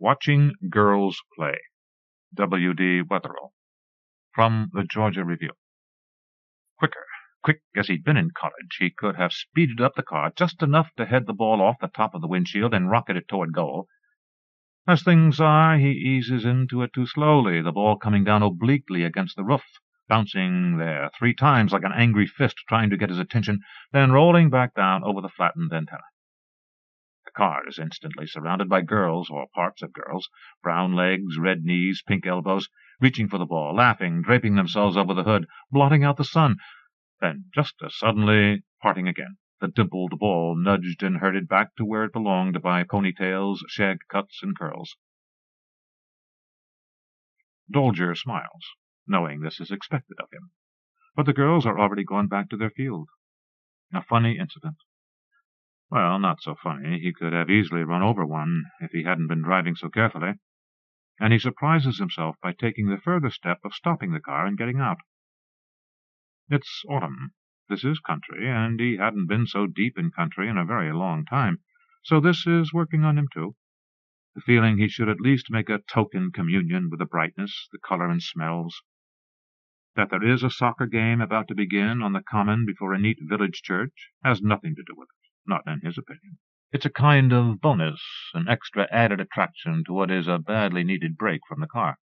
Watching Girls Play. W.D. Wetherell. From the Georgia Review. Quick as he'd been in college, he could have speeded up the car just enough to head the ball off the top of the windshield and rocket it toward goal. As things are, he eases into it too slowly, the ball coming down obliquely against the roof, bouncing there 3 times like an angry fist trying to get his attention, then rolling back down over the flattened antenna. The car is instantly surrounded by girls, or parts of girls, brown legs, red knees, pink elbows, reaching for the ball, laughing, draping themselves over the hood, blotting out the sun, then just as suddenly parting again, the dimpled ball nudged and herded back to where it belonged by ponytails, shag cuts, and curls. Dolger smiles, knowing this is expected of him, but the girls are already gone back to their field. A funny incident. Well, not so funny. He could have easily run over one if he hadn't been driving so carefully, and he surprises himself by taking the further step of stopping the car and getting out. It's autumn. This is country, and he hadn't been so deep in country in a very long time, so this is working on him too. The feeling he should at least make a token communion with the brightness, the color, and smells. That there is a soccer game about to begin on the common before a neat village church has nothing to do with it, not in his opinion. It's a kind of bonus, an extra added attraction to what is a badly needed break from the car.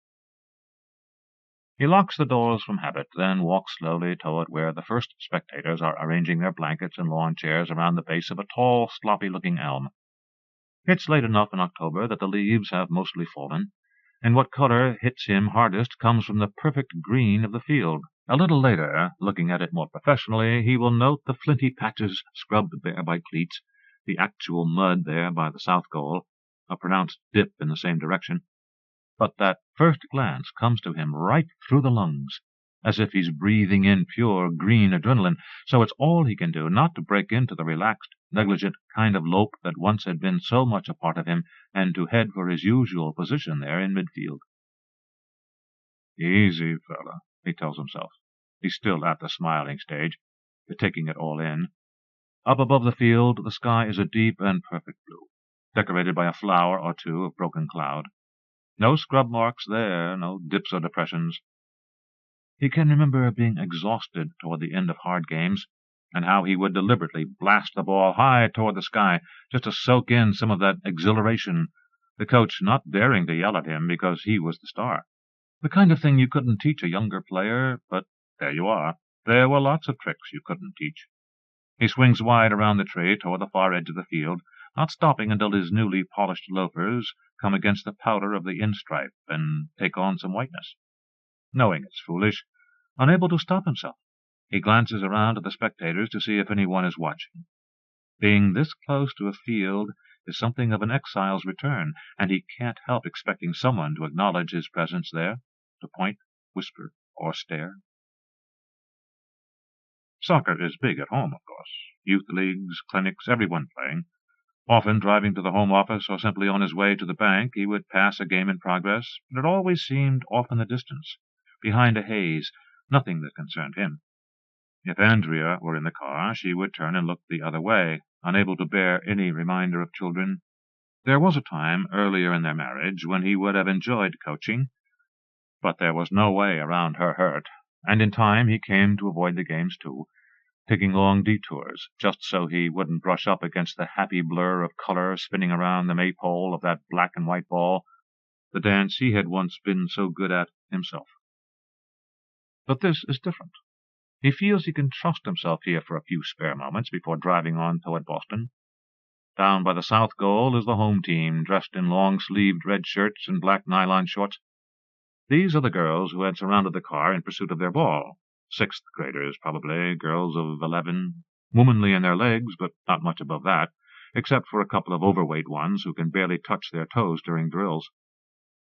He locks the doors from habit, then walks slowly toward where the first spectators are arranging their blankets and lawn chairs around the base of a tall, sloppy-looking elm. It's late enough in October that the leaves have mostly fallen, and what color hits him hardest comes from the perfect green of the field. A little later, looking at it more professionally, he will note the flinty patches scrubbed bare by cleats, the actual mud there by the south goal, a pronounced dip in the same direction. But that first glance comes to him right through the lungs, as if he's breathing in pure green adrenaline, so it's all he can do not to break into the relaxed, negligent kind of lope that once had been so much a part of him, and to head for his usual position there in midfield. Easy, fella, he tells himself. He's still at the smiling stage, taking it all in. Up above the field, the sky is a deep and perfect blue, decorated by a flower or two of broken cloud. No scrub marks there, no dips or depressions. He can remember being exhausted toward the end of hard games, and how he would deliberately blast the ball high toward the sky, just to soak in some of that exhilaration, the coach not daring to yell at him because he was the star. The kind of thing you couldn't teach a younger player, but there you are. There were lots of tricks you couldn't teach. He swings wide around the tree toward the far edge of the field, not stopping until his newly polished loafers come against the powder of the instripe and take on some whiteness. Knowing it's foolish, unable to stop himself, he glances around at the spectators to see if anyone is watching. Being this close to a field is something of an exile's return, and he can't help expecting someone to acknowledge his presence there, to point, whisper, or stare. Soccer is big at home, of course. Youth leagues, clinics, everyone playing. Often driving to the home office or simply on his way to the bank, he would pass a game in progress, but it always seemed off in the distance, behind a haze, nothing that concerned him. If Andrea were in the car, she would turn and look the other way, unable to bear any reminder of children. There was a time, earlier in their marriage, when he would have enjoyed coaching, but there was no way around her hurt, and in time he came to avoid the games too, taking long detours, just so he wouldn't brush up against the happy blur of color spinning around the maypole of that black and white ball, the dance he had once been so good at himself. But this is different. He feels he can trust himself here for a few spare moments before driving on toward Boston. Down by the south goal is the home team, dressed in long-sleeved red shirts and black nylon shorts. These are the girls who had surrounded the car in pursuit of their ball. 6th graders, probably, girls of 11, womanly in their legs, but not much above that, except for a couple of overweight ones who can barely touch their toes during drills.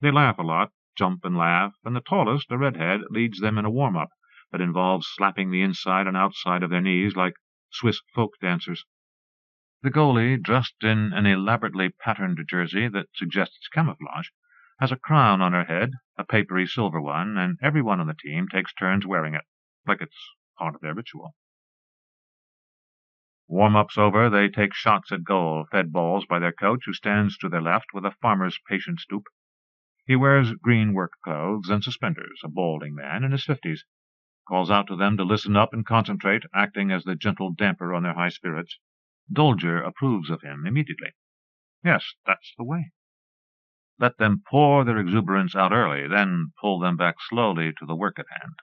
They laugh a lot, jump and laugh, and the tallest, a redhead, leads them in a warm-up that involves slapping the inside and outside of their knees like Swiss folk dancers. The goalie, dressed in an elaborately patterned jersey that suggests camouflage, has a crown on her head, a papery silver one, and everyone on the team takes turns wearing it, like it's part of their ritual. Warm-ups over, they take shots at goal, fed balls by their coach, who stands to their left with a farmer's patient stoop. He wears green work clothes and suspenders, a balding man in his 50s, calls out to them to listen up and concentrate, acting as the gentle damper on their high spirits. Dolger approves of him immediately. Yes, that's the way. Let them pour their exuberance out early, then pull them back slowly to the work at hand.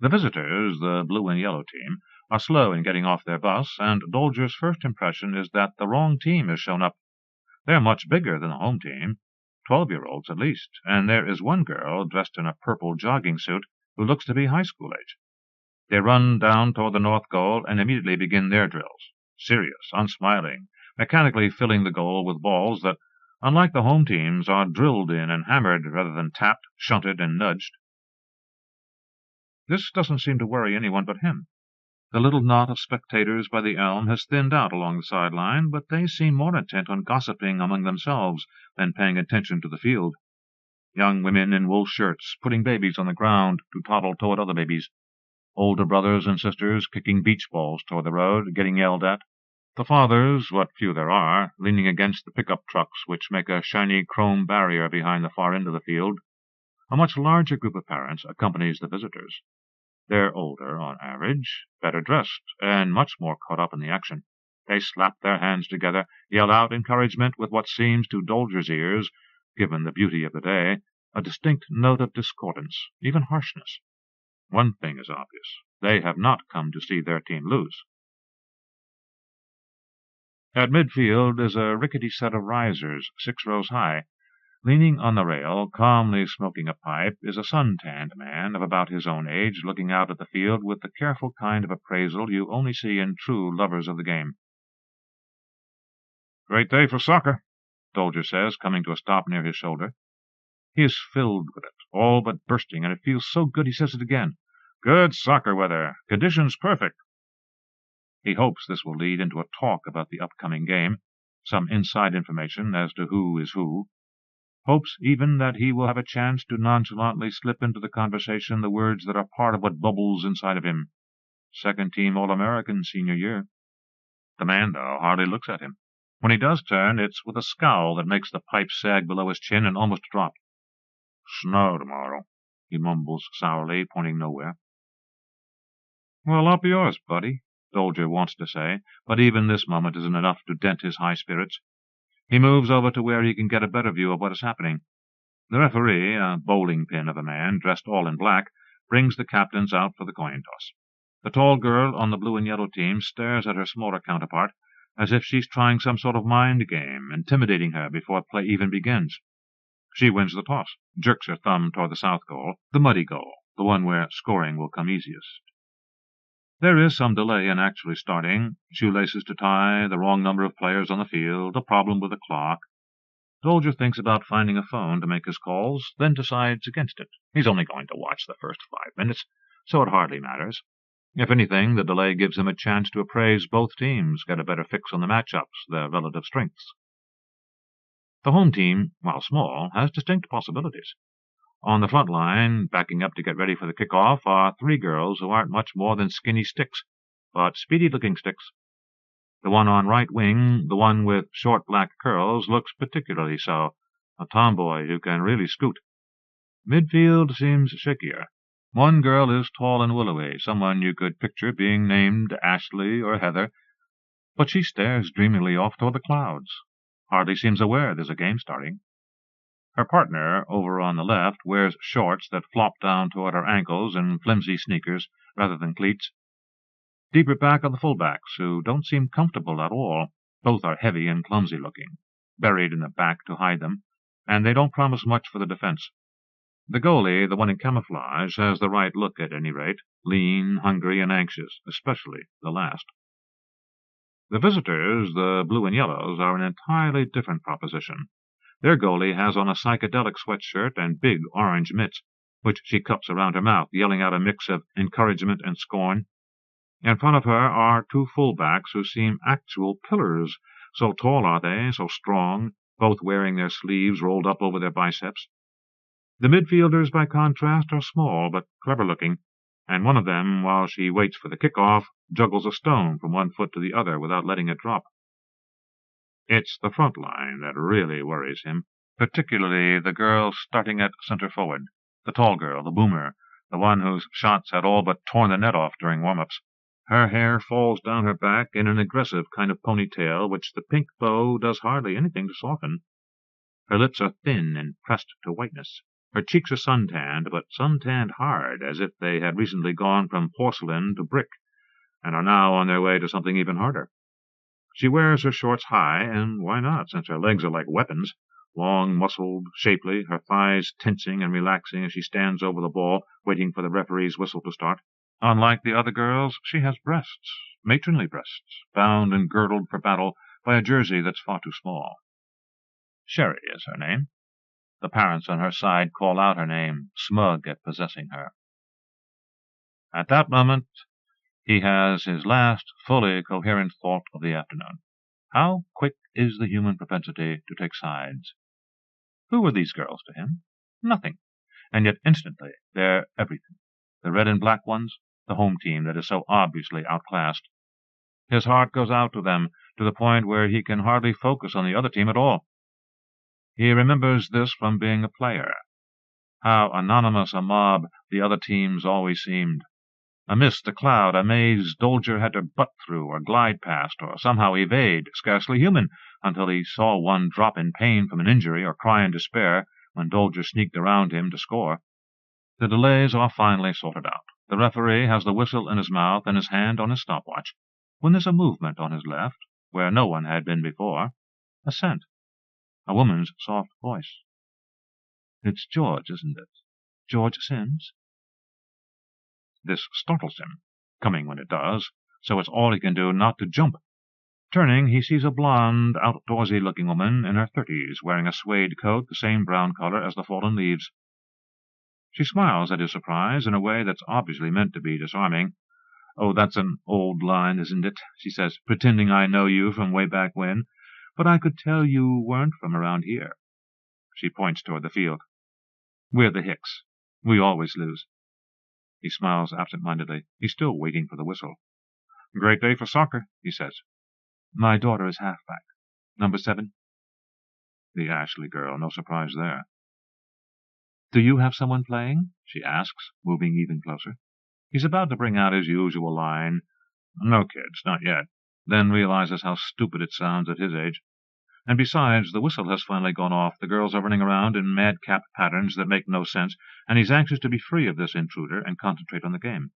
The visitors, the blue and yellow team, are slow in getting off their bus, and Dolger's first impression is that the wrong team has shown up. They're much bigger than the home team, 12-year-olds at least, and there is one girl dressed in a purple jogging suit who looks to be high school age. They run down toward the north goal and immediately begin their drills, serious, unsmiling, mechanically filling the goal with balls that, unlike the home teams, are drilled in and hammered rather than tapped, shunted, and nudged. This doesn't seem to worry anyone but him. The little knot of spectators by the elm has thinned out along the sideline, but they seem more intent on gossiping among themselves than paying attention to the field. Young women in wool shirts, putting babies on the ground to toddle toward other babies. Older brothers and sisters kicking beach balls toward the road, getting yelled at. The fathers, what few there are, leaning against the pickup trucks which make a shiny chrome barrier behind the far end of the field. A much larger group of parents accompanies the visitors. They're older, on average, better dressed, and much more caught up in the action. They slap their hands together, yell out encouragement with what seems to Dolger's ears, given the beauty of the day, a distinct note of discordance, even harshness. One thing is obvious. They have not come to see their team lose. At midfield is a rickety set of risers, 6 rows high. Leaning on the rail, calmly smoking a pipe, is a sun-tanned man of about his own age, looking out at the field with the careful kind of appraisal you only see in true lovers of the game. "Great day for soccer," Dolger says, coming to a stop near his shoulder. He is filled with it, all but bursting, and it feels so good he says it again. "Good soccer weather. Conditions perfect." He hopes this will lead into a talk about the upcoming game, some inside information as to who is who. Hopes even that he will have a chance to nonchalantly slip into the conversation the words that are part of what bubbles inside of him. Second-team All-American senior year. The man, though, hardly looks at him. When he does turn, it's with a scowl that makes the pipe sag below his chin and almost drop. "Snow tomorrow," he mumbles sourly, pointing nowhere. "Well, up yours, buddy," Dolger wants to say, but even this moment isn't enough to dent his high spirits. He moves over to where he can get a better view of what is happening. The referee, a bowling pin of a man, dressed all in black, brings the captains out for the coin toss. The tall girl on the blue and yellow team stares at her smaller counterpart, as if she's trying some sort of mind game, intimidating her before play even begins. She wins the toss, jerks her thumb toward the south goal, the muddy goal, the one where scoring will come easiest. There is some delay in actually starting, shoelaces to tie, the wrong number of players on the field, a problem with the clock. Dolger thinks about finding a phone to make his calls, then decides against it. He's only going to watch the first 5 minutes, so it hardly matters. If anything, the delay gives him a chance to appraise both teams, get a better fix on the matchups, their relative strengths. The home team, while small, has distinct possibilities. On the front line, backing up to get ready for the kickoff, are 3 girls who aren't much more than skinny sticks, but speedy-looking sticks. The one on right wing, the one with short black curls, looks particularly so, a tomboy who can really scoot. Midfield seems shakier. One girl is tall and willowy, someone you could picture being named Ashley or Heather, but she stares dreamily off toward the clouds, hardly seems aware there's a game starting. Her partner, over on the left, wears shorts that flop down toward her ankles and flimsy sneakers rather than cleats. Deeper back are the fullbacks, who don't seem comfortable at all. Both are heavy and clumsy-looking, buried in the back to hide them, and they don't promise much for the defense. The goalie, the one in camouflage, has the right look at any rate, lean, hungry, and anxious, especially the last. The visitors, the blue and yellows, are an entirely different proposition. Their goalie has on a psychedelic sweatshirt and big orange mitts, which she cups around her mouth, yelling out a mix of encouragement and scorn. In front of her are 2 fullbacks who seem actual pillars, so tall are they, so strong, both wearing their sleeves rolled up over their biceps. The midfielders, by contrast, are small but clever-looking, and one of them, while she waits for the kick-off, juggles a stone from one foot to the other without letting it drop. It's the front line that really worries him, particularly the girl starting at center forward, the tall girl, the boomer, the one whose shots had all but torn the net off during warm-ups. Her hair falls down her back in an aggressive kind of ponytail, which the pink bow does hardly anything to soften. Her lips are thin and pressed to whiteness. Her cheeks are sun-tanned, but sun-tanned hard, as if they had recently gone from porcelain to brick, and are now on their way to something even harder. She wears her shorts high, and why not, since her legs are like weapons, long, muscled, shapely, her thighs tensing and relaxing as she stands over the ball, waiting for the referee's whistle to start. Unlike the other girls, she has breasts, matronly breasts, bound and girdled for battle by a jersey that's far too small. Sherry is her name. The parents on her side call out her name, smug at possessing her. At that moment, he has his last fully coherent thought of the afternoon. How quick is the human propensity to take sides! Who are these girls to him? Nothing. And yet instantly they're everything. The red and black ones, the home team that is so obviously outclassed. His heart goes out to them, to the point where he can hardly focus on the other team at all. He remembers this from being a player. How anonymous a mob the other teams always seemed. A mist, a cloud, a maze Dolger had to butt through or glide past or somehow evade, scarcely human, until he saw one drop in pain from an injury or cry in despair when Dolger sneaked around him to score. The delays are finally sorted out. The referee has the whistle in his mouth and his hand on his stopwatch, when there's a movement on his left, where no one had been before, a scent, a woman's soft voice. "It's George, isn't it? George Sims?" This startles him, coming when it does, so it's all he can do not to jump. Turning, he sees a blonde, outdoorsy-looking woman in her 30s, wearing a suede coat the same brown color as the fallen leaves. She smiles at his surprise in a way that's obviously meant to be disarming. "Oh, that's an old line, isn't it?" she says, "pretending I know you from way back when. But I could tell you weren't from around here." She points toward the field. "We're the Hicks. We always lose." He smiles absent-mindedly. He's still waiting for the whistle. "Great day for soccer," he says. "My daughter is halfback. Number 7. The Ashley girl, no surprise there. "Do you have someone playing?" she asks, moving even closer. He's about to bring out his usual line, "No, kids, not yet," then realizes how stupid it sounds at his age. And besides, the whistle has finally gone off, the girls are running around in madcap patterns that make no sense, and he's anxious to be free of this intruder and concentrate on the game.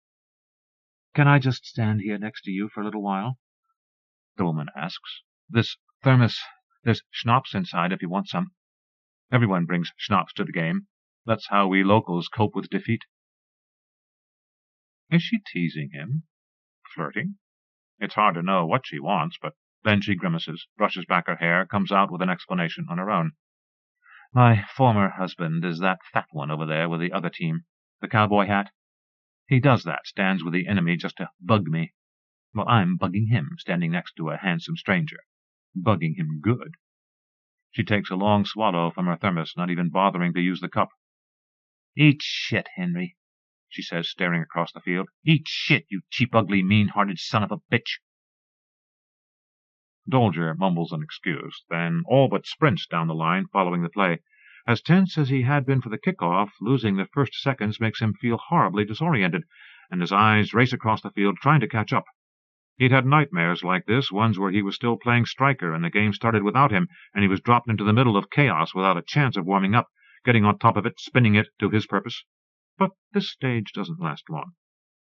"Can I just stand here next to you for a little while?" the woman asks. "This thermos, there's schnapps inside if you want some. Everyone brings schnapps to the game. That's how we locals cope with defeat." Is she teasing him? Flirting? It's hard to know what she wants, but then she grimaces, brushes back her hair, comes out with an explanation on her own. "My former husband is that fat one over there with the other team, the cowboy hat. He does that, stands with the enemy just to bug me. Well, I'm bugging him, standing next to a handsome stranger. Bugging him good." She takes a long swallow from her thermos, not even bothering to use the cup. "Eat shit, Henry," she says, staring across the field. "Eat shit, you cheap, ugly, mean-hearted son of a bitch." Dolger mumbles an excuse, then all but sprints down the line, following the play. As tense as he had been for the kickoff, losing the first seconds makes him feel horribly disoriented, and his eyes race across the field, trying to catch up. He'd had nightmares like this, ones where he was still playing striker, and the game started without him, and he was dropped into the middle of chaos without a chance of warming up, getting on top of it, spinning it to his purpose. But this stage doesn't last long.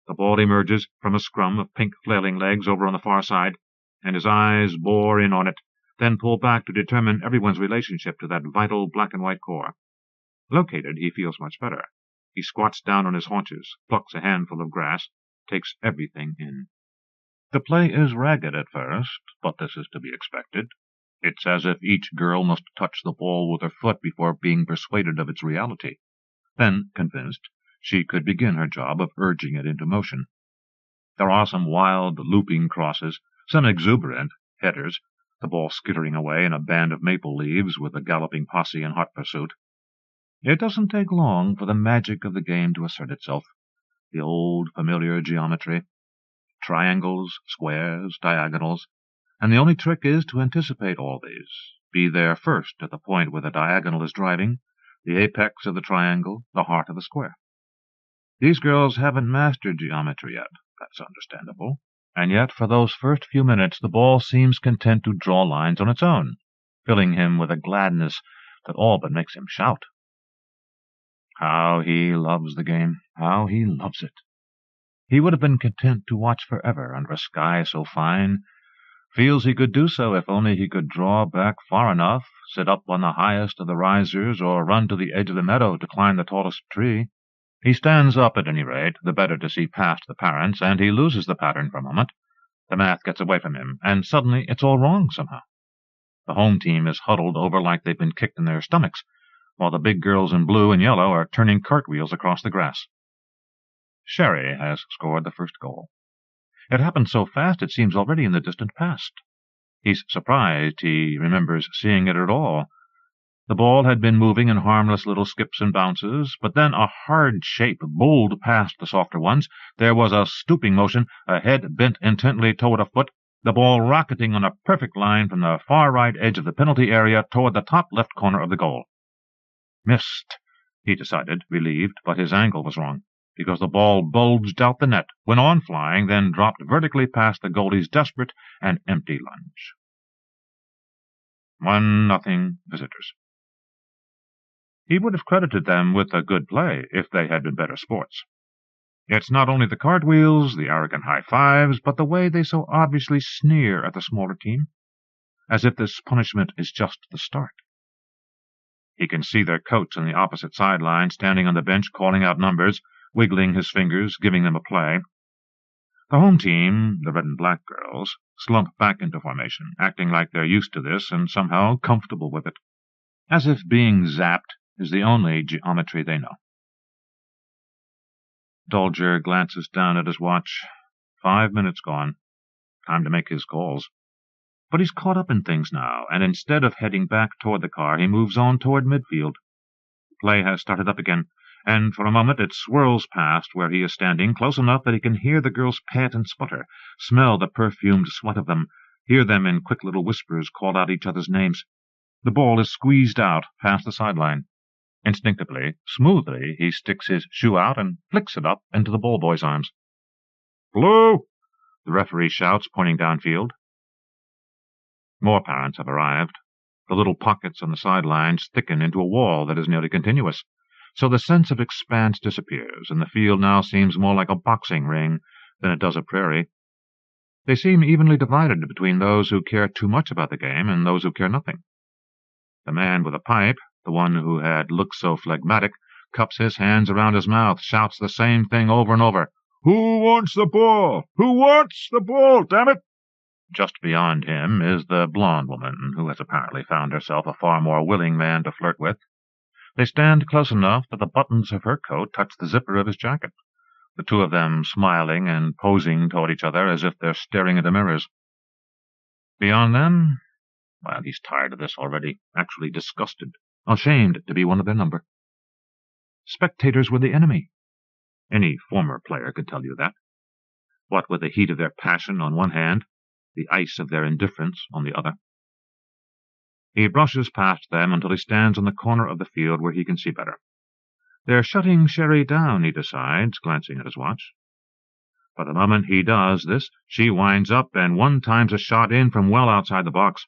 The ball emerges from a scrum of pink flailing legs over on the far side, and his eyes bore in on it, then pull back to determine everyone's relationship to that vital black-and-white core. Located, he feels much better. He squats down on his haunches, plucks a handful of grass, takes everything in. The play is ragged at first, but this is to be expected. It's as if each girl must touch the ball with her foot before being persuaded of its reality. Then, convinced, she could begin her job of urging it into motion. There are some wild, looping crosses, some exuberant headers, the ball skittering away in a band of maple leaves with a galloping posse in hot pursuit. It doesn't take long for the magic of the game to assert itself. the old familiar geometry. Triangles, squares, diagonals, and the only trick is to anticipate all these, be there first at the point where the diagonal is driving, the apex of the triangle, the heart of the square. These girls haven't mastered geometry yet, that's understandable, and yet for those first few minutes the ball seems content to draw lines on its own, filling him with a gladness that all but makes him shout. How he loves the game, how he loves it. He would have been content to watch forever under a sky so fine, feels he could do so if only he could draw back far enough, sit up on the highest of the risers, or run to the edge of the meadow to climb the tallest tree. He stands up, at any rate, the better to see past the parents, and he loses the pattern for a moment. The math gets away from him, and suddenly it's all wrong somehow. The home team is huddled over like they've been kicked in their stomachs, while the big girls in blue and yellow are turning cartwheels across the grass. Sherry has scored the first goal. It happened so fast it seems already in the distant past. He's surprised he remembers seeing it at all. The ball had been moving in harmless little skips and bounces, but then a hard shape bowled past the softer ones. There was a stooping motion, a head bent intently toward a foot, the ball rocketing on a perfect line from the far right edge of the penalty area toward the top left corner of the goal. Missed, he decided, relieved, but his angle was wrong, because the ball bulged out the net, went on flying, then dropped vertically past the goalie's desperate and empty lunge. 1-0 visitors. He would have credited them with a good play if they had been better sports. It's not only the cartwheels, the arrogant high-fives, but the way they so obviously sneer at the smaller team, as if this punishment is just the start. He can see their coach on the opposite sideline, standing on the bench, calling out numbers, wiggling his fingers, giving them a play. The home team, the red and black girls, slump back into formation, acting like they're used to this and somehow comfortable with it, as if being zapped is the only geometry they know. Dolger glances down at his watch. 5 minutes gone. Time to make his calls. But he's caught up in things now, and instead of heading back toward the car, he moves on toward midfield. The play has started up again, and for a moment it swirls past where he is standing, close enough that he can hear the girls pant and sputter, smell the perfumed sweat of them, hear them in quick little whispers call out each other's names. The ball is squeezed out past the sideline. Instinctively, smoothly, he sticks his shoe out and flicks it up into the ball boy's arms. "Blue!" the referee shouts, pointing downfield. More parents have arrived. The little pockets on the sidelines thicken into a wall that is nearly continuous, so the sense of expanse disappears, and the field now seems more like a boxing ring than it does a prairie. They seem evenly divided between those who care too much about the game and those who care nothing. The man with a pipe, the one who had looked so phlegmatic, cups his hands around his mouth, shouts the same thing over and over. "Who wants the ball? Who wants the ball, damn it?" Just beyond him is the blonde woman, who has apparently found herself a far more willing man to flirt with. They stand close enough that the buttons of her coat touch the zipper of his jacket, the two of them smiling and posing toward each other as if they're staring into mirrors. Beyond them, well, he's tired of this already, actually disgusted, ashamed to be one of their number. Spectators were the enemy. Any former player could tell you that. What with the heat of their passion on one hand, the ice of their indifference on the other. He brushes past them until he stands on the corner of the field where he can see better. They're shutting Sherry down, he decides, glancing at his watch. But the moment he does this, she winds up and one-times a shot in from well outside the box.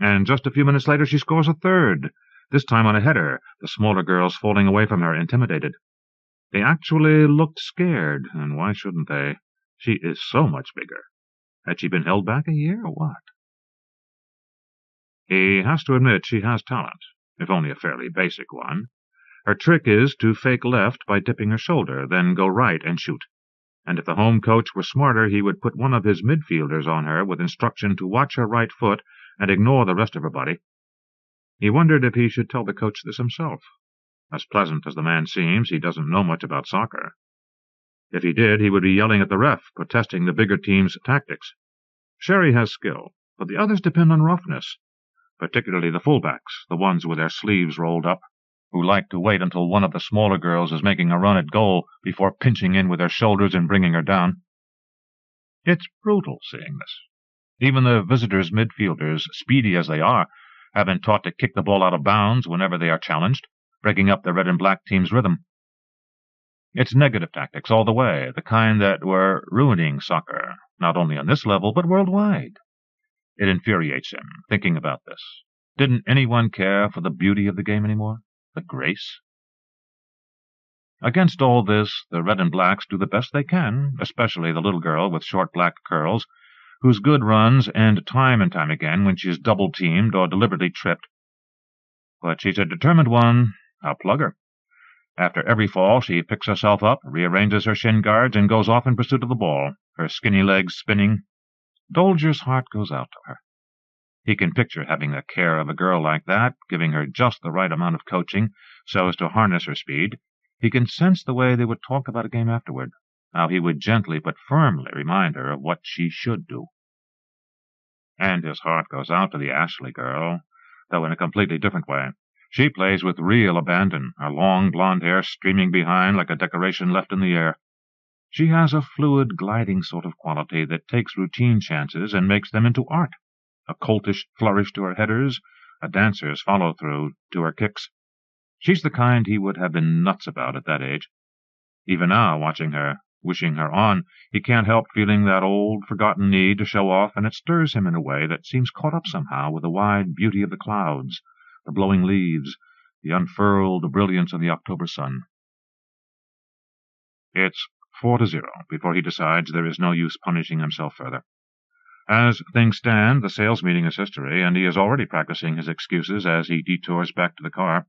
And just a few minutes later she scores a third, this time on a header, the smaller girls falling away from her, intimidated. They actually looked scared, and why shouldn't they? She is so much bigger. Had she been held back a year, or what? He has to admit she has talent, if only a fairly basic one. Her trick is to fake left by dipping her shoulder, then go right and shoot. And if the home coach were smarter, he would put one of his midfielders on her with instruction to watch her right foot and ignore the rest of her body. He wondered if he should tell the coach this himself. As pleasant as the man seems, he doesn't know much about soccer. If he did, he would be yelling at the ref, protesting the bigger team's tactics. Sherry has skill, but the others depend on roughness, particularly the fullbacks, the ones with their sleeves rolled up, who like to wait until one of the smaller girls is making a run at goal before pinching in with their shoulders and bringing her down. It's brutal seeing this. Even the visitors' midfielders, speedy as they are, have been taught to kick the ball out of bounds whenever they are challenged, breaking up the red and black team's rhythm. It's negative tactics all the way, the kind that were ruining soccer, not only on this level, but worldwide. It infuriates him, thinking about this. Didn't anyone care for the beauty of the game anymore? The grace? Against all this, the red and blacks do the best they can, especially the little girl with short black curls, whose good runs end time and time again when she is double-teamed or deliberately tripped. But she's a determined one. I'll plug her. After every fall, she picks herself up, rearranges her shin guards, and goes off in pursuit of the ball, her skinny legs spinning. Dolger's heart goes out to her. He can picture having the care of a girl like that, giving her just the right amount of coaching so as to harness her speed. He can sense the way they would talk about a game afterward, how he would gently but firmly remind her of what she should do. And his heart goes out to the Ashley girl, though in a completely different way. She plays with real abandon, her long blonde hair streaming behind like a decoration left in the air. She has a fluid, gliding sort of quality that takes routine chances and makes them into art, a coltish flourish to her headers, a dancer's follow-through to her kicks. She's the kind he would have been nuts about at that age. Even now, watching her, wishing her on, he can't help feeling that old, forgotten need to show off, and it stirs him in a way that seems caught up somehow with the wide beauty of the clouds, the blowing leaves, the unfurled brilliance of the October sun. It's 4-0 before he decides there is no use punishing himself further. As things stand, the sales meeting is history, and he is already practicing his excuses as he detours back to the car.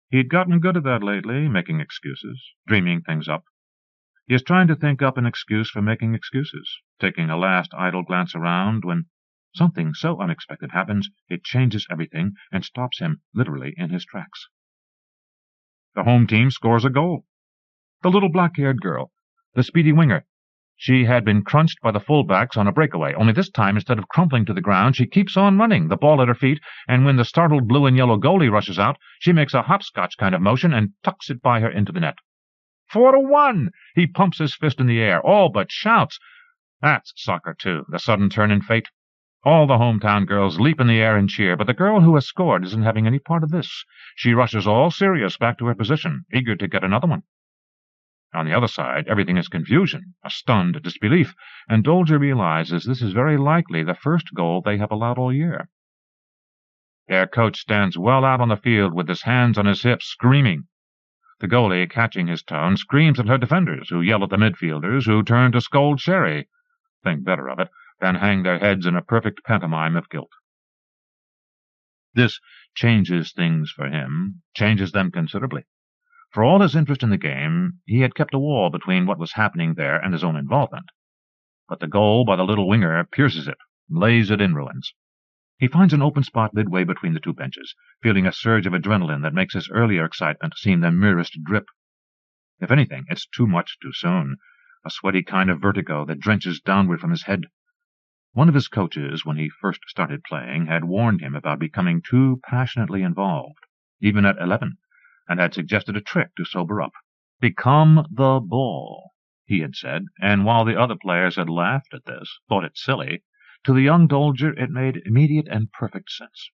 He'd gotten good at that lately, making excuses, dreaming things up. He is trying to think up an excuse for making excuses, taking a last idle glance around when something so unexpected happens it changes everything and stops him literally in his tracks. The home team scores a goal. The little black-haired girl, the speedy winger. She had been crunched by the fullbacks on a breakaway, only this time, instead of crumpling to the ground, she keeps on running, the ball at her feet, and when the startled blue and yellow goalie rushes out, she makes a hopscotch kind of motion and tucks it by her into the net. 4-1! He pumps his fist in the air, all but shouts. That's soccer, too, the sudden turn in fate. All the hometown girls leap in the air and cheer, but the girl who has scored isn't having any part of this. She rushes all serious back to her position, eager to get another one. On the other side, everything is confusion, a stunned disbelief, and Dolger realizes this is very likely the first goal they have allowed all year. Their coach stands well out on the field with his hands on his hips, screaming. The goalie, catching his tone, screams at her defenders, who yell at the midfielders, who turn to scold Sherry, think better of it, than hang their heads in a perfect pantomime of guilt. This changes things for him, changes them considerably. For all his interest in the game, he had kept a wall between what was happening there and his own involvement. But the goal by the little winger pierces it, lays it in ruins. He finds an open spot midway between the two benches, feeling a surge of adrenaline that makes his earlier excitement seem the merest drip. If anything, it's too much too soon, a sweaty kind of vertigo that drenches downward from his head. One of his coaches, when he first started playing, had warned him about becoming too passionately involved, even at 11, and had suggested a trick to sober up. Become the ball, he had said, and while the other players had laughed at this, thought it silly, to the young Dolger it made immediate and perfect sense.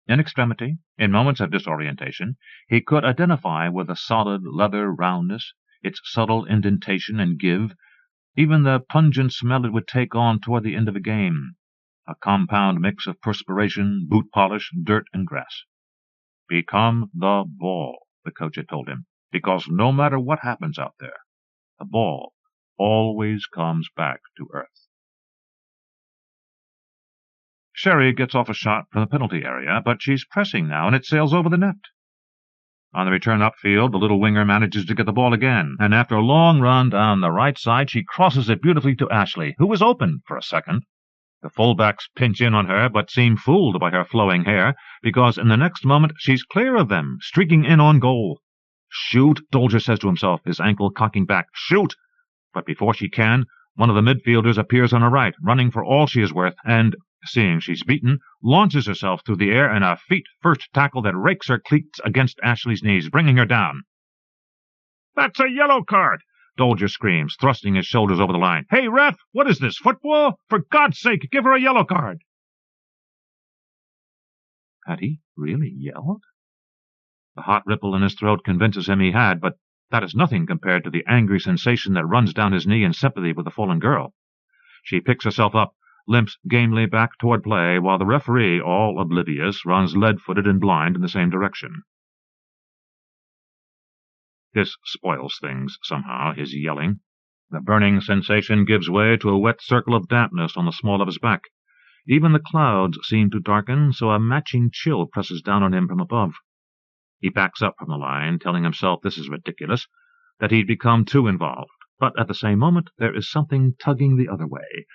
In extremity, in moments of disorientation, he could identify with the solid leather roundness, its subtle indentation and give, even the pungent smell it would take on toward the end of a game, a compound mix of perspiration, boot polish, dirt, and grass. Become the ball, the coach had told him, because no matter what happens out there, the ball always comes back to earth. Sherry gets off a shot from the penalty area, but she's pressing now, and it sails over the net. On the return upfield, the little winger manages to get the ball again, and after a long run down the right side, she crosses it beautifully to Ashley, who was open for a second. The fullbacks pinch in on her, but seem fooled by her flowing hair, because in the next moment she's clear of them, streaking in on goal. Shoot, Dolger says to himself, his ankle cocking back. Shoot! But before she can, one of the midfielders appears on her right, running for all she is worth, and seeing she's beaten, launches herself through the air in a feet-first tackle that rakes her cleats against Ashley's knees, bringing her down. "That's a yellow card!" Dolger screams, thrusting his shoulders over the line. "Hey, ref, what is this, football? For God's sake, give her a yellow card!" Had he really yelled? The hot ripple in his throat convinces him he had, but that is nothing compared to the angry sensation that runs down his knee in sympathy with the fallen girl. She picks herself up, limps gamely back toward play, while the referee, all oblivious, runs lead-footed and blind in the same direction. This spoils things, somehow, his yelling. The burning sensation gives way to a wet circle of dampness on the small of his back. Even the clouds seem to darken, so a matching chill presses down on him from above. He backs up from the line, telling himself this is ridiculous, that he'd become too involved. But at the same moment there is something tugging the other way,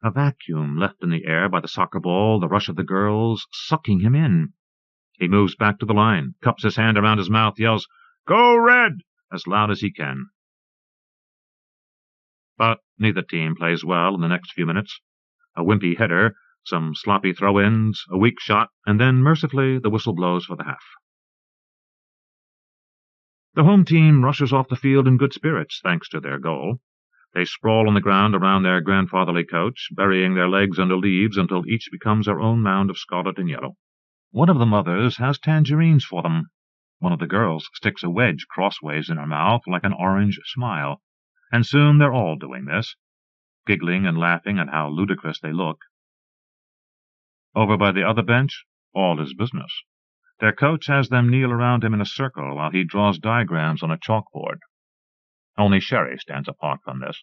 a vacuum left in the air by the soccer ball, the rush of the girls, sucking him in. He moves back to the line, cups his hand around his mouth, yells, "Go Red!" as loud as he can. But neither team plays well in the next few minutes. A wimpy header, some sloppy throw-ins, a weak shot, and then, mercifully, the whistle blows for the half. The home team rushes off the field in good spirits, thanks to their goal. They sprawl on the ground around their grandfatherly coach, burying their legs under leaves until each becomes their own mound of scarlet and yellow. One of the mothers has tangerines for them. One of the girls sticks a wedge crossways in her mouth like an orange smile, and soon they're all doing this, giggling and laughing at how ludicrous they look. Over by the other bench, all is business. Their coach has them kneel around him in a circle while he draws diagrams on a chalkboard. Only Sherry stands apart from this.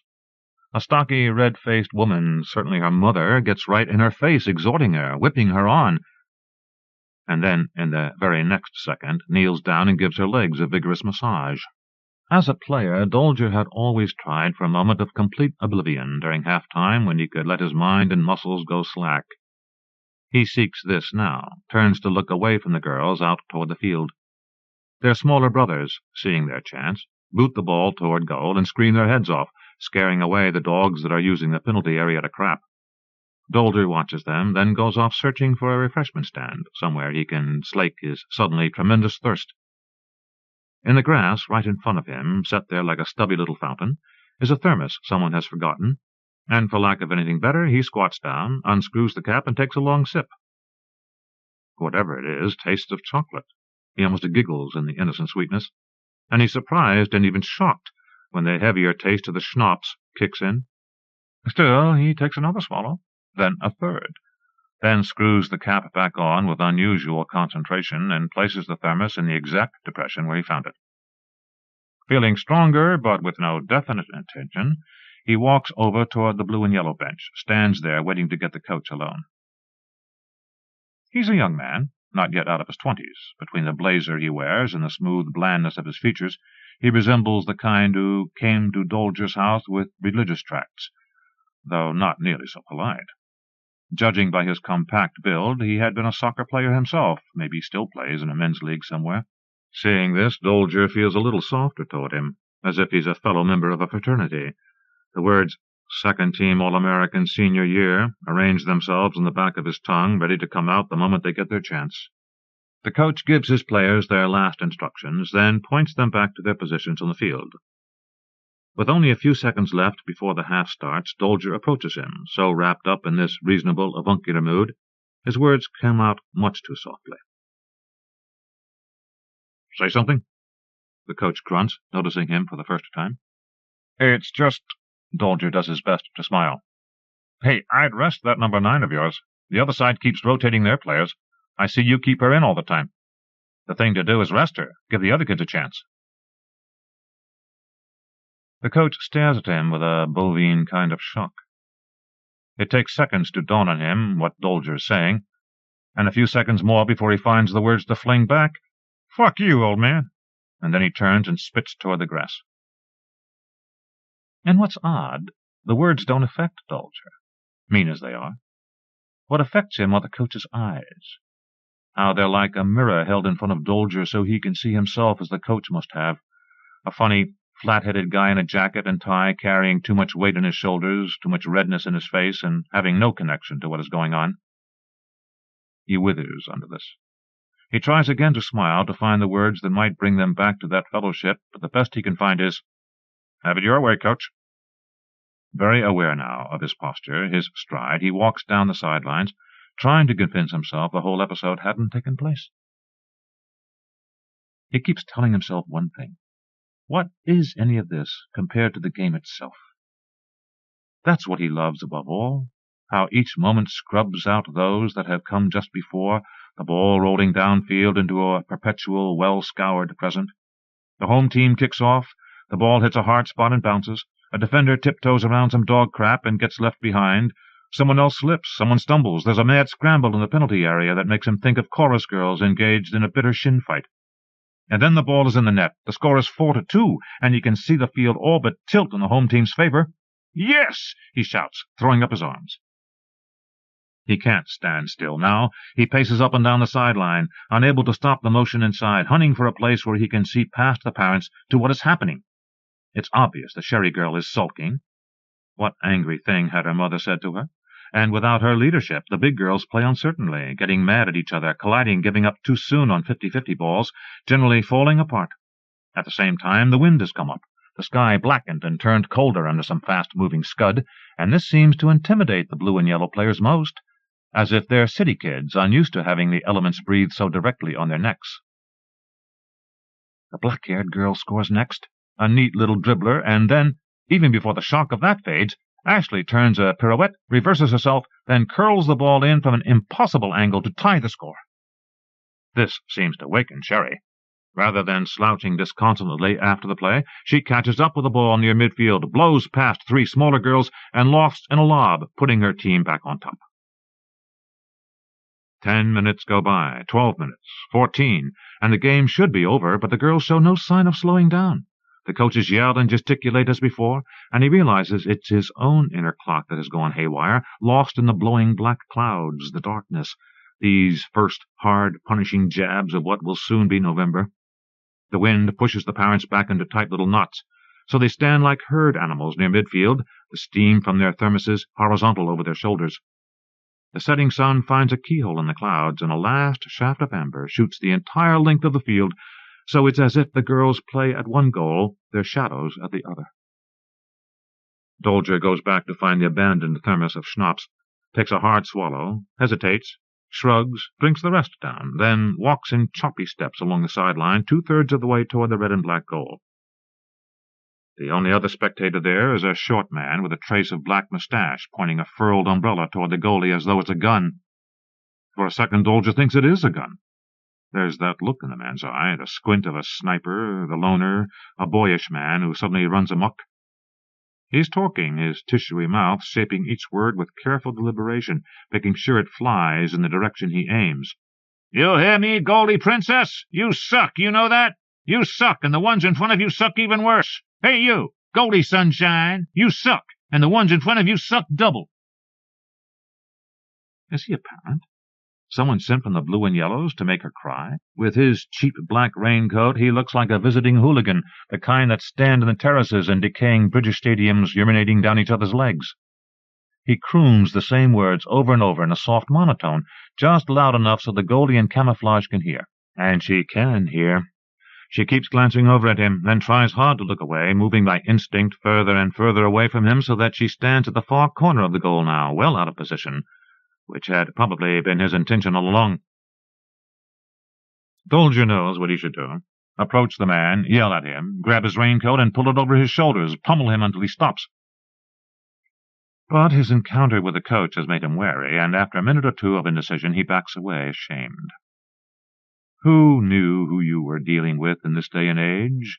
A stocky, red-faced woman, certainly her mother, gets right in her face, exhorting her, whipping her on, and then, in the very next second, kneels down and gives her legs a vigorous massage. As a player, Dolger had always tried for a moment of complete oblivion during half-time when he could let his mind and muscles go slack. He seeks this now, turns to look away from the girls out toward the field. Their smaller brothers, seeing their chance, boot the ball toward goal and scream their heads off, scaring away the dogs that are using the penalty area to crap. Dolger watches them, then goes off searching for a refreshment stand, somewhere he can slake his suddenly tremendous thirst. In the grass right in front of him, set there like a stubby little fountain, is a thermos someone has forgotten, and for lack of anything better, he squats down, unscrews the cap, and takes a long sip. Whatever it is tastes of chocolate. He almost giggles in the innocent sweetness, and he's surprised and even shocked when the heavier taste of the schnapps kicks in. Still, he takes another swallow, then a third, then screws the cap back on with unusual concentration and places the thermos in the exact depression where he found it. Feeling stronger, but with no definite intention, he walks over toward the blue and yellow bench, stands there waiting to get the coach alone. He's a young man, not yet out of his 20s. Between the blazer he wears and the smooth blandness of his features, he resembles the kind who came to Dolger's house with religious tracts, though not nearly so polite. Judging by his compact build, he had been a soccer player himself, maybe still plays in a men's league somewhere. Seeing this, Dolger feels a little softer toward him, as if he's a fellow member of a fraternity. The words, "Second Team All-American Senior Year," arrange themselves on the back of his tongue, ready to come out the moment they get their chance. The coach gives his players their last instructions, then points them back to their positions on the field. With only a few seconds left before the half starts, Dolger approaches him, so wrapped up in this reasonable, avuncular mood, his words come out much too softly. "Say something?" the coach grunts, noticing him for the first time. "It's just—" Dolger does his best to smile. "Hey, I'd rest that number 9 of yours. The other side keeps rotating their players. I see you keep her in all the time. The thing to do is rest her, give the other kids a chance." The coach stares at him with a bovine kind of shock. It takes seconds to dawn on him what Dolger's saying, and a few seconds more before he finds the words to fling back, "Fuck you, old man," and then he turns and spits toward the grass. And what's odd, the words don't affect Dolger, mean as they are. What affects him are the coach's eyes, how they're like a mirror held in front of Dolger so he can see himself as the coach must have, a funny, flat-headed guy in a jacket and tie carrying too much weight on his shoulders, too much redness in his face, and having no connection to what is going on. He withers under this. He tries again to smile, to find the words that might bring them back to that fellowship, but the best he can find is, "Have it your way, coach." Very aware now of his posture, his stride, he walks down the sidelines, trying to convince himself the whole episode hadn't taken place. He keeps telling himself one thing. What is any of this compared to the game itself? That's what he loves above all, how each moment scrubs out those that have come just before, the ball rolling downfield into a perpetual, well-scoured present. The home team kicks off, the ball hits a hard spot and bounces, a defender tiptoes around some dog crap and gets left behind, someone else slips, someone stumbles, there's a mad scramble in the penalty area that makes him think of chorus girls engaged in a bitter shin fight. And then the ball is in the net, the score is 4-2, and you can see the field all but tilt in the home team's favor. "Yes!" he shouts, throwing up his arms. He can't stand still now. He paces up and down the sideline, unable to stop the motion inside, hunting for a place where he can see past the parents to what is happening. It's obvious the Sherry girl is sulking. What angry thing had her mother said to her? And without her leadership, the big girls play uncertainly, getting mad at each other, colliding, giving up too soon on 50-50 balls, generally falling apart. At the same time, the wind has come up. The sky blackened and turned colder under some fast-moving scud, and this seems to intimidate the blue and yellow players most, as if they're city kids, unused to having the elements breathe so directly on their necks. The black-haired girl scores next, a neat little dribbler, and then, even before the shock of that fades, Ashley turns a pirouette, reverses herself, then curls the ball in from an impossible angle to tie the score. This seems to waken Sherry. Rather than slouching disconsolately after the play, she catches up with the ball near midfield, blows past 3 smaller girls, and lofts in a lob, putting her team back on top. 10 minutes go by, 12 minutes, 14, and the game should be over, but the girls show no sign of slowing down. The coaches yell and gesticulate as before, and he realizes it's his own inner clock that has gone haywire, lost in the blowing black clouds, the darkness, these first hard, punishing jabs of what will soon be November. The wind pushes the parents back into tight little knots, so they stand like herd animals near midfield, the steam from their thermoses horizontal over their shoulders. The setting sun finds a keyhole in the clouds, and a last shaft of amber shoots the entire length of the field, so it's as if the girls play at one goal, their shadows at the other. Dolger goes back to find the abandoned thermos of schnapps, takes a hard swallow, hesitates, shrugs, drinks the rest down, then walks in choppy steps along the sideline 2/3 of the way toward the red and black goal. The only other spectator there is a short man with a trace of black mustache, pointing a furled umbrella toward the goalie as though it's a gun. For a second, Dolger thinks it is a gun. There's that look in the man's eye, the squint of a sniper, the loner, a boyish man who suddenly runs amok. He's talking, his tissuey mouth shaping each word with careful deliberation, making sure it flies in the direction he aims. "You hear me, Goldie Princess? You suck, you know that? You suck, and the ones in front of you suck even worse. Hey, you, Goldie Sunshine, you suck, and the ones in front of you suck double." Is he a parent? Someone sent from the blue and yellows to make her cry? With his cheap black raincoat, he looks like a visiting hooligan, the kind that stand in the terraces in decaying British stadiums, urinating down each other's legs. He croons the same words over and over in a soft monotone, just loud enough so the goalie in camouflage can hear. And she can hear. She keeps glancing over at him, then tries hard to look away, moving by instinct further and further away from him so that she stands at the far corner of the goal now, well out of position, which had probably been his intention all along. Dolger knows what he should do. Approach the man, yell at him, grab his raincoat and pull it over his shoulders, pummel him until he stops. But his encounter with the coach has made him wary, and after a minute or two of indecision he backs away, ashamed. Who knew who you were dealing with in this day and age?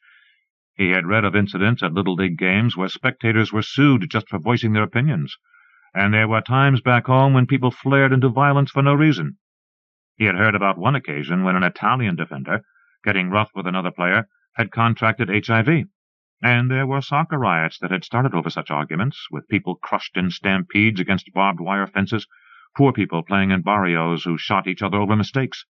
He had read of incidents at Little League games where spectators were sued just for voicing their opinions, and there were times back home when people flared into violence for no reason. He had heard about one occasion when an Italian defender, getting rough with another player, had contracted HIV, and there were soccer riots that had started over such arguments, with people crushed in stampedes against barbed wire fences, poor people playing in barrios who shot each other over mistakes.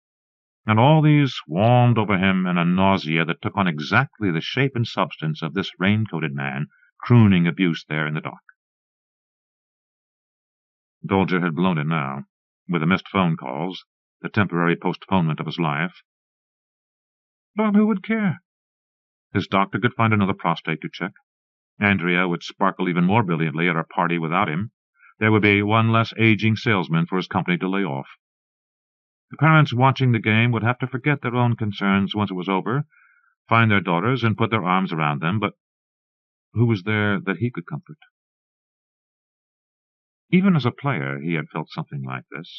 And all these swarmed over him in a nausea that took on exactly the shape and substance of this raincoated man, crooning abuse there in the dark. Dolger had blown it now. With the missed phone calls, the temporary postponement of his life. But who would care? His doctor could find another prostate to check. Andrea would sparkle even more brilliantly at her party without him. There would be one less aging salesman for his company to lay off. The parents watching the game would have to forget their own concerns once it was over, find their daughters and put their arms around them, but who was there that he could comfort? Even as a player he had felt something like this.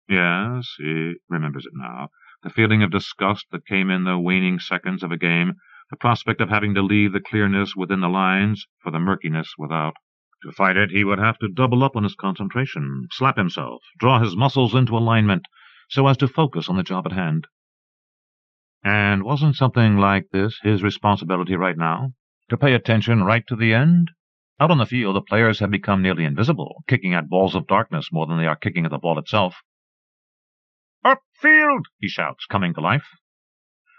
Yes, he remembers it now, the feeling of disgust that came in the waning seconds of a game, the prospect of having to leave the clearness within the lines for the murkiness without. To fight it, he would have to double up on his concentration, slap himself, draw his muscles into alignment, so as to focus on the job at hand. And wasn't something like this his responsibility right now? To pay attention right to the end? Out on the field, the players have become nearly invisible, kicking at balls of darkness more than they are kicking at the ball itself. "Upfield!" he shouts, coming to life.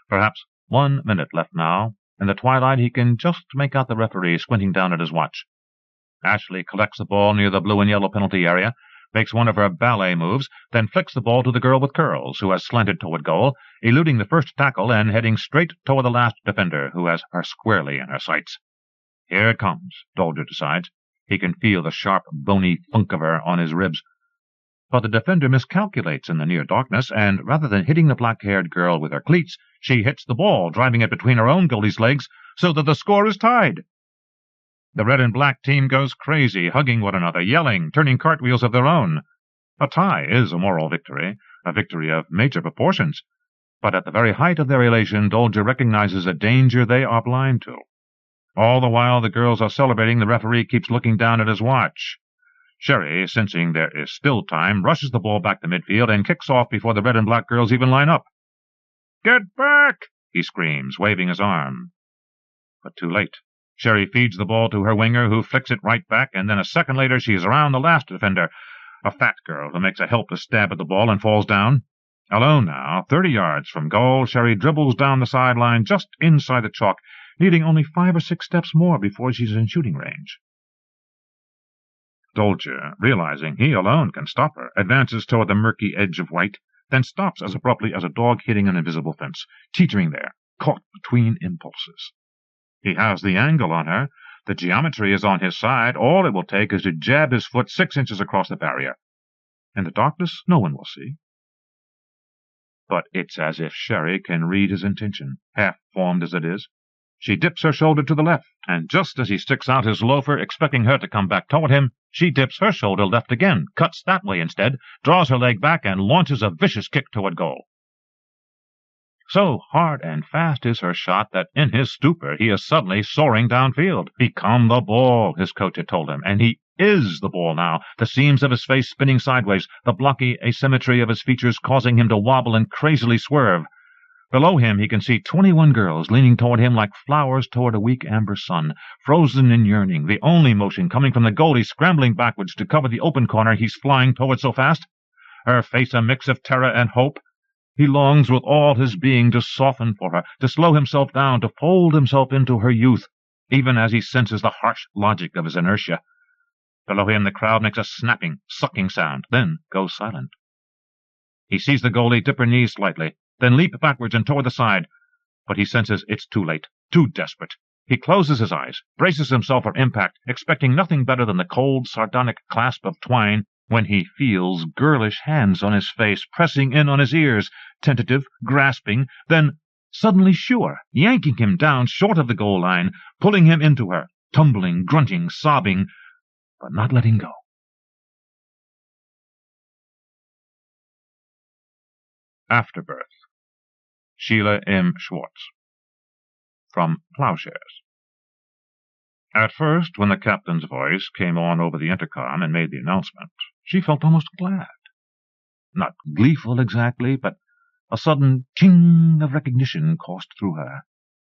Perhaps 1 minute left now. In the twilight he can just make out the referee squinting down at his watch. Ashley collects the ball near the blue and yellow penalty area, makes one of her ballet moves, then flicks the ball to the girl with curls, who has slanted toward goal, eluding the first tackle and heading straight toward the last defender, who has her squarely in her sights. Here it comes, Dolger decides. He can feel the sharp, bony thunk of her on his ribs. But the defender miscalculates in the near darkness, and rather than hitting the black-haired girl with her cleats, she hits the ball, driving it between her own goalie's legs, so that the score is tied. The red and black team goes crazy, hugging one another, yelling, turning cartwheels of their own. A tie is a moral victory, a victory of major proportions. But at the very height of their elation, Dolger recognizes a danger they are blind to. All the while the girls are celebrating, the referee keeps looking down at his watch. Sherry, sensing there is still time, rushes the ball back to midfield and kicks off before the red and black girls even line up. "Get back!" he screams, waving his arm. But too late. Sherry feeds the ball to her winger, who flicks it right back, and then a second later she is around the last defender, a fat girl who makes a helpless stab at the ball and falls down. Alone now, 30 yards from goal, Sherry dribbles down the sideline just inside the chalk, needing only 5 or 6 steps more before she's in shooting range. Dolger, realizing he alone can stop her, advances toward the murky edge of white, then stops as abruptly as a dog hitting an invisible fence, teetering there, caught between impulses. He has the angle on her. The geometry is on his side. All it will take is to jab his foot 6 inches across the barrier. In the darkness, no one will see. But it's as if Sherry can read his intention, half-formed as it is. She dips her shoulder to the left, and just as he sticks out his loafer, expecting her to come back toward him, she dips her shoulder left again, cuts that way instead, draws her leg back, and launches a vicious kick toward goal. So hard and fast is her shot that in his stupor he is suddenly soaring downfield. "Become the ball," his coach had told him, and he is the ball now, the seams of his face spinning sideways, the blocky asymmetry of his features causing him to wobble and crazily swerve. Below him he can see 21 girls leaning toward him like flowers toward a weak amber sun, frozen in yearning, the only motion coming from the goalie scrambling backwards to cover the open corner he's flying toward so fast. Her face a mix of terror and hope. He longs with all his being to soften for her, to slow himself down, to fold himself into her youth, even as he senses the harsh logic of his inertia. Below him the crowd makes a snapping, sucking sound, then goes silent. He sees the goalie dip her knees slightly, then leap backwards and toward the side, but he senses it's too late, too desperate. He closes his eyes, braces himself for impact, expecting nothing better than the cold, sardonic clasp of twine, when he feels girlish hands on his face, pressing in on his ears, tentative, grasping, then suddenly sure, yanking him down short of the goal line, pulling him into her, tumbling, grunting, sobbing, but not letting go. Afterbirth. Sheila M. Schwartz. From Plowshares. At first, when the captain's voice came on over the intercom and made the announcement, she felt almost glad. Not gleeful exactly, but a sudden ting of recognition coursed through her.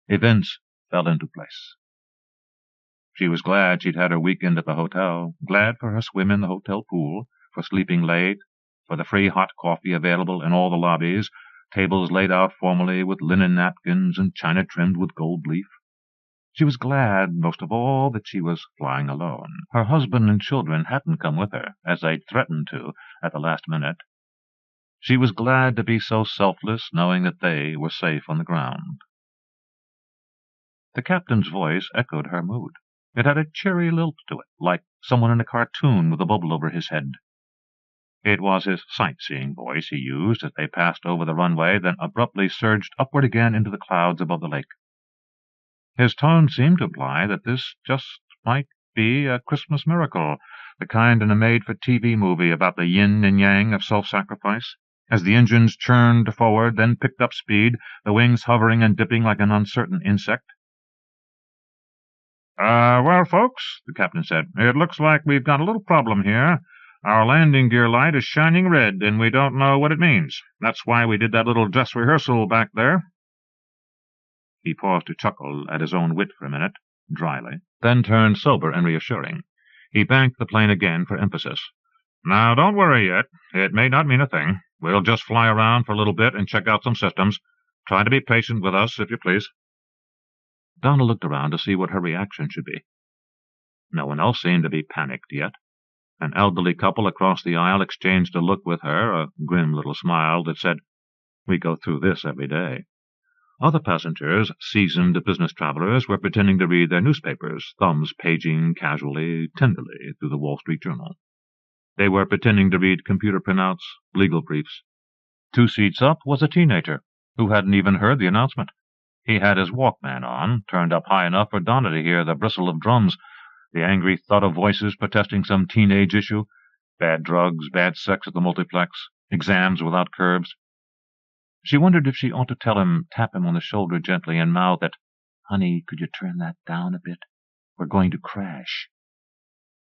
Events fell into place. She was glad she'd had her weekend at the hotel, glad for her swim in the hotel pool, for sleeping late, for the free hot coffee available in all the lobbies, tables laid out formally with linen napkins and china trimmed with gold leaf. She was glad, most of all, that she was flying alone. Her husband and children hadn't come with her, as they'd threatened to at the last minute. She was glad to be so selfless, knowing that they were safe on the ground. The captain's voice echoed her mood. It had a cheery lilt to it, like someone in a cartoon with a bubble over his head. It was his sightseeing voice he used as they passed over the runway, then abruptly surged upward again into the clouds above the lake. His tone seemed to imply that this just might be a Christmas miracle, the kind in a made-for-TV movie about the yin and yang of self-sacrifice. As the engines churned forward, then picked up speed, the wings hovering and dipping like an uncertain insect. Well, folks," the captain said, "it looks like we've got a little problem here. Our landing gear light is shining red, and we don't know what it means. That's why we did that little dress rehearsal back there." He paused to chuckle at his own wit for a minute, dryly, then turned sober and reassuring. He banked the plane again for emphasis. "Now, don't worry yet. It may not mean a thing. We'll just fly around for a little bit and check out some systems. Try to be patient with us, if you please." Donna looked around to see what her reaction should be. No one else seemed to be panicked yet. An elderly couple across the aisle exchanged a look with her, a grim little smile that said, "We go through this every day." Other passengers, seasoned business travelers, were pretending to read their newspapers, thumbs paging casually, tenderly through the Wall Street Journal. They were pretending to read computer printouts, legal briefs. 2 seats up was a teenager, who hadn't even heard the announcement. He had his Walkman on, turned up high enough for Donna to hear the bristle of drums, the angry thud of voices protesting some teenage issue, bad drugs, bad sex at the multiplex, exams without curbs. She wondered if she ought to tap him on the shoulder gently, and mouth that, "Honey, could you turn that down a bit? We're going to crash."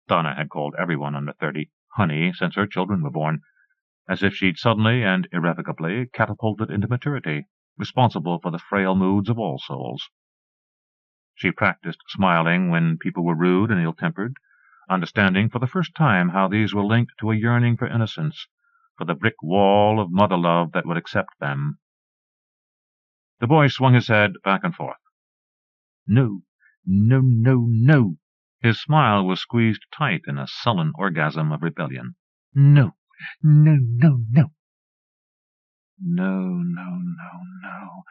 Donna had called everyone under 30 honey since her children were born, as if she'd suddenly and irrevocably catapulted into maturity, responsible for the frail moods of all souls. She practiced smiling when people were rude and ill-tempered, understanding for the first time how these were linked to a yearning for innocence, for the brick wall of mother-love that would accept them. The boy swung his head back and forth. "No, no, no, no." His smile was squeezed tight in a sullen orgasm of rebellion. "No, no, no, no." "No, no, no, no,"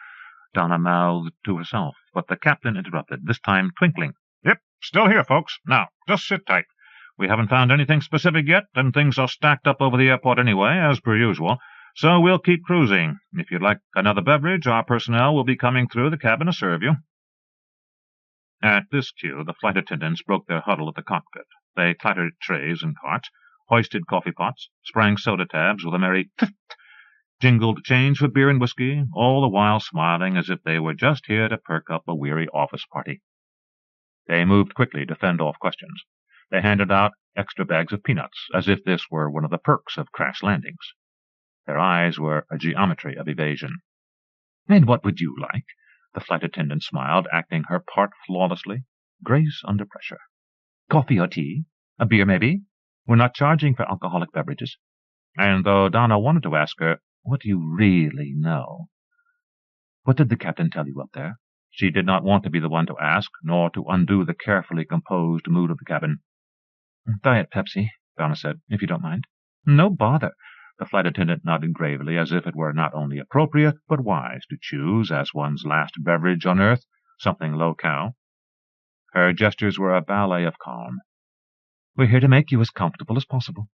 Donna mouthed to herself, but the captain interrupted, this time twinkling. "Yep, still here, folks. Now, just sit tight. We haven't found anything specific yet, and things are stacked up over the airport anyway, as per usual, so we'll keep cruising. If you'd like another beverage, our personnel will be coming through the cabin to serve you." At this cue, the flight attendants broke their huddle at the cockpit. They clattered trays and carts, hoisted coffee pots, sprang soda tabs with a merry "Tft!" jingled change for beer and whiskey, all the while smiling as if they were just here to perk up a weary office party. They moved quickly to fend off questions. They handed out extra bags of peanuts, as if this were one of the perks of crash landings. Their eyes were a geometry of evasion. "And what would you like?" The flight attendant smiled, acting her part flawlessly. Grace under pressure. "Coffee or tea? A beer, maybe? We're not charging for alcoholic beverages." And though Donna wanted to ask her, "What do you really know?" "What did the captain tell you up there?" She did not want to be the one to ask, nor to undo the carefully composed mood of the cabin. "Diet Pepsi," Donna said, "if you don't mind." "No bother." The flight attendant nodded gravely, as if it were not only appropriate but wise to choose, as one's last beverage on earth, something low-cal. Her gestures were a ballet of calm. "We're here to make you as comfortable as possible."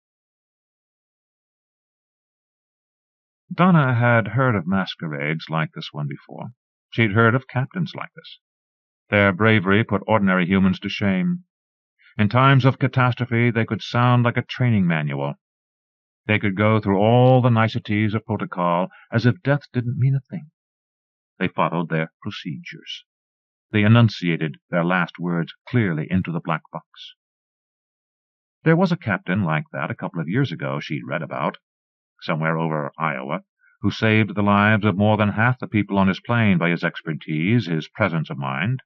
Donna had heard of masquerades like this one before. She'd heard of captains like this. Their bravery put ordinary humans to shame. In times of catastrophe they could sound like a training manual. They could go through all the niceties of protocol as if death didn't mean a thing. They followed their procedures. They enunciated their last words clearly into the black box. There was a captain like that a couple of years ago she'd read about, somewhere over Iowa, who saved the lives of more than half the people on his plane by his expertise, his presence of mind.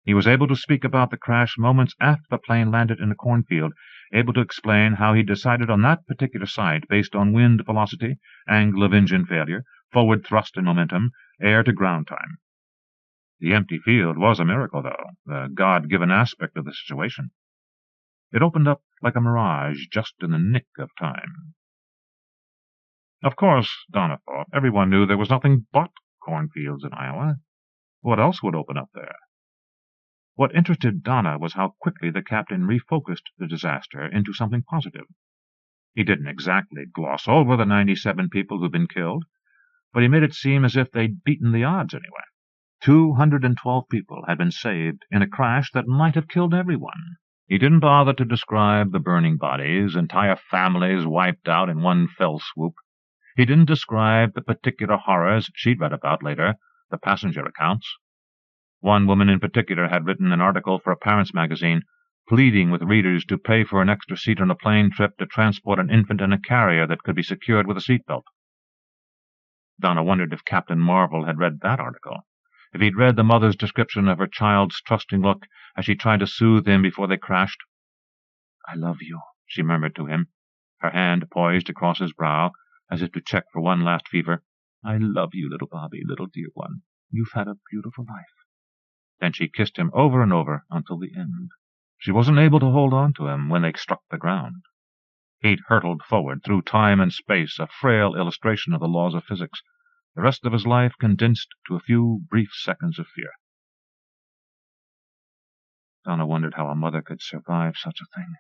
He was able to speak about the crash moments after the plane landed in a cornfield, able to explain how he decided on that particular site based on wind velocity, angle of engine failure, forward thrust and momentum, air-to-ground time. The empty field was a miracle, though, the God-given aspect of the situation. It opened up like a mirage just in the nick of time. Of course, Donna thought, everyone knew there was nothing but cornfields in Iowa. What else would open up there? What interested Donna was how quickly the captain refocused the disaster into something positive. He didn't exactly gloss over the 97 people who'd been killed, but he made it seem as if they'd beaten the odds anyway. 212 people had been saved in a crash that might have killed everyone. He didn't bother to describe the burning bodies, entire families wiped out in one fell swoop. He didn't describe the particular horrors she'd read about later, the passenger accounts. One woman in particular had written an article for a parents' magazine, pleading with readers to pay for an extra seat on a plane trip to transport an infant in a carrier that could be secured with a seatbelt. Donna wondered if Captain Marvel had read that article, if he'd read the mother's description of her child's trusting look as she tried to soothe him before they crashed. "I love you," she murmured to him, her hand poised across his brow, as if to check for one last fever. "I love you, little Bobby, little dear one. You've had a beautiful life." Then she kissed him over and over until the end. She wasn't able to hold on to him when they struck the ground. He'd hurtled forward through time and space, a frail illustration of the laws of physics, the rest of his life condensed to a few brief seconds of fear. Donna wondered how a mother could survive such a thing.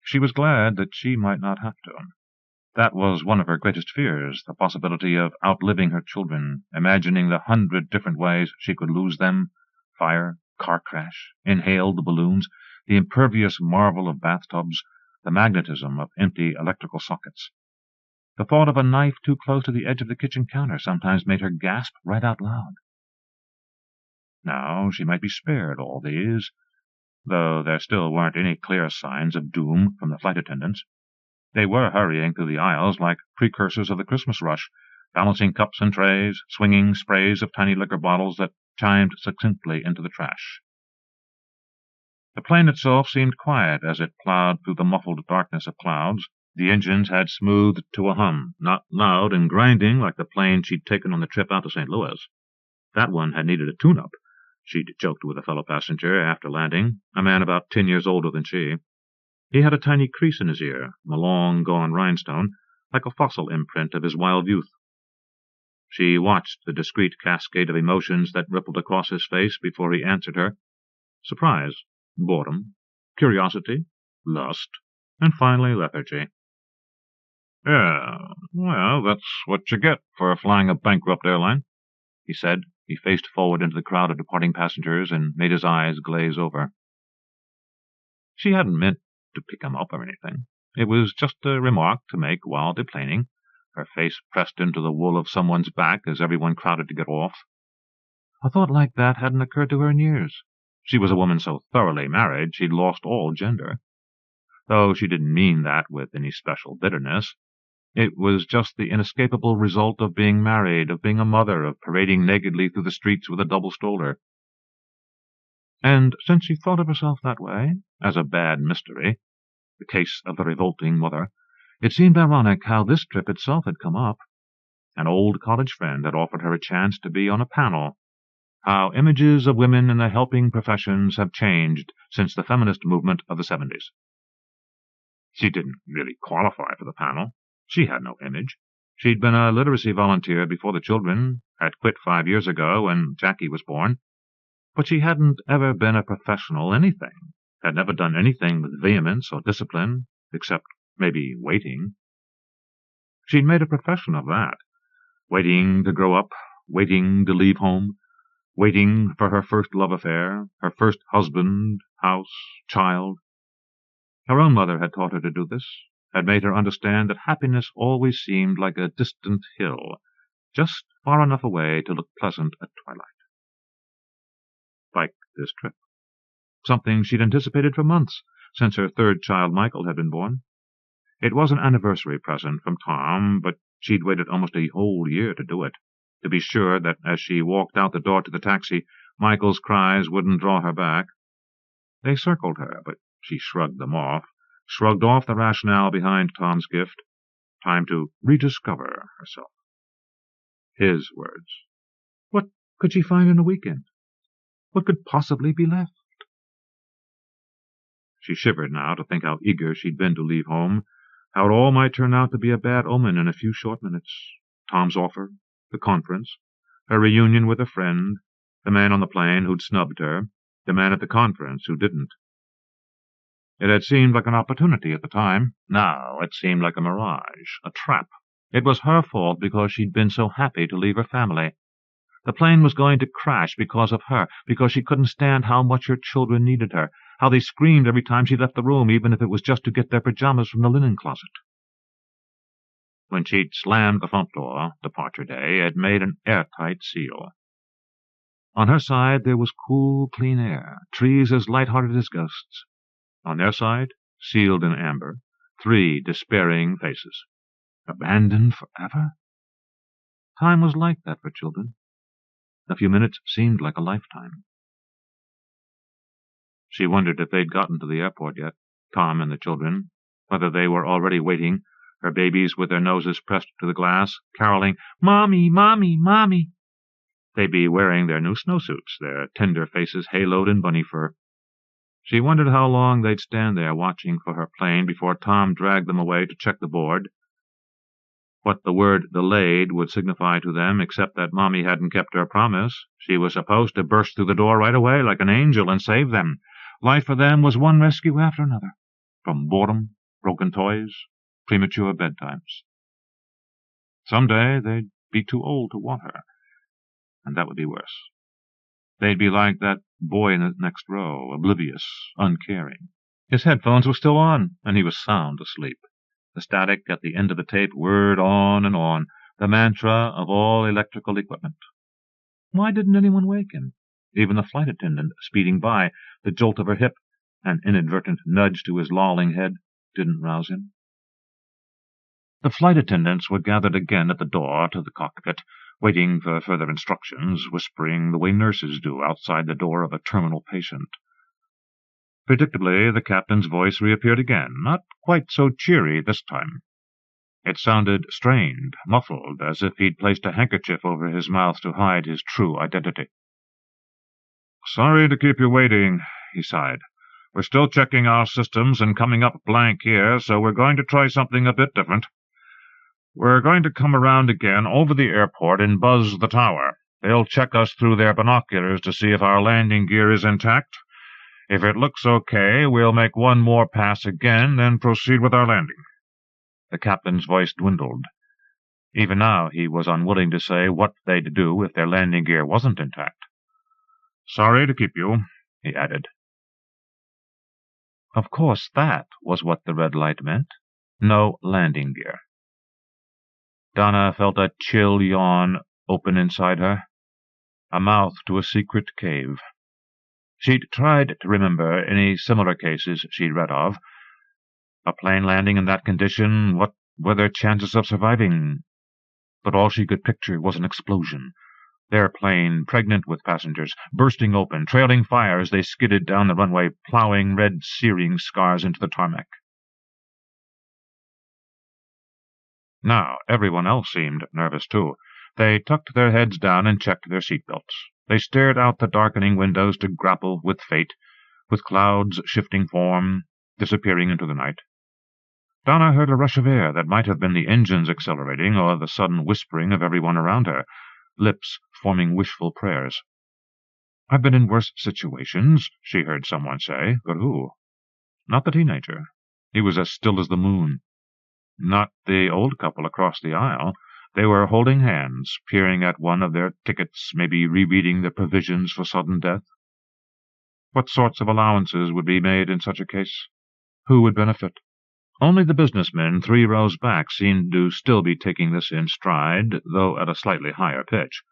She was glad that she might not have to. That was one of her greatest fears, the possibility of outliving her children, imagining the 100 different ways she could lose them: fire, car crash, inhaled balloons, the impervious marvel of bathtubs, the magnetism of empty electrical sockets. The thought of a knife too close to the edge of the kitchen counter sometimes made her gasp right out loud. Now she might be spared all these, though there still weren't any clear signs of doom from the flight attendants. They were hurrying through the aisles like precursors of the Christmas rush, balancing cups and trays, swinging sprays of tiny liquor bottles that chimed succinctly into the trash. The plane itself seemed quiet as it plowed through the muffled darkness of clouds. The engines had smoothed to a hum, not loud and grinding like the plane she'd taken on the trip out to St. Louis. That one had needed a tune-up, she'd joked with a fellow passenger after landing, a man about 10 years older than she. He had a tiny crease in his ear, a long-gone rhinestone, like a fossil imprint of his wild youth. She watched the discreet cascade of emotions that rippled across his face before he answered her: surprise, boredom, curiosity, lust, and finally lethargy. "Yeah, well, that's what you get for flying a bankrupt airline," he said. He faced forward into the crowd of departing passengers and made his eyes glaze over. She hadn't meant to pick him up or anything. It was just a remark to make while deplaning, her face pressed into the wool of someone's back as everyone crowded to get off. A thought like that hadn't occurred to her in years. She was a woman so thoroughly married she'd lost all gender. Though she didn't mean that with any special bitterness. It was just the inescapable result of being married, of being a mother, of parading nakedly through the streets with a double stroller. And since she thought of herself that way, as a bad mystery, the case of the revolting mother, it seemed ironic how this trip itself had come up. An old college friend had offered her a chance to be on a panel. How images of women in the helping professions have changed since the feminist movement of the 70s. She didn't really qualify for the panel. She had no image. She'd been a literacy volunteer before the children, had quit 5 years ago when Jackie was born. But she hadn't ever been a professional anything, had never done anything with vehemence or discipline, except maybe waiting. She'd made a profession of that, waiting to grow up, waiting to leave home, waiting for her first love affair, her first husband, house, child. Her own mother had taught her to do this, had made her understand that happiness always seemed like a distant hill, just far enough away to look pleasant at twilight. Like this trip. Something she'd anticipated for months, since her third child, Michael, had been born. It was an anniversary present from Tom, but she'd waited almost a whole year to do it, to be sure that as she walked out the door to the taxi, Michael's cries wouldn't draw her back. They circled her, but she shrugged them off, shrugged off the rationale behind Tom's gift. Time to rediscover herself. His words. What could she find in a weekend? What could possibly be left? She shivered now to think how eager she'd been to leave home, How it all might turn out to be a bad omen in a few short minutes. Tom's offer, the conference, her reunion with a friend, the man on the plane who'd snubbed her, the man at the conference who didn't. It had seemed like an opportunity at the time. Now it seemed like a mirage, a trap. It was her fault because she'd been so happy to leave her family. The plane was going to crash because of her, because she couldn't stand how much her children needed her, how they screamed every time she left the room, even if it was just to get their pajamas from the linen closet. When she'd slammed the front door, departure day, it made an airtight seal. On her side there was cool, clean air, trees as light-hearted as ghosts. On their side, sealed in amber, 3 despairing faces. Abandoned forever? Time was like that for children. A few minutes seemed like a lifetime. She wondered if they'd gotten to the airport yet, Tom and the children, whether they were already waiting, her babies with their noses pressed to the glass, caroling, "Mommy, Mommy, Mommy." They'd be wearing their new snowsuits, their tender faces haloed in bunny fur. She wondered how long they'd stand there watching for her plane before Tom dragged them away to check the board. What the word delayed would signify to them, except that Mommy hadn't kept her promise. She was supposed to burst through the door right away like an angel and save them. Life for them was one rescue after another, from boredom, broken toys, premature bedtimes. Someday they'd be too old to want her, and that would be worse. They'd be like that boy in the next row, oblivious, uncaring. His headphones were still on, and he was sound asleep. The static at the end of the tape whirred on and on, the mantra of all electrical equipment. Why didn't anyone wake him? Even the flight attendant speeding by, the jolt of her hip, an inadvertent nudge to his lolling head, didn't rouse him. The flight attendants were gathered again at the door to the cockpit, waiting for further instructions, whispering the way nurses do outside the door of a terminal patient. Predictably, the captain's voice reappeared again, not quite so cheery this time. It sounded strained, muffled, as if he'd placed a handkerchief over his mouth to hide his true identity. "Sorry to keep you waiting," he sighed. "We're still checking our systems and coming up blank here, so we're going to try something a bit different. We're going to come around again over the airport and buzz the tower. They'll check us through their binoculars to see if our landing gear is intact. If it looks okay, we'll make one more pass again, then proceed with our landing." The captain's voice dwindled. Even now he was unwilling to say what they'd do if their landing gear wasn't intact. "Sorry to keep you," he added. Of course that was what the red light meant. No landing gear. Donna felt a chill yawn open inside her, a mouth to a secret cave. She'd tried to remember any similar cases she'd read of. A plane landing in that condition, what were their chances of surviving? But all she could picture was an explosion. Their plane, pregnant with passengers, bursting open, trailing fire as they skidded down the runway, plowing red searing scars into the tarmac. Now everyone else seemed nervous too. They tucked their heads down and checked their seatbelts. They stared out the darkening windows to grapple with fate, with clouds shifting form, disappearing into the night. Donna heard a rush of air that might have been the engines accelerating or the sudden whispering of everyone around her, lips forming wishful prayers. "I've been in worse situations," she heard someone say, but who? Not the teenager. He was as still as the moon. Not the old couple across the aisle. They were holding hands, peering at one of their tickets, maybe rereading the provisions for sudden death. What sorts of allowances would be made in such a case? Who would benefit? Only the businessmen 3 rows back seemed to still be taking this in stride, though at a slightly higher pitch.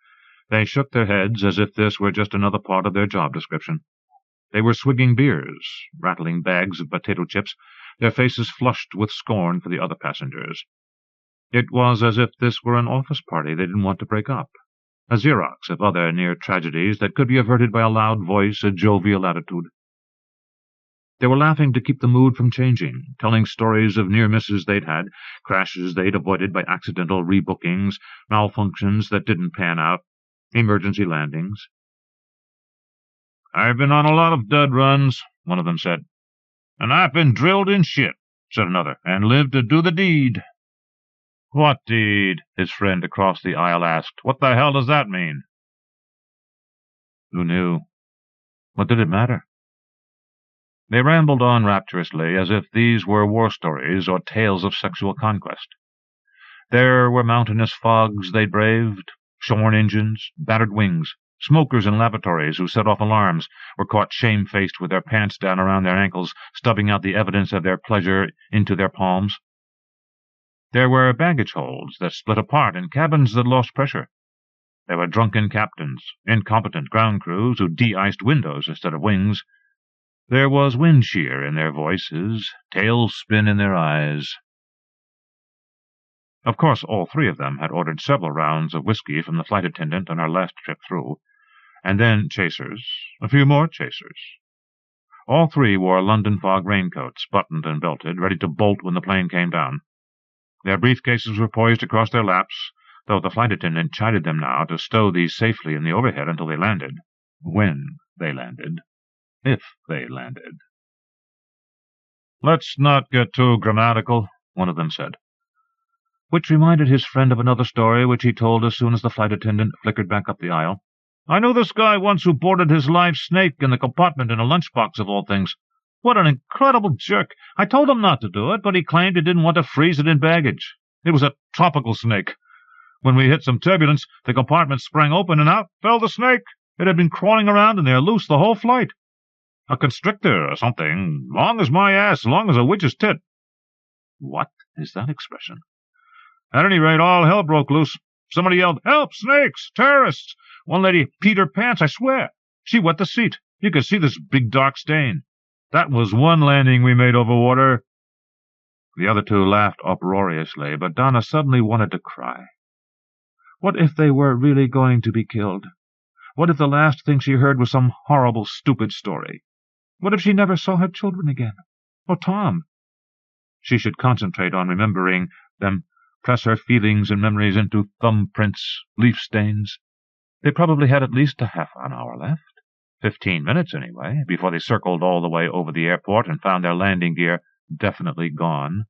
They shook their heads as if this were just another part of their job description. They were swigging beers, rattling bags of potato chips, their faces flushed with scorn for the other passengers. It was as if this were an office party they didn't want to break up, a Xerox of other near tragedies that could be averted by a loud voice, a jovial attitude. They were laughing to keep the mood from changing, telling stories of near misses they'd had, crashes they'd avoided by accidental rebookings, malfunctions that didn't pan out, emergency landings. "I've been on a lot of dud runs," one of them said, "and I've been drilled in shit. said another, and live to do the deed. What deed? His friend across the aisle asked. What the hell does that mean? Who knew? What did it matter? They rambled on rapturously, as if these were war stories or tales of sexual conquest. There were mountainous fogs they braved, shorn engines, battered wings, smokers in lavatories who set off alarms, were caught shamefaced with their pants down around their ankles, stubbing out the evidence of their pleasure into their palms. There were baggage holds that split apart and cabins that lost pressure. There were drunken captains, incompetent ground crews who de-iced windows instead of wings. There was wind shear in their voices, tailspin in their eyes. Of course, all three of them had ordered several rounds of whiskey from the flight attendant on our last trip through, and then chasers, a few more chasers. All three wore London fog raincoats, buttoned and belted, ready to bolt when the plane came down. Their briefcases were poised across their laps, though the flight attendant chided them now to stow these safely in the overhead until they landed. When they landed. If they landed. "Let's not get too grammatical," one of them said. Which reminded his friend of another story which he told as soon as the flight attendant flickered back up the aisle. "I knew this guy once who boarded his live snake in the compartment in a lunchbox of all things. What an incredible jerk! I told him not to do it, but he claimed he didn't want to freeze it in baggage. It was a tropical snake. When we hit some turbulence, the compartment sprang open and out fell the snake. It had been crawling around in there loose the whole flight. A constrictor or something, long as my ass, long as a witch's tit." What is that expression? At any rate, all hell broke loose. Somebody yelled, "Help! Snakes! Terrorists!" One lady peed her pants, I swear. She wet the seat. You could see this big dark stain. That was one landing we made over water. The other two laughed uproariously, but Donna suddenly wanted to cry. What if they were really going to be killed? What if the last thing she heard was some horrible, stupid story? What if she never saw her children again? Or Tom? She should concentrate on remembering them, press her feelings and memories into thumbprints, leaf stains. They probably had at least a half an hour left. 15 minutes, anyway, before they circled all the way over the airport and found their landing gear definitely gone.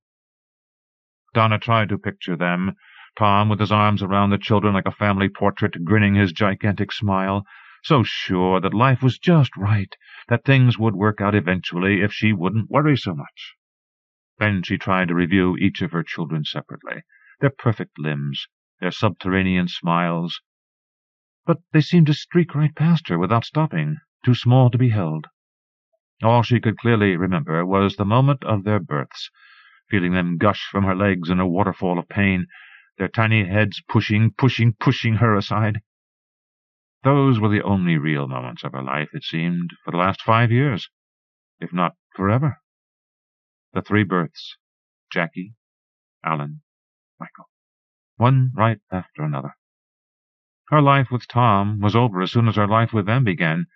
Donna tried to picture them, Tom with his arms around the children like a family portrait, grinning his gigantic smile, so sure that life was just right, that things would work out eventually if she wouldn't worry so much. Then she tried to review each of her children separately, their perfect limbs, their subterranean smiles. But they seemed to streak right past her without stopping, too small to be held. All she could clearly remember was the moment of their births, feeling them gush from her legs in a waterfall of pain, their tiny heads pushing her aside. Those were the only real moments of her life, it seemed, for the last 5 years, if not forever. The 3 births, Jackie, Alan, Michael, one right after another. Her life with Tom was over as soon as her life with them began.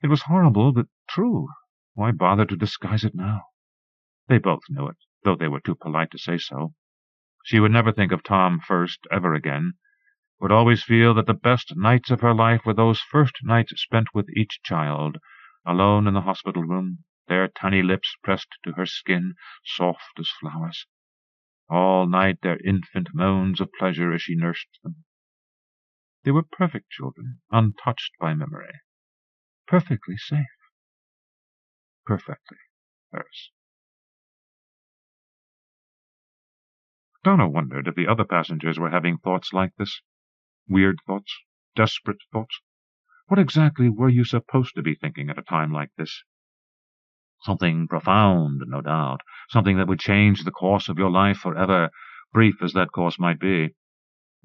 It was horrible, but true. Why bother to disguise it now? They both knew it, though they were too polite to say so. She would never think of Tom first, ever again. Would always feel that the best nights of her life were those first nights spent with each child, alone in the hospital room, their tiny lips pressed to her skin, soft as flowers. All night their infant moans of pleasure as she nursed them. They were perfect children, untouched by memory. Perfectly safe. Perfectly hers. Donna wondered if the other passengers were having thoughts like this. Weird thoughts, desperate thoughts. What exactly were you supposed to be thinking at a time like this? Something profound, no doubt. Something that would change the course of your life forever, brief as that course might be.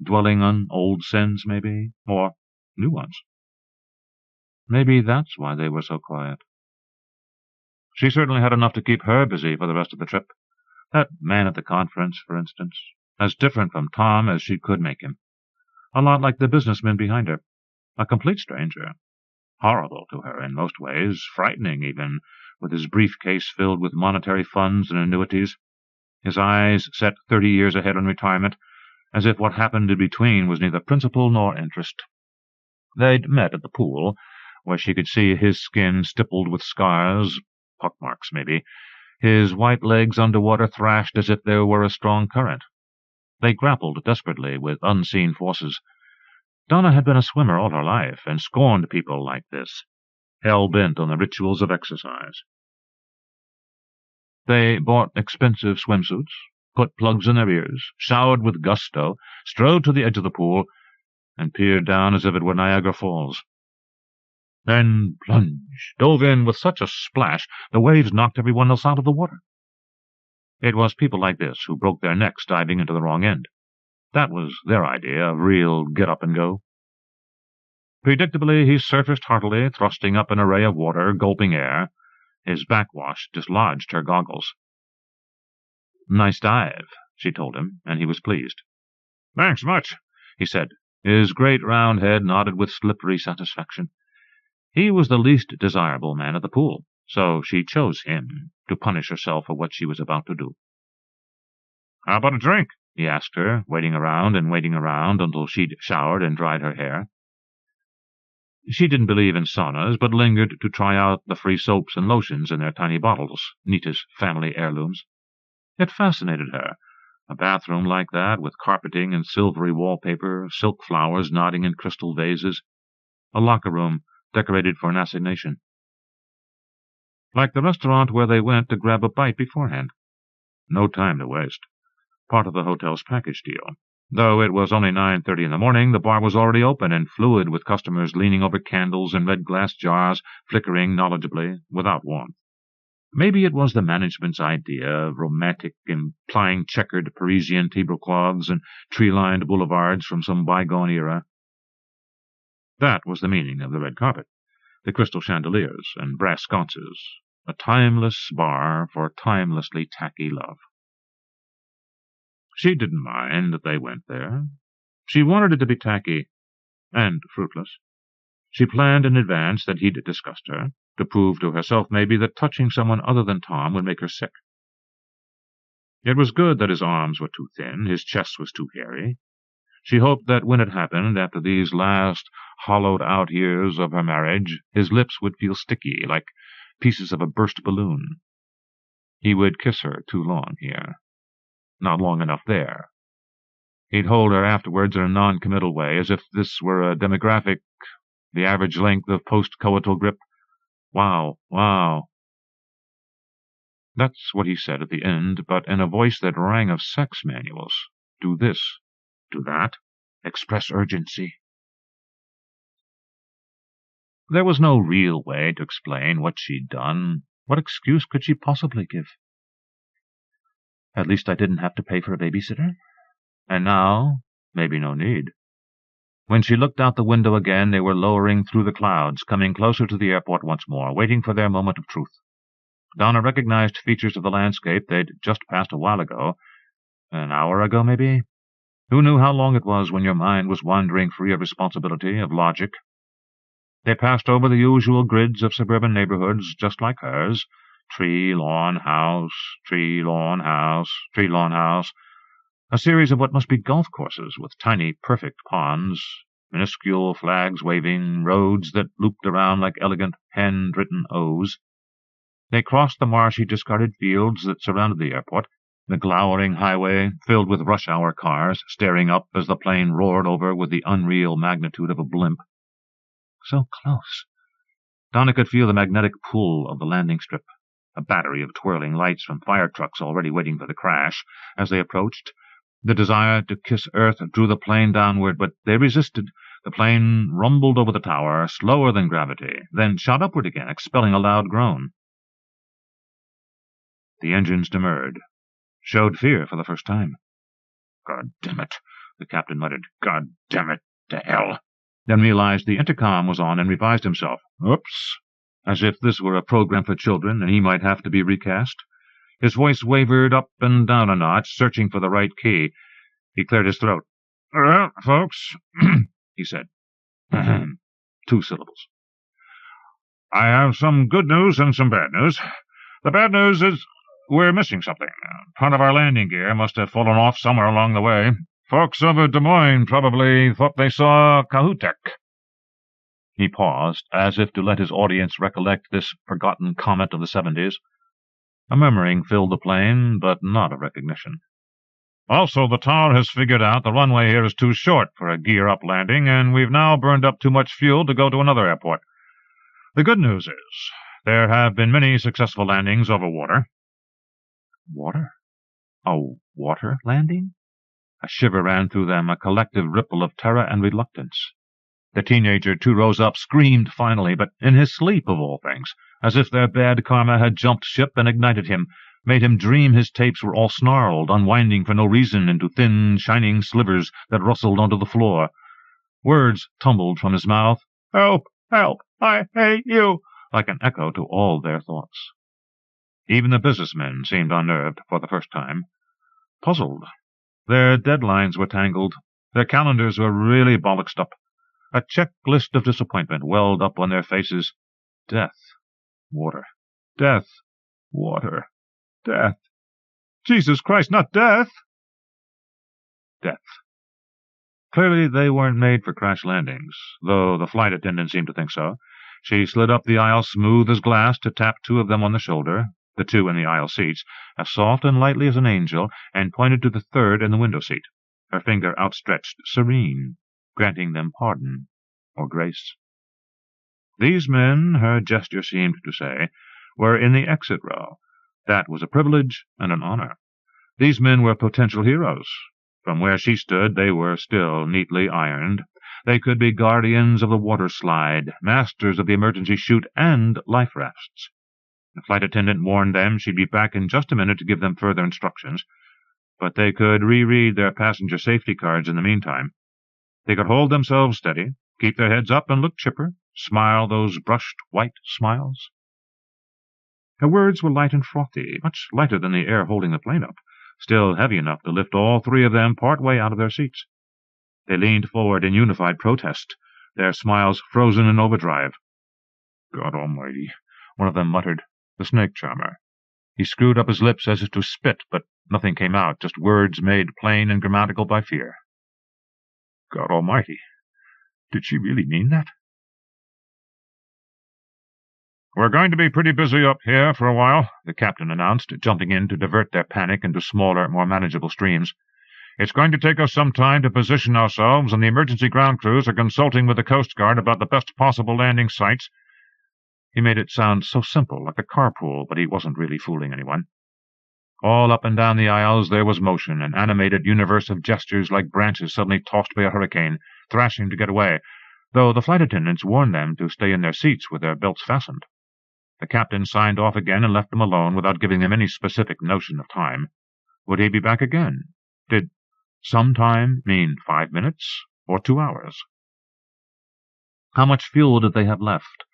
Dwelling on old sins, maybe, or new ones. Maybe that's why they were so quiet. She certainly had enough to keep her busy for the rest of the trip. That man at the conference, for instance, as different from Tom as she could make him. A lot like the businessman behind her. A complete stranger. Horrible to her in most ways, frightening even, with his briefcase filled with monetary funds and annuities, his eyes set 30 years ahead on retirement, as if what happened in between was neither principal nor interest. They'd met at the pool, where she could see his skin stippled with scars, pockmarks maybe, His white legs underwater thrashed as if there were a strong current. They grappled desperately with unseen forces. Donna had been a swimmer all her life, and scorned people like this, hell-bent on the rituals of exercise. They bought expensive swimsuits, put plugs in their ears, showered with gusto, strode to the edge of the pool, and peered down as if it were Niagara Falls. Then plunged, dove in with such a splash the waves knocked everyone else out of the water. It was people like this who broke their necks diving into the wrong end. That was their idea of real get-up-and-go. Predictably, he surfaced heartily, thrusting up an array of water, gulping air. His backwash dislodged her goggles. "Nice dive," she told him, and he was pleased. "Thanks much," he said. His great round head nodded with slippery satisfaction. He was the least desirable man at the pool, so she chose him to punish herself for what she was about to do. "How about a drink?" he asked her, waiting around until she'd showered and dried her hair. She didn't believe in saunas, but lingered to try out the free soaps and lotions in their tiny bottles, neat as family heirlooms. It fascinated her, a bathroom like that, with carpeting and silvery wallpaper, silk flowers nodding in crystal vases, a locker room decorated for an assignation. Like the restaurant where they went to grab a bite beforehand. No time to waste. Part of the hotel's package deal. Though it was only 9:30 in the morning, the bar was already open and fluid with customers leaning over candles and red glass jars, flickering knowledgeably, without warmth. Maybe it was the management's idea, romantic, implying checkered Parisian tablecloths and tree-lined boulevards from some bygone era. That was the meaning of the red carpet, the crystal chandeliers and brass sconces, a timeless bar for timelessly tacky love. She didn't mind that they went there. She wanted it to be tacky and fruitless. She planned in advance that he'd disgust her, to prove to herself maybe that touching someone other than Tom would make her sick. It was good that his arms were too thin, his chest was too hairy. She hoped that when it happened, after these last hollowed-out years of her marriage, his lips would feel sticky, like pieces of a burst balloon. He would kiss her too long here. Not long enough there. He'd hold her afterwards in a non-committal way, as if this were a demographic, the average length of post-coital grip. Wow, wow. That's what he said at the end, but in a voice that rang of sex manuals. Do this, do that, express urgency. There was no real way to explain what she'd done. What excuse could she possibly give? At least I didn't have to pay for a babysitter. And now, maybe no need. When she looked out the window again, they were lowering through the clouds, coming closer to the airport once more, waiting for their moment of truth. Donna recognized features of the landscape they'd just passed a while ago. An hour ago, maybe? Who knew how long it was when your mind was wandering free of responsibility, of logic? They passed over the usual grids of suburban neighborhoods, just like hers. Tree, lawn, house, tree, lawn, house, tree, lawn, house. A series of what must be golf courses with tiny, perfect ponds, minuscule flags waving, roads that looped around like elegant hand-written O's. They crossed the marshy, discarded fields that surrounded the airport, the glowering highway filled with rush-hour cars, staring up as the plane roared over with the unreal magnitude of a blimp. So close. Donna could feel the magnetic pull of the landing strip, a battery of twirling lights from fire trucks already waiting for the crash. As they approached, the desire to kiss Earth drew the plane downward, but they resisted. The plane rumbled over the tower, slower than gravity, then shot upward again, expelling a loud groan. The engines demurred, showed fear for the first time. "God damn it," the captain muttered. "God damn it, to hell." Then realized the intercom was on and revised himself. Oops. As if this were a program for children and he might have to be recast. His voice wavered up and down a notch, searching for the right key. He cleared his throat. "Well, folks," he said. 2 syllables. "I have some good news and some bad news. The bad news is we're missing something. Part of our landing gear must have fallen off somewhere along the way. Folks over Des Moines probably thought they saw Cahutek." He paused, as if to let his audience recollect this forgotten comet of the 70s. A murmuring filled the plane, but not of recognition. Also, the tower has figured out the runway here is too short for a gear-up landing, and we've now burned up too much fuel to go to another airport. The good news is, there have been many successful landings over water. Water? A water landing? A shiver ran through them, a collective ripple of terror and reluctance. The teenager, too, rose up, screamed finally, but in his sleep, of all things, as if their bad karma had jumped ship and ignited him, made him dream his tapes were all snarled, unwinding for no reason into thin, shining slivers that rustled onto the floor. Words tumbled from his mouth. "Help! Help! I hate you!" like an echo to all their thoughts. Even the businessmen seemed unnerved for the first time. Puzzled. Their deadlines were tangled. Their calendars were really bollocksed up. A checklist of disappointment welled up on their faces. Death. Water. Death. Water. Death. Jesus Christ, not death! Death. Clearly they weren't made for crash landings, though the flight attendant seemed to think so. She slid up the aisle smooth as glass to tap two of them on the shoulder, the two in the aisle seats, as soft and lightly as an angel, and pointed to the third in the window seat, her finger outstretched, serene, granting them pardon or grace. These men, her gesture seemed to say, were in the exit row. That was a privilege and an honor. These men were potential heroes. From where she stood, they were still neatly ironed. They could be guardians of the water slide, masters of the emergency chute, and life rafts. The flight attendant warned them she'd be back in just a minute to give them further instructions, but they could reread their passenger safety cards in the meantime. They could hold themselves steady, keep their heads up and look chipper, smile those brushed white smiles. Her words were light and frothy, much lighter than the air holding the plane up, still heavy enough to lift all three of them part way out of their seats. They leaned forward in unified protest, their smiles frozen in overdrive. "God Almighty," one of them muttered, "the snake charmer." He screwed up his lips as if to spit, but nothing came out, just words made plain and grammatical by fear. God Almighty. Did she really mean that? "We're going to be pretty busy up here for a while," the captain announced, jumping in to divert their panic into smaller, more manageable streams. "It's going to take us some time to position ourselves, and the emergency ground crews are consulting with the Coast Guard about the best possible landing sites." He made it sound so simple, like a carpool, but he wasn't really fooling anyone. All up and down the aisles there was motion, an animated universe of gestures like branches suddenly tossed by a hurricane, thrashing to get away, though the flight attendants warned them to stay in their seats with their belts fastened. The captain signed off again and left them alone without giving them any specific notion of time. Would he be back again? Did some time mean 5 minutes or 2 hours? How much fuel did they have left?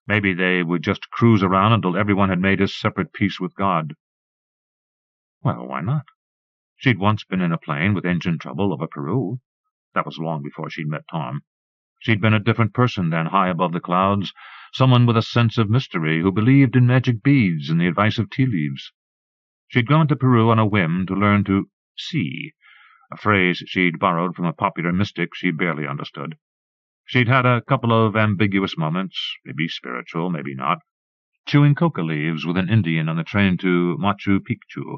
Maybe they would just cruise around until everyone had made his separate peace with God. Well, why not? She'd once been in a plane with engine trouble over Proulx. That was long before she'd met Tom. She'd been a different person then, high above the clouds, someone with a sense of mystery who believed in magic beads and the advice of tea leaves. She'd gone to Proulx on a whim to learn to see, a phrase she'd borrowed from a popular mystic she barely understood. She'd had a couple of ambiguous moments, maybe spiritual, maybe not, chewing coca leaves with an Indian on the train to Machu Picchu,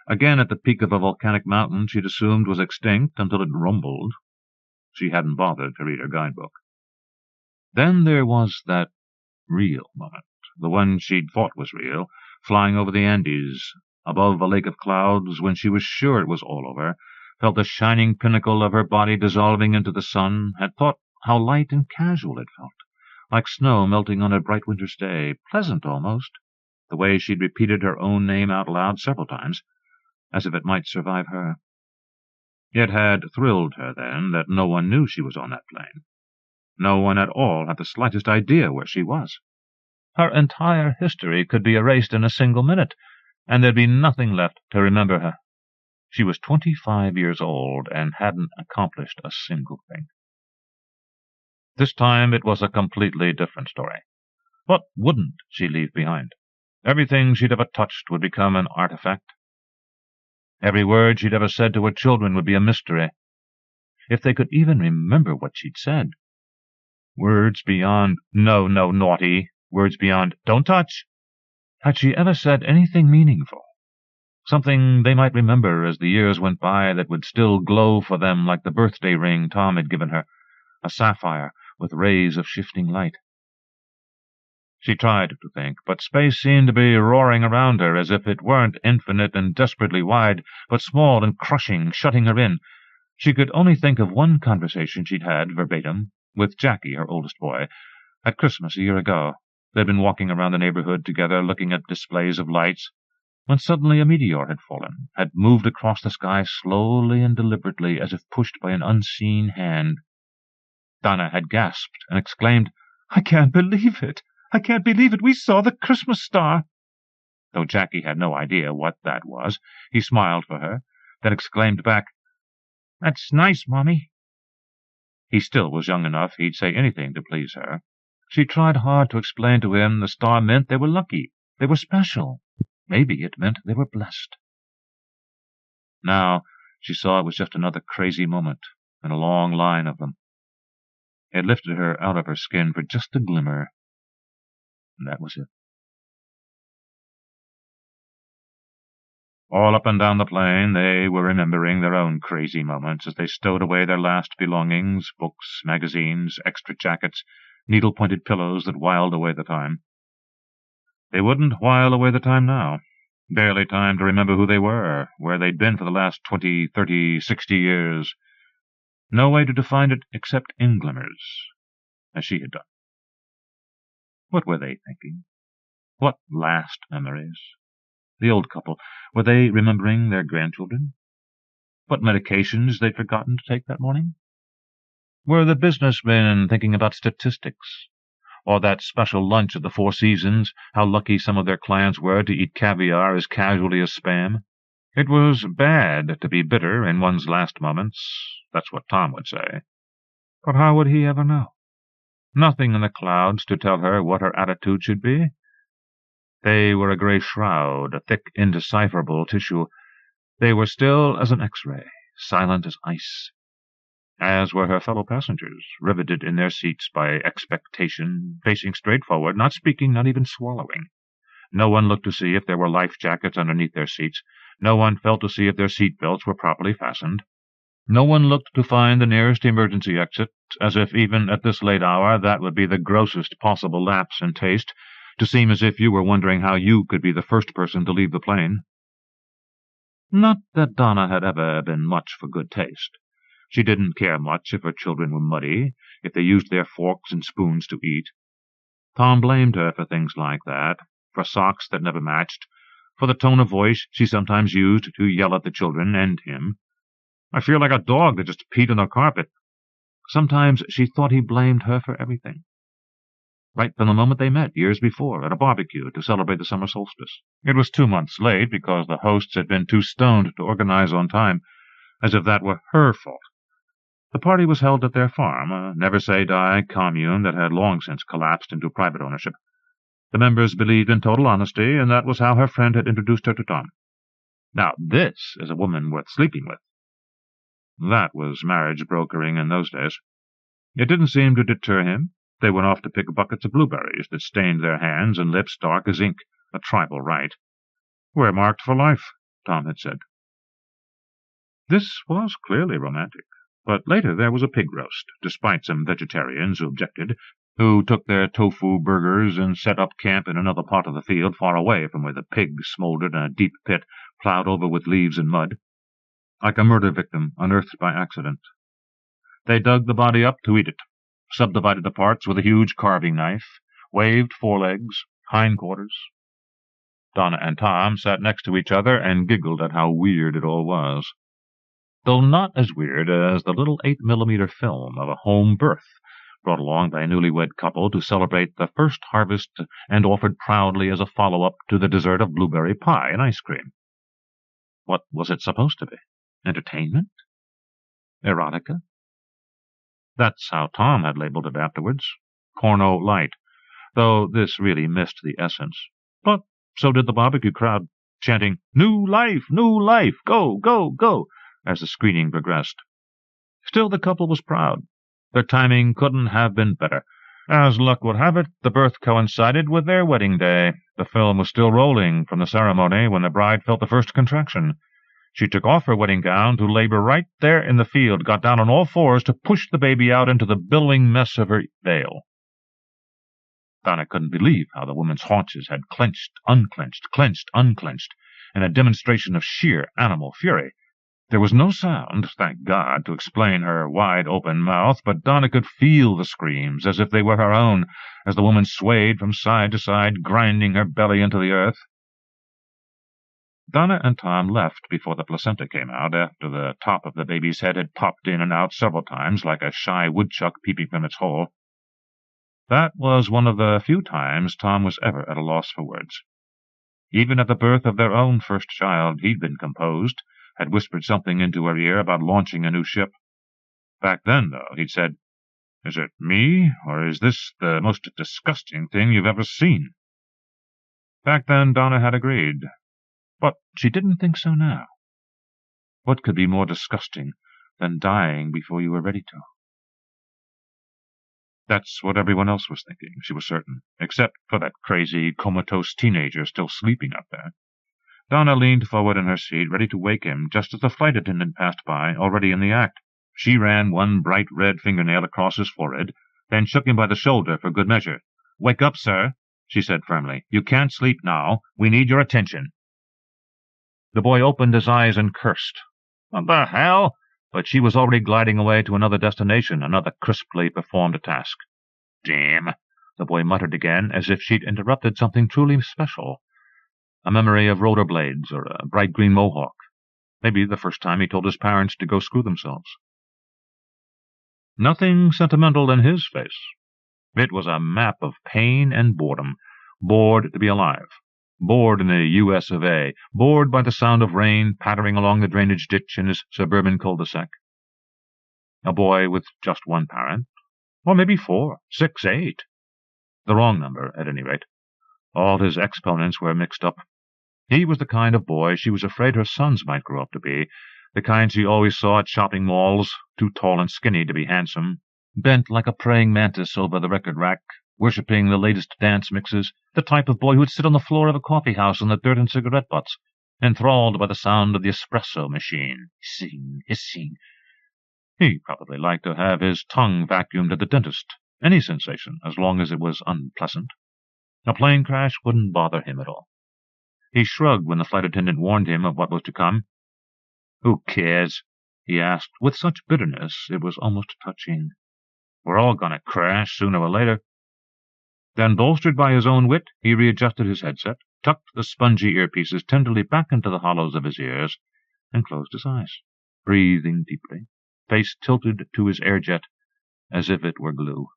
again at the peak of a volcanic mountain she'd assumed was extinct until it rumbled. She hadn't bothered to read her guidebook. Then there was that real moment, the one she'd thought was real, flying over the Andes, above a lake of clouds, when she was sure it was all over, felt the shining pinnacle of her body dissolving into the sun, had thought how light and casual it felt, like snow melting on a bright winter's day, pleasant almost, the way she'd repeated her own name out loud several times, as if it might survive her. It had thrilled her then that no one knew she was on that plane. No one at all had the slightest idea where she was. Her entire history could be erased in a single minute, and there'd be nothing left to remember her. She was 25 years old and hadn't accomplished a single thing. This time it was a completely different story. What wouldn't she leave behind? Everything she'd ever touched would become an artifact. Every word she'd ever said to her children would be a mystery. If they could even remember what she'd said. Words beyond, "No, no, naughty," words beyond, "Don't touch," Had she ever said anything meaningful? Something they might remember as the years went by that would still glow for them like the birthday ring Tom had given her, a sapphire with rays of shifting light. She tried to think, but space seemed to be roaring around her as if it weren't infinite and desperately wide, but small and crushing, shutting her in. She could only think of one conversation she'd had, verbatim, with Jackie, her oldest boy, at Christmas a year ago. They'd been walking around the neighborhood together, looking at displays of lights, when suddenly a meteor had fallen, had moved across the sky slowly and deliberately, as if pushed by an unseen hand. Donna had gasped and exclaimed, "I can't believe it! I can't believe it! We saw the Christmas star!" Though Jackie had no idea what that was, he smiled for her, then exclaimed back, "That's nice, Mommy." He still was young enough he'd say anything to please her. She tried hard to explain to him the star meant they were lucky, they were special. Maybe it meant they were blessed. Now she saw it was just another crazy moment in a long line of them. It lifted her out of her skin for just a glimmer, and that was it. All up and down the plain they were remembering their own crazy moments as they stowed away their last belongings, books, magazines, extra jackets, needle-pointed pillows that whiled away the time. They wouldn't while away the time now. Barely time to remember who they were, where they'd been for the last 20, 30, 60 years. No way to define it except in glimmers, as she had done. What were they thinking? What last memories? The old couple, were they remembering their grandchildren? What medications they'd forgotten to take that morning? Were the businessmen thinking about statistics? Or that special lunch at the Four Seasons, how lucky some of their clients were to eat caviar as casually as Spam? It was bad to be bitter in one's last moments, that's what Tom would say. But how would he ever know? Nothing in the clouds to tell her what her attitude should be. They were a gray shroud, a thick, indecipherable tissue. They were still as an X-ray, silent as ice. As were her fellow passengers, riveted in their seats by expectation, facing straight forward, not speaking, not even swallowing. No one looked to see if there were life jackets underneath their seats. No one felt to see if their seat belts were properly fastened. No one looked to find the nearest emergency exit, as if even at this late hour that would be the grossest possible lapse in taste, to seem as if you were wondering how you could be the first person to leave the plane. Not that Donna had ever been much for good taste. She didn't care much if her children were muddy, if they used their forks and spoons to eat. Tom blamed her for things like that, for socks that never matched, for the tone of voice she sometimes used to yell at the children and him. "I feel like a dog that just peed on the carpet." Sometimes she thought he blamed her for everything. Right from the moment they met, years before, at a barbecue to celebrate the summer solstice. It was 2 months late because the hosts had been too stoned to organize on time, as if that were her fault. The party was held at their farm, a never-say-die commune that had long since collapsed into private ownership. The members believed in total honesty, and that was how her friend had introduced her to Tom. Now this is a woman worth sleeping with. That was marriage brokering in those days. It didn't seem to deter him. They went off to pick buckets of blueberries that stained their hands and lips dark as ink, a tribal rite. "We're marked for life," Tom had said. This was clearly romantic. But later there was a pig roast, despite some vegetarians who objected, who took their tofu burgers and set up camp in another part of the field far away from where the pig smoldered in a deep pit plowed over with leaves and mud, like a murder victim unearthed by accident. They dug the body up to eat it, subdivided the parts with a huge carving knife, waved forelegs, hindquarters. Donna and Tom sat next to each other and giggled at how weird it all was, though not as weird as the little 8mm film of a home birth brought along by a newlywed couple to celebrate the first harvest and offered proudly as a follow-up to the dessert of blueberry pie and ice cream. What was it supposed to be? Entertainment? Erotica? That's how Tom had labeled it afterwards. Porno light, though this really missed the essence. But so did the barbecue crowd, chanting, "New life! New life! Go, go, go!" as the screening progressed. Still, the couple was proud. Their timing couldn't have been better. As luck would have it, the birth coincided with their wedding day. The film was still rolling from the ceremony when the bride felt the first contraction. She took off her wedding gown to labor right there in the field, got down on all fours to push the baby out into the billowing mess of her veil. Donna couldn't believe how the woman's haunches had clenched, unclenched, in a demonstration of sheer animal fury. There was no sound, thank God, to explain her wide-open mouth, but Donna could feel the screams as if they were her own, as the woman swayed from side to side, grinding her belly into the earth. Donna and Tom left before the placenta came out, after the top of the baby's head had popped in and out several times like a shy woodchuck peeping from its hole. That was one of the few times Tom was ever at a loss for words. Even at the birth of their own first child, he'd been composed, had whispered something into her ear about launching a new ship. Back then, though, he'd said, "Is it me, or is this the most disgusting thing you've ever seen?" Back then, Donna had agreed. But she didn't think so now. What could be more disgusting than dying before you were ready to? That's what everyone else was thinking, she was certain, except for that crazy, comatose teenager still sleeping up there. Donna leaned forward in her seat, ready to wake him, just as the flight attendant passed by, already in the act. She ran one bright red fingernail across his forehead, then shook him by the shoulder for good measure. "Wake up, sir," she said firmly. "You can't sleep now. We need your attention." The boy opened his eyes and cursed. What the hell? But she was already gliding away to another destination, another crisply performed task. "Damn," the boy muttered again, as if she'd interrupted something truly special. A memory of roller blades or a bright green mohawk. Maybe the first time he told his parents to go screw themselves. Nothing sentimental in his face. It was a map of pain and boredom. Bored to be alive. Bored in the U.S. of A. Bored by the sound of rain pattering along the drainage ditch in his suburban cul-de-sac. A boy with just one parent. Or maybe 4, 6, 8. The wrong number, at any rate. All his exponents were mixed up. He was the kind of boy she was afraid her sons might grow up to be, the kind she always saw at shopping malls, too tall and skinny to be handsome, bent like a praying mantis over the record rack, worshipping the latest dance mixes, the type of boy who would sit on the floor of a coffee-house in the dirt and cigarette butts, enthralled by the sound of the espresso machine, hissing, hissing. He probably liked to have his tongue vacuumed at the dentist, any sensation, as long as it was unpleasant. A plane crash wouldn't bother him at all. He shrugged when the flight attendant warned him of what was to come. "Who cares?" he asked, with such bitterness it was almost touching. "We're all going to crash sooner or later." Then, bolstered by his own wit, he readjusted his headset, tucked the spongy earpieces tenderly back into the hollows of his ears, and closed his eyes, breathing deeply, face tilted to his air-jet as if it were glue.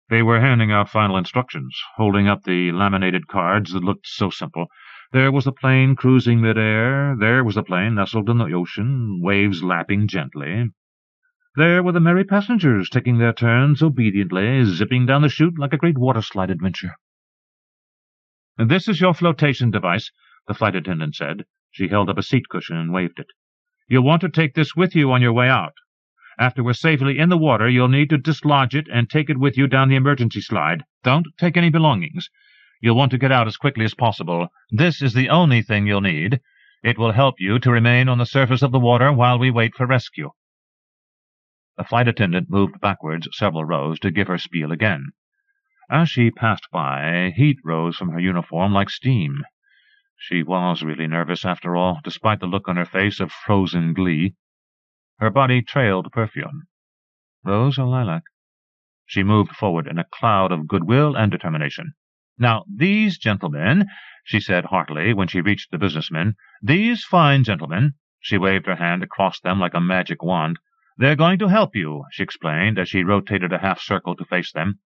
They were handing out final instructions, holding up the laminated cards that looked so simple. There was the plane cruising mid-air. There was the plane nestled in the ocean, waves lapping gently. There were the merry passengers taking their turns obediently, zipping down the chute like a great water-slide adventure. "This is your flotation device," the flight attendant said. She held up a seat cushion and waved it. "You'll want to take this with you on your way out. After we're safely in the water, you'll need to dislodge it and take it with you down the emergency slide. Don't take any belongings. You'll want to get out as quickly as possible. This is the only thing you'll need. It will help you to remain on the surface of the water while we wait for rescue." The flight attendant moved backwards several rows to give her spiel again. As she passed by, heat rose from her uniform like steam. She was really nervous, after all, despite the look on her face of frozen glee. Her body trailed perfume. Rose or lilac? She moved forward in a cloud of goodwill and determination. "Now, these gentlemen," she said heartily when she reached the businessmen, "these fine gentlemen," she waved her hand across them like a magic wand, "they're going to help you," she explained as she rotated a half-circle to face them.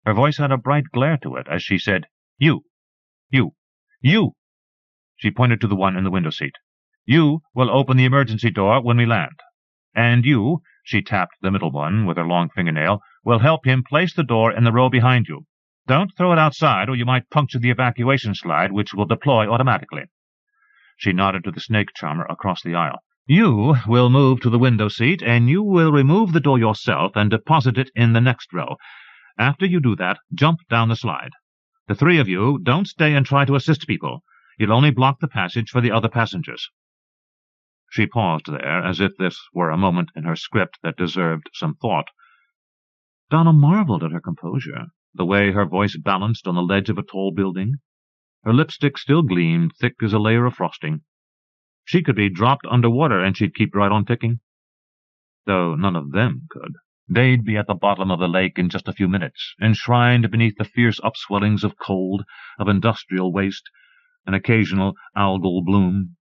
Her voice had a bright glare to it as she said, "You, you, you." She pointed to the one in the window seat. "You will open the emergency door when we land. And you," she tapped the middle one with her long fingernail, "will help him place the door in the row behind you. Don't throw it outside, or you might puncture the evacuation slide, which will deploy automatically." She nodded to the snake charmer across the aisle. You will move to the window seat, and you will remove the door yourself and deposit it in the next row. After you do that, jump down the slide. The three of you don't stay and try to assist people. You'll only block the passage for the other passengers." She paused there, as if this were a moment in her script that deserved some thought. Donna marveled at her composure, the way her voice balanced on the ledge of a tall building. Her lipstick still gleamed, thick as a layer of frosting. She could be dropped under water, and she'd keep right on ticking. Though none of them could. They'd be at the bottom of the lake in just a few minutes, enshrined beneath the fierce upswellings of cold, of industrial waste, an occasional algal bloom.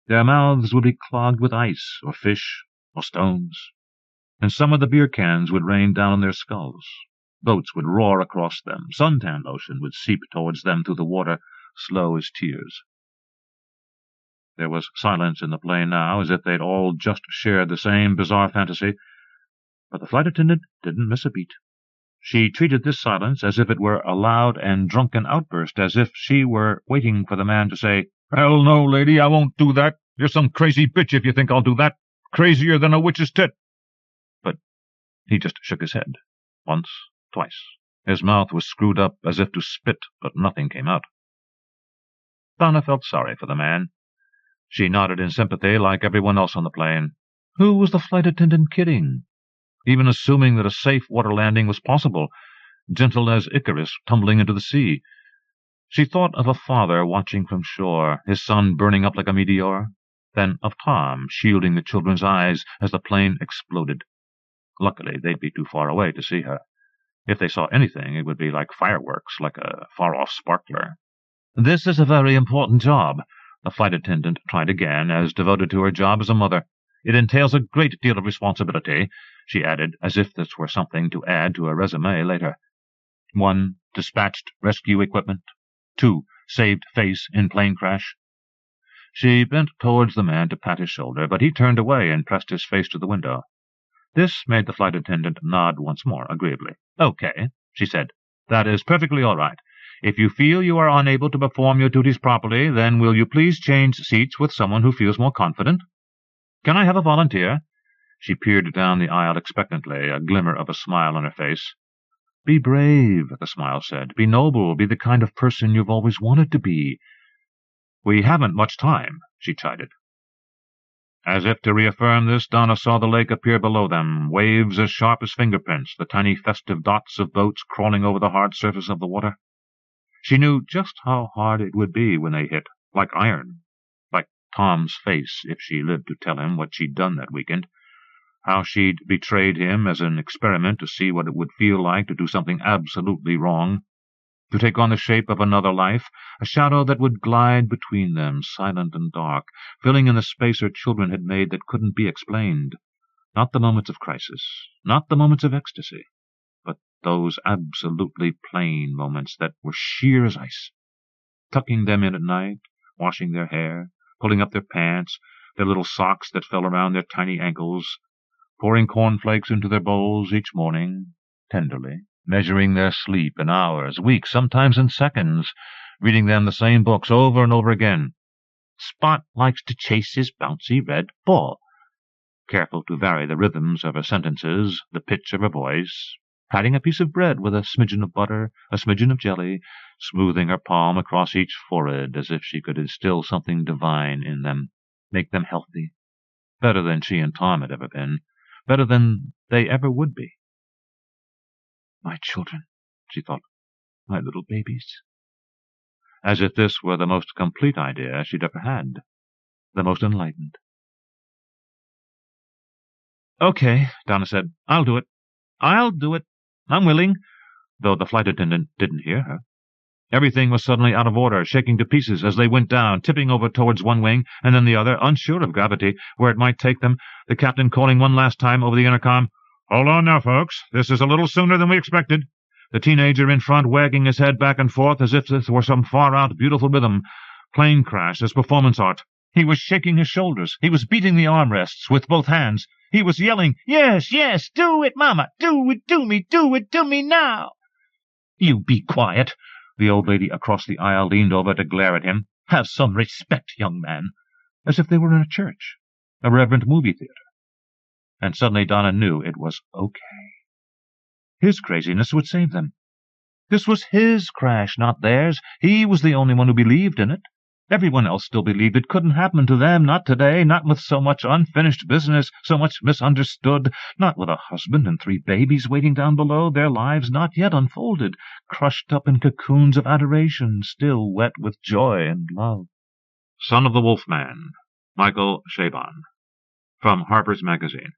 Their mouths would be clogged with ice, or fish, or stones, and some of the beer cans would rain down on their skulls. Boats would roar across them. Suntan lotion would seep towards them through the water, slow as tears. There was silence in the plane now, as if they'd all just shared the same bizarre fantasy, but the flight attendant didn't miss a beat. She treated this silence as if it were a loud and drunken outburst, as if she were waiting for the man to say, "Hell no, lady, I won't do that. You're some crazy bitch if you think I'll do that. Crazier than a witch's tit." But he just shook his head. Once, twice. His mouth was screwed up as if to spit, but nothing came out. Donna felt sorry for the man. She nodded in sympathy like everyone else on the plane. Who was the flight attendant kidding? Even assuming that a safe water landing was possible, gentle as Icarus tumbling into the sea. She thought of a father watching from shore, his son burning up like a meteor, then of Tom shielding the children's eyes as the plane exploded. Luckily, they'd be too far away to see her. If they saw anything, it would be like fireworks, like a far-off sparkler. "This is a very important job," the flight attendant tried again, as devoted to her job as a mother. "It entails a great deal of responsibility," she added, as if this were something to add to a resume later. 1. Dispatched rescue equipment. 2. Saved face in plane crash. She bent towards the man to pat his shoulder, but he turned away and pressed his face to the window. This made the flight attendant nod once more, agreeably. "Okay," she said. "That is perfectly all right. If you feel you are unable to perform your duties properly, then will you please change seats with someone who feels more confident? Can I have a volunteer?" She peered down the aisle expectantly, a glimmer of a smile on her face. "Be brave," the smile said. "Be noble. Be the kind of person you've always wanted to be." "We haven't much time," she chided. As if to reaffirm this, Donna saw the lake appear below them, waves as sharp as fingerprints, the tiny festive dots of boats crawling over the hard surface of the water. She knew just how hard it would be when they hit, like iron, like Tom's face if she lived to tell him what she'd done that weekend, how she'd betrayed him as an experiment to see what it would feel like to do something absolutely wrong, to take on the shape of another life, a shadow that would glide between them, silent and dark, filling in the space her children had made that couldn't be explained. Not the moments of crisis, not the moments of ecstasy, but those absolutely plain moments that were sheer as ice. Tucking them in at night, washing their hair, pulling up their pants, their little socks that fell around their tiny ankles, pouring cornflakes into their bowls each morning, tenderly, measuring their sleep in hours, weeks, sometimes in seconds, reading them the same books over and over again. "Spot likes to chase his bouncy red ball," careful to vary the rhythms of her sentences, the pitch of her voice, patting a piece of bread with a smidgen of butter, a smidgen of jelly, smoothing her palm across each forehead as if she could instill something divine in them, make them healthy, better than she and Tom had ever been, better than they ever would be. "My children," she thought, "my little babies." As if this were the most complete idea she'd ever had, the most enlightened. "Okay," Donna said. "I'll do it. I'll do it. I'm willing," though the flight attendant didn't hear her. Everything was suddenly out of order, shaking to pieces as they went down, tipping over towards one wing and then the other, unsure of gravity, where it might take them, the captain calling one last time over the intercom, "Hold on now, folks. This is a little sooner than we expected." The teenager in front wagging his head back and forth as if this were some far-out beautiful rhythm. Plane crash as performance art. He was shaking his shoulders. He was beating the armrests with both hands. He was yelling, "Yes, yes, do it, Mama! Do it to me now!" "You be quiet!" The old lady across the aisle leaned over to glare at him. "Have some respect, young man." As if they were in a church. a Reverend movie theater. And suddenly Donna knew it was okay. His craziness would save them. This was his crash, not theirs. He was the only one who believed in it. Everyone else still believed it couldn't happen to them, not today, not with so much unfinished business, so much misunderstood, not with a husband and 3 babies waiting down below, their lives not yet unfolded, crushed up in cocoons of adoration, still wet with joy and love. Son of the Wolfman, Michael Chabon, from Harper's Magazine.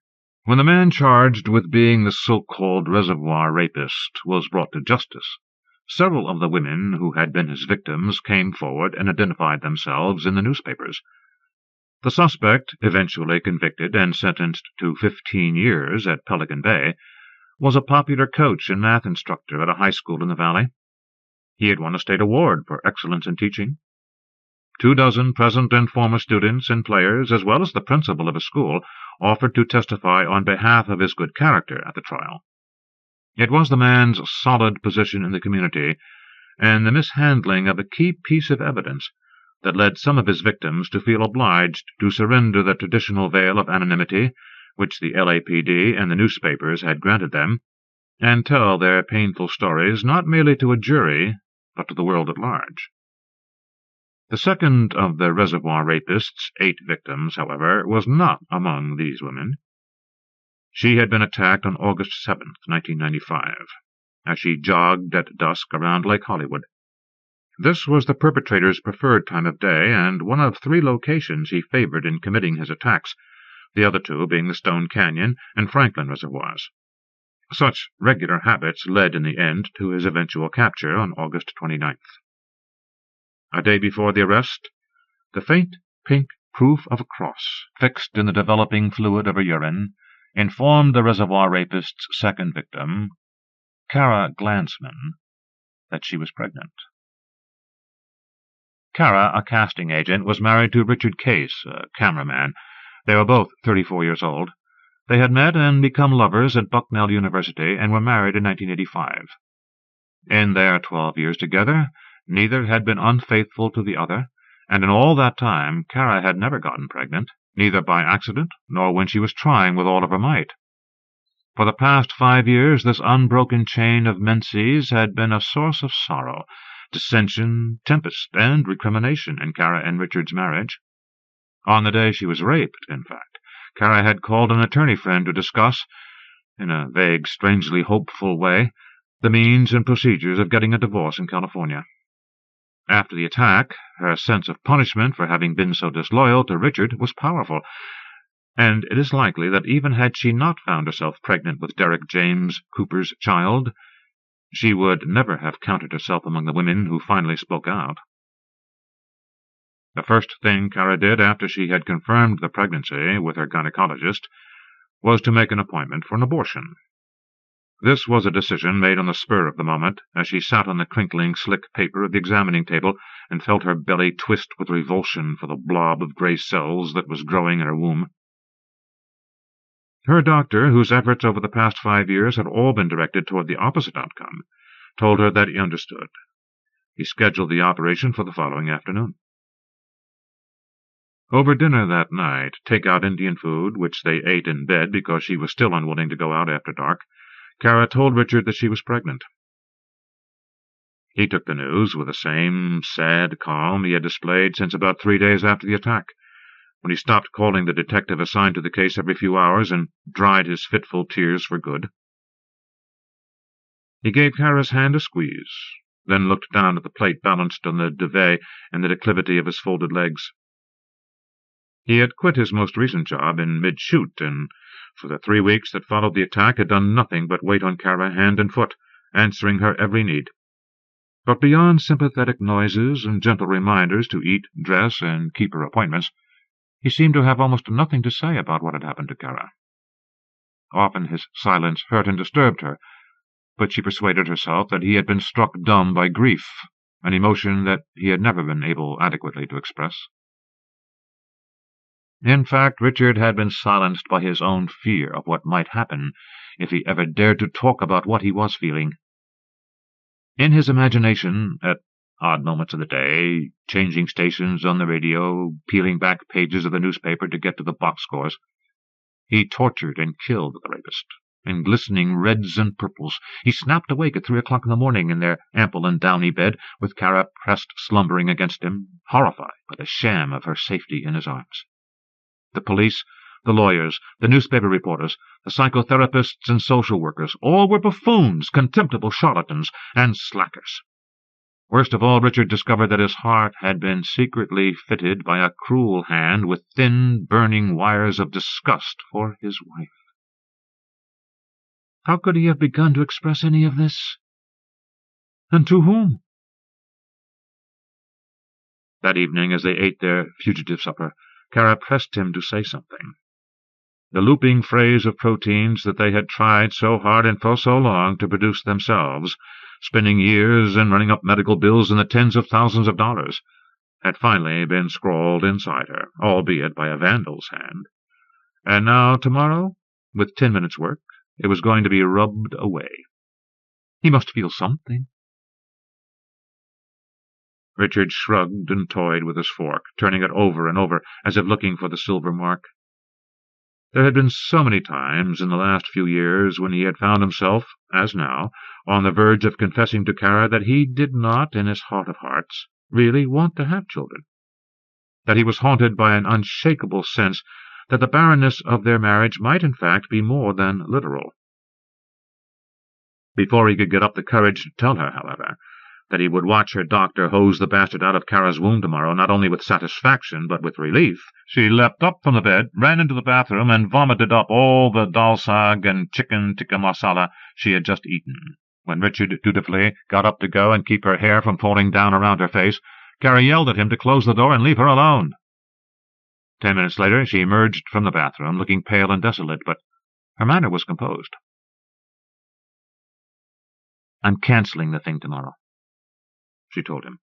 When the man charged with being the so-called reservoir rapist was brought to justice, several of the women who had been his victims came forward and identified themselves in the newspapers. The suspect, eventually convicted and sentenced to 15 years at Pelican Bay, was a popular coach and math instructor at a high school in the valley. He had won a state award for excellence in teaching. 24 present and former students and players, as well as the principal of a school, offered to testify on behalf of his good character at the trial. It was the man's solid position in the community and the mishandling of a key piece of evidence that led some of his victims to feel obliged to surrender the traditional veil of anonymity which the LAPD and the newspapers had granted them, and tell their painful stories not merely to a jury, but to the world at large. The second of the reservoir rapist's 8 victims, however, was not among these women. She had been attacked on August 7, 1995, as she jogged at dusk around Lake Hollywood. This was the perpetrator's preferred time of day, and one of 3 locations he favored in committing his attacks, the other 2 being the Stone Canyon and Franklin reservoirs. Such regular habits led in the end to his eventual capture on August 29th. A day before the arrest, the faint pink proof of a cross, fixed in the developing fluid of her urine, informed the reservoir rapist's second victim, Kara Glansman, that she was pregnant. Kara, a casting agent, was married to Richard Case, a cameraman. They were both 34 years old. They had met and become lovers at Bucknell University and were married in 1985. In their 12 years together, neither had been unfaithful to the other, and in all that time Kara had never gotten pregnant, neither by accident nor when she was trying with all of her might. For the past 5 years this unbroken chain of menses had been a source of sorrow, dissension, tempest, and recrimination in Kara and Richard's marriage. On the day she was raped, in fact, Kara had called an attorney friend to discuss, in a vague, strangely hopeful way, the means and procedures of getting a divorce in California. After the attack, her sense of punishment for having been so disloyal to Richard was powerful, and it is likely that even had she not found herself pregnant with Derek James Cooper's child, she would never have counted herself among the women who finally spoke out. The first thing Kara did after she had confirmed the pregnancy with her gynecologist was to make an appointment for an abortion. This was a decision made on the spur of the moment, as she sat on the crinkling, slick paper of the examining table and felt her belly twist with revulsion for the blob of gray cells that was growing in her womb. Her doctor, whose efforts over the past 5 years had all been directed toward the opposite outcome, told her that he understood. He scheduled the operation for the following afternoon. Over dinner that night, take-out Indian food, which they ate in bed because she was still unwilling to go out after dark, Kara told Richard that she was pregnant. He took the news with the same sad calm he had displayed since about 3 days after the attack, when he stopped calling the detective assigned to the case every few hours and dried his fitful tears for good. He gave Kara's hand a squeeze, then looked down at the plate balanced on the duvet and the declivity of his folded legs. He had quit his most recent job in mid-shoot, and for the 3 weeks that followed the attack had done nothing but wait on Kara hand and foot, answering her every need. But beyond sympathetic noises and gentle reminders to eat, dress, and keep her appointments, he seemed to have almost nothing to say about what had happened to Kara. Often his silence hurt and disturbed her, but she persuaded herself that he had been struck dumb by grief, an emotion that he had never been able adequately to express. In fact, Richard had been silenced by his own fear of what might happen if he ever dared to talk about what he was feeling. In his imagination, at odd moments of the day, changing stations on the radio, peeling back pages of the newspaper to get to the box scores. He tortured and killed the rapist. In glistening reds and purples, he snapped awake at 3 o'clock in the morning in their ample and downy bed, with Kara pressed slumbering against him, horrified by the sham of her safety in his arms. The police, the lawyers, the newspaper reporters, the psychotherapists and social workers, all were buffoons, contemptible charlatans, and slackers. Worst of all, Richard discovered that his heart had been secretly fitted by a cruel hand with thin, burning wires of disgust for his wife. How could he have begun to express any of this? And to whom? That evening, as they ate their fugitive supper, Kara pressed him to say something. The looping phrase of proteins that they had tried so hard and for so long to produce themselves, spending years and running up medical bills in the tens of thousands of dollars, had finally been scrawled inside her, albeit by a vandal's hand. And now, tomorrow, with 10 minutes' work, it was going to be rubbed away. He must feel something. Richard shrugged and toyed with his fork, turning it over and over, as if looking for the silver mark. There had been so many times in the last few years when he had found himself, as now, on the verge of confessing to Kara that he did not, in his heart of hearts, really want to have children, that he was haunted by an unshakable sense that the barrenness of their marriage might in fact be more than literal. Before he could get up the courage to tell her, however, that he would watch her doctor hose the bastard out of Kara's womb tomorrow, not only with satisfaction, but with relief, she leapt up from the bed, ran into the bathroom, and vomited up all the dal sag and chicken tikka masala she had just eaten. When Richard dutifully got up to go and keep her hair from falling down around her face, Kara yelled at him to close the door and leave her alone. 10 minutes later she emerged from the bathroom, looking pale and desolate, but her manner was composed. "I'm cancelling the thing tomorrow," she told him.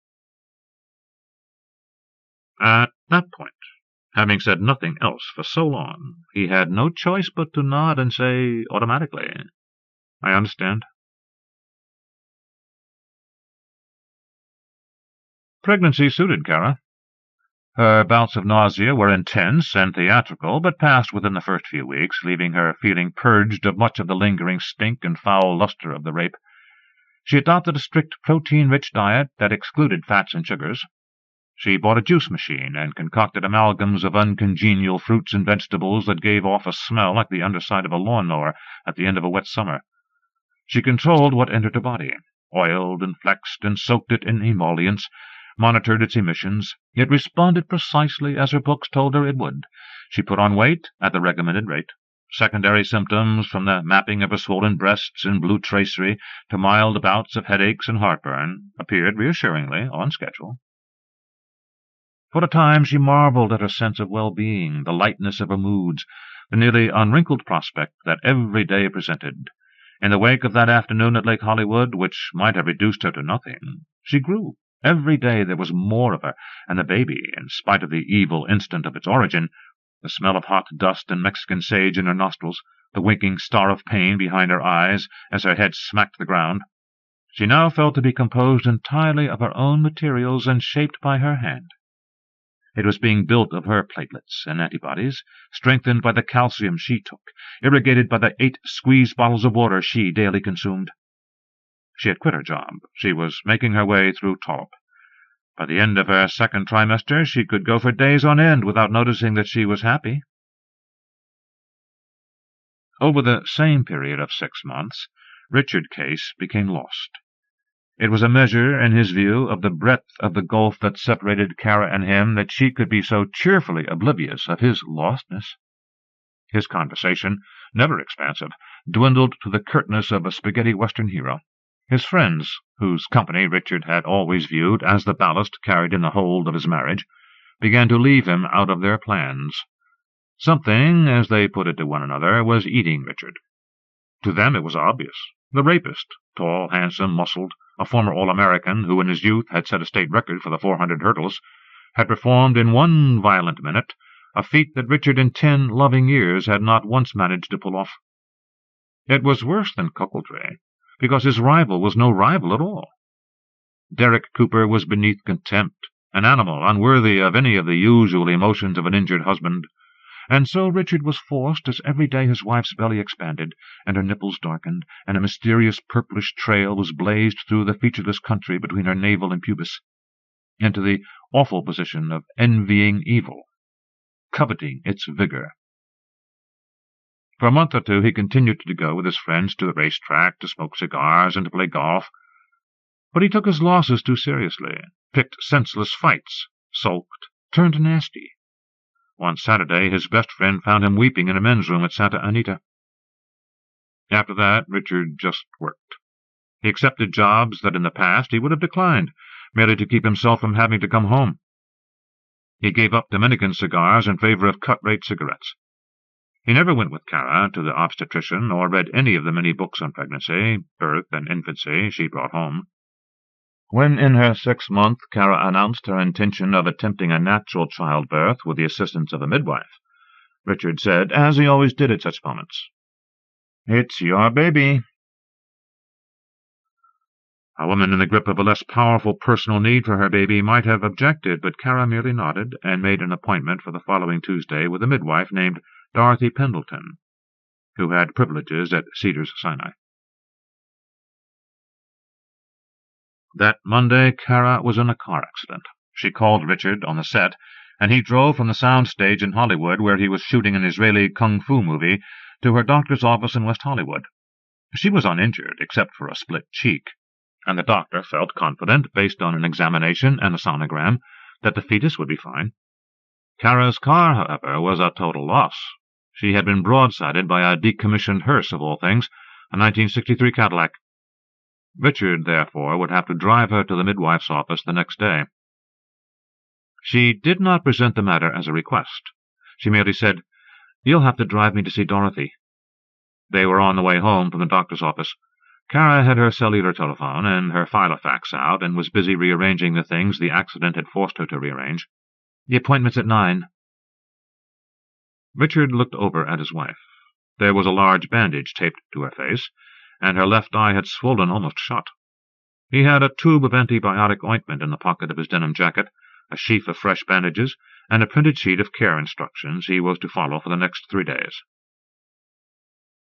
At that point, having said nothing else for so long, he had no choice but to nod and say automatically, "I understand." Pregnancy suited Kara. Her bouts of nausea were intense and theatrical, but passed within the first few weeks, leaving her feeling purged of much of the lingering stink and foul luster of the rape. She adopted a strict protein-rich diet that excluded fats and sugars. She bought a juice machine and concocted amalgams of uncongenial fruits and vegetables that gave off a smell like the underside of a lawn-mower at the end of a wet summer. She controlled what entered her body, oiled and flexed and soaked it in emollients, monitored its emissions. It responded precisely as her books told her it would. She put on weight at the recommended rate. Secondary symptoms, from the mapping of her swollen breasts in blue tracery to mild bouts of headaches and heartburn, appeared reassuringly on schedule. For a time she marveled at her sense of well-being, the lightness of her moods, the nearly unwrinkled prospect that every day presented. In the wake of that afternoon at Lake Hollywood, which might have reduced her to nothing, she grew. Every day there was more of her, and the baby, in spite of the evil instant of its origin, the smell of hot dust and Mexican sage in her nostrils, the winking star of pain behind her eyes as her head smacked the ground, she now felt to be composed entirely of her own materials and shaped by her hand. It was being built of her platelets and antibodies, strengthened by the calcium she took, irrigated by the 8 squeezed bottles of water she daily consumed. She had quit her job. She was making her way through Torp. By the end of her second trimester, she could go for days on end without noticing that she was happy. Over the same period of 6 months, Richard's case became lost. It was a measure, in his view, of the breadth of the gulf that separated Kara and him that she could be so cheerfully oblivious of his lostness. His conversation, never expansive, dwindled to the curtness of a spaghetti western hero. His friends, whose company Richard had always viewed as the ballast carried in the hold of his marriage, began to leave him out of their plans. Something, as they put it to one another, was eating Richard. To them it was obvious. The rapist, tall, handsome, muscled, a former All-American who in his youth had set a state record for the 400 hurdles, had performed in 1 violent minute a feat that Richard in 10 loving years had not once managed to pull off. It was worse than cuckoldry, because his rival was no rival at all. Derek Cooper was beneath contempt, an animal unworthy of any of the usual emotions of an injured husband, and so Richard was forced, as every day his wife's belly expanded, and her nipples darkened, and a mysterious purplish trail was blazed through the featureless country between her navel and pubis, into the awful position of envying evil, coveting its vigor. For a month or two he continued to go with his friends to the racetrack, to smoke cigars, and to play golf, but he took his losses too seriously, picked senseless fights, sulked, turned nasty. One Saturday his best friend found him weeping in a men's room at Santa Anita. After that, Richard just worked. He accepted jobs that in the past he would have declined, merely to keep himself from having to come home. He gave up Dominican cigars in favor of cut-rate cigarettes. He never went with Kara to the obstetrician or read any of the many books on pregnancy, birth, and infancy she brought home. When in her 6th month Kara announced her intention of attempting a natural childbirth with the assistance of a midwife, Richard said, as he always did at such moments, "It's your baby." A woman in the grip of a less powerful personal need for her baby might have objected, but Kara merely nodded and made an appointment for the following Tuesday with a midwife named Dorothy Pendleton, who had privileges at Cedars-Sinai. That Monday Kara was in a car accident. She called Richard on the set, and he drove from the sound stage in Hollywood, where he was shooting an Israeli kung fu movie, to her doctor's office in West Hollywood. She was uninjured, except for a split cheek, and the doctor felt confident, based on an examination and a sonogram, that the fetus would be fine. Kara's car, however, was a total loss. She had been broadsided by a decommissioned hearse, of all things, a 1963 Cadillac. Richard, therefore, would have to drive her to the midwife's office the next day. She did not present the matter as a request. She merely said, "You'll have to drive me to see Dorothy." They were on the way home from the doctor's office. Kara had her cellular telephone and her filofax out, and was busy rearranging the things the accident had forced her to rearrange. "The appointment's at 9. Richard looked over at his wife. There was a large bandage taped to her face, and her left eye had swollen almost shut. He had a tube of antibiotic ointment in the pocket of his denim jacket, a sheaf of fresh bandages, and a printed sheet of care instructions he was to follow for the next 3 days.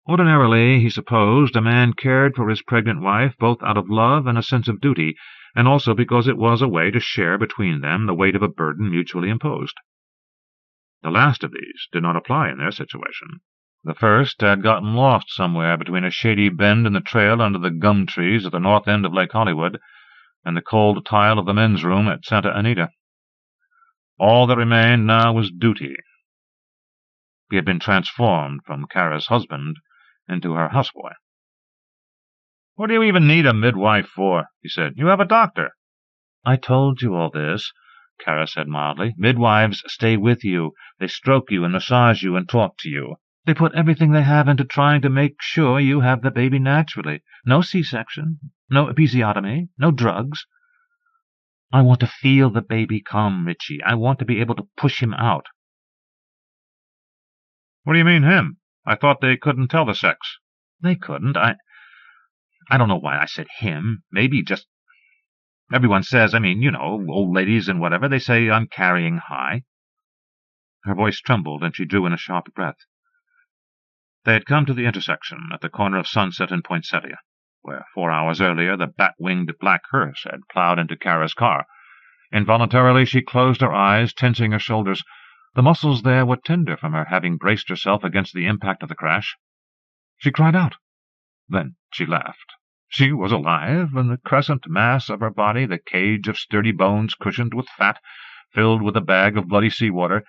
Ordinarily, he supposed, a man cared for his pregnant wife both out of love and a sense of duty, and also because it was a way to share between them the weight of a burden mutually imposed. The last of these did not apply in their situation. The first had gotten lost somewhere between a shady bend in the trail under the gum trees at the north end of Lake Hollywood and the cold tile of the men's room at Santa Anita. All that remained now was duty. He had been transformed from Kara's husband into her houseboy. "What do you even need a midwife for?" he said. "You have a doctor." "I told you all this," Kara said mildly. "Midwives stay with you. They stroke you and massage you and talk to you. They put everything they have into trying to make sure you have the baby naturally. No C-section, no episiotomy, no drugs. I want to feel the baby come, Richie. I want to be able to push him out." "What do you mean, him? I thought they couldn't tell the sex." "They couldn't. I don't know why I said him. Maybe just... Everyone says, old ladies and whatever, they say I'm carrying high." Her voice trembled, and she drew in a sharp breath. They had come to the intersection at the corner of Sunset and Poinsettia, where 4 hours earlier the bat-winged black hearse had plowed into Kara's car. Involuntarily she closed her eyes, tensing her shoulders. The muscles there were tender from her having braced herself against the impact of the crash. She cried out. Then she laughed. She was alive, and the crescent mass of her body, the cage of sturdy bones cushioned with fat, filled with a bag of bloody sea-water,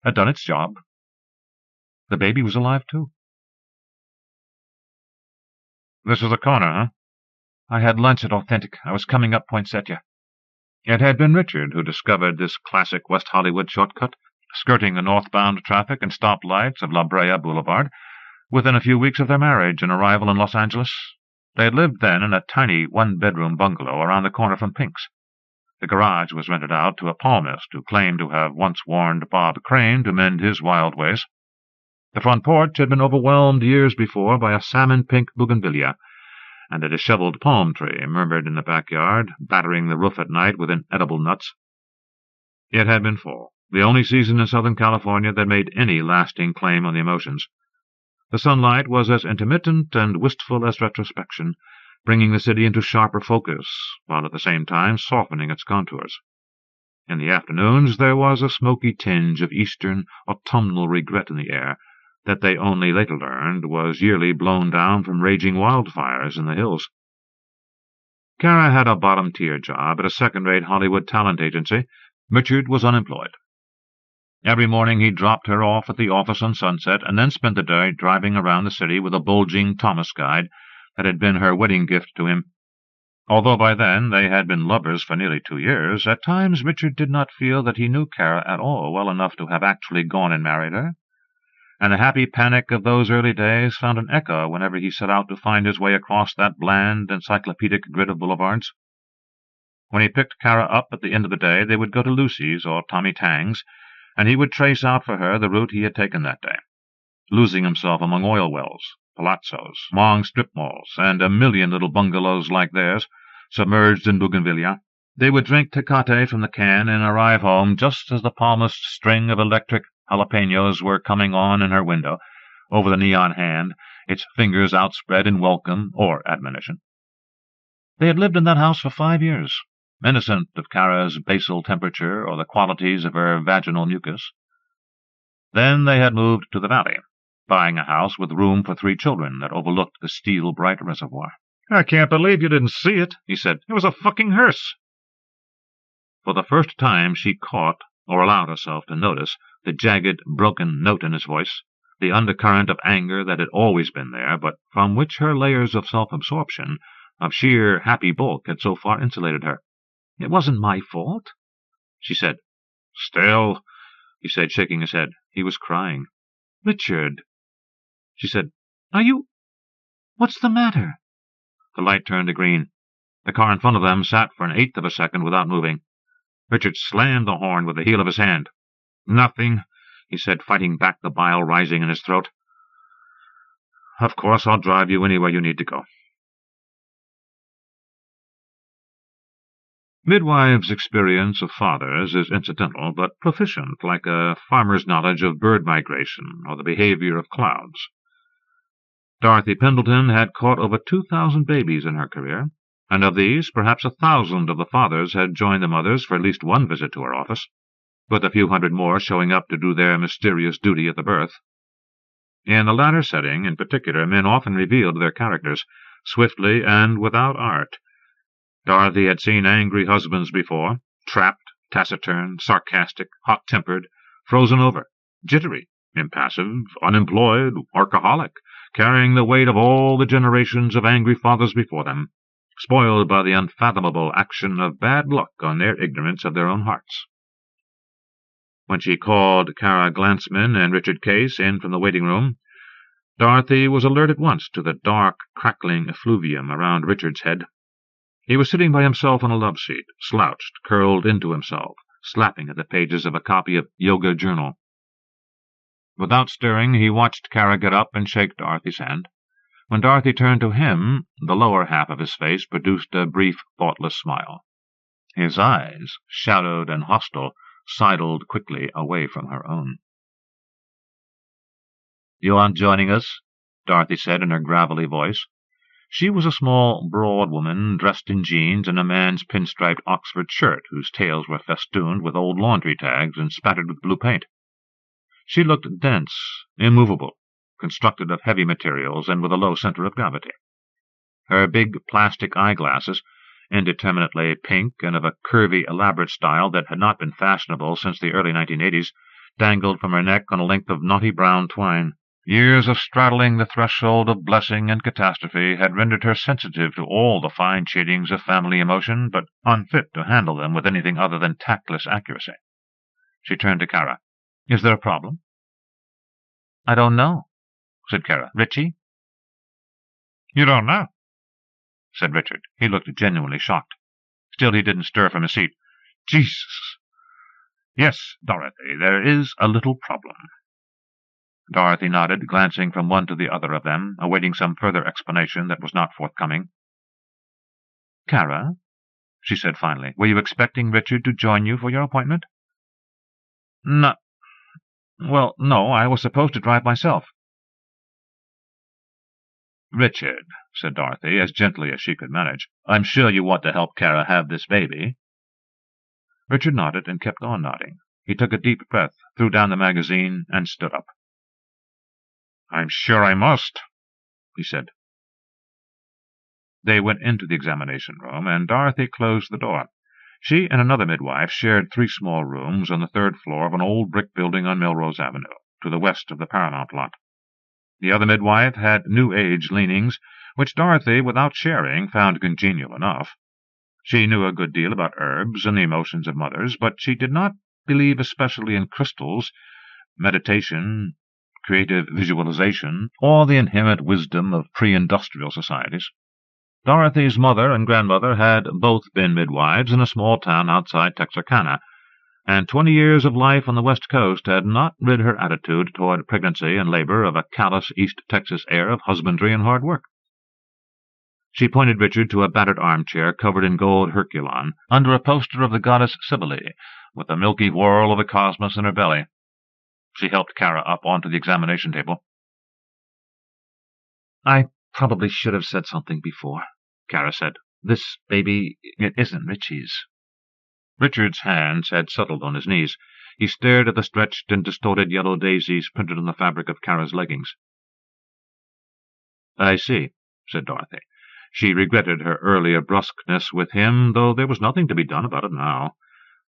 had done its job. The baby was alive, too. "This is the corner, huh?" "I had lunch at Authentic. I was coming up Poinsettia." It had been Richard who discovered this classic West Hollywood shortcut, skirting the northbound traffic and stop lights of La Brea Boulevard, within a few weeks of their marriage and arrival in Los Angeles. They had lived then in a tiny one-bedroom bungalow around the corner from Pink's. The garage was rented out to a palmist who claimed to have once warned Bob Crane to mend his wild ways. The front porch had been overwhelmed years before by a salmon-pink bougainvillea, and a disheveled palm tree murmured in the backyard, battering the roof at night with inedible nuts. It had been fall, the only season in Southern California that made any lasting claim on the emotions. The sunlight was as intermittent and wistful as retrospection, bringing the city into sharper focus, while at the same time softening its contours. In the afternoons there was a smoky tinge of eastern autumnal regret in the air that they only later learned was yearly blown down from raging wildfires in the hills. Kara had a bottom-tier job at a second-rate Hollywood talent agency. Richard was unemployed. Every morning he dropped her off at the office on Sunset, and then spent the day driving around the city with a bulging Thomas guide that had been her wedding gift to him. Although by then they had been lovers for nearly 2 years, at times Richard did not feel that he knew Kara at all well enough to have actually gone and married her, and the happy panic of those early days found an echo whenever he set out to find his way across that bland, encyclopedic grid of boulevards. When he picked Kara up at the end of the day, they would go to Lucy's or Tommy Tang's, and he would trace out for her the route he had taken that day, losing himself among oil wells, palazzos, long strip malls, and a million little bungalows like theirs, submerged in bougainvillea. They would drink Tecate from the can and arrive home just as the palmist string of electric jalapenos were coming on in her window, over the neon hand, its fingers outspread in welcome or admonition. They had lived in that house for 5 years, innocent of Kara's basal temperature or the qualities of her vaginal mucus. Then they had moved to the valley, buying a house with room for 3 children that overlooked the steel-bright reservoir. "I can't believe you didn't see it," he said. "It was a fucking hearse." For the first time she caught, or allowed herself to notice, the jagged, broken note in his voice, the undercurrent of anger that had always been there, but from which her layers of self-absorption, of sheer happy bulk, had so far insulated her. "It wasn't my fault," she said. "Still," he said, shaking his head. He was crying. "Richard," she said, "are you... What's the matter?" The light turned to green. The car in front of them sat for an eighth of a second without moving. Richard slammed the horn with the heel of his hand. "Nothing," he said, fighting back the bile rising in his throat. "Of course, I'll drive you anywhere you need to go." Midwives' experience of fathers is incidental, but proficient, like a farmer's knowledge of bird migration or the behavior of clouds. Dorothy Pendleton had caught over 2,000 babies in her career, and of these perhaps 1,000 of the fathers had joined the mothers for at least one visit to her office, with a few hundred more showing up to do their mysterious duty at the birth. In the latter setting, in particular, men often revealed their characters, swiftly and without art. Dorothy had seen angry husbands before, trapped, taciturn, sarcastic, hot-tempered, frozen over, jittery, impassive, unemployed, workaholic, carrying the weight of all the generations of angry fathers before them, spoiled by the unfathomable action of bad luck on their ignorance of their own hearts. When she called Kara Glansman and Richard Case in from the waiting-room, Dorothy was alert at once to the dark, crackling effluvium around Richard's head. He was sitting by himself on a love-seat, slouched, curled into himself, slapping at the pages of a copy of Yoga Journal. Without stirring, he watched Kara get up and shake Dorothy's hand. When Dorothy turned to him, the lower half of his face produced a brief, thoughtless smile. His eyes, shadowed and hostile, sidled quickly away from her own. "You aren't joining us?" Dorothy said in her gravelly voice. She was a small, broad woman, dressed in jeans and a man's pinstriped Oxford shirt, whose tails were festooned with old laundry tags and spattered with blue paint. She looked dense, immovable, constructed of heavy materials and with a low center of gravity. Her big plastic eyeglasses, indeterminately pink and of a curvy, elaborate style that had not been fashionable since the early 1980s, dangled from her neck on a length of knotty brown twine. Years of straddling the threshold of blessing and catastrophe had rendered her sensitive to all the fine shadings of family emotion, but unfit to handle them with anything other than tactless accuracy. She turned to Kara. "Is there a problem?" "I don't know," said Kara. "Richie?" "You don't know?" said Richard. He looked genuinely shocked. Still he didn't stir from his seat. "Jesus!" "Yes, Dorothy, there is a little problem." Dorothy nodded, glancing from one to the other of them, awaiting some further explanation that was not forthcoming. "Cara," she said finally, "were you expecting Richard to join you for your appointment?" "Not— well, no, I was supposed to drive myself." "Richard," said Dorothy, as gently as she could manage, "I'm sure you want to help Cara have this baby." Richard nodded and kept on nodding. He took a deep breath, threw down the magazine, and stood up. "I'm sure I must," he said. They went into the examination room, and Dorothy closed the door. She and another midwife shared 3 small rooms on the 3rd floor of an old brick building on Melrose Avenue, to the west of the Paramount lot. The other midwife had New Age leanings, which Dorothy, without sharing, found congenial enough. She knew a good deal about herbs and the emotions of mothers, but she did not believe especially in crystals, meditation, creative visualization, or the inherent wisdom of pre-industrial societies. Dorothy's mother and grandmother had both been midwives in a small town outside Texarkana, and 20 years of life on the West Coast had not rid her attitude toward pregnancy and labor of a callous East Texas air of husbandry and hard work. She pointed Richard to a battered armchair covered in gold Herculon, under a poster of the goddess Cybele, with a milky whirl of the cosmos in her belly. She helped Cara up onto the examination table. "I probably should have said something before," Cara said. "This baby, it isn't Richie's." Richard's hands had settled on his knees. He stared at the stretched and distorted yellow daisies printed on the fabric of Cara's leggings. "I see," said Dorothy. She regretted her earlier brusqueness with him, though there was nothing to be done about it now.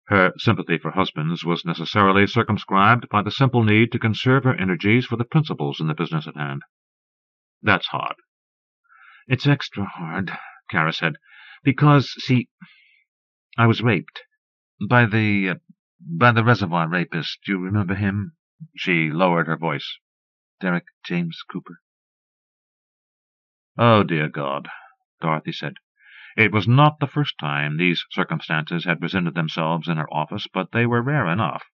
Her sympathy for husbands was necessarily circumscribed by the simple need to conserve her energies for the principles in the business at hand. "That's hard." "It's extra hard," Cara said, "because, see, I was raped. By the reservoir rapist. Do you remember him?" She lowered her voice. "Derek James Cooper." "Oh, dear God," Dorothy said. It was not the first time these circumstances had presented themselves in her office, but they were rare enough.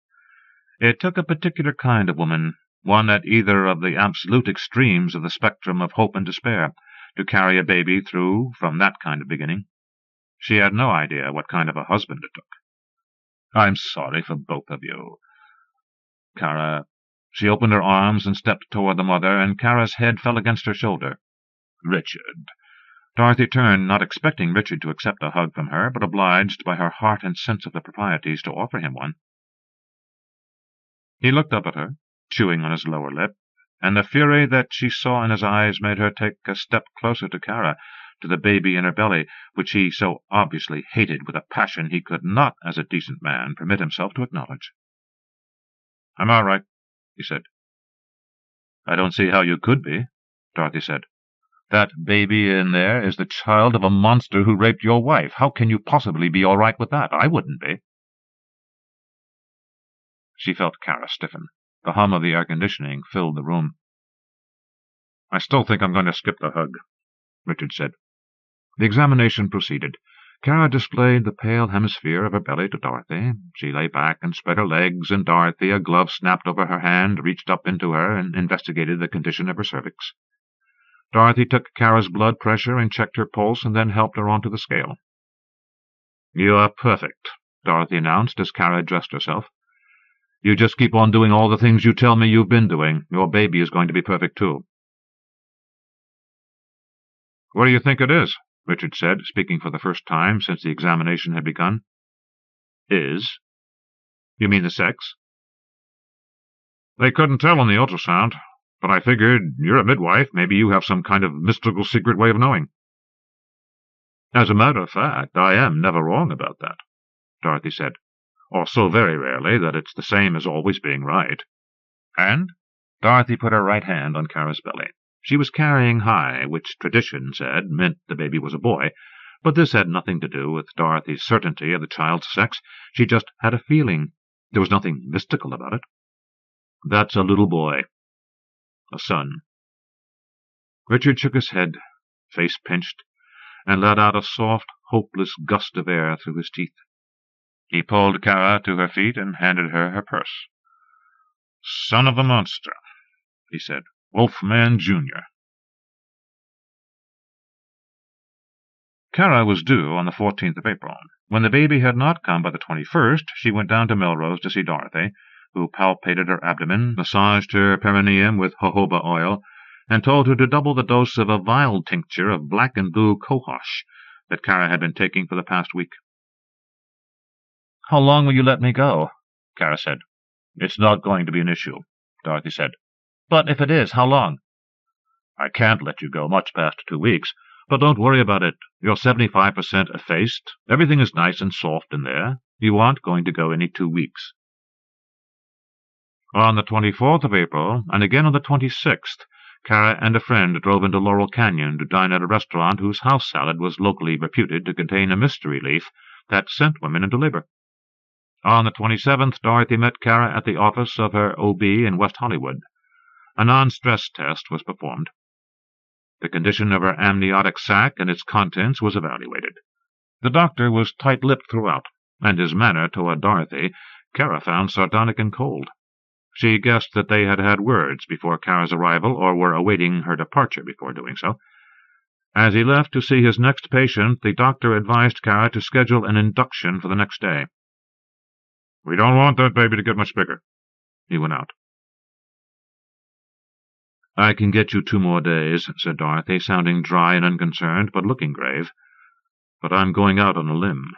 It took a particular kind of woman, one at either of the absolute extremes of the spectrum of hope and despair, to carry a baby through from that kind of beginning. She had no idea what kind of a husband it took. "I'm sorry for both of you, Cara." She opened her arms and stepped toward the mother, and Cara's head fell against her shoulder. "Richard." Dorothy turned, not expecting Richard to accept a hug from her, but obliged by her heart and sense of the proprieties to offer him one. He looked up at her, chewing on his lower lip, and the fury that she saw in his eyes made her take a step closer to Cara, to the baby in her belly, which he so obviously hated with a passion he could not, as a decent man, permit himself to acknowledge. "I'm all right," he said. "I don't see how you could be," Dorothy said. "That baby in there is the child of a monster who raped your wife. How can you possibly be all right with that? I wouldn't be." She felt Cara stiffen. The hum of the air-conditioning filled the room. "I still think I'm going to skip the hug," Richard said. The examination proceeded. Cara displayed the pale hemisphere of her belly to Dorothy. She lay back and spread her legs, and Dorothy, a glove snapped over her hand, reached up into her and investigated the condition of her cervix. Dorothy took Cara's blood pressure and checked her pulse, and then helped her onto the scale. "You are perfect," Dorothy announced as Cara dressed herself. "You just keep on doing all the things you tell me you've been doing. Your baby is going to be perfect, too." "What do you think it is?" Richard said, speaking for the first time since the examination had begun. "Is? You mean the sex?" "They couldn't tell on the ultrasound, but I figured you're a midwife. Maybe you have some kind of mystical secret way of knowing." "As a matter of fact, I am never wrong about that," Dorothy said, "or so very rarely that it's the same as always being right." "And?" Dorothy put her right hand on Cara's belly. She was carrying high, which tradition said meant the baby was a boy, but this had nothing to do with Dorothy's certainty of the child's sex. She just had a feeling. There was nothing mystical about it. "That's a little boy. A son." Richard shook his head, face pinched, and let out a soft, hopeless gust of air through his teeth. He pulled Cara to her feet and handed her her purse. "Son of the monster," he said. "Wolfman, Jr." Kara was due on the 14th of April. When the baby had not come by the 21st, she went down to Melrose to see Dorothy, who palpated her abdomen, massaged her perineum with jojoba oil, and told her to double the dose of a vial tincture of black and blue cohosh that Kara had been taking for the past week. "How long will you let me go?" Kara said. "It's not going to be an issue," Dorothy said. "But if it is, how long?" "I can't let you go much past 2 weeks, but don't worry about it. You're 75% effaced. Everything is nice and soft in there. You aren't going to go any 2 weeks. On the 24th of April, and again on the 26th, Kara and a friend drove into Laurel Canyon to dine at a restaurant whose house salad was locally reputed to contain a mystery leaf that sent women into labor. On the 27th, Dorothy met Kara at the office of her OB in West Hollywood. A non-stress test was performed. The condition of her amniotic sac and its contents was evaluated. The doctor was tight-lipped throughout, and his manner toward Dorothy Kara found sardonic and cold. She guessed that they had had words before Kara's arrival, or were awaiting her departure before doing so. As he left to see his next patient, the doctor advised Kara to schedule an induction for the next day. "We don't want that baby to get much bigger." He went out. "I can get you 2 more days," said Dorothy, sounding dry and unconcerned, but looking grave. "But I'm going out on a limb."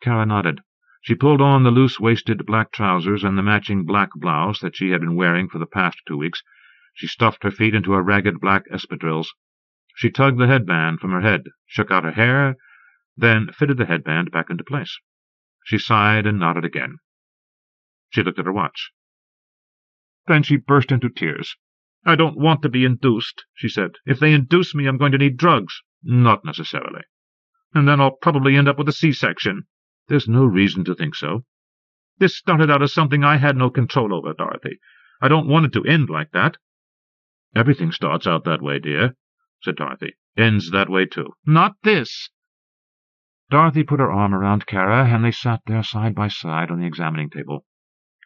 Kara nodded. She pulled on the loose-waisted black trousers and the matching black blouse that she had been wearing for the past 2 weeks. She stuffed her feet into her ragged black espadrilles. She tugged the headband from her head, shook out her hair, then fitted the headband back into place. She sighed and nodded again. She looked at her watch. Then she burst into tears. "I don't want to be induced," she said. "If they induce me, I'm going to need drugs." "Not necessarily." "And then I'll probably end up with a C-section." "There's no reason to think so." "This started out as something I had no control over, Dorothy. I don't want it to end like that." "Everything starts out that way, dear," said Dorothy. "Ends that way, too." "Not this." Dorothy put her arm around Kara, and they sat there side by side on the examining table.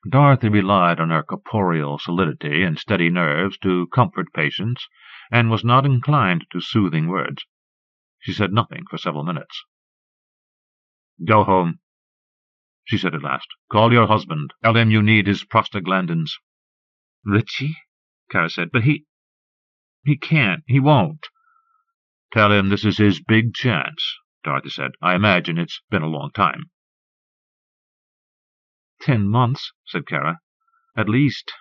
Dorothy relied on her corporeal solidity and steady nerves to comfort patients, and was not inclined to soothing words. She said nothing for several minutes. "Go home," she said at last. "Call your husband. Tell him you need his prostaglandins." "Richie?" Kara said. "But he can't. He won't." "Tell him this is his big chance," Dorothy said. "I imagine it's been a long time." 10 months, said Kara. "At least.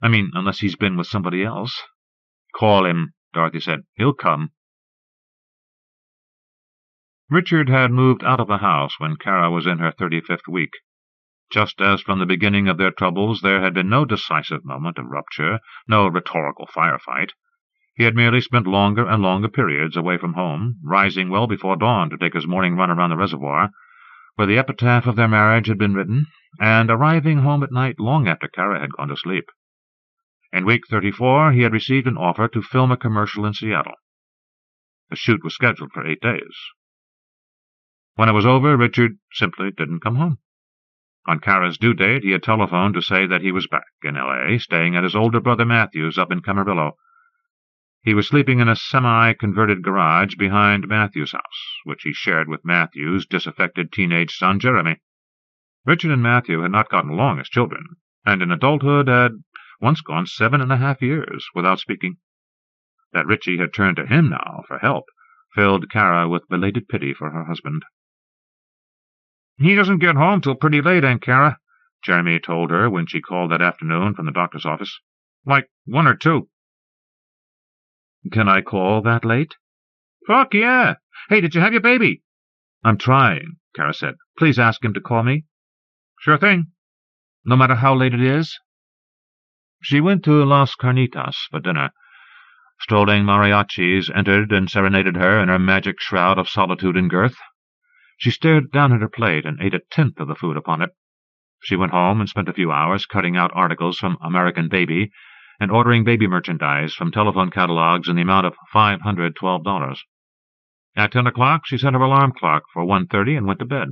I mean, unless he's been with somebody else." "Call him," Dorothy said. "He'll come." Richard had moved out of the house when Kara was in her 35th week. Just as from the beginning of their troubles there had been no decisive moment of rupture, no rhetorical firefight. He had merely spent longer and longer periods away from home, rising well before dawn to take his morning run around the reservoir, where the epitaph of their marriage had been written, and arriving home at night long after Kara had gone to sleep. In week 34 he had received an offer to film a commercial in Seattle. The shoot was scheduled for 8 days. When it was over, Richard simply didn't come home. On Kara's due date, he had telephoned to say that he was back in L.A., staying at his older brother Matthew's up in Camarillo. He was sleeping in a semi-converted garage behind Matthew's house, which he shared with Matthew's disaffected teenage son, Jeremy. Richard and Matthew had not gotten along as children, and in adulthood had once gone 7.5 years without speaking. That Richie had turned to him now for help filled Kara with belated pity for her husband. "He doesn't get home till pretty late, Aunt Kara," Jeremy told her when she called that afternoon from the doctor's office. "Like 1 or 2. "Can I call that late?" "Fuck, yeah. Hey, did you have your baby?" "I'm trying," Kara said. "Please ask him to call me." "Sure thing." "No matter how late it is?" She went to Las Carnitas for dinner. Strolling mariachis entered and serenaded her in her magic shroud of solitude and girth. She stared down at her plate and ate 1/10 of the food upon it. She went home and spent a few hours cutting out articles from American Baby and ordering baby merchandise from telephone catalogs in the amount of $512. At 10 o'clock she set her alarm clock for 1:30 and went to bed.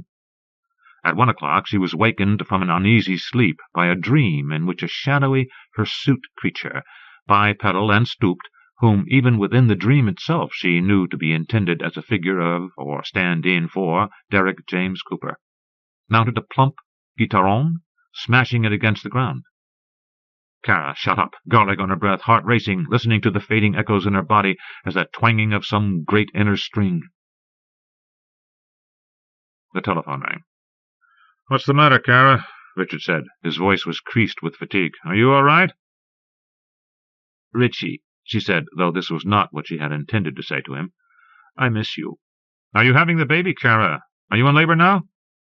At 1 o'clock she was wakened from an uneasy sleep by a dream in which a shadowy, hirsute creature, bipedal and stooped, whom even within the dream itself she knew to be intended as a figure of, or stand-in for, Derek James Cooper, mounted a plump guitaron, smashing it against the ground. Kara shut up, garlic on her breath, heart racing, listening to the fading echoes in her body as that twanging of some great inner string. The telephone rang. "What's the matter, Kara?" Richard said. His voice was creased with fatigue. "Are you all right?" "Richie," she said, though this was not what she had intended to say to him, "I miss you." "Are you having the baby, Kara? Are you in labor now?"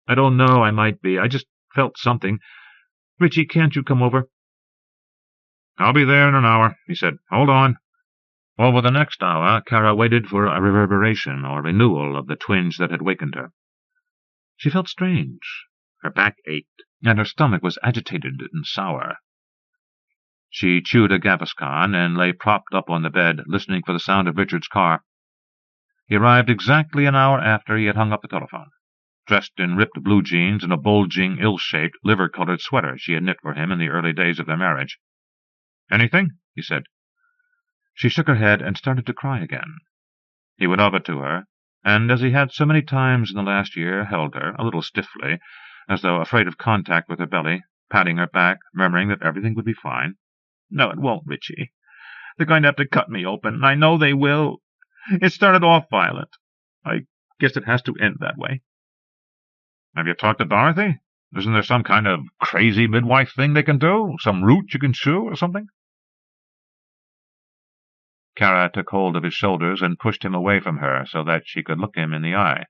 "I don't know. I might be. I just felt something. Richie, can't you come over?" "I'll be there in an hour," he said. "Hold on." Over the next hour, Kara waited for a reverberation or renewal of the twinge that had wakened her. She felt strange. Her back ached, and her stomach was agitated and sour. She chewed a Gaviscon and lay propped up on the bed, listening for the sound of Richard's car. He arrived exactly an hour after he had hung up the telephone, dressed in ripped blue jeans and a bulging, ill-shaped, liver-colored sweater she had knit for him in the early days of their marriage. "Anything?" he said. She shook her head and started to cry again. He went over to her, and, as he had so many times in the last year, held her, a little stiffly, as though afraid of contact with her belly, patting her back, murmuring that everything would be fine. "No, it won't, Richie. They're going to have to cut me open. I know they will. It started off violent. I guess it has to end that way." "Have you talked to Dorothy? Isn't there some kind of crazy midwife thing they can do? Some root you can chew or something?" Kara took hold of his shoulders and pushed him away from her so that she could look him in the eye.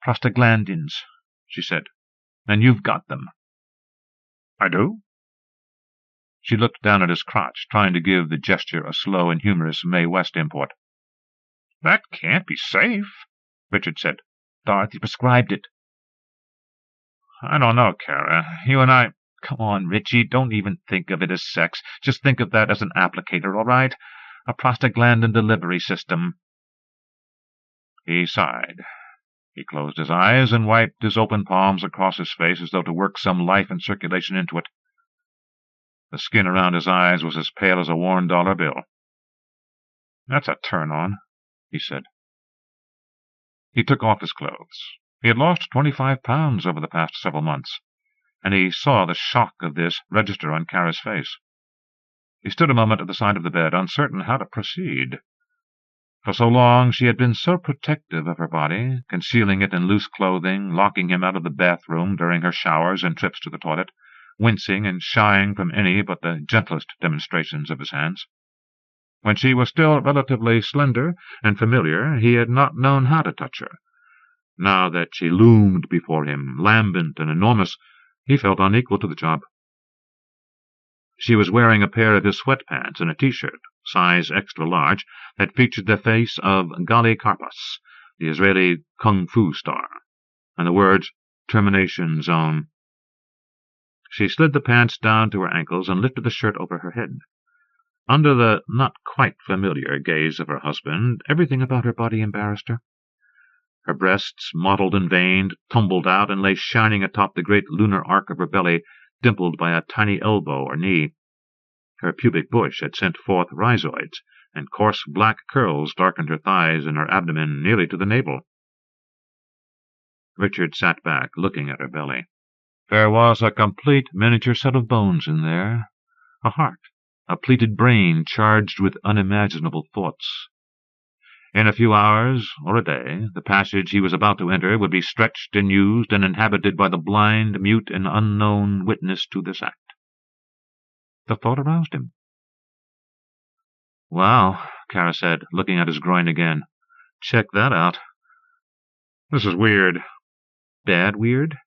"Prostaglandins," she said. "And you've got them." "I do?" She looked down at his crotch, trying to give the gesture a slow and humorous Mae West import. "That can't be safe," Richard said. "Dorothy prescribed it." "I don't know, Kara. You and I—" "Come on, Richie. Don't even think of it as sex. Just think of that as an applicator, all right? A prostaglandin delivery system." He sighed. He closed his eyes and wiped his open palms across his face as though to work some life and circulation into it. The skin around his eyes was as pale as a worn dollar bill. "That's a turn-on," he said. He took off his clothes. He had lost 25 pounds over the past several months, and he saw the shock of this register on Kara's face. He stood a moment at the side of the bed, uncertain how to proceed. For so long she had been so protective of her body, concealing it in loose clothing, locking him out of the bathroom during her showers and trips to the toilet, wincing and shying from any but the gentlest demonstrations of his hands. When she was still relatively slender and familiar, he had not known how to touch her. Now that she loomed before him, lambent and enormous, he felt unequal to the job. She was wearing a pair of his sweatpants and a T-shirt, size extra large, that featured the face of Gali Karpas, the Israeli kung fu star, and the words, "Termination Zone." She slid the pants down to her ankles and lifted the shirt over her head. Under the not quite familiar gaze of her husband, everything about her body embarrassed her. Her breasts, mottled and veined, tumbled out and lay shining atop the great lunar arc of her belly, dimpled by a tiny elbow or knee. Her pubic bush had sent forth rhizoids, and coarse black curls darkened her thighs and her abdomen nearly to the navel. Richard sat back, looking at her belly. There was a complete miniature set of bones in there, a heart, a pleated brain charged with unimaginable thoughts. In a few hours, or a day, the passage he was about to enter would be stretched and used and inhabited by the blind, mute, and unknown witness to this act. The thought aroused him. "Wow," Kara said, looking at his groin again. "Check that out." "This is weird." "Bad weird?"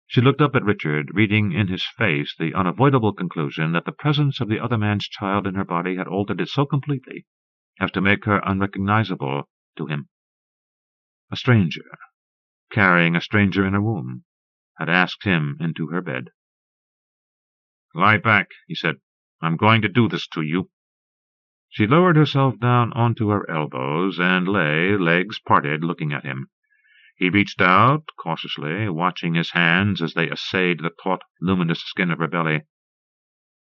She looked up at Richard, reading in his face the unavoidable conclusion that the presence of the other man's child in her body had altered it so completely as to make her unrecognizable to him. A stranger, carrying a stranger in her womb, had asked him into her bed. "Lie back," he said. "I'm going to do this to you." She lowered herself down onto her elbows and lay, legs parted, looking at him. He reached out, cautiously, watching his hands as they essayed the taut, luminous skin of her belly.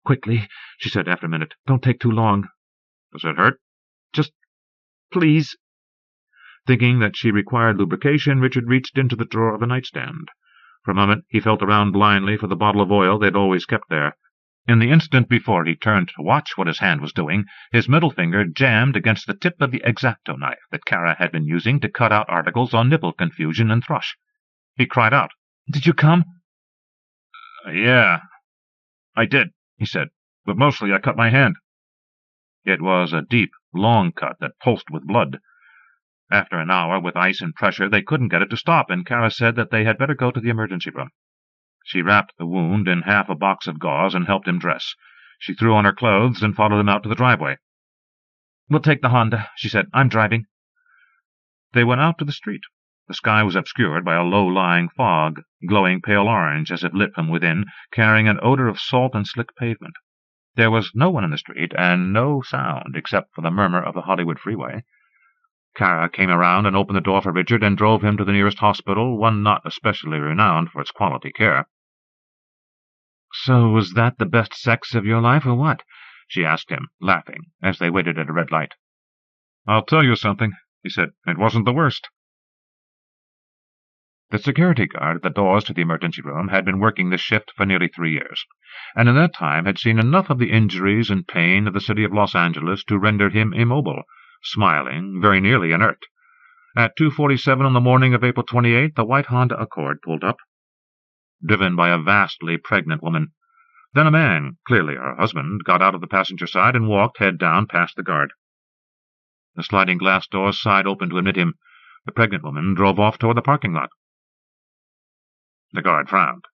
"Quickly," she said after a minute. "Don't take too long." "Does it hurt?" "Just, please." Thinking that she required lubrication, Richard reached into the drawer of the nightstand. For a moment he felt around blindly for the bottle of oil they'd always kept there. In the instant before he turned to watch what his hand was doing, his middle finger jammed against the tip of the X-Acto knife that Kara had been using to cut out articles on nipple confusion and thrush. He cried out, "Did you come?" "Yeah, I did," he said, "but mostly I cut my hand." It was a deep, long cut that pulsed with blood. After an hour, with ice and pressure, they couldn't get it to stop, and Kara said that they had better go to the emergency room. She wrapped the wound in half a box of gauze and helped him dress. She threw on her clothes and followed him out to the driveway. "We'll take the Honda," she said. "I'm driving." They went out to the street. The sky was obscured by a low-lying fog, glowing pale orange as if lit from within, carrying an odor of salt and slick pavement. There was no one in the street, and no sound except for the murmur of the Hollywood freeway. Kara came around and opened the door for Richard and drove him to the nearest hospital, one not especially renowned for its quality care. "So was that the best sex of your life, or what?" she asked him, laughing, as they waited at a red light. "I'll tell you something," he said. "It wasn't the worst." The security guard at the doors to the emergency room had been working this shift for nearly 3 years, and in that time had seen enough of the injuries and pain of the city of Los Angeles to render him immobile, smiling, very nearly inert. At 2:47 on the morning of April 28, the white Honda Accord pulled up, driven by a vastly pregnant woman. Then a man, clearly her husband, got out of the passenger side and walked head down past the guard. The sliding glass doors sighed open to admit him. The pregnant woman drove off toward the parking lot. The guard frowned.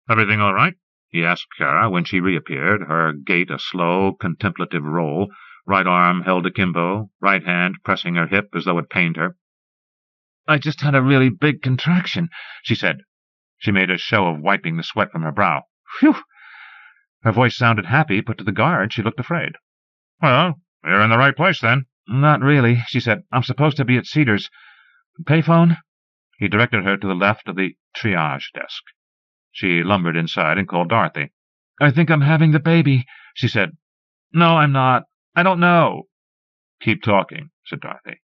"Everything all right?" he asked Kara when she reappeared, her gait a slow, contemplative roll, right arm held akimbo, right hand pressing her hip as though it pained her. "I just had a really big contraction," she said. She made a show of wiping the sweat from her brow. "Phew!" Her voice sounded happy, but to the guard she looked afraid. "Well, you're in the right place, then." "Not really," she said. "I'm supposed to be at Cedars. Payphone?" He directed her to the left of the triage desk. She lumbered inside and called Dorothy. "I think I'm having the baby," she said. "No, I'm not. I don't know." "Keep talking," said Dorothy.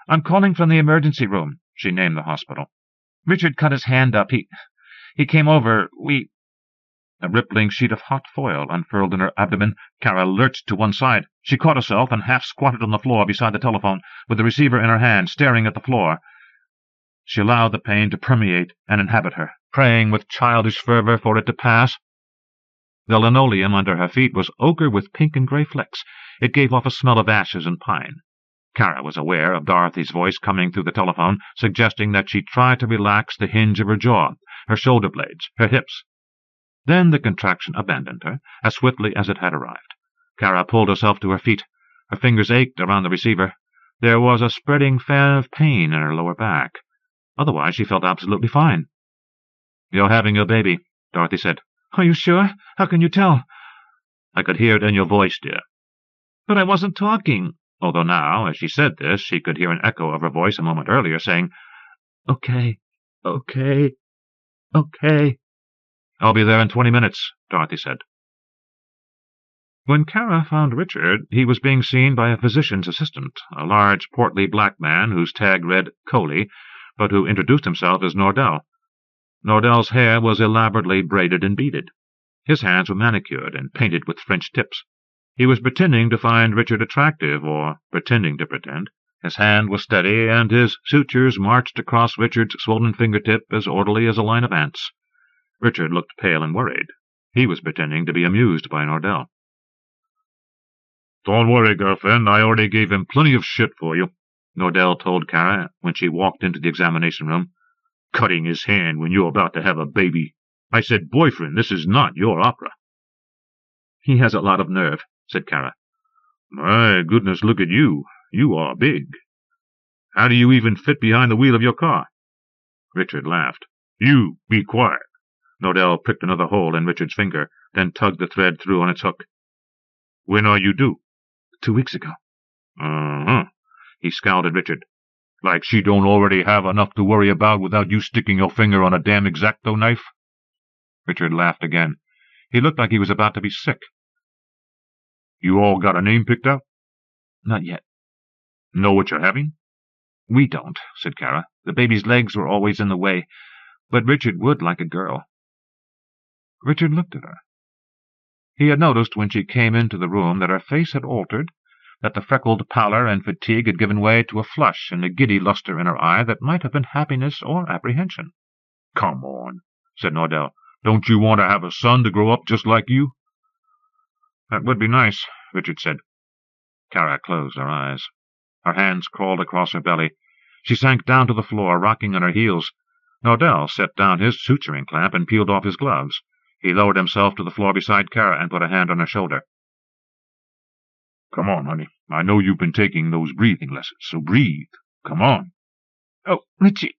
"I'm calling from the emergency room." She named the hospital. "Richard cut his hand up. He came over. A rippling sheet of hot foil unfurled in her abdomen. Kara lurched to one side. She caught herself and half squatted on the floor beside the telephone, with the receiver in her hand, staring at the floor. She allowed the pain to permeate and inhabit her, praying with childish fervor for it to pass. The linoleum under her feet was ochre with pink and gray flecks. It gave off a smell of ashes and pine. Kara was aware of Dorothy's voice coming through the telephone, suggesting that she try to relax the hinge of her jaw, her shoulder blades, her hips. Then the contraction abandoned her, as swiftly as it had arrived. Kara pulled herself to her feet. Her fingers ached around the receiver. There was a spreading fan of pain in her lower back. Otherwise she felt absolutely fine. "You're having your baby," Dorothy said. "Are you sure? How can you tell?" "I could hear it in your voice, dear." "But I wasn't talking." Although now, as she said this, she could hear an echo of her voice a moment earlier saying, "Okay, okay, okay." "I'll be there in 20 minutes, Dorothy said. When Kara found Richard, he was being seen by a physician's assistant, a large, portly black man whose tag read Coley, but who introduced himself as Nordell. Nordell's hair was elaborately braided and beaded. His hands were manicured and painted with French tips. He was pretending to find Richard attractive, or pretending to pretend. His hand was steady, and his sutures marched across Richard's swollen fingertip as orderly as a line of ants. Richard looked pale and worried. He was pretending to be amused by Nordell. "Don't worry, girlfriend. I already gave him plenty of shit for you," Nordell told Kara when she walked into the examination room. "Cutting his hand when you're about to have a baby. I said, boyfriend, this is not your opera." "He has a lot of nerve," said Kara. "My goodness, look at you. You are big. How do you even fit behind the wheel of your car?" Richard laughed. "You be quiet." Nordell pricked another hole in Richard's finger, then tugged the thread through on its hook. "When are you due?" 2 weeks ago. Uh-huh. He scowled at Richard. "Like she don't already have enough to worry about without you sticking your finger on a damn X-Acto knife?" Richard laughed again. He looked like he was about to be sick. "You all got a name picked out?" "Not yet." "Know what you're having?" "We don't," said Kara. "The baby's legs were always in the way, but Richard would like a girl." Richard looked at her. He had noticed when she came into the room that her face had altered, that the freckled pallor and fatigue had given way to a flush and a giddy lustre in her eye that might have been happiness or apprehension. "Come on," said Nordell. "Don't you want to have a son to grow up just like you?" "That would be nice," Richard said. Kara closed her eyes. Her hands crawled across her belly. She sank down to the floor, rocking on her heels. Nordell set down his suturing clamp and peeled off his gloves. He lowered himself to the floor beside Kara and put a hand on her shoulder. "Come on, honey. I know you've been taking those breathing lessons, so breathe. Come on." "Oh, Richie!"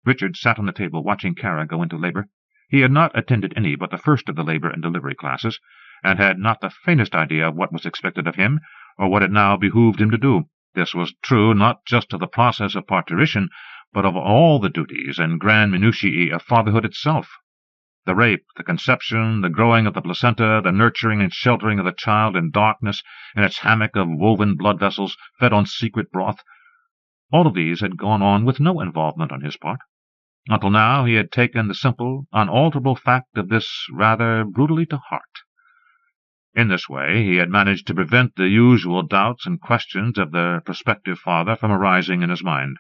Richard sat on the table watching Kara go into labor. He had not attended any but the first of the labor and delivery classes, and had not the faintest idea of what was expected of him, or what it now behooved him to do. This was true not just of the process of parturition, but of all the duties and grand minutiae of fatherhood itself. The rape, the conception, the growing of the placenta, the nurturing and sheltering of the child in darkness, in its hammock of woven blood vessels, fed on secret broth. All of these had gone on with no involvement on his part. Until now he had taken the simple, unalterable fact of this rather brutally to heart. In this way he had managed to prevent the usual doubts and questions of the prospective father from arising in his mind.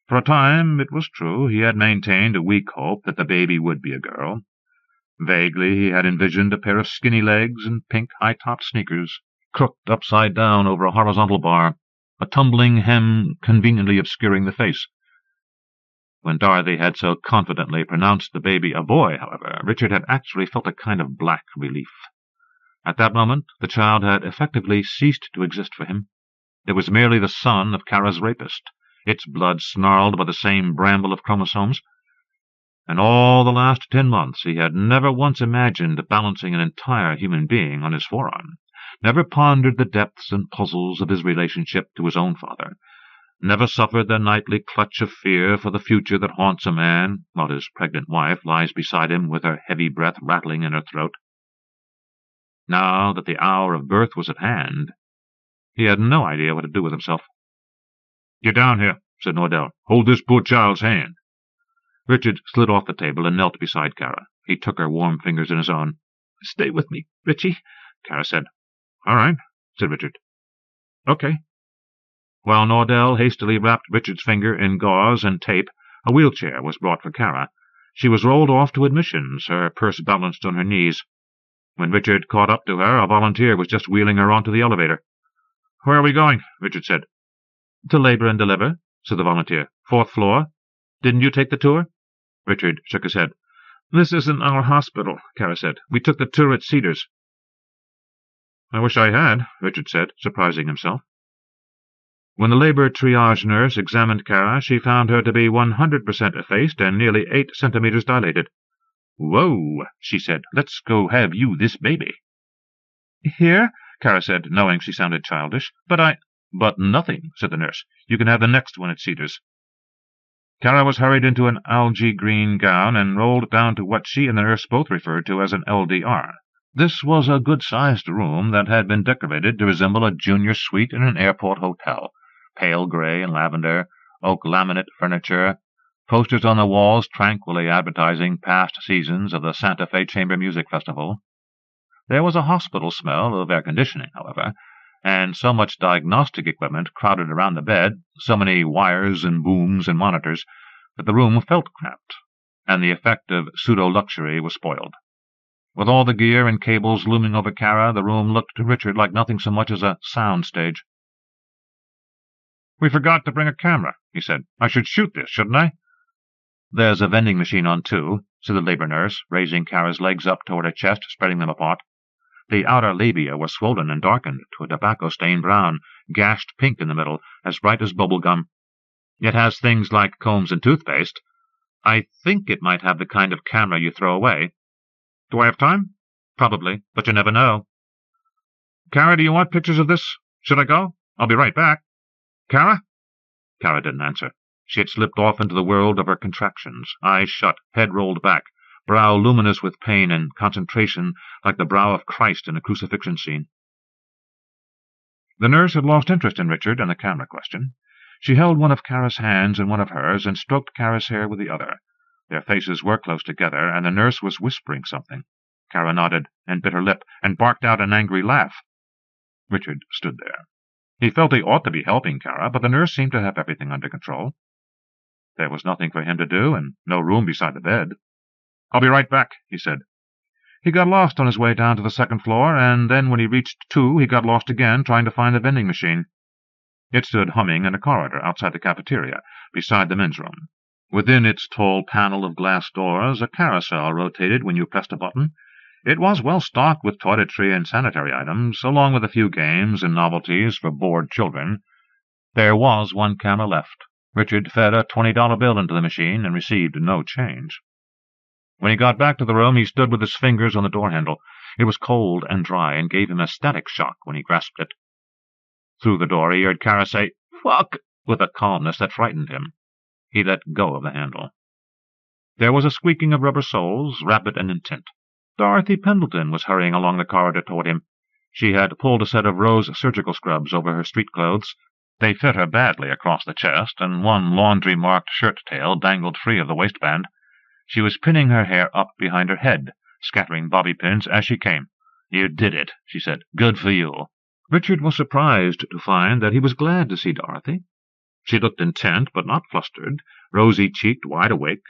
For a time, it was true, he had maintained a weak hope that the baby would be a girl. Vaguely he had envisioned a pair of skinny legs and pink high-topped sneakers, crooked upside down over a horizontal bar, a tumbling hem conveniently obscuring the face. When Dorothy had so confidently pronounced the baby a boy, however, Richard had actually felt a kind of black relief. At that moment, the child had effectively ceased to exist for him. It was merely the son of Kara's rapist, its blood snarled by the same bramble of chromosomes. In all the last 10 months he had never once imagined balancing an entire human being on his forearm, never pondered the depths and puzzles of his relationship to his own father, never suffered the nightly clutch of fear for the future that haunts a man while his pregnant wife lies beside him with her heavy breath rattling in her throat. Now that the hour of birth was at hand, he had no idea what to do with himself. "Get down here," said Nordell. "Hold this poor child's hand." Richard slid off the table and knelt beside Kara. He took her warm fingers in his own. "Stay with me, Richie," Kara said. "All right," said Richard. "Okay." While Nordell hastily wrapped Richard's finger in gauze and tape, a wheelchair was brought for Kara. She was rolled off to admissions, her purse balanced on her knees. When Richard caught up to her, a volunteer was just wheeling her onto the elevator. "Where are we going?" Richard said. "To labor and deliver," said the volunteer. "4th floor. Didn't you take the tour?" Richard shook his head. "This isn't our hospital," Kara said. "We took the tour at Cedars." "I wish I had," Richard said, surprising himself. When the labor triage nurse examined Kara, she found her to be 100% effaced and nearly 8 centimeters dilated. "Whoa," she said. "Let's go have you this baby." "Here?" Kara said, knowing she sounded childish. "But nothing," said the nurse. "You can have the next one at Cedars." Kara was hurried into an algae-green gown and rolled down to what she and the nurse both referred to as an LDR. This was a good-sized room that had been decorated to resemble a junior suite in an airport hotel. Pale gray and lavender, oak laminate furniture, posters on the walls tranquilly advertising past seasons of the Santa Fe Chamber Music Festival. There was a hospital smell of air conditioning, however, and so much diagnostic equipment crowded around the bed, so many wires and booms and monitors, that the room felt cramped, and the effect of pseudo-luxury was spoiled. With all the gear and cables looming over Kara, the room looked to Richard like nothing so much as a sound stage. "We forgot to bring a camera," he said. "I should shoot this, shouldn't I?" "There's a vending machine on, too," said the labor nurse, raising Kara's legs up toward her chest, spreading them apart. The outer labia were swollen and darkened to a tobacco-stained brown, gashed pink in the middle, as bright as bubble gum. It has things like combs and toothpaste. I think it might have the kind of camera you throw away. Do I have time? Probably, but you never know. Kara, do you want pictures of this? Should I go? I'll be right back. Kara? Kara didn't answer. She had slipped off into the world of her contractions, eyes shut, head rolled back, brow luminous with pain and concentration like the brow of Christ in a crucifixion scene. The nurse had lost interest in Richard and the camera question. She held one of Kara's hands in one of hers and stroked Kara's hair with the other. Their faces were close together, and the nurse was whispering something. Kara nodded and bit her lip and barked out an angry laugh. Richard stood there. He felt he ought to be helping Kara, but the nurse seemed to have everything under control. There was nothing for him to do, and no room beside the bed. "I'll be right back," he said. He got lost on his way down to the second floor, and then when he reached 2, he got lost again trying to find the vending machine. It stood humming in a corridor outside the cafeteria, beside the men's room. Within its tall panel of glass doors, a carousel rotated when you pressed a button. It was well stocked with toiletry and sanitary items, along with a few games and novelties for bored children. There was one camera left. Richard fed a $20 bill into the machine and received no change. When he got back to the room, he stood with his fingers on the door handle. It was cold and dry, and gave him a static shock when he grasped it. Through the door he heard Kara say, "Fuck!" with a calmness that frightened him. He let go of the handle. There was a squeaking of rubber soles, rapid and intent. Dorothy Pendleton was hurrying along the corridor toward him. She had pulled a set of rose surgical scrubs over her street clothes. They fit her badly across the chest, and one laundry-marked shirt-tail dangled free of the waistband. She was pinning her hair up behind her head, scattering bobby pins as she came. "You did it," she said. "Good for you." Richard was surprised to find that he was glad to see Dorothy. She looked intent, but not flustered, rosy-cheeked, wide awake.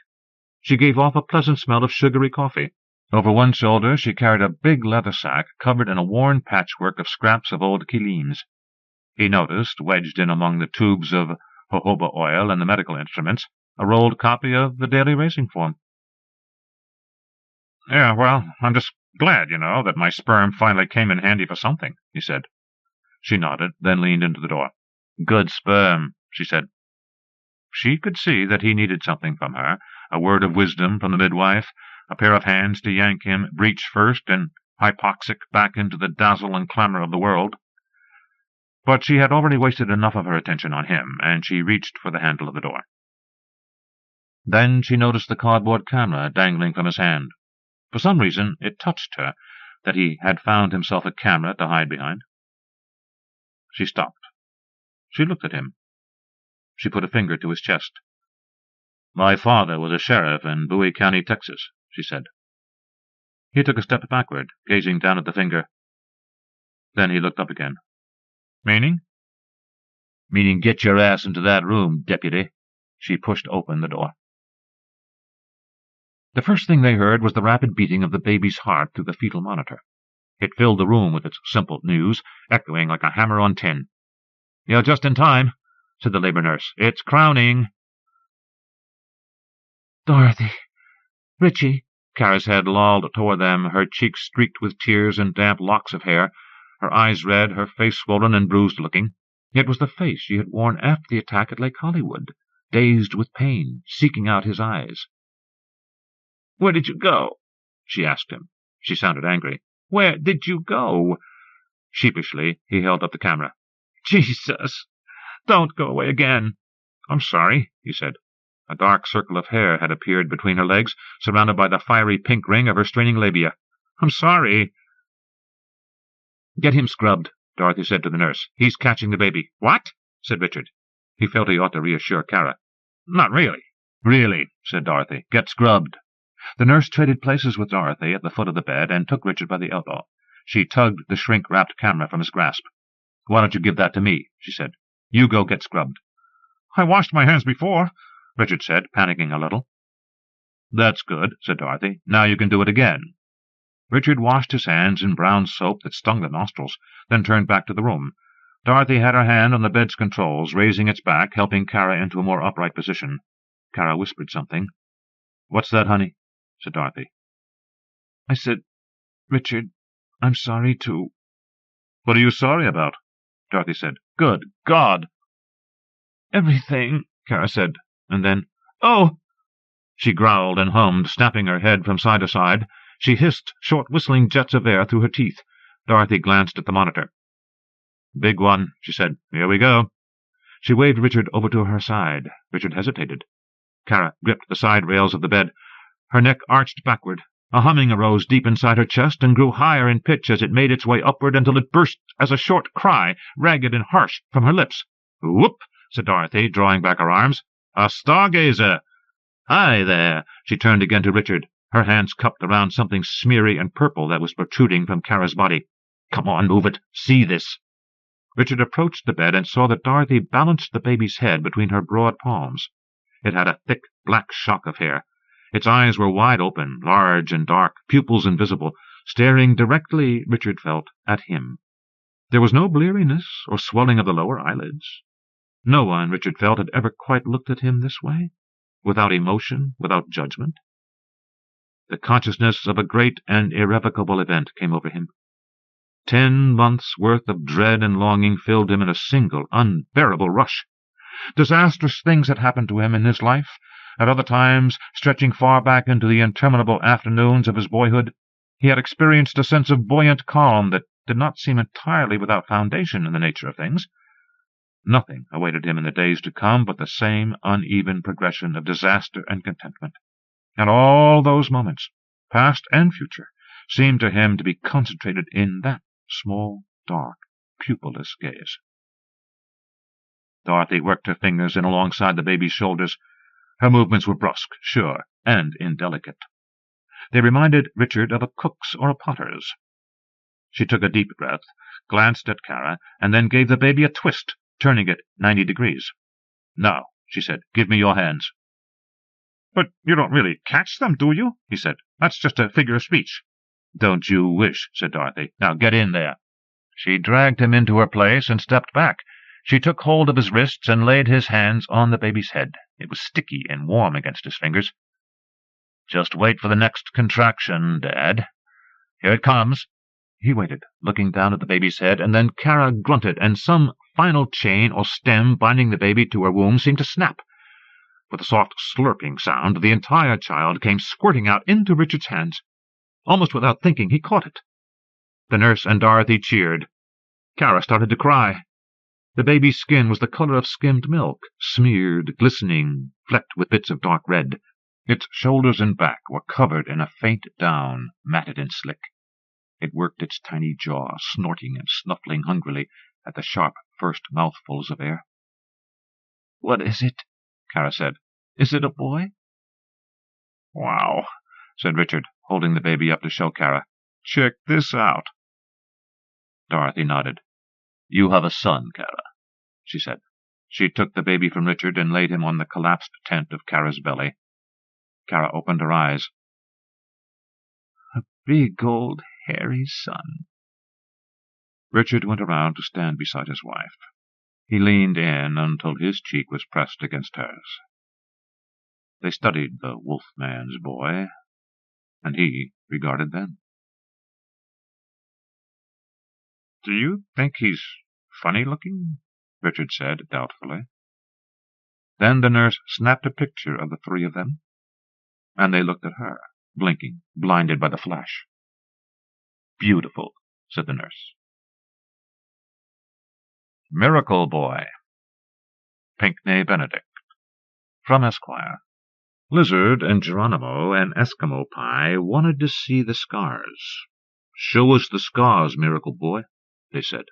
She gave off a pleasant smell of sugary coffee. Over one shoulder she carried a big leather sack covered in a worn patchwork of scraps of old quilines. He noticed, wedged in among the tubes of jojoba oil and the medical instruments, a rolled copy of the Daily Racing Form. "Yeah, well, I'm just glad, that my sperm finally came in handy for something," he said. She nodded, then leaned into the door. "Good sperm," she said. She could see that he needed something from her, a word of wisdom from the midwife, a pair of hands to yank him breech-first and hypoxic back into the dazzle and clamor of the world. But she had already wasted enough of her attention on him, and she reached for the handle of the door. Then she noticed the cardboard camera dangling from his hand. For some reason it touched her that he had found himself a camera to hide behind. She stopped. She looked at him. She put a finger to his chest. "My father was a sheriff in Bowie County, Texas," she said. He took a step backward, gazing down at the finger. Then he looked up again. "Meaning?" "Meaning get your ass into that room, deputy." She pushed open the door. The first thing they heard was the rapid beating of the baby's heart through the fetal monitor. It filled the room with its simple news, echoing like a hammer on tin. "You're just in time," said the labor nurse. "It's crowning." "Dorothy, Richie," Kara's head lolled toward them, her cheeks streaked with tears and damp locks of hair, her eyes red, her face swollen and bruised-looking. It was the face she had worn after the attack at Lake Hollywood, dazed with pain, seeking out his eyes. "Where did you go?" she asked him. She sounded angry. "Where did you go?" Sheepishly, he held up the camera. "Jesus! Don't go away again." "I'm sorry," he said. A dark circle of hair had appeared between her legs, surrounded by the fiery pink ring of her straining labia. "I'm sorry." "Get him scrubbed," Dorothy said to the nurse. "He's catching the baby." "What?" said Richard. He felt he ought to reassure Kara. "Not really." "Really," said Dorothy. "Get scrubbed." The nurse traded places with Dorothy at the foot of the bed and took Richard by the elbow. She tugged the shrink-wrapped camera from his grasp. "Why don't you give that to me?" she said. "You go get scrubbed." "I washed my hands before," Richard said, panicking a little. "That's good," said Dorothy. "Now you can do it again." Richard washed his hands in brown soap that stung the nostrils, then turned back to the room. Dorothy had her hand on the bed's controls, raising its back, helping Kara into a more upright position. Kara whispered something. "What's that, honey?" said Dorothy. "I said, Richard, I'm sorry too." "What are you sorry about?" Dorothy said. "Good God!" "Everything," Kara said, and then, "Oh!" She growled and hummed, snapping her head from side to side. She hissed short whistling jets of air through her teeth. Dorothy glanced at the monitor. "Big one," she said. "Here we go." She waved Richard over to her side. Richard hesitated. Kara gripped the side rails of the bed. Her neck arched backward. A humming arose deep inside her chest and grew higher in pitch as it made its way upward until it burst as a short cry, ragged and harsh, from her lips. "Whoop!" said Dorothy, drawing back her arms. "A stargazer!" "Hi, there!" She turned again to Richard, her hands cupped around something smeary and purple that was protruding from Kara's body. "Come on, move it! See this!" Richard approached the bed and saw that Dorothy balanced the baby's head between her broad palms. It had a thick, black shock of hair. Its eyes were wide open, large and dark, pupils invisible, staring directly, Richard felt, at him. There was no bleariness or swelling of the lower eyelids. No one, Richard felt, had ever quite looked at him this way, without emotion, without judgment. The consciousness of a great and irrevocable event came over him. 10 months' worth of dread and longing filled him in a single, unbearable rush. Disastrous things had happened to him in his life, at other times stretching far back into the interminable afternoons of his boyhood. He had experienced a sense of buoyant calm that did not seem entirely without foundation in the nature of things. Nothing awaited him in the days to come but the same uneven progression of disaster and contentment. And all those moments, past and future, seemed to him to be concentrated in that small, dark, pupilless gaze. Dorothy worked her fingers in alongside the baby's shoulders. Her movements were brusque, sure, and indelicate. They reminded Richard of a cook's or a potter's. She took a deep breath, glanced at Kara, and then gave the baby a twist, turning it 90 degrees. "Now," she said, "give me your hands." "But you don't really catch them, do you?" he said. "That's just a figure of speech." "Don't you wish?" said Dorothy. "Now get in there." She dragged him into her place and stepped back. She took hold of his wrists and laid his hands on the baby's head. It was sticky and warm against his fingers. "Just wait for the next contraction, Dad. Here it comes." He waited, looking down at the baby's head, and then Kara grunted, and some final chain or stem binding the baby to her womb seemed to snap. With a soft slurping sound, the entire child came squirting out into Richard's hands. Almost without thinking, he caught it. The nurse and Dorothy cheered. Kara started to cry. The baby's skin was the color of skimmed milk, smeared, glistening, flecked with bits of dark red. Its shoulders and back were covered in a faint down, matted and slick. It worked its tiny jaw, snorting and snuffling hungrily at the sharp first mouthfuls of air. "What is it?" Kara said. "Is it a boy?" "Wow," said Richard, holding the baby up to show Kara. "Check this out." Dorothy nodded. "You have a son, Kara," she said. She took the baby from Richard and laid him on the collapsed tent of Kara's belly. Kara opened her eyes. "A big old hairy son." Richard went around to stand beside his wife. He leaned in until his cheek was pressed against hers. They studied the Wolfman's boy, and he regarded them. "Do you think he's funny-looking?" Richard said doubtfully. Then the nurse snapped a picture of the three of them, and they looked at her, blinking, blinded by the flash. "Beautiful," said the nurse. Miracle Boy. Pinckney, Benedict. From Esquire. Lizard and Geronimo and Eskimo Pie wanted to see the scars. "Show us the scars, Miracle Boy," they said.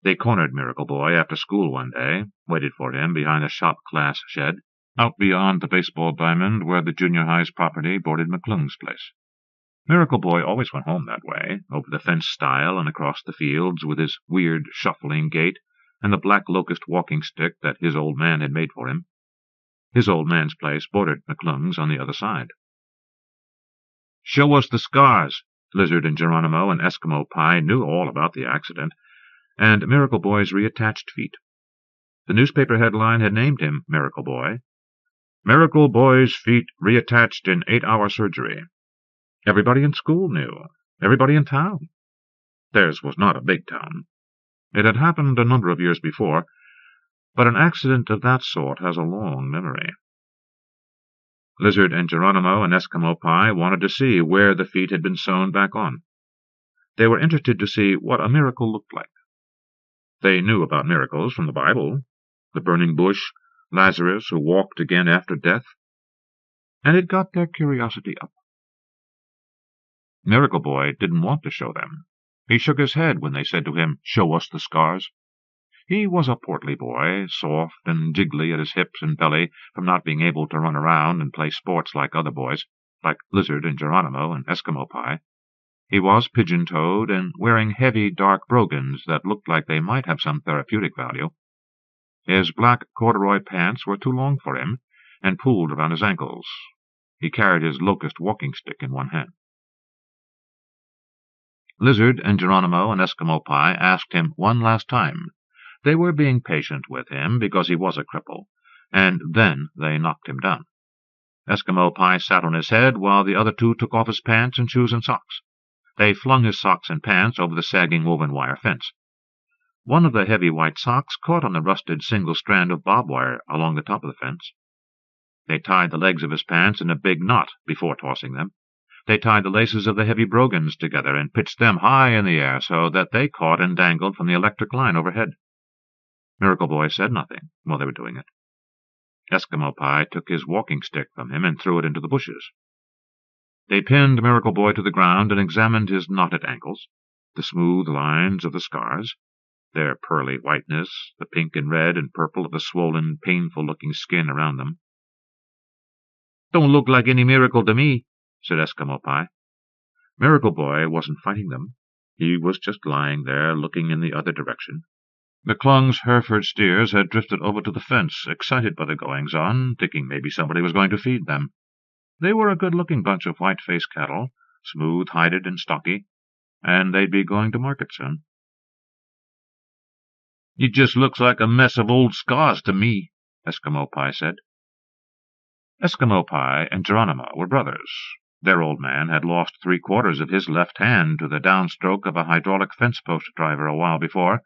They cornered Miracle Boy after school one day, waited for him behind the shop class shed, out beyond the baseball diamond where the junior high's property bordered McClung's place. Miracle Boy always went home that way, over the fenced stile and across the fields, with his weird shuffling gait and the black locust walking stick that his old man had made for him. His old man's place bordered McClung's on the other side. "Show us the scars." Lizard and Geronimo and Eskimo Pie knew all about the accident, and Miracle Boy's reattached feet. The newspaper headline had named him Miracle Boy. "Miracle Boy's feet reattached in 8-hour surgery." Everybody in school knew. Everybody in town. Theirs was not a big town. It had happened a number of years before, but an accident of that sort has a long memory. Lizard and Geronimo and Eskimo Pie wanted to see where the feet had been sewn back on. They were interested to see what a miracle looked like. They knew about miracles from the Bible, the burning bush, Lazarus who walked again after death. and it got their curiosity up. Miracle Boy didn't want to show them. He shook his head when they said to him, "Show us the scars." He was a portly boy, soft and jiggly at his hips and belly from not being able to run around and play sports like other boys, like Lizard and Geronimo and Eskimo Pie. He was pigeon-toed and wearing heavy, dark brogans that looked like they might have some therapeutic value. His black corduroy pants were too long for him and pooled around his ankles. He carried his locust walking stick in one hand. Lizard and Geronimo and Eskimo Pie asked him one last time. They were being patient with him because he was a cripple, and then they knocked him down. Eskimo Pie sat on his head while the other two took off his pants and shoes and socks. They flung his socks and pants over the sagging woven wire fence. One of the heavy white socks caught on the rusted single strand of barbed wire along the top of the fence. They tied the legs of his pants in a big knot before tossing them. They tied the laces of the heavy brogans together and pitched them high in the air so that they caught and dangled from the electric line overhead. Miracle Boy said nothing while they were doing it. Eskimo Pie took his walking stick from him and threw it into the bushes. They pinned Miracle Boy to the ground and examined his knotted ankles, the smooth lines of the scars, their pearly whiteness, the pink and red and purple of the swollen, painful-looking skin around them. "Don't look like any miracle to me," said Eskimo Pie. Miracle Boy wasn't fighting them. He was just lying there, looking in the other direction. The Klung's Hereford steers had drifted over to the fence, excited by the goings-on, thinking maybe somebody was going to feed them. They were a good-looking bunch of white-faced cattle, smooth-hided and stocky, and they'd be going to market soon. "It just looks like a mess of old scars to me," Eskimo Pie said. Eskimo Pie and Geronimo were brothers. Their old man had lost 3/4 of his left hand to the downstroke of a hydraulic fence-post driver a while before,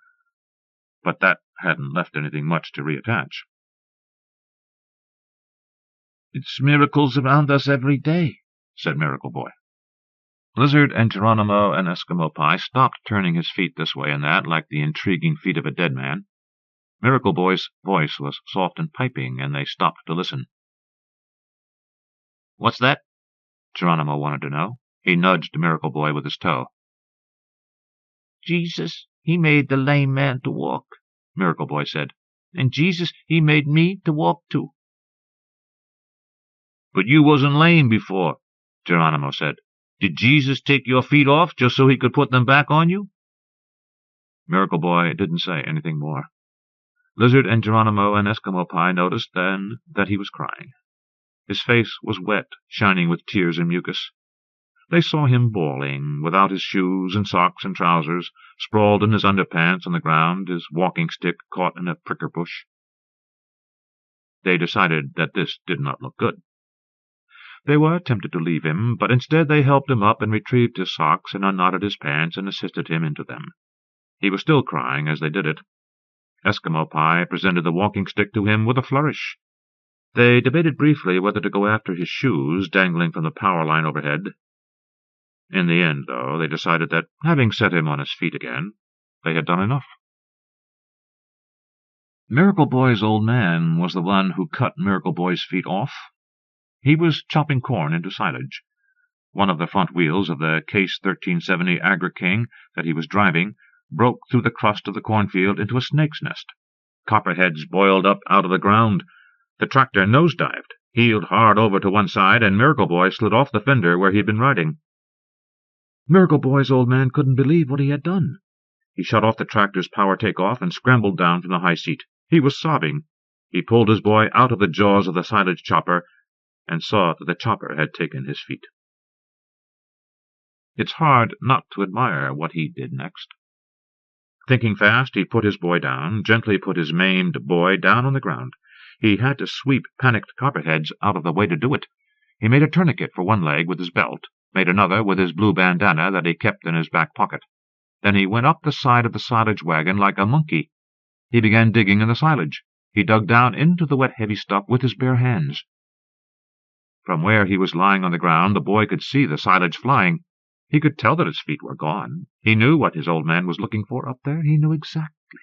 but that hadn't left anything much to reattach. "It's miracles around us every day," said Miracle Boy. Lizard and Geronimo and Eskimo Pie stopped turning his feet this way and that like the intriguing feet of a dead man. Miracle Boy's voice was soft and piping, and they stopped to listen. "What's that?" Geronimo wanted to know. He nudged Miracle Boy with his toe. "Jesus, he made the lame man to walk," Miracle Boy said. "And Jesus, he made me to walk too." "But you wasn't lame before," Geronimo said. "Did Jesus take your feet off just so he could put them back on you?" Miracle Boy didn't say anything more. Lizard and Geronimo and Eskimo Pie noticed then that he was crying. His face was wet, shining with tears and mucus. They saw him bawling, without his shoes and socks and trousers, sprawled in his underpants on the ground, his walking stick caught in a pricker bush. They decided that this did not look good. They were tempted to leave him, but instead they helped him up and retrieved his socks and unknotted his pants and assisted him into them. He was still crying as they did it. Eskimo Pie presented the walking stick to him with a flourish. They debated briefly whether to go after his shoes dangling from the power line overhead. In the end, though, they decided that, having set him on his feet again, they had done enough. Miracle Boy's old man was the one who cut Miracle Boy's feet off. He was chopping corn into silage. One of the front wheels of the Case 1370 Agri-King that he was driving broke through the crust of the cornfield into a snake's nest. Copperheads boiled up out of the ground. The tractor nosedived, heeled hard over to one side, and Miracle Boy slid off the fender where he had been riding. Miracle Boy's old man couldn't believe what he had done. He shut off the tractor's power takeoff and scrambled down from the high seat. He was sobbing. He pulled his boy out of the jaws of the silage chopper and saw that the chopper had taken his feet. It's hard not to admire what he did next. Thinking fast, he put his boy down, gently put his maimed boy down on the ground. He had to sweep panicked copperheads out of the way to do it. He made a tourniquet for one leg with his belt, made another with his blue bandana that he kept in his back pocket. Then he went up the side of the silage wagon like a monkey. He began digging in the silage. He dug down into the wet, heavy stuff with his bare hands. From where he was lying on the ground, the boy could see the silage flying. He could tell that his feet were gone. He knew what his old man was looking for up there. He knew exactly.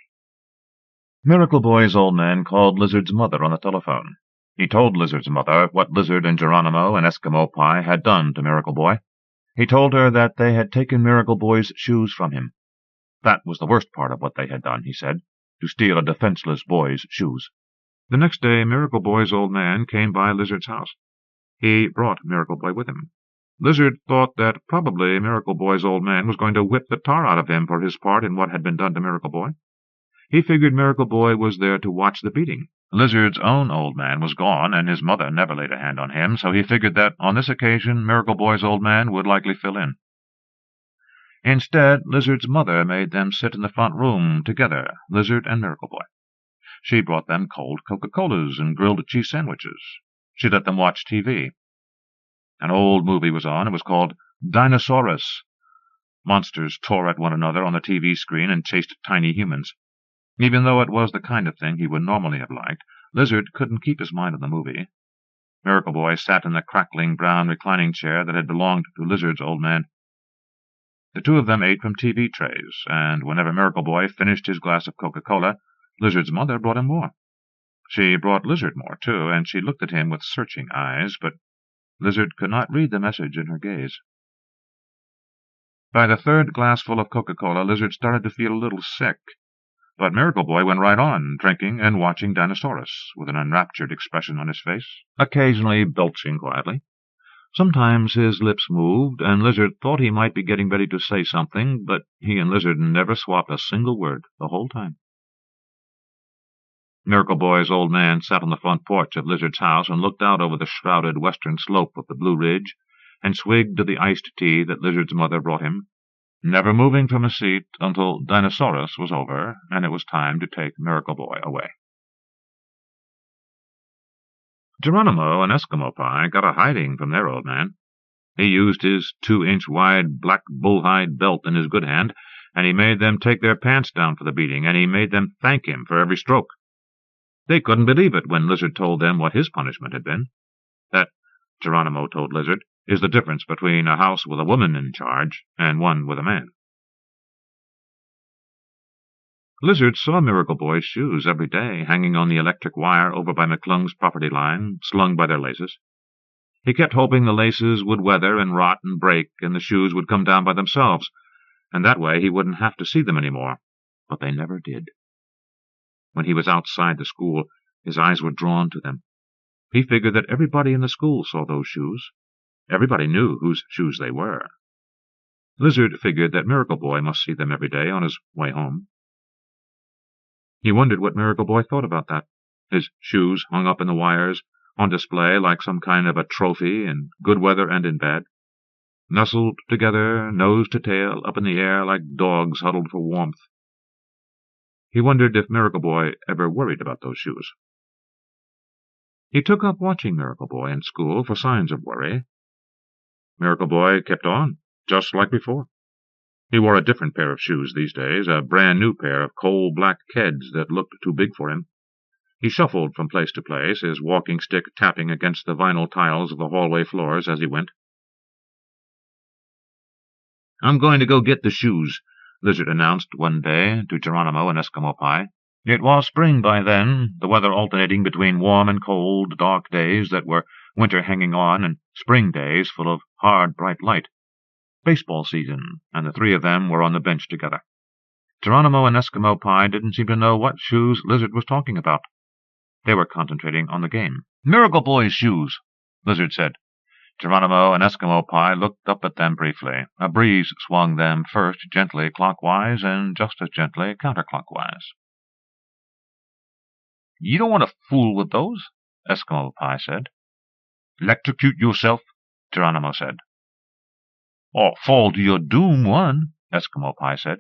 Miracle Boy's old man called Lizard's mother on the telephone. He told Lizard's mother what Lizard and Geronimo and Eskimo Pie had done to Miracle Boy. He told her that they had taken Miracle Boy's shoes from him. That was the worst part of what they had done, he said, to steal a defenseless boy's shoes. The next day, Miracle Boy's old man came by Lizard's house. He brought Miracle Boy with him. Lizard thought that probably Miracle Boy's old man was going to whip the tar out of him for his part in what had been done to Miracle Boy. He figured Miracle Boy was there to watch the beating. Lizard's own old man was gone, and his mother never laid a hand on him, so he figured that on this occasion Miracle Boy's old man would likely fill in. Instead, Lizard's mother made them sit in the front room together, Lizard and Miracle Boy. She brought them cold Coca-Colas and grilled cheese sandwiches. She let them watch TV. An old movie was on. It was called Dinosaurus. Monsters tore at one another on the TV screen and chased tiny humans. Even though it was the kind of thing he would normally have liked, Lizard couldn't keep his mind on the movie. Miracle Boy sat in the crackling brown reclining chair that had belonged to Lizard's old man. The two of them ate from TV trays, and whenever Miracle Boy finished his glass of Coca-Cola, Lizard's mother brought him more. She brought Lizard more, too, and she looked at him with searching eyes, but Lizard could not read the message in her gaze. By the third glassful of Coca-Cola, Lizard started to feel a little sick, but Miracle Boy went right on, drinking and watching Dinosaurus, with an enraptured expression on his face, occasionally belching quietly. Sometimes his lips moved, and Lizard thought he might be getting ready to say something, but he and Lizard never swapped a single word the whole time. Miracle Boy's old man sat on the front porch of Lizard's house and looked out over the shrouded western slope of the Blue Ridge and swigged the iced tea that Lizard's mother brought him, never moving from his seat until Dinosaurus was over and it was time to take Miracle Boy away. Geronimo and Eskimo Pie got a hiding from their old man. He used his 2-inch-wide black bullhide belt in his good hand, and he made them take their pants down for the beating, and he made them thank him for every stroke. They couldn't believe it when Lizard told them what his punishment had been. That, Geronimo told Lizard, is the difference between a house with a woman in charge and one with a man. Lizard saw Miracle Boy's shoes every day, hanging on the electric wire over by McClung's property line, slung by their laces. He kept hoping the laces would weather and rot and break, and the shoes would come down by themselves, and that way he wouldn't have to see them any more. But they never did. When he was outside the school, his eyes were drawn to them. He figured that everybody in the school saw those shoes. Everybody knew whose shoes they were. Lizard figured that Miracle Boy must see them every day on his way home. He wondered what Miracle Boy thought about that. His shoes hung up in the wires, on display like some kind of a trophy in good weather and in bad, nestled together, nose to tail, up in the air like dogs huddled for warmth. He wondered if Miracle Boy ever worried about those shoes. He took up watching Miracle Boy in school for signs of worry. Miracle Boy kept on, just like before. He wore a different pair of shoes these days, a brand-new pair of coal-black Keds that looked too big for him. He shuffled from place to place, his walking stick tapping against the vinyl tiles of the hallway floors as he went. "I'm going to go get the shoes," Lizard announced one day to Geronimo and Eskimo Pie. It was spring by then, the weather alternating between warm and cold, dark days that were winter hanging on and spring days full of hard, bright light. Baseball season, and the three of them were on the bench together. Geronimo and Eskimo Pie didn't seem to know what shoes Lizard was talking about. They were concentrating on the game. "Miracle Boy's shoes," Lizard said. Geronimo and Eskimo Pie looked up at them briefly. A breeze swung them first gently clockwise and just as gently counterclockwise. "You don't want to fool with those," Eskimo Pie said. "Electrocute yourself," Geronimo said. "Or fall to your doom, one," Eskimo Pie said.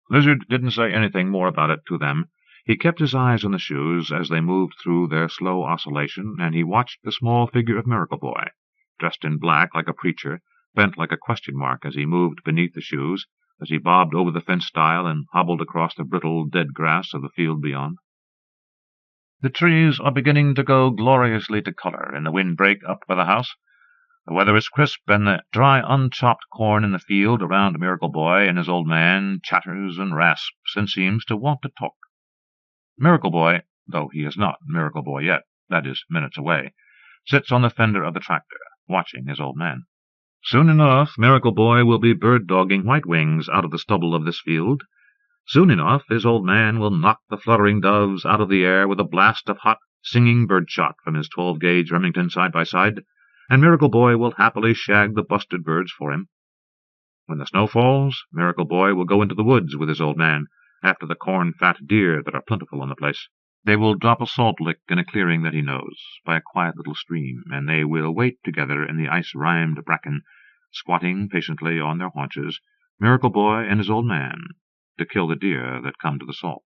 Lizard didn't say anything more about it to them. He kept his eyes on the shoes as they moved through their slow oscillation, and he watched the small figure of Miracle Boy, dressed in black like a preacher, bent like a question mark as he moved beneath the shoes, as he bobbed over the fence stile and hobbled across the brittle, dead grass of the field beyond. The trees are beginning to go gloriously to color in the windbreak up by the house. The weather is crisp, and the dry, unchopped corn in the field around Miracle Boy and his old man chatters and rasps and seems to want to talk. Miracle Boy, though he is not Miracle Boy yet, that is, minutes away, sits on the fender of the tractor, watching his old man. Soon enough, Miracle Boy will be bird-dogging White Wings out of the stubble of this field. Soon enough, his old man will knock the fluttering doves out of the air with a blast of hot, singing birdshot from his 12-gauge Remington side-by-side, and Miracle Boy will happily shag the busted birds for him. When the snow falls, Miracle Boy will go into the woods with his old man, after the corn-fat deer that are plentiful on the place. They will drop a salt lick in a clearing that he knows, by a quiet little stream, and they will wait together in the ice-rimed bracken, squatting patiently on their haunches, Miracle Boy and his old man, to kill the deer that come to the salt.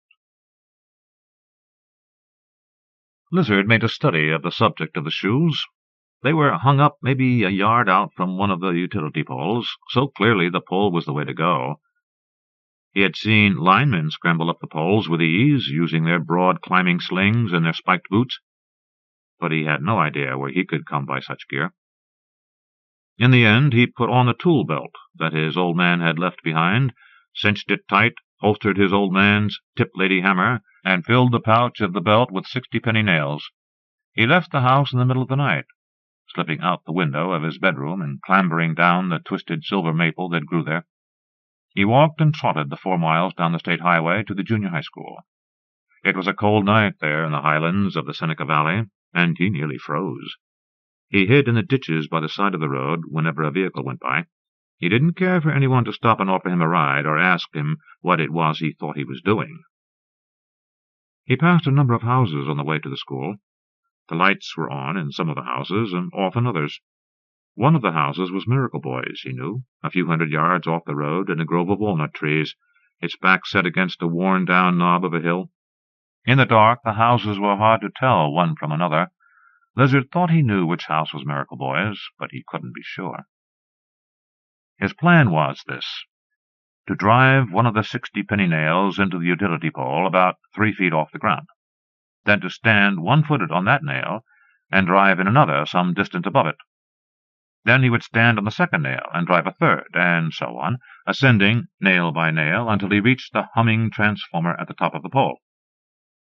Lizard made a study of the subject of the shoes. They were hung up maybe a yard out from one of the utility poles, so clearly the pole was the way to go. He had seen linemen scramble up the poles with ease, using their broad climbing slings and their spiked boots, but he had no idea where he could come by such gear. In the end, he put on the tool belt that his old man had left behind, cinched it tight, holstered his old man's tip-lady hammer, and filled the pouch of the belt with 60-penny nails. He left the house in the middle of the night, slipping out the window of his bedroom and clambering down the twisted silver maple that grew there. He walked and trotted the 4 miles down the state highway to the junior high school. It was a cold night there in the highlands of the Seneca Valley, and he nearly froze. He hid in the ditches by the side of the road whenever a vehicle went by. He didn't care for anyone to stop and offer him a ride or ask him what it was he thought he was doing. He passed a number of houses on the way to the school. The lights were on in some of the houses, and off in others. One of the houses was Miracle Boy's, he knew, a few hundred yards off the road in a grove of walnut trees, its back set against a worn-down knob of a hill. In the dark, the houses were hard to tell one from another. Lizard thought he knew which house was Miracle Boy's, but he couldn't be sure. His plan was this: to drive one of the 60-penny nails into the utility pole about 3 feet off the ground, then to stand one-footed on that nail and drive in another some distance above it. Then he would stand on the second nail and drive a third, and so on, ascending nail by nail until he reached the humming transformer at the top of the pole.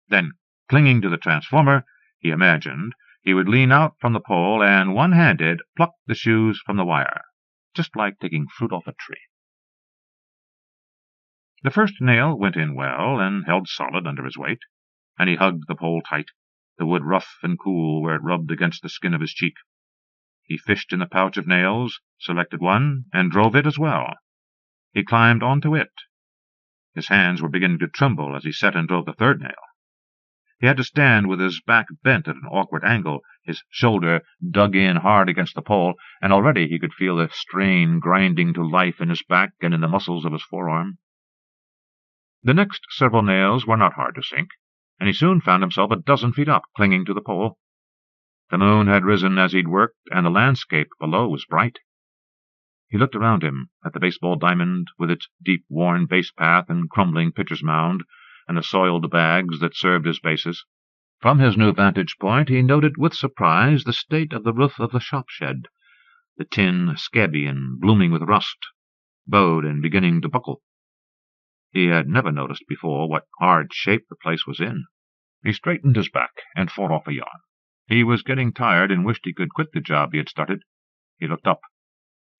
Then, clinging to the transformer, he imagined, he would lean out from the pole and, one-handed, pluck the shoes from the wire, just like taking fruit off a tree. The first nail went in well and held solid under his weight, and he hugged the pole tight, the wood rough and cool where it rubbed against the skin of his cheek. He fished in the pouch of nails, selected one, and drove it as well. He climbed onto it. His hands were beginning to tremble as he set and drove the third nail. He had to stand with his back bent at an awkward angle, his shoulder dug in hard against the pole, and already he could feel the strain grinding to life in his back and in the muscles of his forearm. The next several nails were not hard to sink, and he soon found himself a dozen feet up, clinging to the pole. The moon had risen as he'd worked, and the landscape below was bright. He looked around him at the baseball diamond, with its deep, worn base path and crumbling pitcher's mound, and the soiled bags that served as bases. From his new vantage point he noted with surprise the state of the roof of the shop shed, the tin scabby and blooming with rust, bowed and beginning to buckle. He had never noticed before what hard shape the place was in. He straightened his back and fought off a yawn. He was getting tired and wished he could quit the job he had started. He looked up.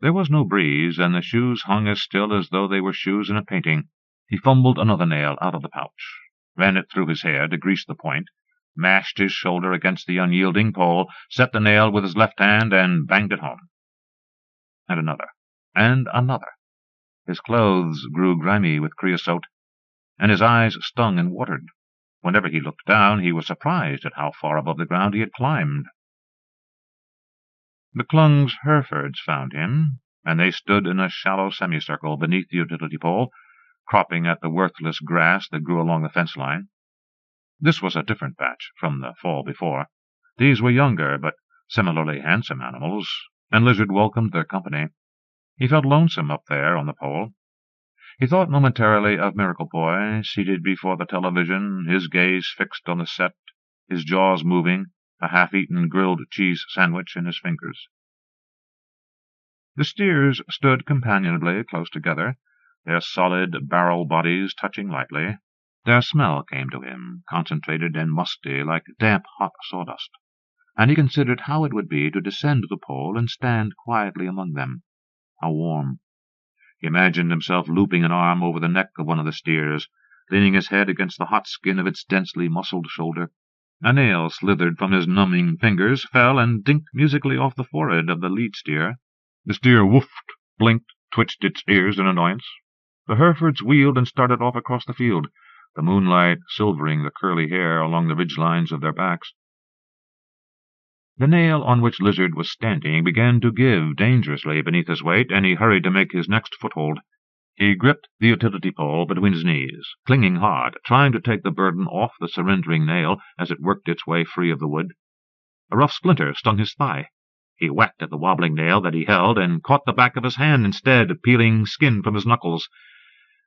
There was no breeze, and the shoes hung as still as though they were shoes in a painting. He fumbled another nail out of the pouch, ran it through his hair to grease the point, mashed his shoulder against the unyielding pole, set the nail with his left hand, and banged it home. And another, and another. His clothes grew grimy with creosote, and his eyes stung and watered. Whenever he looked down, he was surprised at how far above the ground he had climbed. The Klung's Herefords found him, and they stood in a shallow semicircle beneath the utility pole, cropping at the worthless grass that grew along the fence line. This was a different batch from the fall before. These were younger, but similarly handsome animals, and Lizard welcomed their company. He felt lonesome up there on the pole. He thought momentarily of Miracle Boy, seated before the television, his gaze fixed on the set, his jaws moving, a half-eaten grilled cheese sandwich in his fingers. The steers stood companionably close together, their solid barrel bodies touching lightly. Their smell came to him, concentrated and musty, like damp hot sawdust. and he considered how it would be to descend the pole and stand quietly among them. How warm! He imagined himself looping an arm over the neck of one of the steers, leaning his head against the hot skin of its densely muscled shoulder. A nail slithered from his numbing fingers, fell, and dinked musically off the forehead of the lead steer. The steer woofed, blinked, twitched its ears in annoyance. The Herefords wheeled and started off across the field, the moonlight silvering the curly hair along the ridge-lines of their backs. The nail on which Lizard was standing began to give dangerously beneath his weight, and he hurried to make his next foothold. He gripped the utility pole between his knees, clinging hard, trying to take the burden off the surrendering nail as it worked its way free of the wood. A rough splinter stung his thigh. He whacked at the wobbling nail that he held, and caught the back of his hand instead, peeling skin from his knuckles.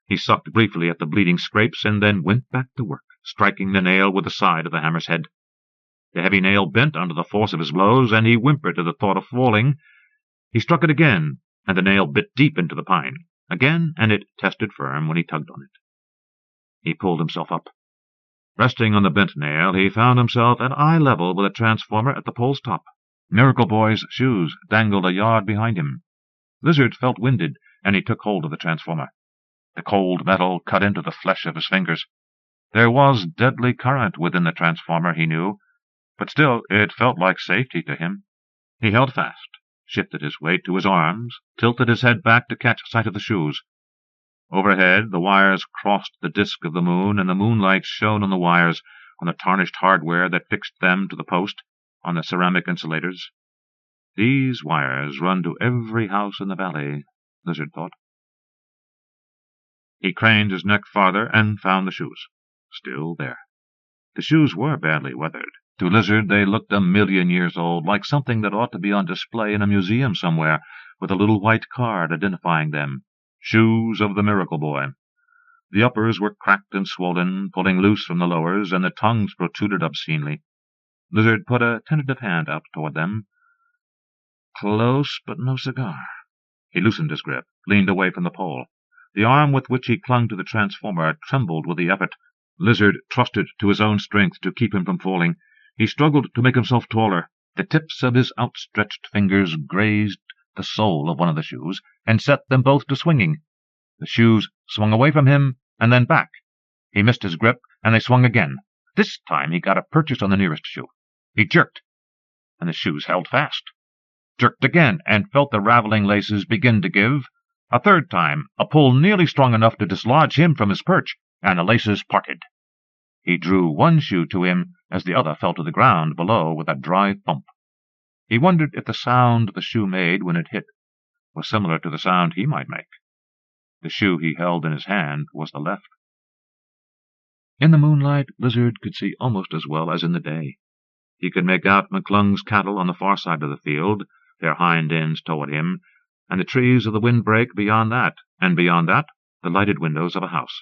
He sucked briefly at the bleeding scrapes, and then went back to work, striking the nail with the side of the hammer's head. The heavy nail bent under the force of his blows, and he whimpered at the thought of falling. He struck it again, and the nail bit deep into the pine. Again, and it tested firm when he tugged on it. He pulled himself up. Resting on the bent nail, he found himself at eye level with a transformer at the pole's top. Miracle Boy's shoes dangled a yard behind him. Lizard felt winded, and he took hold of the transformer. The cold metal cut into the flesh of his fingers. There was deadly current within the transformer, he knew, but still it felt like safety to him. He held fast, shifted his weight to his arms, tilted his head back to catch sight of the shoes. Overhead, the wires crossed the disk of the moon, and the moonlight shone on the wires, on the tarnished hardware that fixed them to the post, on the ceramic insulators. These wires run to every house in the valley, Lizard thought. He craned his neck farther and found the shoes. Still there. The shoes were badly weathered. To Lizard they looked 1,000,000 years old, like something that ought to be on display in a museum somewhere, with a little white card identifying them. Shoes of the Miracle Boy. The uppers were cracked and swollen, pulling loose from the lowers, and the tongues protruded obscenely. Lizard put a tentative hand out toward them. Close, but no cigar. He loosened his grip, leaned away from the pole. The arm with which he clung to the transformer trembled with the effort. Lizard trusted to his own strength to keep him from falling. He struggled to make himself taller. The tips of his outstretched fingers grazed the sole of one of the shoes, and set them both to swinging. The shoes swung away from him, and then back. He missed his grip, and they swung again. This time he got a purchase on the nearest shoe. He jerked, and the shoes held fast. Jerked again, and felt the raveling laces begin to give. A third time, a pull nearly strong enough to dislodge him from his perch, and the laces parted. He drew one shoe to him as the other fell to the ground below with a dry thump. He wondered if the sound the shoe made when it hit was similar to the sound he might make. The shoe he held in his hand was the left. In the moonlight, Lizard could see almost as well as in the day. He could make out McClung's cattle on the far side of the field, their hind ends toward him, and the trees of the windbreak beyond that, and beyond that, the lighted windows of a house.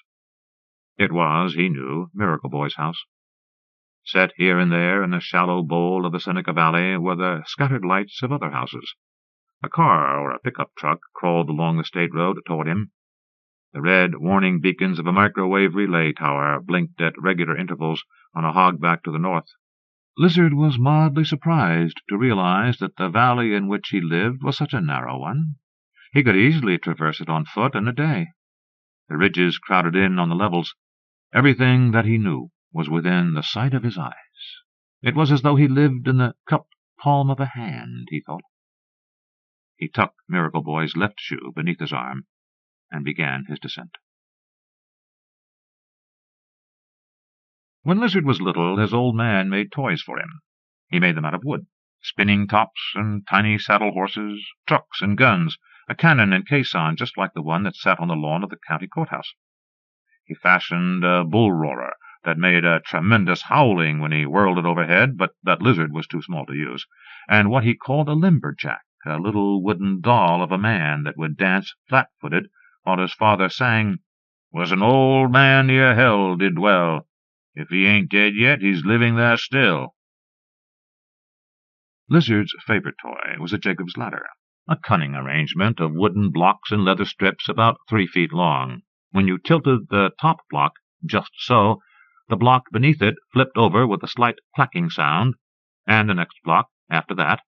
It was, he knew, Miracle Boy's house. Set here and there in the shallow bowl of the Seneca Valley were the scattered lights of other houses. A car or a pickup truck crawled along the state road toward him. The red warning beacons of a microwave relay tower blinked at regular intervals on a hogback to the north. Lizard was mildly surprised to realize that the valley in which he lived was such a narrow one. He could easily traverse it on foot in a day. The ridges crowded in on the levels. Everything that he knew was within the sight of his eyes. It was as though he lived in the cupped palm of a hand, he thought. He tucked Miracle Boy's left shoe beneath his arm and began his descent. When Lizard was little, his old man made toys for him. He made them out of wood, spinning tops and tiny saddle horses, trucks and guns, a cannon and caisson just like the one that sat on the lawn of the county courthouse. He fashioned a bull-roarer that made a tremendous howling when he whirled it overhead, but that Lizard was too small to use, and what he called a limberjack, a little wooden doll of a man that would dance flat-footed while his father sang, "Was an old man near hell did dwell. If he ain't dead yet, he's living there still." Lizard's favorite toy was a Jacob's ladder, a cunning arrangement of wooden blocks and leather strips about 3 feet long. When you tilted the top block just so, the block beneath it flipped over with a slight clacking sound, and the next block after that,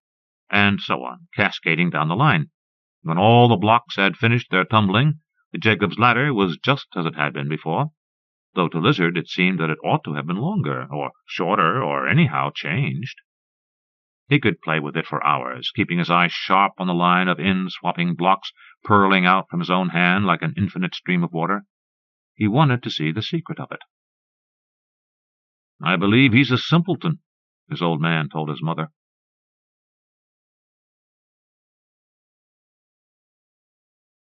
and so on, cascading down the line. When all the blocks had finished their tumbling, the Jacob's ladder was just as it had been before, though to Lizard it seemed that it ought to have been longer, or shorter, or anyhow changed. He could play with it for hours, keeping his eye sharp on the line of in-swapping blocks purling out from his own hand like an infinite stream of water. He wanted to see the secret of it. "I believe he's a simpleton," his old man told his mother.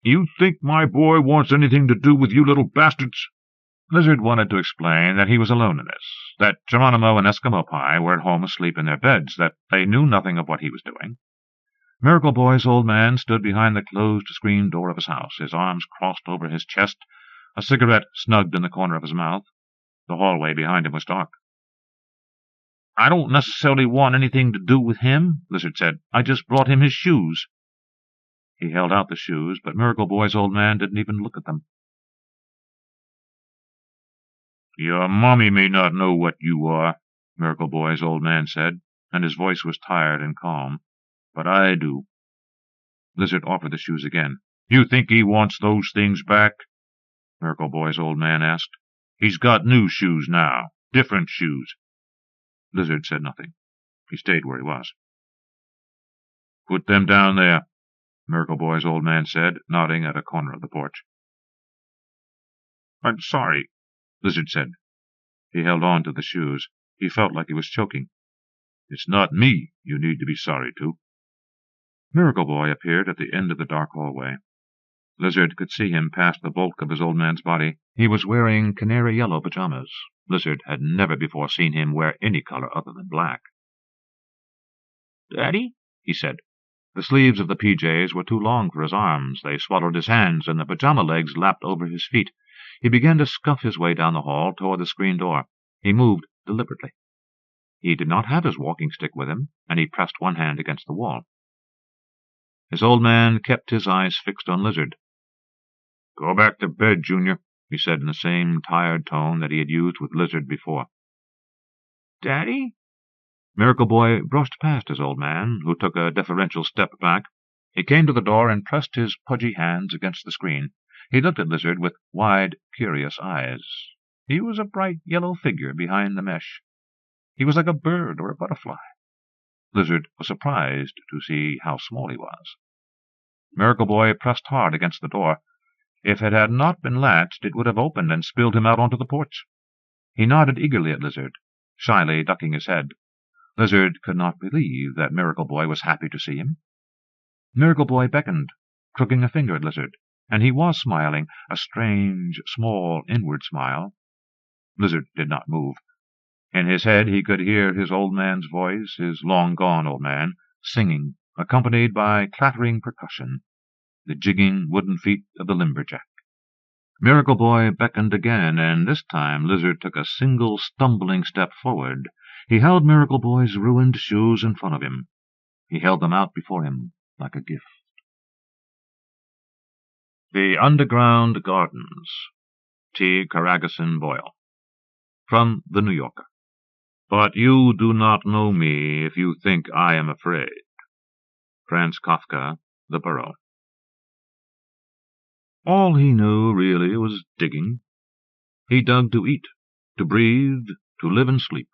"You think my boy wants anything to do with you little bastards?" Lizard wanted to explain that he was alone in this, that Geronimo and Eskimo Pie were at home asleep in their beds, that they knew nothing of what he was doing. Miracle Boy's old man stood behind the closed screen door of his house, his arms crossed over his chest, a cigarette snugged in the corner of his mouth. The hallway behind him was dark. "I don't necessarily want anything to do with him," Lizard said. "I just brought him his shoes." He held out the shoes, but Miracle Boy's old man didn't even look at them. "Your mommy may not know what you are," Miracle Boy's old man said, and his voice was tired and calm, "but I do." Lizard offered the shoes again. "You think he wants those things back?" Miracle Boy's old man asked. "He's got new shoes now, different shoes." Lizard said nothing. He stayed where he was. "Put them down there," Miracle Boy's old man said, nodding at a corner of the porch. "I'm sorry," Lizard said. He held on to the shoes. He felt like he was choking. "It's not me you need to be sorry to." Miracle Boy appeared at the end of the dark hallway. Lizard could see him past the bulk of his old man's body. He was wearing canary-yellow pajamas. Lizard had never before seen him wear any color other than black. "Daddy?" he said. The sleeves of the PJs were too long for his arms. They swaddled his hands, and the pajama legs lapped over his feet. He began to scuff his way down the hall toward the screen door. He moved deliberately. He did not have his walking stick with him, and he pressed one hand against the wall. His old man kept his eyes fixed on Lizard. "Go back to bed, Junior," he said in the same tired tone that he had used with Lizard before. "Daddy?" Miracle Boy brushed past his old man, who took a deferential step back. He came to the door and pressed his pudgy hands against the screen. He looked at Lizard with wide, curious eyes. He was a bright yellow figure behind the mesh. He was like a bird or a butterfly. Lizard was surprised to see how small he was. Miracle Boy pressed hard against the door. If it had not been latched, it would have opened and spilled him out onto the porch. He nodded eagerly at Lizard, shyly ducking his head. Lizard could not believe that Miracle Boy was happy to see him. Miracle Boy beckoned, crooking a finger at Lizard, and he was smiling, a strange, small, inward smile. Lizard did not move. In his head he could hear his old man's voice, his long-gone old man, singing, accompanied by clattering percussion, the jigging wooden feet of the lumberjack. Miracle Boy beckoned again, and this time Lizard took a single stumbling step forward. He held Miracle Boy's ruined shoes in front of him. He held them out before him like a gift. The Underground Gardens. T. Coraghessan Boyle. From The New Yorker. But you do not know me if you think I am afraid. Franz Kafka, The Burrow. All he knew, really, was digging. He dug to eat, to breathe, to live and sleep.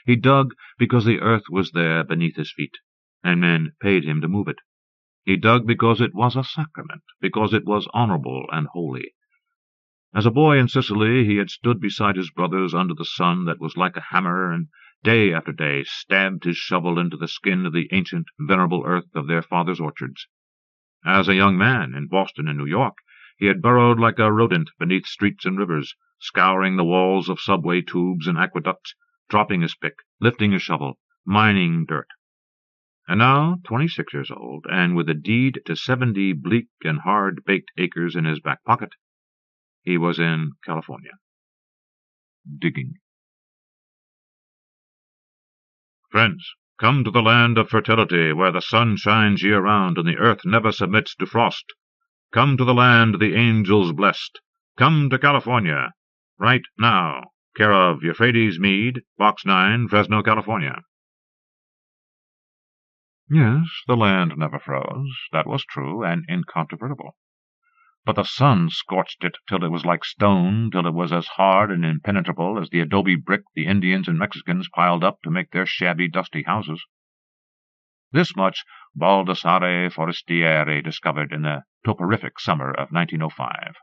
He dug because the earth was there beneath his feet, and men paid him to move it. He dug because it was a sacrament, because it was honorable and holy. As a boy in Sicily, he had stood beside his brothers under the sun that was like a hammer, and day after day stabbed his shovel into the skin of the ancient, venerable earth of their fathers' orchards. As a young man in Boston and New York, he had burrowed like a rodent beneath streets and rivers, scouring the walls of subway tubes and aqueducts, dropping his pick, lifting his shovel, mining dirt. And now, 26 years old, and with a deed to 70 bleak and hard-baked acres in his back pocket, he was in California, digging. Friends, come to the land of fertility, where the sun shines year-round and the earth never submits to frost. Come to the land the angels blessed. Come to California, right now. Care of Euphrates Mead, Box 9, Fresno, California. Yes, the land never froze. That was true and incontrovertible. But the sun scorched it till it was like stone, till it was as hard and impenetrable as the adobe brick the Indians and Mexicans piled up to make their shabby, dusty houses. This much Baldassare Forestieri discovered in the toporific summer of 1905.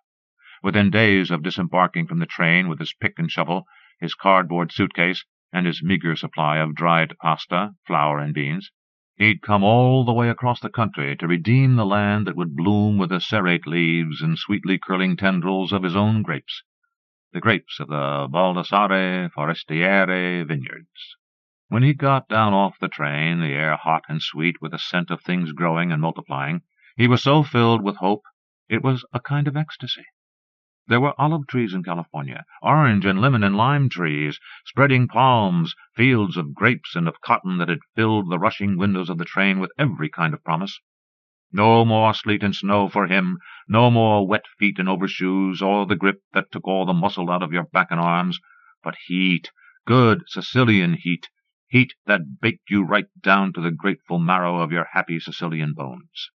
Within days of disembarking from the train with his pick and shovel, his cardboard suitcase, and his meager supply of dried pasta, flour, and beans, he'd come all the way across the country to redeem the land that would bloom with the serrate leaves and sweetly curling tendrils of his own grapes, the grapes of the Baldassare Forestieri vineyards. When he got down off the train, the air hot and sweet with the scent of things growing and multiplying, he was so filled with hope it was a kind of ecstasy. There were olive trees in California, orange and lemon and lime trees, spreading palms, fields of grapes and of cotton that had filled the rushing windows of the train with every kind of promise. No more sleet and snow for him, no more wet feet and overshoes, or the grip that took all the muscle out of your back and arms, but heat, good Sicilian heat, heat that baked you right down to the grateful marrow of your happy Sicilian bones.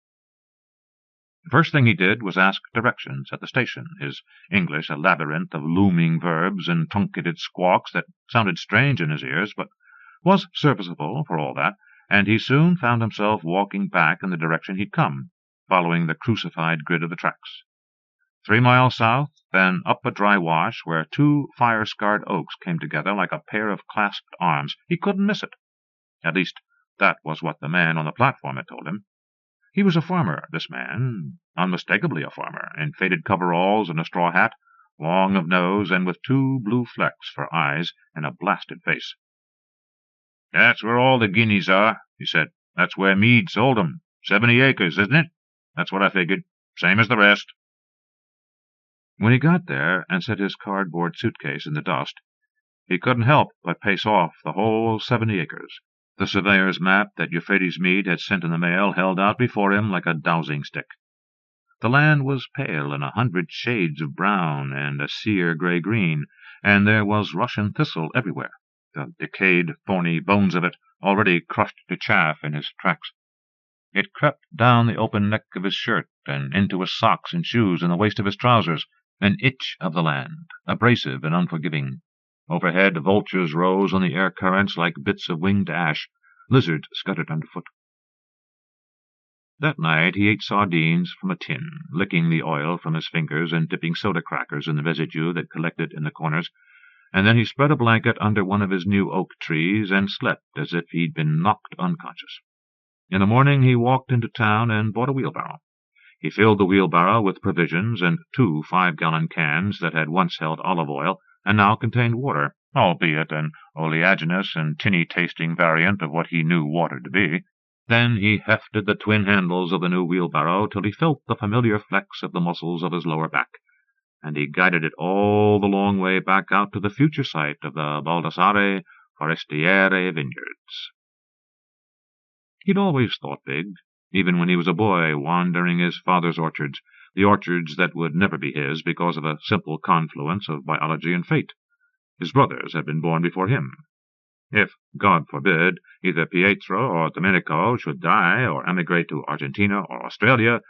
The first thing he did was ask directions at the station, his English a labyrinth of looming verbs and truncated squawks that sounded strange in his ears, but was serviceable for all that, and he soon found himself walking back in the direction he'd come, following the crucified grid of the tracks. 3 miles south, then up a dry wash where 2 fire-scarred oaks came together like a pair of clasped arms. He couldn't miss it. At least, that was what the man on the platform had told him. He was a farmer, this man, unmistakably a farmer, in faded coveralls and a straw hat, long of nose and with 2 blue flecks for eyes and a blasted face. "That's where all the guineas are," he said. "That's where Meade sold 'em. 70 acres, isn't it? That's what I figured. Same as the rest." When he got there and set his cardboard suitcase in the dust, he couldn't help but pace off the whole 70 acres. The surveyor's map that Euphrates Meade had sent in the mail held out before him like a dowsing stick. The land was pale in 100 shades of brown and a sere gray-green, and there was Russian thistle everywhere, the decayed, thorny bones of it already crushed to chaff in his tracks. It crept down the open neck of his shirt and into his socks and shoes and the waist of his trousers, an itch of the land, abrasive and unforgiving. Overhead, vultures rose on the air currents like bits of winged ash. Lizards scuttered underfoot. That night he ate sardines from a tin, licking the oil from his fingers and dipping soda crackers in the residue that collected in the corners, and then he spread a blanket under one of his new oak trees and slept as if he'd been knocked unconscious. In the morning he walked into town and bought a wheelbarrow. He filled the wheelbarrow with provisions and 2 5-gallon cans that had once held olive oil and now contained water, albeit an oleaginous and tinny-tasting variant of what he knew water to be. Then he hefted the twin handles of the new wheelbarrow till he felt the familiar flex of the muscles of his lower back, and he guided it all the long way back out to the future site of the Baldassare Forestieri vineyards. He'd always thought big, even when he was a boy wandering his father's orchards, the orchards that would never be his because of a simple confluence of biology and fate. His brothers had been born before him. If, God forbid, either Pietro or Domenico should die or emigrate to Argentina or Australia,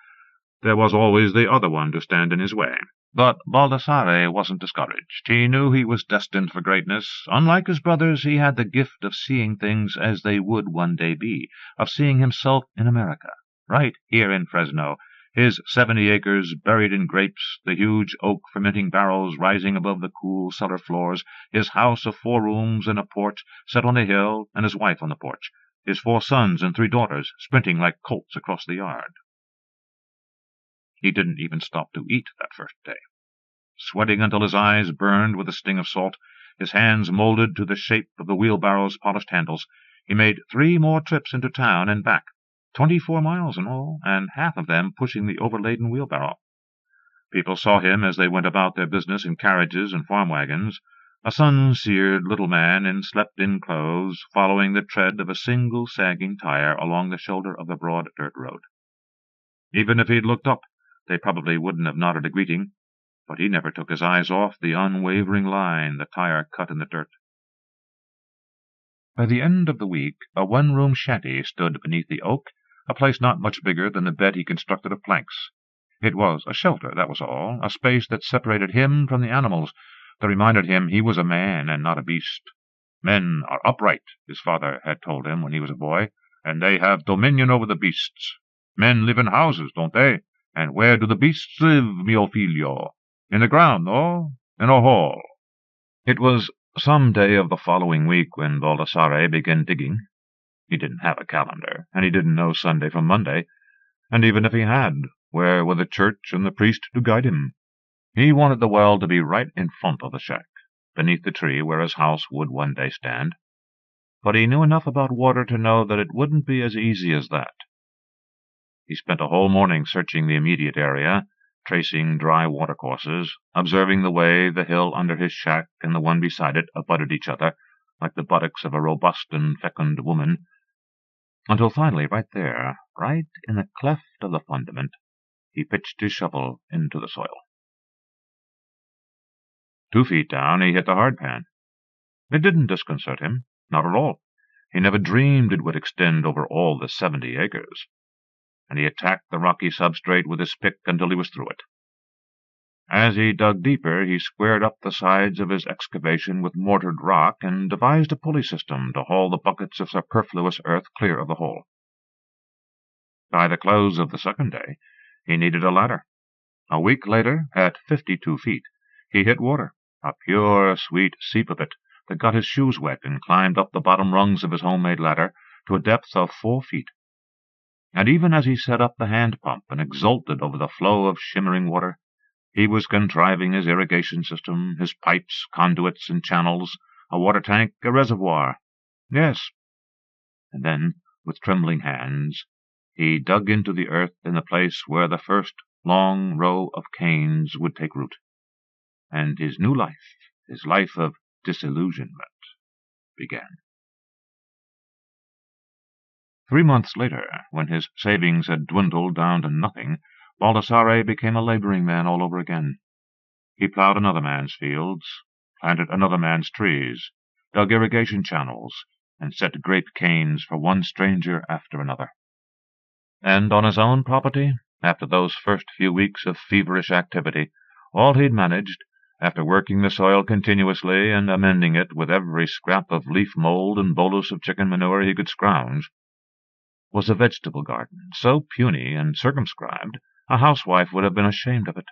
there was always the other one to stand in his way. But Baldassare wasn't discouraged. He knew he was destined for greatness. Unlike his brothers, he had the gift of seeing things as they would one day be, of seeing himself in America, right here in Fresno, his 70 acres buried in grapes, the huge oak fermenting barrels rising above the cool cellar floors, his house of 4 rooms and a porch set on a hill, and his wife on the porch, his 4 sons and 3 daughters sprinting like colts across the yard. He didn't even stop to eat that first day. Sweating until his eyes burned with a sting of salt, his hands molded to the shape of the wheelbarrow's polished handles, he made 3 more trips into town and back, 24 miles in all, and half of them pushing the overladen wheelbarrow. People saw him as they went about their business in carriages and farm wagons, a sun-seared little man in slept-in clothes, following the tread of a single sagging tire along the shoulder of the broad dirt road. Even if he'd looked up, they probably wouldn't have nodded a greeting, but he never took his eyes off the unwavering line the tire cut in the dirt. By the end of the week, a one-room shanty stood beneath the oak, a place not much bigger than the bed he constructed of planks. It was a shelter, that was all, a space that separated him from the animals, that reminded him he was a man and not a beast. Men are upright, his father had told him when he was a boy, and they have dominion over the beasts. Men live in houses, don't they? And where do the beasts live, mio figlio? In the ground, no? In a hole. It was some day of the following week when Baldassare began digging. He didn't have a calendar, and he didn't know Sunday from Monday, and even if he had, where were the church and the priest to guide him? He wanted the well to be right in front of the shack, beneath the tree where his house would one day stand. But he knew enough about water to know that it wouldn't be as easy as that. He spent a whole morning searching the immediate area, tracing dry watercourses, observing the way the hill under his shack and the one beside it abutted each other, like the buttocks of a robust and fecund woman, until finally, right there, right in the cleft of the fundament, he pitched his shovel into the soil. 2 feet down, he hit the hardpan. It didn't disconcert him, not at all. He never dreamed it would extend over all the 70 acres. And he attacked the rocky substrate with his pick until he was through it. As he dug deeper, he squared up the sides of his excavation with mortared rock and devised a pulley system to haul the buckets of superfluous earth clear of the hole. By the close of the second day, he needed a ladder. A week later, at 52 feet, he hit water, a pure, sweet seep of it that got his shoes wet, and climbed up the bottom rungs of his homemade ladder to a depth of 4 feet. And even as he set up the hand pump and exulted over the flow of shimmering water, he was contriving his irrigation system, his pipes, conduits, and channels, a water tank, a reservoir. Yes. And then, with trembling hands, he dug into the earth in the place where the first long row of canes would take root. And his new life, his life of disillusionment, began. 3 months later, when his savings had dwindled down to nothing, Baldassare became a laboring man all over again. He plowed another man's fields, planted another man's trees, dug irrigation channels, and set grape canes for one stranger after another. And on his own property, after those first few weeks of feverish activity, all he'd managed, after working the soil continuously and amending it with every scrap of leaf mold and bolus of chicken manure he could scrounge, was a vegetable garden so puny and circumscribed a housewife would have been ashamed of it.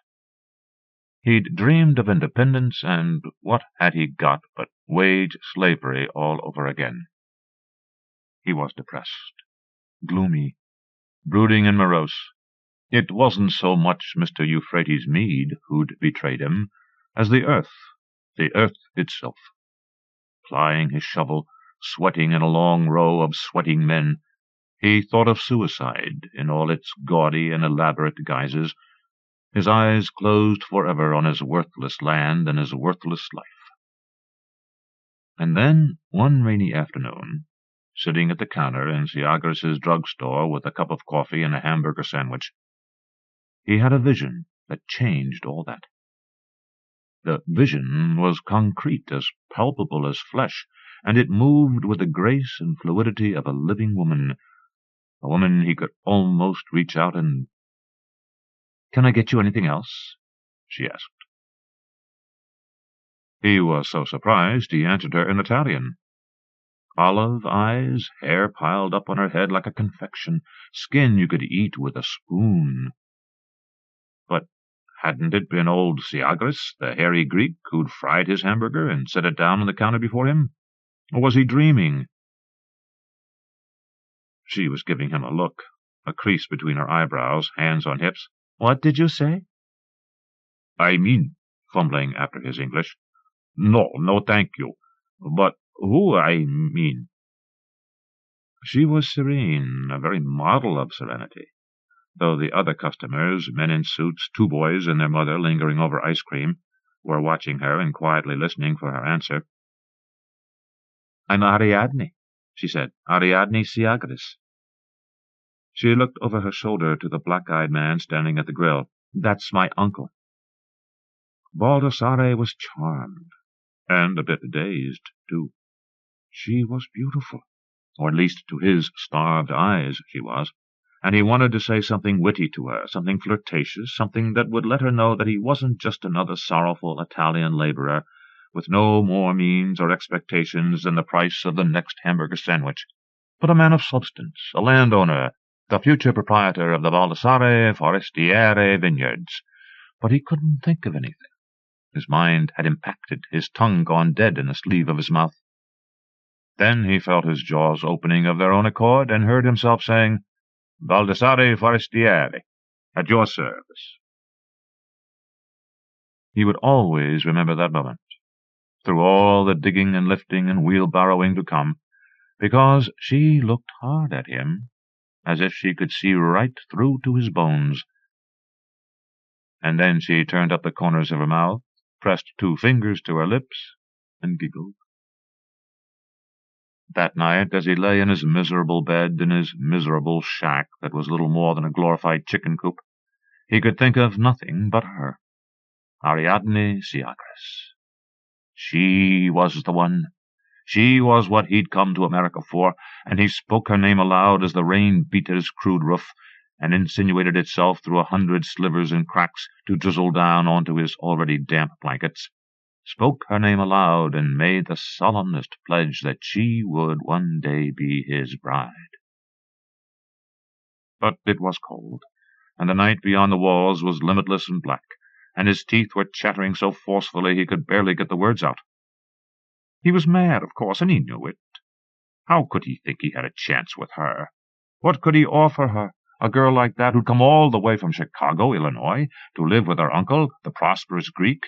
He'd dreamed of independence, and what had he got but wage slavery all over again? He was depressed, gloomy, brooding and morose. It wasn't so much Mr. Euphrates Meade who'd betrayed him, as the earth itself. Plying his shovel, sweating in a long row of sweating men, he thought of suicide in all its gaudy and elaborate guises, his eyes closed forever on his worthless land and his worthless life. And then, one rainy afternoon, sitting at the counter in Siagris's drugstore with a cup of coffee and a hamburger sandwich, he had a vision that changed all that. The vision was concrete, as palpable as flesh, and it moved with the grace and fluidity of a living woman, a woman he could almost reach out and... "Can I get you anything else?" she asked. He was so surprised he answered her in Italian. Olive eyes, hair piled up on her head like a confection, skin you could eat with a spoon. But hadn't it been old Siagris, the hairy Greek, who'd fried his hamburger and set it down on the counter before him? Or was he dreaming? She was giving him a look, a crease between her eyebrows, hands on hips. "What did you say?" "I mean," fumbling after his English, "no, thank you. But who I mean?" She was serene, a very model of serenity, though the other customers, men in suits, 2 boys and their mother lingering over ice cream, were watching her and quietly listening for her answer. "I'm Ariadne," she said. "Ariadne Siagris." She looked over her shoulder to the black-eyed man standing at the grill. "That's my uncle." Baldassare was charmed, and a bit dazed, too. She was beautiful, or at least to his starved eyes she was, and he wanted to say something witty to her, something flirtatious, something that would let her know that he wasn't just another sorrowful Italian labourer, with no more means or expectations than the price of the next hamburger sandwich, but a man of substance, a landowner, the future proprietor of the Baldassare Forestiere vineyards. But he couldn't think of anything. His mind had impacted, his tongue gone dead in the sleeve of his mouth. Then he felt his jaws opening of their own accord, and heard himself saying, "Baldassare Forestiere, at your service." He would always remember that moment, through all the digging and lifting and wheelbarrowing to come, because she looked hard at him, as if she could see right through to his bones. And then she turned up the corners of her mouth, pressed 2 fingers to her lips, and giggled. That night, as he lay in his miserable bed in his miserable shack that was little more than a glorified chicken coop, he could think of nothing but her. Ariadne Siagres. She was the one. She was what he'd come to America for, and he spoke her name aloud as the rain beat at his crude roof, and insinuated itself through 100 slivers and cracks to drizzle down onto his already damp blankets. Spoke her name aloud, and made the solemnest pledge that she would one day be his bride. But it was cold, and the night beyond the walls was limitless and black, and his teeth were chattering so forcefully he could barely get the words out. He was mad, of course, and he knew it. How could he think he had a chance with her? What could he offer her, a girl like that who'd come all the way from Chicago, Illinois, to live with her uncle, the prosperous Greek?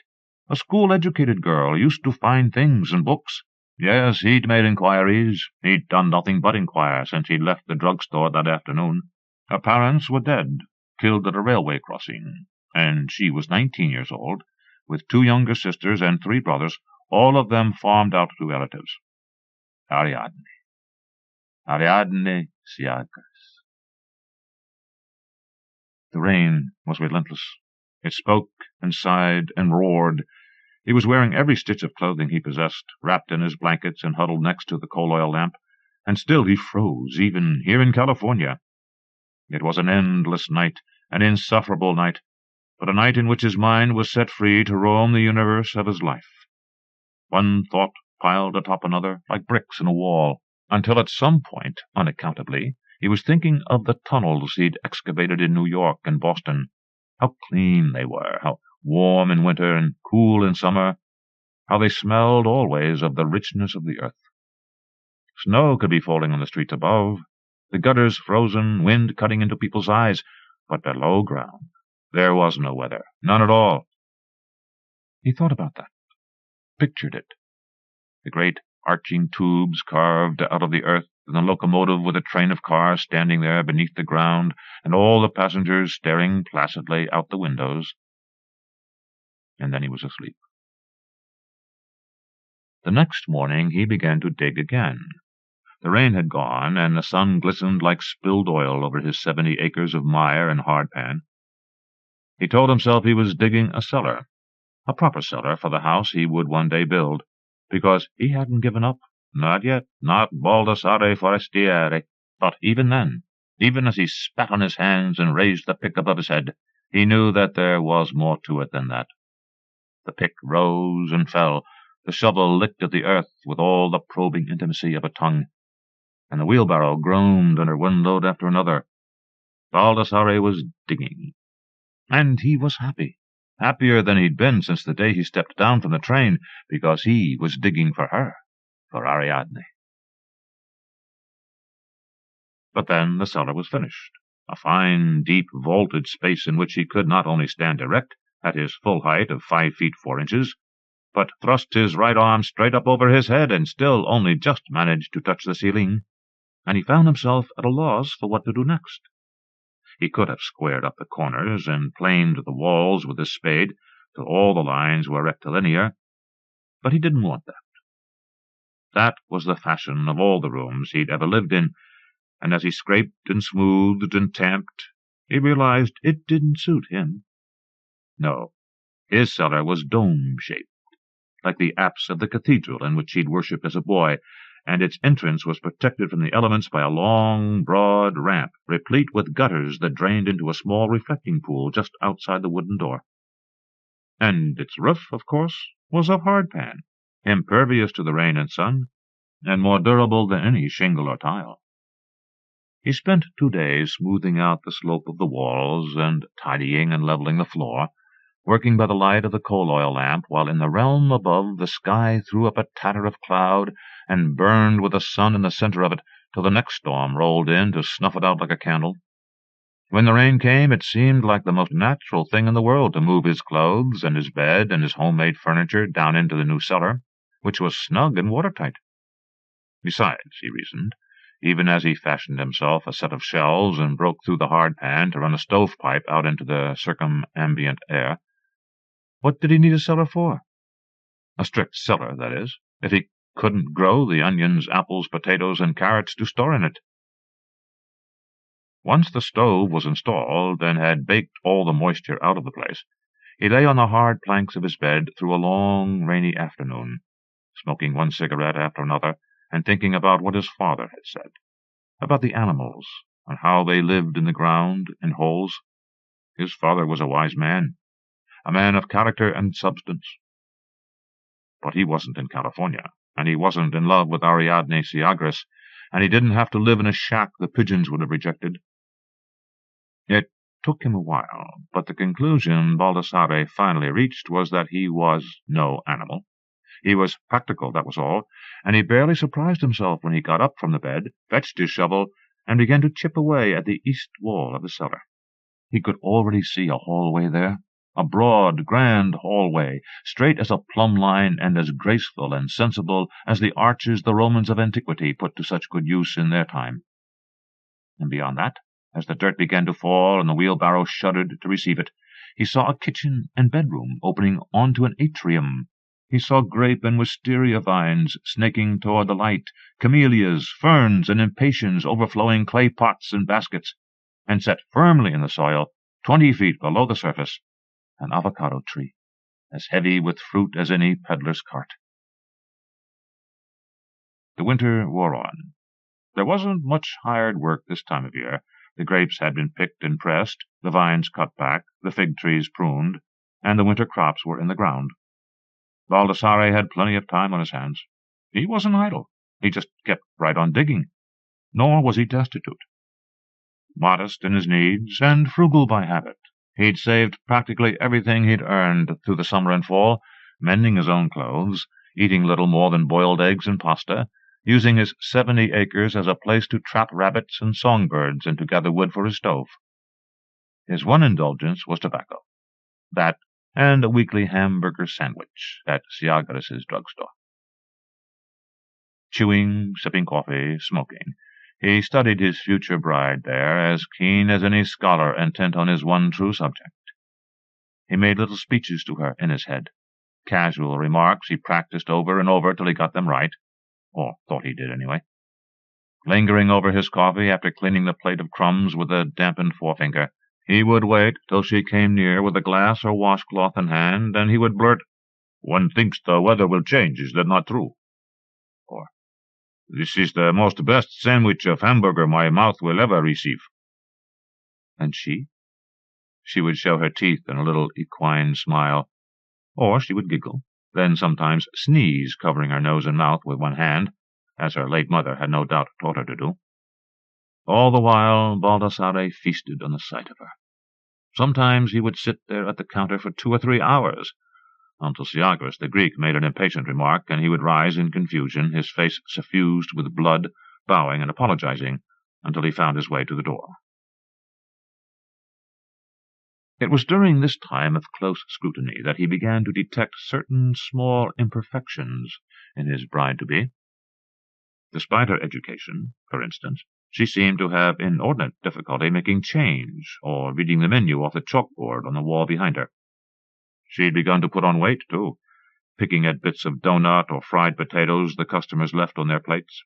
A school-educated girl, used to fine things and books. Yes, he'd made inquiries. He'd done nothing but inquire since he'd left the drugstore that afternoon. Her parents were dead, killed at a railway crossing, and she was 19 years old, with 2 younger sisters and 3 brothers, all of them farmed out to relatives. Ariadne Siagres. The rain was relentless. It spoke and sighed and roared. He was wearing every stitch of clothing he possessed, wrapped in his blankets and huddled next to the coal-oil lamp, and still he froze, even here in California. It was an endless night, an insufferable night, but a night in which his mind was set free to roam the universe of his life. One thought piled atop another, like bricks in a wall, until at some point, unaccountably, he was thinking of the tunnels he'd excavated in New York and Boston. How clean they were, how warm in winter and cool in summer, how they smelled always of the richness of the earth. Snow could be falling on the streets above, the gutters frozen, wind cutting into people's eyes, but below ground there was no weather, none at all. He thought about that, pictured it. The great arching tubes carved out of the earth, and the locomotive with a train of cars standing there beneath the ground, and all the passengers staring placidly out the windows. And then he was asleep. The next morning he began to dig again. The rain had gone, and the sun glistened like spilled oil over his 70 acres of mire and hardpan. He told himself he was digging a cellar, a proper cellar for the house he would one day build, because he hadn't given up. Not yet, not Baldassare Forestiere. But even then, even as he spat on his hands and raised the pick above his head, he knew that there was more to it than that. The pick rose and fell, the shovel licked at the earth with all the probing intimacy of a tongue, and the wheelbarrow groaned under one load after another. Baldassare was digging, and he was happy, happier than he'd been since the day he stepped down from the train, because he was digging for her. For Ariadne. But then the cellar was finished, a fine, deep, vaulted space in which he could not only stand erect, at his full height of 5 feet 4 inches, but thrust his right arm straight up over his head and still only just managed to touch the ceiling, and he found himself at a loss for what to do next. He could have squared up the corners and planed the walls with his spade till all the lines were rectilinear, but he didn't want that. That was the fashion of all the rooms he'd ever lived in, and as he scraped and smoothed and tamped, he realized it didn't suit him. No, his cellar was dome-shaped, like the apse of the cathedral in which he'd worshipped as a boy, and its entrance was protected from the elements by a long, broad ramp, replete with gutters that drained into a small reflecting pool just outside the wooden door. And its roof, of course, was of hardpan, impervious to the rain and sun, and more durable than any shingle or tile. He spent 2 days smoothing out the slope of the walls and tidying and leveling the floor, working by the light of the coal-oil lamp, while in the realm above the sky threw up a tatter of cloud and burned with the sun in the center of it till the next storm rolled in to snuff it out like a candle. When the rain came, it seemed like the most natural thing in the world to move his clothes and his bed and his homemade furniture down into the new cellar, which was snug and watertight. Besides, he reasoned, even as he fashioned himself a set of shelves and broke through the hardpan to run a stovepipe out into the circumambient air, what did he need a cellar for? A strict cellar, that is, if he couldn't grow the onions, apples, potatoes, and carrots to store in it. Once the stove was installed and had baked all the moisture out of the place, he lay on the hard planks of his bed through a long, rainy afternoon, smoking one cigarette after another and thinking about what his father had said, about the animals and how they lived in the ground in holes. His father was a wise man, a man of character and substance. But he wasn't in California, and he wasn't in love with Ariadne Siagris, and he didn't have to live in a shack the pigeons would have rejected. It took him a while, but the conclusion Baldassare finally reached was that he was no animal. He was practical, that was all, and he barely surprised himself when he got up from the bed, fetched his shovel, and began to chip away at the east wall of the cellar. He could already see a hallway there, a broad, grand hallway, straight as a plumb line and as graceful and sensible as the arches the Romans of antiquity put to such good use in their time. And beyond that, as the dirt began to fall and the wheelbarrow shuddered to receive it, he saw a kitchen and bedroom opening onto an atrium. He saw grape and wisteria vines snaking toward the light, camellias, ferns, and impatiens overflowing clay pots and baskets, and set firmly in the soil, 20 feet below the surface, an avocado tree, as heavy with fruit as any peddler's cart. The winter wore on. There wasn't much hired work this time of year. The grapes had been picked and pressed, the vines cut back, the fig trees pruned, and the winter crops were in the ground. Baldassare had plenty of time on his hands. He wasn't idle. He just kept right on digging. Nor was he destitute. Modest in his needs and frugal by habit, he'd saved practically everything he'd earned through the summer and fall, mending his own clothes, eating little more than boiled eggs and pasta, using his 70 acres as a place to trap rabbits and songbirds and to gather wood for his stove. His one indulgence was tobacco. That and a weekly hamburger sandwich at Siagris's drugstore. Chewing, sipping coffee, smoking, he studied his future bride there, as keen as any scholar intent on his one true subject. He made little speeches to her in his head, casual remarks he practiced over and over till he got them right, or thought he did anyway. Lingering over his coffee after cleaning the plate of crumbs with a dampened forefinger, he would wait till she came near with a glass or washcloth in hand, and he would blurt, "One thinks the weather will change, is that not true?" Or, "This is the most best sandwich of hamburger my mouth will ever receive." And she? She would show her teeth in a little equine smile, or she would giggle, then sometimes sneeze, covering her nose and mouth with one hand, as her late mother had no doubt taught her to do. All the while Baldassare feasted on the sight of her. Sometimes he would sit there at the counter for 2 or 3 hours, until Siagris the Greek made an impatient remark, and he would rise in confusion, his face suffused with blood, bowing and apologizing, until he found his way to the door. It was during this time of close scrutiny that he began to detect certain small imperfections in his bride-to-be. Despite her education, for instance, she seemed to have inordinate difficulty making change or reading the menu off the chalkboard on the wall behind her. She'd begun to put on weight, too, picking at bits of doughnut or fried potatoes the customers left on their plates.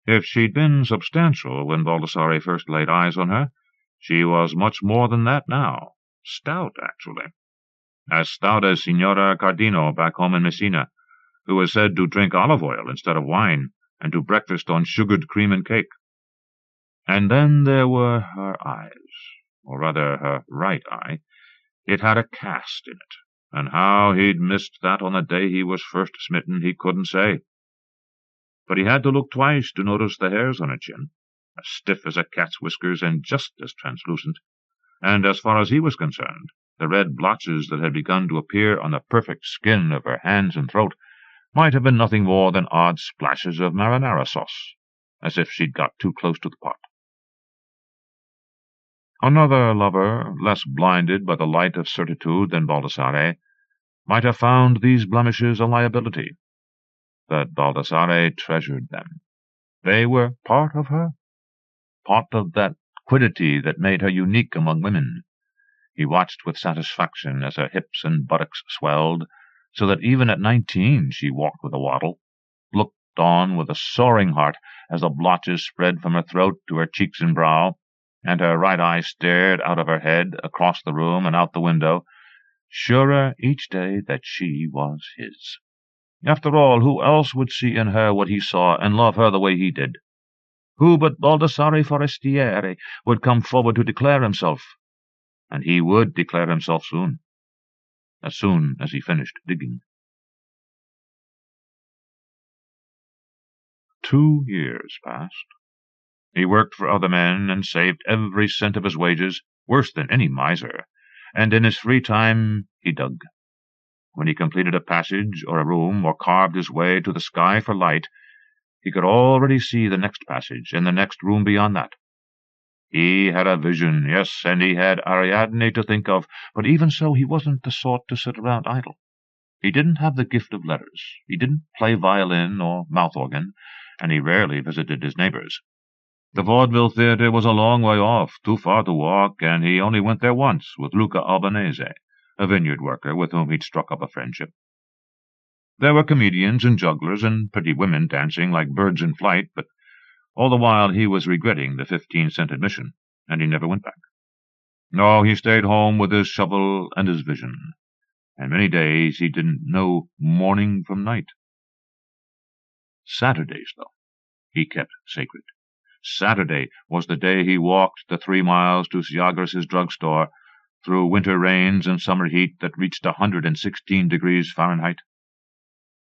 If she'd been substantial when Baldassare first laid eyes on her, she was much more than that now. Stout, actually. As stout as Signora Cardino back home in Messina, who was said to drink olive oil instead of wine, and to breakfast on sugared cream and cake. And then there were her eyes, or rather her right eye. It had a cast in it, and how he'd missed that on the day he was first smitten he couldn't say. But he had to look twice to notice the hairs on her chin, as stiff as a cat's whiskers and just as translucent, and as far as he was concerned, the red blotches that had begun to appear on the perfect skin of her hands and throat might have been nothing more than odd splashes of marinara sauce, as if she'd got too close to the pot. Another lover, less blinded by the light of certitude than Baldassare, might have found these blemishes a liability. But Baldassare treasured them. They were part of her, part of that quiddity that made her unique among women. He watched with satisfaction as her hips and buttocks swelled, so that even at 19 she walked with a waddle, looked on with a soaring heart as the blotches spread from her throat to her cheeks and brow, and her right eye stared out of her head, across the room and out the window, surer each day that she was his. After all, who else would see in her what he saw and love her the way he did? Who but Baldassare Forestieri would come forward to declare himself? And he would declare himself soon as he finished digging. 2 years passed. He worked for other men and saved every cent of his wages, worse than any miser, and in his free time he dug. When he completed a passage or a room, or carved his way to the sky for light, he could already see the next passage and the next room beyond that. He had a vision, yes, and he had Ariadne to think of, but even so he wasn't the sort to sit around idle. He didn't have the gift of letters, he didn't play violin or mouth-organ, and he rarely visited his neighbors. The vaudeville theatre was a long way off, too far to walk, and he only went there once with Luca Albanese, a vineyard worker with whom he'd struck up a friendship. There were comedians and jugglers and pretty women dancing like birds in flight, but all the while he was regretting the 15-cent admission, and he never went back. No, he stayed home with his shovel and his vision, and many days he didn't know morning from night. Saturdays, though, he kept sacred. Saturday was the day he walked the 3 miles to Siagris's drugstore, through winter rains and summer heat that reached 116 degrees Fahrenheit.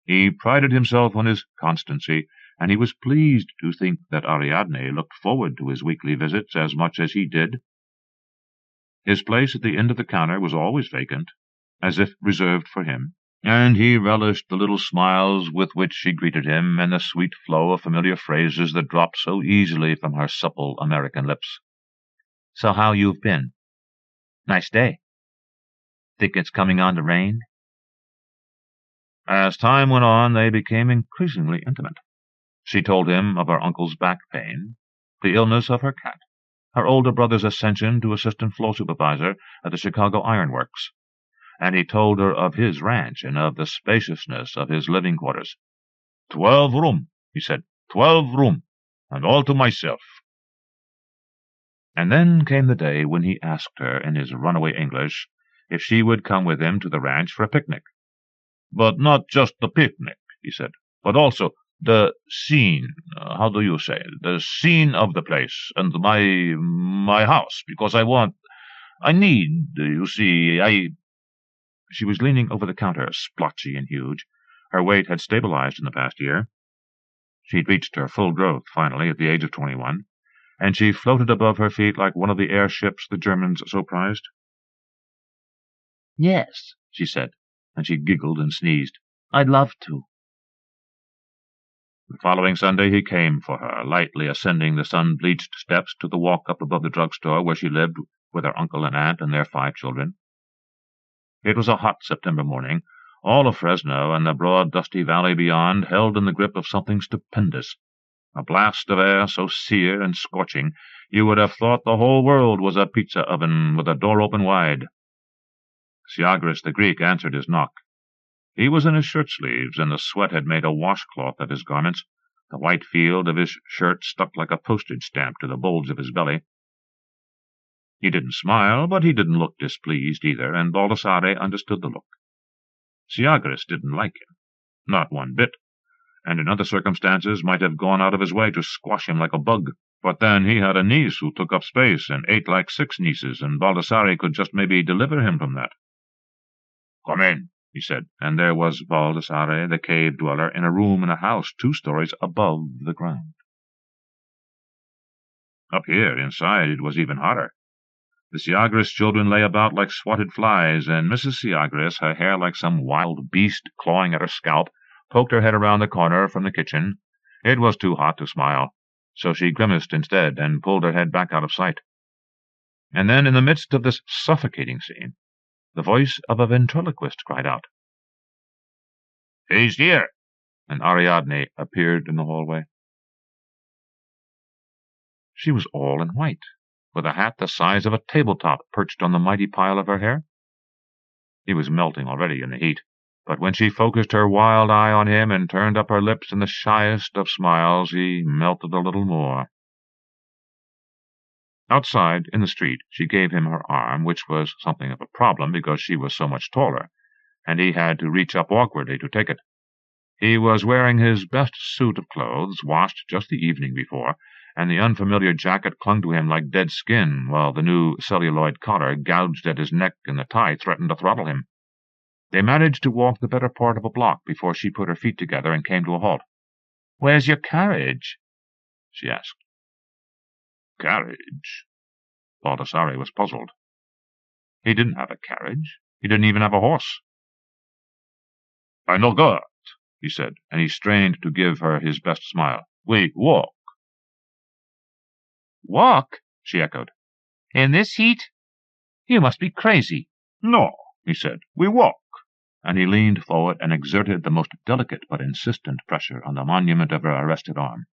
He prided himself on his constancy, and he was pleased to think that Ariadne looked forward to his weekly visits as much as he did. His place at the end of the counter was always vacant, as if reserved for him, and he relished the little smiles with which she greeted him and the sweet flow of familiar phrases that dropped so easily from her supple American lips. "So how you've been? Nice day. Think it's coming on to rain?" As time went on, they became increasingly intimate. She told him of her uncle's back pain, the illness of her cat, her older brother's ascension to assistant floor supervisor at the Chicago Iron Works, and he told her of his ranch and of the spaciousness of his living quarters. 12 room, he said, 12 room, and all to myself. And then came the day when he asked her, in his runaway English, if she would come with him to the ranch for a picnic. "But not just the picnic," he said, "but also the scene, how do you say, the scene of the place, and my house, because I need, you see, She was leaning over the counter, splotchy and huge. Her weight had stabilized in the past year. She'd reached her full growth, finally, at the age of 21, and she floated above her feet like one of the airships the Germans so prized. "Yes," she said, and she giggled and sneezed. "I'd love to." The following Sunday he came for her, lightly ascending the sun-bleached steps to the walk up above the drugstore where she lived with her uncle and aunt and their 5 children. It was a hot September morning. All of Fresno and the broad, dusty valley beyond held in the grip of something stupendous, a blast of air so sear and scorching you would have thought the whole world was a pizza oven with a door open wide. Siagris the Greek answered his knock. He was in his shirt-sleeves, and the sweat had made a washcloth of his garments. The white field of his shirt stuck like a postage stamp to the bulge of his belly. He didn't smile, but he didn't look displeased either, and Baldassare understood the look. Siagris didn't like him. Not one bit, and in other circumstances might have gone out of his way to squash him like a bug. But then he had a niece who took up space and ate like 6 nieces, and Baldassare could just maybe deliver him from that. "Come in," he said, and there was Baldassare, the cave-dweller, in a room in a house 2 stories above the ground. Up here, inside, it was even hotter. The Seagris children lay about like swatted flies, and Mrs. Seagris, her hair like some wild beast clawing at her scalp, poked her head around the corner from the kitchen. It was too hot to smile, so she grimaced instead and pulled her head back out of sight. And then, in the midst of this suffocating scene, the voice of a ventriloquist cried out, "He's here!" and Ariadne appeared in the hallway. She was all in white, with a hat the size of a tabletop perched on the mighty pile of her hair. He was melting already in the heat, but when she focused her wild eye on him and turned up her lips in the shyest of smiles, he melted a little more. Outside, in the street, she gave him her arm, which was something of a problem because she was so much taller, and he had to reach up awkwardly to take it. He was wearing his best suit of clothes, washed just the evening before, and the unfamiliar jacket clung to him like dead skin, while the new celluloid collar gouged at his neck and the tie threatened to throttle him. They managed to walk the better part of a block before she put her feet together and came to a halt. "Where's your carriage?" she asked. Carriage? Baldassare was puzzled. He didn't have a carriage. He didn't even have a horse. "I no got," he said, and he strained to give her his best smile. "We walk." "Walk?" she echoed. "In this heat? You must be crazy." "No," he said, "we walk." And he leaned forward and exerted the most delicate but insistent pressure on the monument of her arrested arm.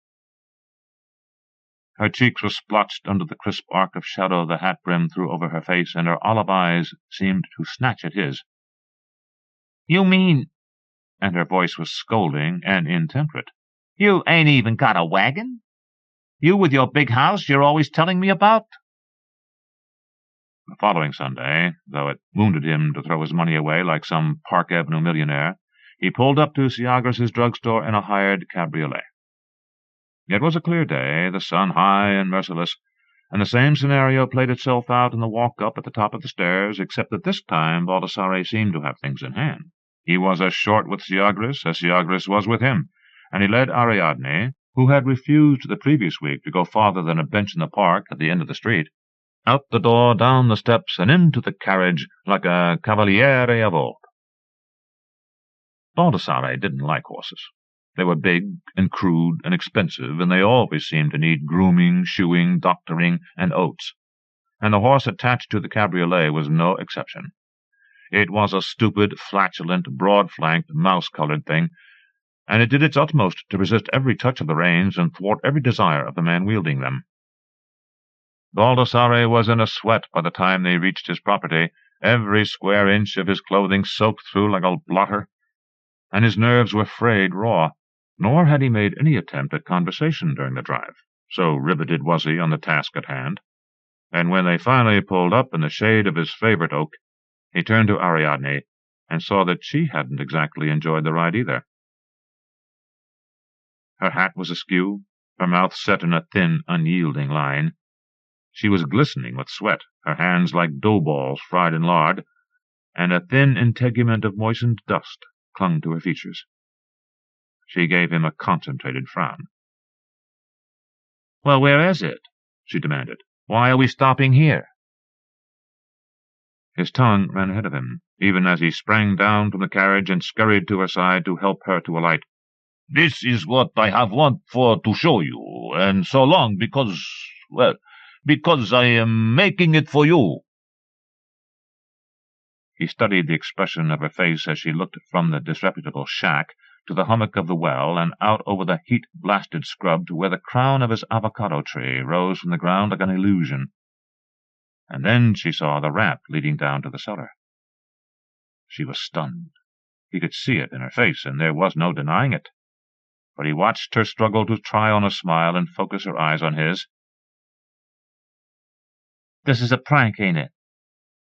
Her cheeks were splotched under the crisp arc of shadow the hat-brim threw over her face, and her olive eyes seemed to snatch at his. "You mean—" and her voice was scolding and intemperate. "You ain't even got a wagon? You with your big house you're always telling me about?" The following Sunday, though it wounded him to throw his money away like some Park Avenue millionaire, he pulled up to Seagris's drugstore in a hired cabriolet. It was a clear day, the sun high and merciless, and the same scenario played itself out in the walk-up at the top of the stairs, except that this time Baldassare seemed to have things in hand. He was as short with Seagris as Seagris was with him, and he led Ariadne, who had refused the previous week to go farther than a bench in the park at the end of the street, out the door, down the steps, and into the carriage like a cavaliere of old. Baldassare didn't like horses. They were big and crude and expensive, and they always seemed to need grooming, shoeing, doctoring, and oats. And the horse attached to the cabriolet was no exception. It was a stupid, flatulent, broad-flanked, mouse-colored thing, and it did its utmost to resist every touch of the reins and thwart every desire of the man wielding them. Baldassare was in a sweat by the time they reached his property, every square inch of his clothing soaked through like a blotter, and his nerves were frayed raw. Nor had he made any attempt at conversation during the drive, so riveted was he on the task at hand. And when they finally pulled up in the shade of his favorite oak, he turned to Ariadne and saw that she hadn't exactly enjoyed the ride either. Her hat was askew, her mouth set in a thin, unyielding line. She was glistening with sweat, her hands like dough balls fried in lard, and a thin integument of moistened dust clung to her features. She gave him a concentrated frown. "Well, where is it?" she demanded. "Why are we stopping here?" His tongue ran ahead of him, even as he sprang down from the carriage and scurried to her side to help her to alight. "This is what I have want for to show you, and so long because I am making it for you." He studied the expression of her face as she looked from the disreputable shack to the hummock of the well and out over the heat-blasted scrub to where the crown of his avocado tree rose from the ground like an illusion. And then she saw the ramp leading down to the cellar. She was stunned. He could see it in her face, and there was no denying it. But he watched her struggle to try on a smile and focus her eyes on his. "This is a prank, ain't it?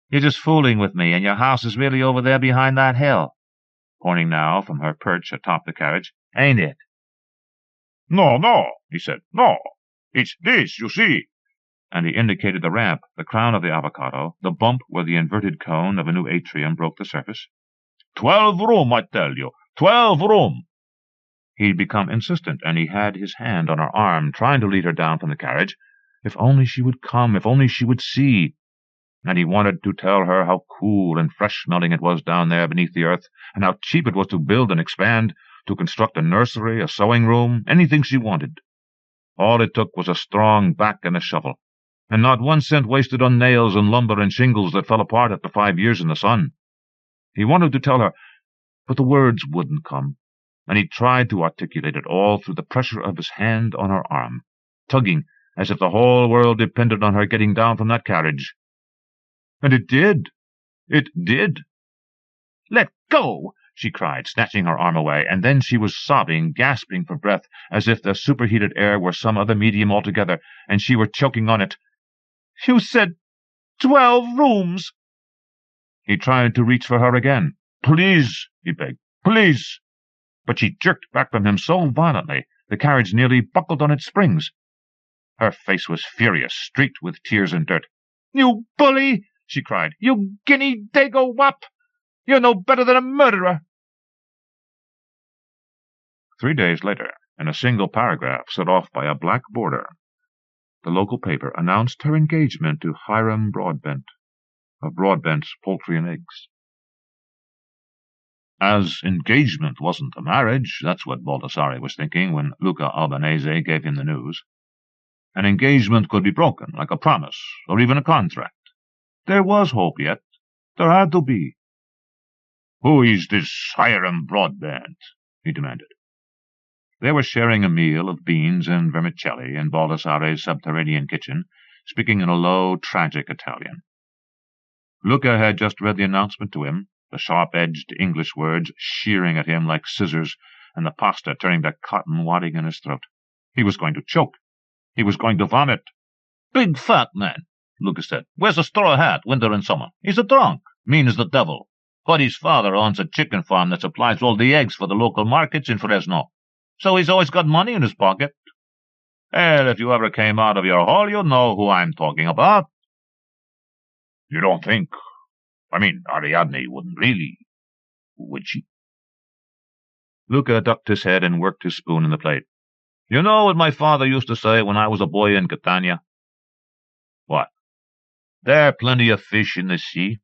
You're just fooling with me, and your house is really over there behind that hill." pointing now from her perch atop the carriage. Ain't it? No, he said. No, it's this, you see. And he indicated the ramp, the crown of the avocado, the bump where the inverted cone of a new atrium broke the surface. 12 room, I tell you. 12 room. He'd become insistent, and he had his hand on her arm, trying to lead her down from the carriage. If only she would come, if only she would see. And he wanted to tell her how cool and fresh-smelling it was down there beneath the earth, and how cheap it was to build and expand, to construct a nursery, a sewing room, anything she wanted. All it took was a strong back and a shovel, and not 1 cent wasted on nails and lumber and shingles that fell apart after 5 years in the sun. He wanted to tell her, but the words wouldn't come, and he tried to articulate it all through the pressure of his hand on her arm, tugging as if the whole world depended on her getting down from that carriage. And it did. It did. "Let go!" she cried, snatching her arm away, and then she was sobbing, gasping for breath, as if the superheated air were some other medium altogether, and she were choking on it. "You said 12 rooms!" He tried to reach for her again. "Please," he begged, "please." But she jerked back from him so violently, the carriage nearly buckled on its springs. Her face was furious, streaked with tears and dirt. "You bully!" she cried. "You guinea dago wop! You're no better than a murderer!" 3 days later, in a single paragraph set off by a black border, the local paper announced her engagement to Hiram Broadbent, of Broadbent's Poultry and Eggs. As engagement wasn't a marriage, that's what Baldassare was thinking when Luca Albanese gave him the news. An engagement could be broken, like a promise, or even a contract. There was hope yet. There had to be. "Who is this Hiram Broadbent?" he demanded. They were sharing a meal of beans and vermicelli in Baldassare's subterranean kitchen, speaking in a low, tragic Italian. Luca had just read the announcement to him, the sharp-edged English words shearing at him like scissors, and the pasta turning to cotton wadding in his throat. He was going to choke. He was going to vomit. "Big fat man," Luca said. "Wears a straw hat, winter and summer. He's a drunk, mean as the devil. But his father owns a chicken farm that supplies all the eggs for the local markets in Fresno. So he's always got money in his pocket. Well, if you ever came out of your hole, you'd know who I'm talking about." "You don't think... Ariadne wouldn't really... would she?" Luca ducked his head and worked his spoon in the plate. "You know what my father used to say when I was a boy in Catania?" "What?" "There are plenty of fish in the sea."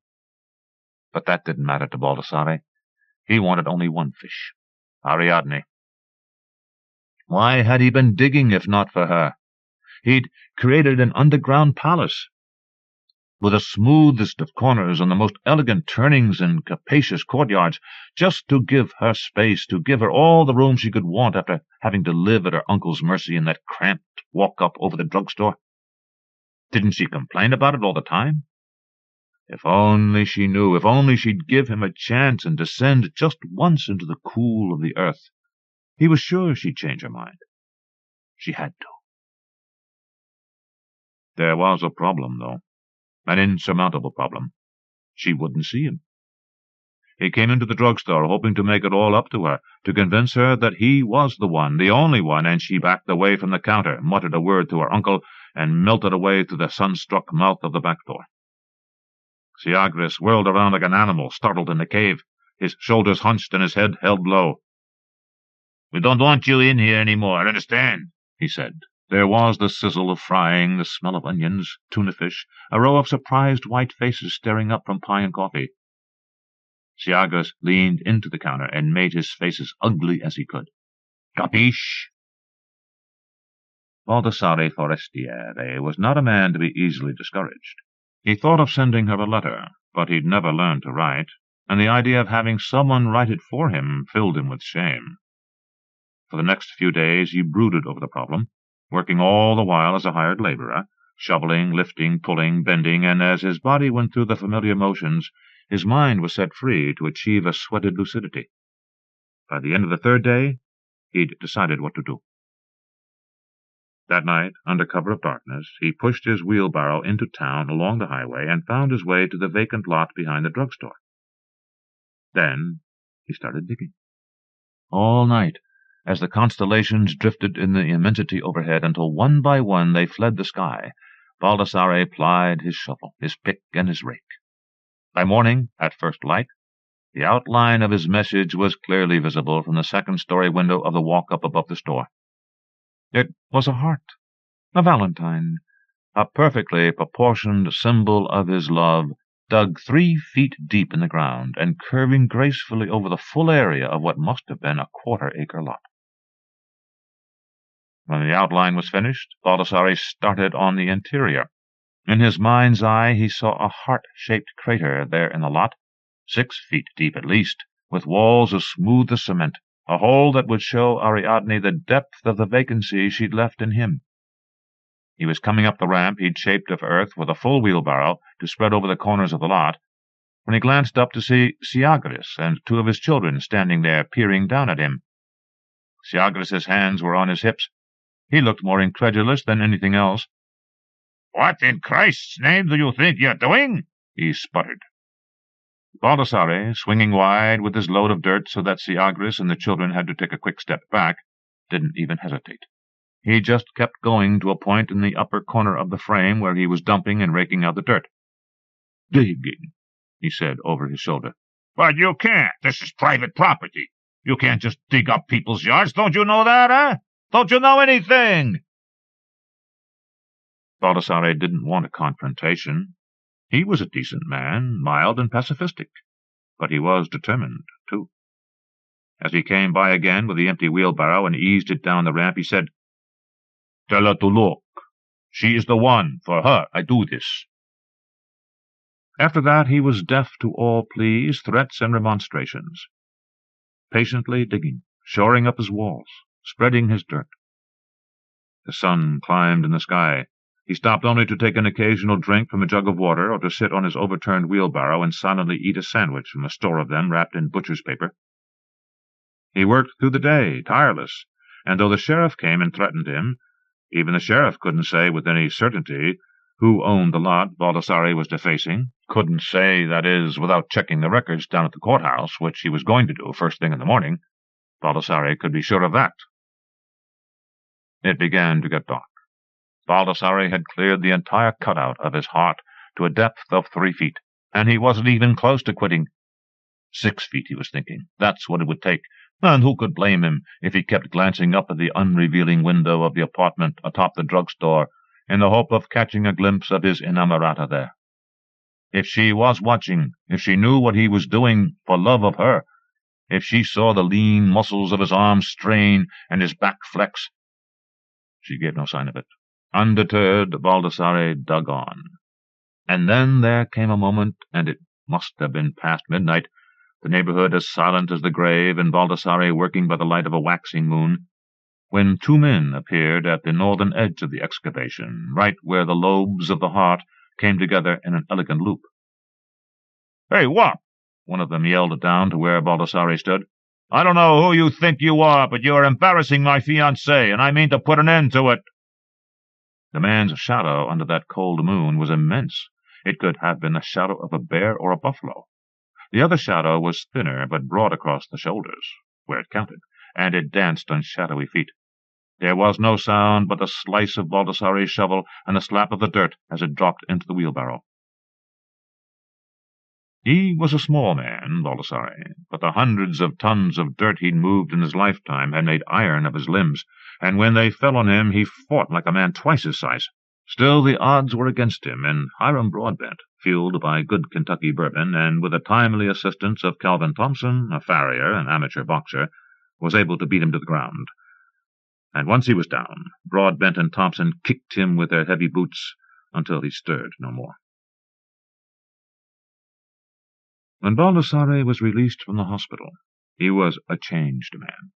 But that didn't matter to Baldassare. He wanted only one fish, Ariadne. Why had he been digging if not for her? He'd created an underground palace, with the smoothest of corners and the most elegant turnings and capacious courtyards, just to give her space, to give her all the room she could want after having to live at her uncle's mercy in that cramped walk-up over the drugstore. Didn't she complain about it all the time? If only she knew, if only she'd give him a chance and descend just once into the cool of the earth. He was sure she'd change her mind. She had to. There was a problem, though. An insurmountable problem. She wouldn't see him. He came into the drugstore hoping to make it all up to her, to convince her that he was the one, the only one, and she backed away from the counter, muttered a word to her uncle, and melted away through the sun-struck mouth of the back door. Siagris whirled around like an animal, startled in the cave, his shoulders hunched and his head held low. "We don't want you in here any more, understand?" he said. There was the sizzle of frying, the smell of onions, tuna fish, a row of surprised white faces staring up from pie and coffee. Siagris leaned into the counter and made his face as ugly as he could. "Capiche?" Baldassare Forestiere was not a man to be easily discouraged. He thought of sending her a letter, but he'd never learned to write, and the idea of having someone write it for him filled him with shame. For the next few days he brooded over the problem, working all the while as a hired laborer, shoveling, lifting, pulling, bending, and as his body went through the familiar motions, his mind was set free to achieve a sweated lucidity. By the end of the 3rd day, he'd decided what to do. That night, under cover of darkness, he pushed his wheelbarrow into town along the highway and found his way to the vacant lot behind the drugstore. Then, He started digging. All night, as the constellations drifted in the immensity overhead until one by one they fled the sky, Baldassare plied his shovel, his pick, and his rake. By morning, at first light, the outline of his message was clearly visible from the second-story window of the walk-up above the store. It was a heart, a valentine, a perfectly proportioned symbol of his love, dug 3 feet deep in the ground and curving gracefully over the full area of what must have been a quarter-acre lot. When the outline was finished, Baldassare started on the interior. In his mind's eye he saw a heart-shaped crater there in the lot, 6 feet deep at least, with walls as smooth as cement, a hole that would show Ariadne the depth of the vacancy she'd left in him. He was coming up the ramp he'd shaped of earth with a full wheelbarrow to spread over the corners of the lot, when he glanced up to see Syagris and 2 of his children standing there peering down at him. Syagris's hands were on his hips. He looked more incredulous than anything else. "What in Christ's name do you think you're doing?" he sputtered. Baldassare, swinging wide with his load of dirt so that Syagris and the children had to take a quick step back, didn't even hesitate. He just kept going to a point in the upper corner of the frame where he was dumping and raking out the dirt. "Digging," he said over his shoulder. "But you can't. This is private property. You can't just dig up people's yards. Don't you know that, eh? Don't you know anything?" Baldassare didn't want a confrontation. He was a decent man, mild and pacifistic, but he was determined, too. As he came by again with the empty wheelbarrow and eased it down the ramp, he said, "Tell her to look. She is the one. For her I do this." After that he was deaf to all pleas, threats, and remonstrations. Patiently digging, shoring up his walls, spreading his dirt. The sun climbed in the sky. He stopped only to take an occasional drink from a jug of water or to sit on his overturned wheelbarrow and silently eat a sandwich from a store of them wrapped in butcher's paper. He worked through the day, tireless, and though the sheriff came and threatened him, even the sheriff couldn't say with any certainty who owned the lot Baldassare was defacing, couldn't say, that is, without checking the records down at the courthouse, which he was going to do first thing in the morning. Baldassare could be sure of that. It began to get dark. Baldassare had cleared the entire cutout of his heart to a depth of 3 feet, and he wasn't even close to quitting. 6 feet, he was thinking. That's what it would take. And who could blame him if he kept glancing up at the unrevealing window of the apartment atop the drugstore in the hope of catching a glimpse of his inamorata there? If she was watching, if she knew what he was doing for love of her, if she saw the lean muscles of his arms strain and his back flex. She gave no sign of it. Undeterred, Baldassare dug on. And then there came a moment, and it must have been past midnight, the neighborhood as silent as the grave, and Baldassare working by the light of a waxing moon, when 2 men appeared at the northern edge of the excavation, right where the lobes of the heart came together in an elegant loop. "Hey, what?" one of them yelled down to where Baldassare stood. "I don't know who you think you are, but you are embarrassing my fiancée, and I mean to put an end to it." The man's shadow under that cold moon was immense. It could have been the shadow of a bear or a buffalo. The other shadow was thinner, but broad across the shoulders, where it counted, and it danced on shadowy feet. There was no sound but the slice of Baldassare's shovel and the slap of the dirt as it dropped into the wheelbarrow. He was a small man, Baldassare, but the hundreds of tons of dirt he'd moved in his lifetime had made iron of his limbs, and when they fell on him he fought like a man twice his size. Still the odds were against him, and Hiram Broadbent, fueled by good Kentucky bourbon, and with the timely assistance of Calvin Thompson, a farrier and amateur boxer, was able to beat him to the ground. And once he was down, Broadbent and Thompson kicked him with their heavy boots until he stirred no more. When Baldassare was released from the hospital, he was a changed man,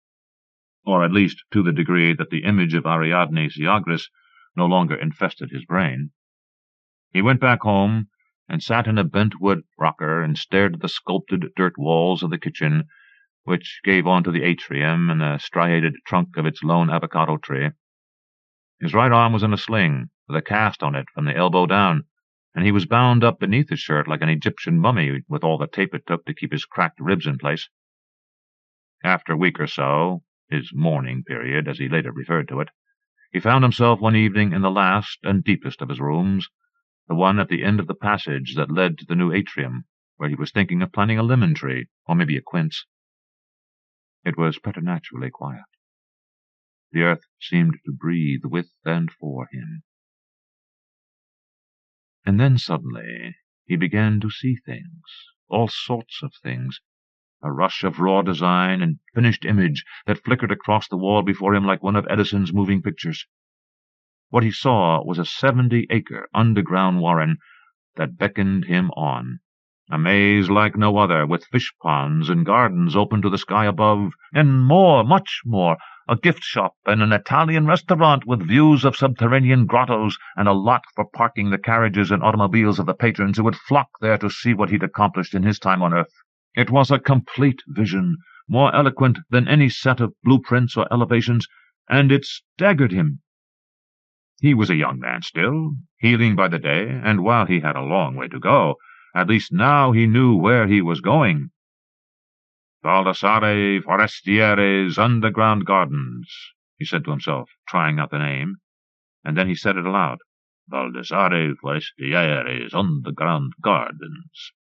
or at least to the degree that the image of Ariadne Syagris no longer infested his brain. He went back home and sat in a bent-wood rocker and stared at the sculpted dirt walls of the kitchen, which gave onto the atrium and the striated trunk of its lone avocado tree. His right arm was in a sling, with a cast on it from the elbow down, and he was bound up beneath his shirt like an Egyptian mummy with all the tape it took to keep his cracked ribs in place. After a week or so, his mourning period, as he later referred to it, he found himself one evening in the last and deepest of his rooms, the one at the end of the passage that led to the new atrium, where he was thinking of planting a lemon tree, or maybe a quince. It was preternaturally quiet. The earth seemed to breathe with and for him. And then suddenly he began to see things, all sorts of things, a rush of raw design and finished image that flickered across the wall before him like one of Edison's moving pictures. What he saw was a 70-acre underground warren that beckoned him on, a maze like no other, with fish ponds and gardens open to the sky above, and more, much more, a gift shop and an Italian restaurant with views of subterranean grottos and a lot for parking the carriages and automobiles of the patrons who would flock there to see what he'd accomplished in his time on earth. It was a complete vision, more eloquent than any set of blueprints or elevations, and it staggered him. He was a young man still, healing by the day, and while he had a long way to go, at least now he knew where he was going. Baldassare Forestiere's Underground Gardens, he said to himself, trying out the name, and then he said it aloud. Baldassare Forestiere's Underground Gardens.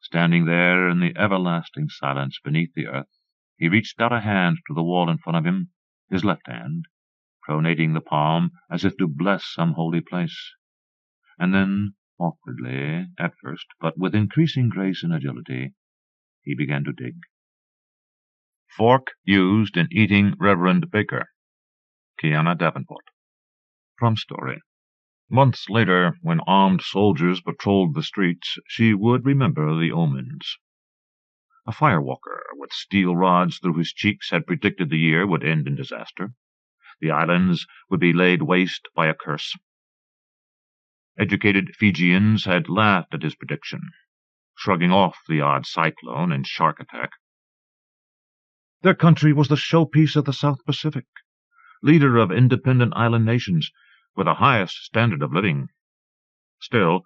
Standing there in the everlasting silence beneath the earth, he reached out a hand to the wall in front of him, his left hand, pronating the palm as if to bless some holy place, and then, awkwardly at first, but with increasing grace and agility, he began to dig. Fork used in eating Reverend Baker. Kiana Davenport. From story. Months later, when armed soldiers patrolled the streets, she would remember the omens. A firewalker with steel rods through his cheeks had predicted the year would end in disaster. The islands would be laid waste by a curse. Educated Fijians had laughed at his prediction, shrugging off the odd cyclone and shark attack. Their country was the showpiece of the South Pacific, leader of independent island nations, with the highest standard of living. Still,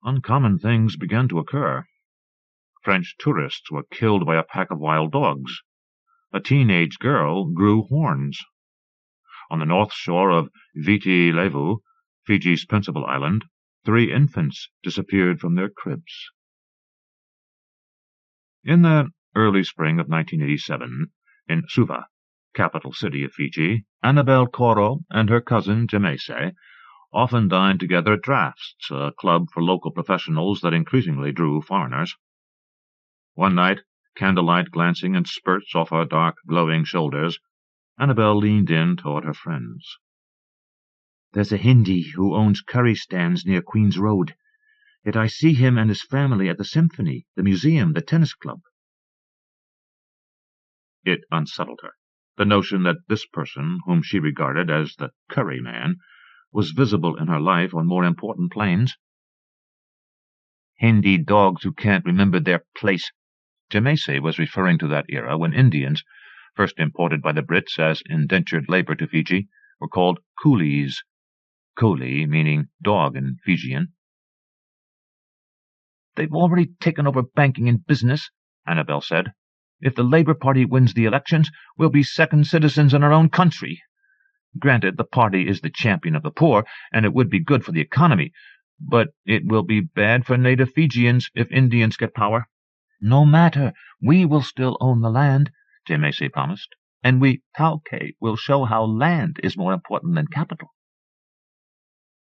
uncommon things began to occur. French tourists were killed by a pack of wild dogs. A teenage girl grew horns. On the north shore of Vitti Levu, Fiji's principal island, 3 infants disappeared from their cribs. In the early spring of 1987, in Suva, capital city of Fiji, Annabel Coro and her cousin Jemese often dined together at Drafts, a club for local professionals that increasingly drew foreigners. One night, candlelight glancing in spurts off her dark, glowing shoulders, Annabel leaned in toward her friends. "There's a Hindi who owns curry stands near Queen's Road. Yet I see him and his family at the symphony, the museum, the tennis club." It unsettled her, the notion that this person, whom she regarded as the curry man, was visible in her life on more important planes. Hindi dogs who can't remember their place. Jemese was referring to that era when Indians, first imported by the Brits as indentured labor to Fiji, were called coolies, coolie meaning dog in Fijian. "They've already taken over banking and business," Annabel said. "If the Labour Party wins the elections, we'll be second citizens in our own country. Granted, the party is the champion of the poor, and it would be good for the economy, but it will be bad for native Fijians if Indians get power." "No matter, we will still own the land," Jemese promised, "and we, Tauke, will show how land is more important than capital."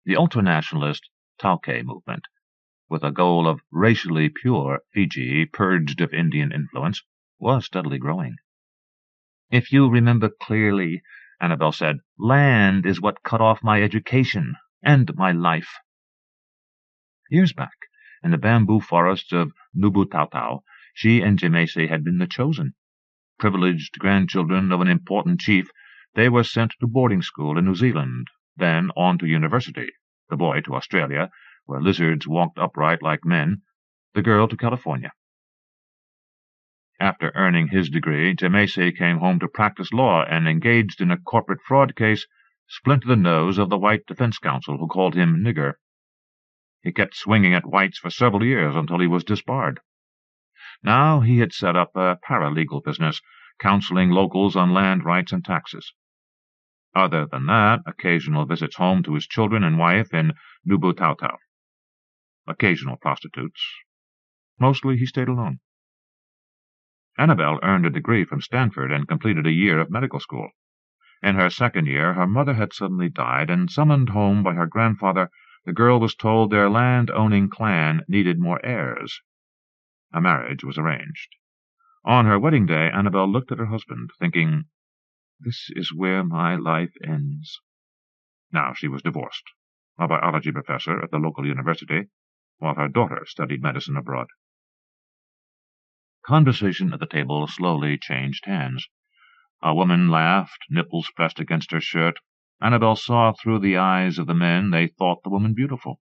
The ultranationalist Tauke movement, with a goal of racially pure Fiji purged of Indian influence, was steadily growing. "If you remember clearly," Annabel said, "land is what cut off my education and my life." Years back, in the bamboo forests of Nubu Tautau, she and Jemese had been the chosen. Privileged grandchildren of an important chief, they were sent to boarding school in New Zealand, then on to university, the boy to Australia, where lizards walked upright like men, the girl to California. After earning his degree, Jemese came home to practice law and, engaged in a corporate fraud case, splintered the nose of the white defense counsel who called him nigger. He kept swinging at whites for several years until he was disbarred. Now he had set up a paralegal business, counseling locals on land rights and taxes. Other than that, occasional visits home to his children and wife in Nubutautau. Occasional prostitutes. Mostly he stayed alone. Annabel earned a degree from Stanford and completed a year of medical school. In her second year, her mother had suddenly died, and summoned home by her grandfather, the girl was told their land-owning clan needed more heirs. A marriage was arranged. On her wedding day, Annabel looked at her husband, thinking, "This is where my life ends." Now she was divorced, a biology professor at the local university, while her daughter studied medicine abroad. Conversation at the table slowly changed hands. A woman laughed, nipples pressed against her shirt. Annabel saw through the eyes of the men they thought the woman beautiful.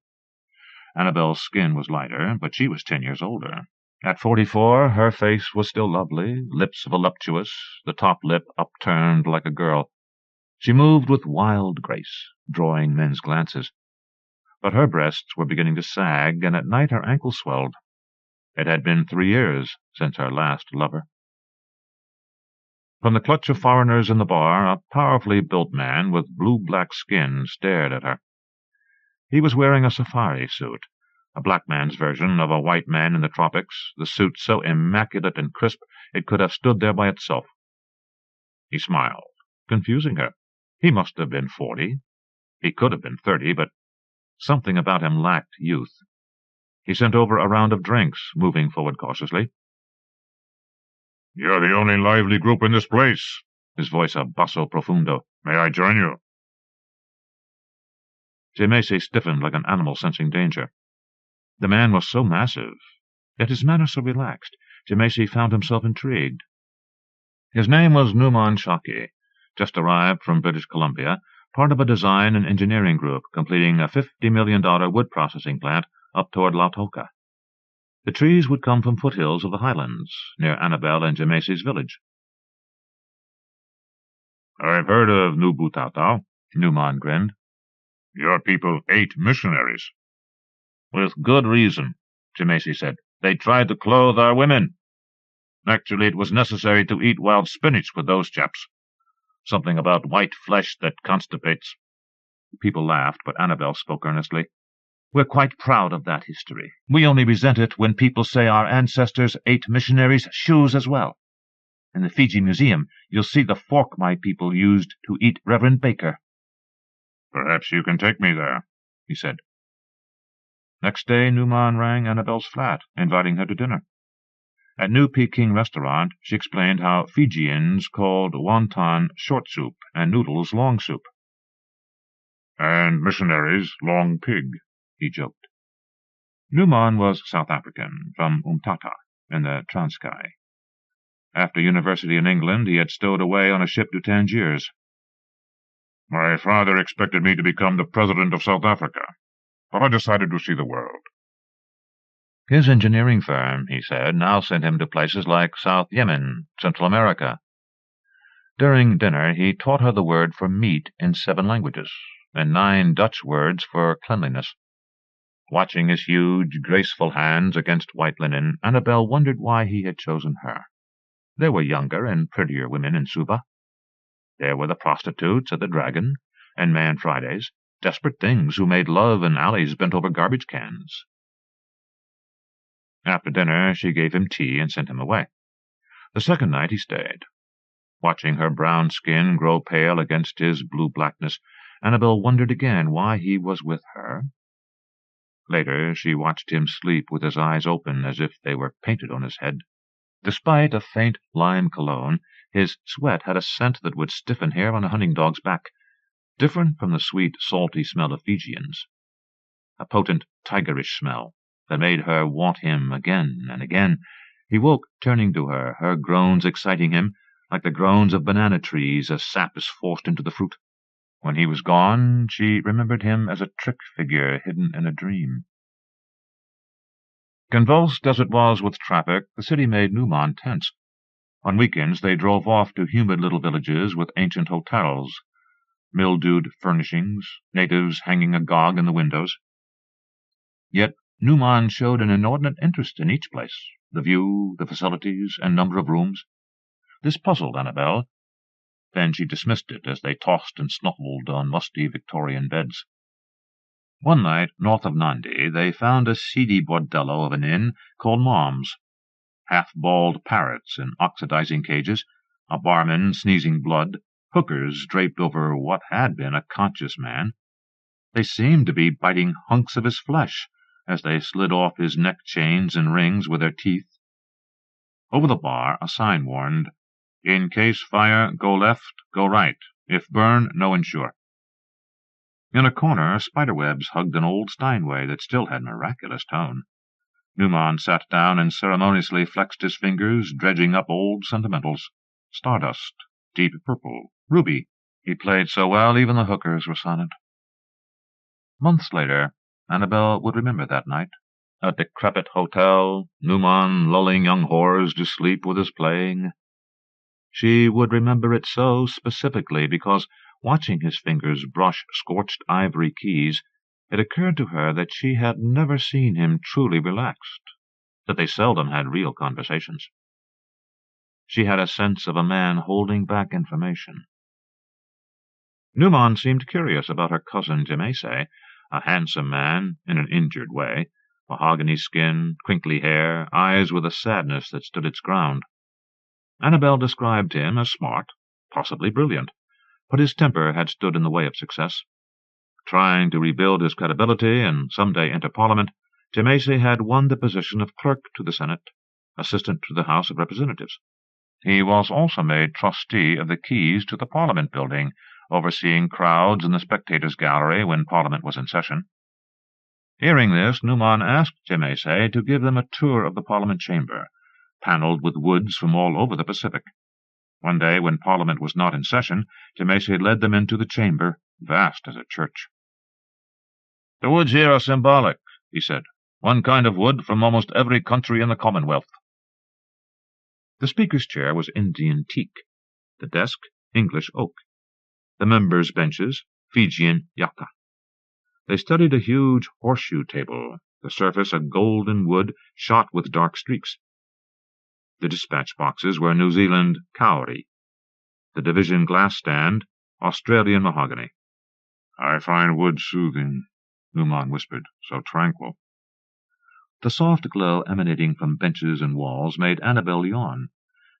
Annabel's skin was lighter, but she was 10 years older. At 44, her face was still lovely, lips voluptuous, the top lip upturned like a girl. She moved with wild grace, drawing men's glances. But her breasts were beginning to sag, and at night her ankles swelled. It had been 3 years since her last lover. From the clutch of foreigners in the bar, a powerfully built man with blue-black skin stared at her. He was wearing a safari suit, a black man's version of a white man in the tropics, the suit so immaculate and crisp it could have stood there by itself. He smiled, confusing her. He must have been 40. He could have been 30, but something about him lacked youth. He sent over a round of drinks, moving forward cautiously. "You're the only lively group in this place," his voice a basso profundo. "May I join you?" Jemese stiffened like an animal sensing danger. The man was so massive, yet his manner so relaxed, Jemese found himself intrigued. His name was Numan Shaki, just arrived from British Columbia, part of a design and engineering group completing a $50 million wood processing plant up toward Lautoka. The trees would come from foothills of the highlands, near Annabel and Jemese's village. "I've heard of Nubutautau," Numan grinned. "Your people ate missionaries." "With good reason," Jemese said. "They tried to clothe our women. Actually, it was necessary to eat wild spinach with those chaps. Something about white flesh that constipates." People laughed, but Annabel spoke earnestly. "We're quite proud of that history. We only resent it when people say our ancestors ate missionaries' shoes as well. In the Fiji Museum, you'll see the fork my people used to eat Reverend Baker." "Perhaps you can take me there," he said. Next day, Numan rang Annabel's flat, inviting her to dinner. At New Peking restaurant, she explained how Fijians called wonton short soup and noodles long soup. "And missionaries long pig," he joked. Numan was South African, from Umtata, in the Transkei. After university in England, he had stowed away on a ship to Tangiers. "My father expected me to become the president of South Africa, but I decided to see the world." His engineering firm, he said, now sent him to places like South Yemen, Central America. During dinner, he taught her the word for meat in 7 languages, and 9 Dutch words for cleanliness. Watching his huge, graceful hands against white linen, Annabel wondered why he had chosen her. There were younger and prettier women in Suva. There were the prostitutes at the Dragon, and Man Fridays, desperate things who made love in alleys bent over garbage cans. After dinner, she gave him tea and sent him away. The second night he stayed. Watching her brown skin grow pale against his blue-blackness, Annabel wondered again why he was with her. Later, she watched him sleep with his eyes open as if they were painted on his head. Despite a faint lime cologne, his sweat had a scent that would stiffen hair on a hunting dog's back, different from the sweet, salty smell of Fijians. A potent, tigerish smell that made her want him again and again. He woke, turning to her, her groans exciting him, like the groans of banana trees as sap is forced into the fruit. When he was gone, she remembered him as a trick figure hidden in a dream. Convulsed as it was with traffic, the city made Numan tense. On weekends they drove off to humid little villages with ancient hotels, mildewed furnishings, natives hanging agog in the windows. Yet Numan showed an inordinate interest in each place, the view, the facilities, and number of rooms. This puzzled Annabel. Then she dismissed it as they tossed and snuffled on musty Victorian beds. One night, north of Nandi, they found a seedy bordello of an inn called Mom's. Half-bald parrots in oxidizing cages, a barman sneezing blood, hookers draped over what had been a conscious man. They seemed to be biting hunks of his flesh as they slid off his neck chains and rings with their teeth. Over the bar, a sign warned, "In case fire, go left, go right. If burn, no insure." In a corner, spiderwebs hugged an old Steinway that still had miraculous tone. Newman sat down and ceremoniously flexed his fingers, dredging up old sentimentals. Stardust, deep purple, ruby. He played so well even the hookers were silent. Months later, Annabel would remember that night. A decrepit hotel, Newman lulling young whores to sleep with his playing. She would remember it so specifically because, watching his fingers brush scorched ivory keys, it occurred to her that she had never seen him truly relaxed, that they seldom had real conversations. She had a sense of a man holding back information. Newman seemed curious about her cousin Jemese, a handsome man in an injured way, mahogany skin, crinkly hair, eyes with a sadness that stood its ground. Annabel described him as smart, possibly brilliant, but his temper had stood in the way of success. Trying to rebuild his credibility and someday enter Parliament, Jemese had won the position of clerk to the Senate, assistant to the House of Representatives. He was also made trustee of the keys to the Parliament building, overseeing crowds in the spectators' gallery when Parliament was in session. Hearing this, Newman asked Jemese to give them a tour of the Parliament chamber, panelled with woods from all over the Pacific. One day, when Parliament was not in session, Jemese led them into the chamber, vast as a church. "The woods here are symbolic," he said. "One kind of wood from almost every country in the Commonwealth." The speaker's chair was Indian teak, the desk English oak, the members' benches Fijian yucca. They studied a huge horseshoe table, the surface a golden wood shot with dark streaks. The dispatch boxes were New Zealand kauri, the division glass stand Australian mahogany. "I find wood soothing," Newman whispered, "so tranquil." The soft glow emanating from benches and walls made Annabel yawn.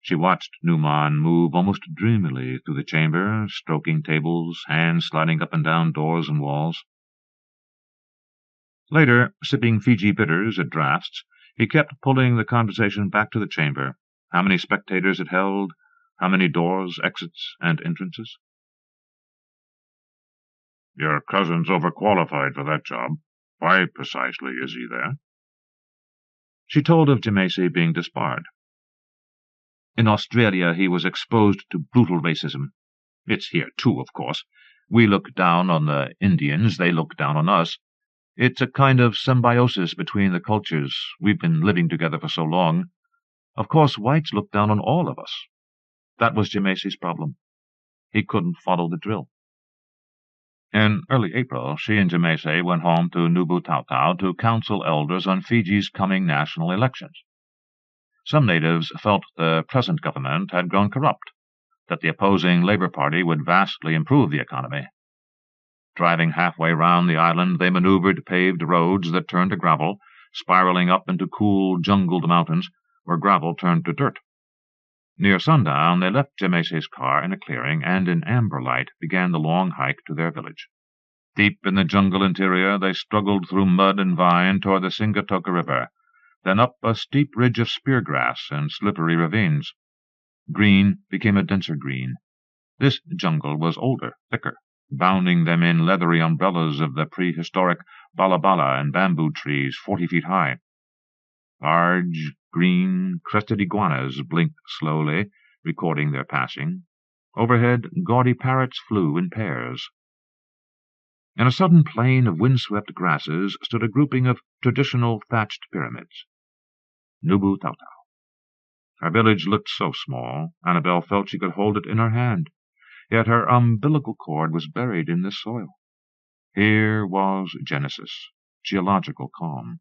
She watched Newman move almost dreamily through the chamber, stroking tables, hands sliding up and down doors and walls. Later, sipping Fiji bitters at draughts, he kept pulling the conversation back to the chamber, how many spectators it held, how many doors, exits, and entrances. "Your cousin's overqualified for that job. Why precisely is he there?" She told of Jemese being disbarred. "In Australia he was exposed to brutal racism. It's here, too, of course. We look down on the Indians, they look down on us. It's a kind of symbiosis between the cultures. We've been living together for so long. Of course, whites look down on all of us. That was Jemese's problem. He couldn't follow the drill." In early April, she and Jemese went home to Nubu Tautau to counsel elders on Fiji's coming national elections. Some natives felt the present government had grown corrupt, that the opposing Labour Party would vastly improve the economy. Driving halfway round the island, they maneuvered paved roads that turned to gravel, spiraling up into cool, jungled mountains, where gravel turned to dirt. Near sundown, they left Jemese's car in a clearing, and in amber light began the long hike to their village. Deep in the jungle interior, they struggled through mud and vine toward the Singatoka River, then up a steep ridge of speargrass and slippery ravines. Green became a denser green. This jungle was older, thicker, bounding them in leathery umbrellas of the prehistoric balabala and bamboo trees 40 feet high. Large, green, crested iguanas blinked slowly, recording their passing. Overhead, gaudy parrots flew in pairs. In a sudden plain of wind-swept grasses stood a grouping of traditional thatched pyramids. Nubu Tautau. Her village looked so small, Annabel felt she could hold it in her hand, yet her umbilical cord was buried in this soil. Here was Genesis, geological calm.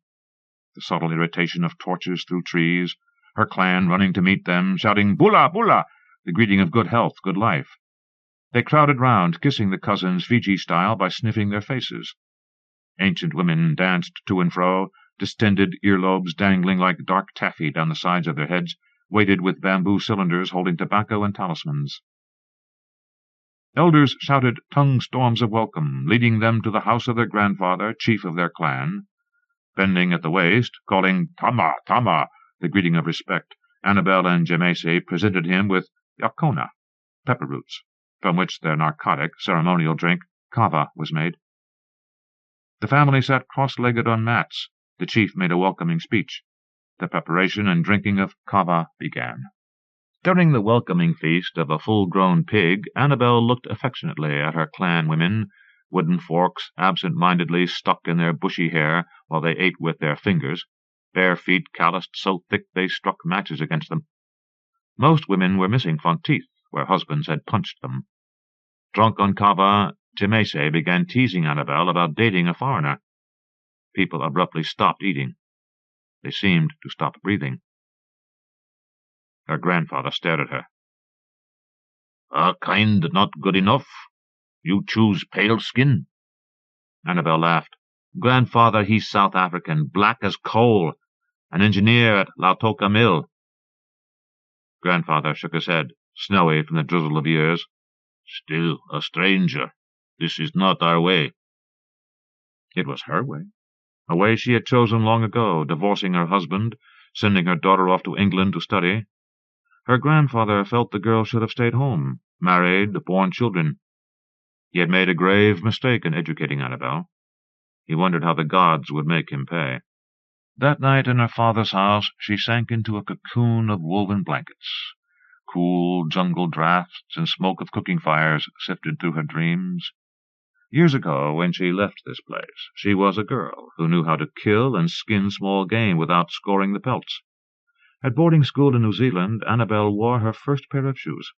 the subtle irritation of torches through trees, her clan running to meet them, shouting "Bula! Bula!" the greeting of good health, good life. They crowded round, kissing the cousins Fiji style by sniffing their faces. Ancient women danced to and fro, distended earlobes dangling like dark taffy down the sides of their heads, weighted with bamboo cylinders holding tobacco and talismans. Elders shouted tongue storms of welcome, leading them to the house of their grandfather, chief of their clan. Bending at the waist, calling "Tama, Tama," the greeting of respect, Annabel and Jemese presented him with yakona, pepper roots, from which their narcotic, ceremonial drink, kava, was made. The family sat cross-legged on mats. The chief made a welcoming speech. The preparation and drinking of kava began. During the welcoming feast of a full-grown pig, Annabel looked affectionately at her clan women, wooden forks absent-mindedly stuck in their bushy hair while they ate with their fingers, bare feet calloused so thick they struck matches against them. Most women were missing front teeth, where husbands had punched them. Drunk on kava, Jemese began teasing Annabel about dating a foreigner. People abruptly stopped eating. They seemed to stop breathing. Her grandfather stared at her. "Our kind not good enough? You choose pale skin?" Annabel laughed. "Grandfather, he's South African, black as coal, an engineer at Lautoka Mill." Grandfather shook his head, snowy from the drizzle of years. "Still a stranger. This is not our way." It was her way, a way she had chosen long ago, divorcing her husband, sending her daughter off to England to study. Her grandfather felt the girl should have stayed home, married, borne children. He had made a grave mistake in educating Annabel. He wondered how the gods would make him pay. That night in her father's house she sank into a cocoon of woven blankets. Cool jungle drafts and smoke of cooking fires sifted through her dreams. Years ago, when she left this place, she was a girl who knew how to kill and skin small game without scoring the pelts. At boarding school in New Zealand, Annabel wore her first pair of shoes.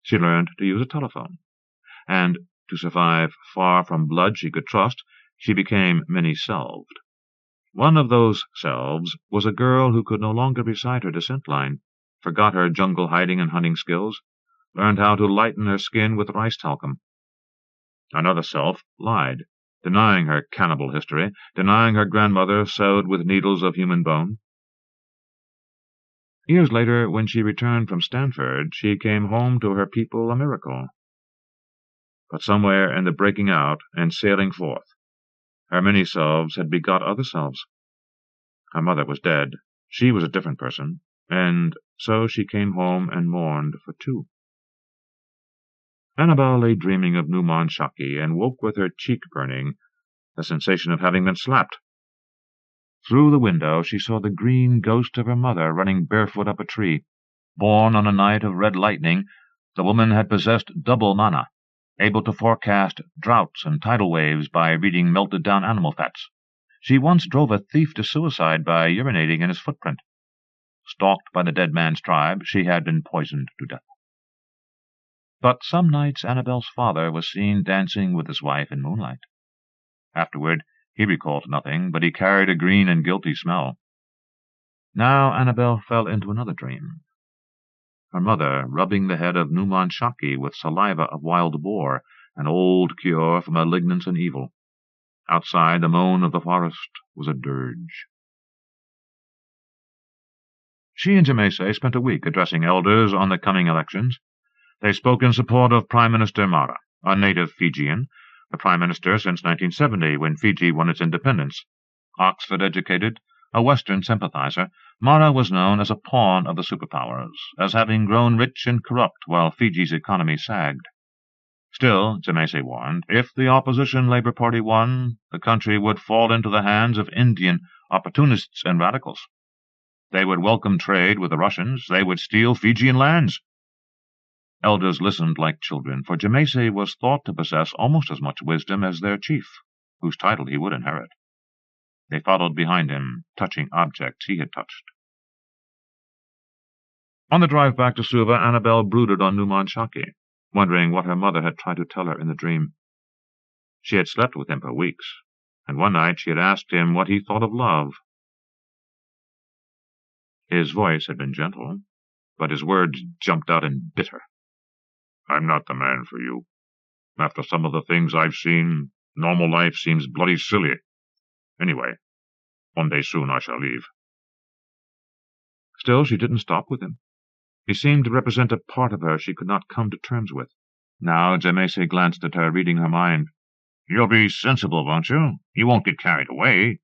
She learned to use a telephone, and, to survive far from blood she could trust, she became many-selved. One of those selves was a girl who could no longer recite her descent line, forgot her jungle hiding and hunting skills, learned how to lighten her skin with rice talcum. Another self lied, denying her cannibal history, denying her grandmother sewed with needles of human bone. Years later, when she returned from Stanford, she came home to her people a miracle. But somewhere in the breaking out and sailing forth, her many selves had begot other selves. Her mother was dead. She was a different person, and so she came home and mourned for two. Annabel lay dreaming of Numan Shaki and woke with her cheek burning, the sensation of having been slapped. Through the window she saw the green ghost of her mother running barefoot up a tree. Born on a night of red lightning, the woman had possessed double mana, able to forecast droughts and tidal waves by reading melted-down animal fats. She once drove a thief to suicide by urinating in his footprint. Stalked by the dead man's tribe, she had been poisoned to death. But some nights Annabel's father was seen dancing with his wife in moonlight. Afterward, he recalled nothing, but he carried a green and guilty smell. Now Annabel fell into another dream. Her mother rubbing the head of Numan Shaki with saliva of wild boar, an old cure for malignance and evil. Outside, the moan of the forest was a dirge. She and Jemese spent a week addressing elders on the coming elections. They spoke in support of Prime Minister Mara, a native Fijian, the Prime Minister since 1970, when Fiji won its independence. Oxford-educated, a Western sympathizer, Mara was known as a pawn of the superpowers, as having grown rich and corrupt while Fiji's economy sagged. Still, Jemese warned, if the opposition Labour Party won, the country would fall into the hands of Indian opportunists and radicals. They would welcome trade with the Russians. They would steal Fijian lands. Elders listened like children, for Jemese was thought to possess almost as much wisdom as their chief, whose title he would inherit. They followed behind him, touching objects he had touched. On the drive back to Suva, Annabel brooded on Numan Shaki, wondering what her mother had tried to tell her in the dream. She had slept with him for weeks, and one night she had asked him what he thought of love. His voice had been gentle, but his words jumped out and bit her. "I'm not the man for you. After some of the things I've seen, normal life seems bloody silly. Anyway, one day soon I shall leave." Still, she didn't stop with him. He seemed to represent a part of her she could not come to terms with. Now Jemese glanced at her, reading her mind. "You'll be sensible, won't you? You won't get carried away."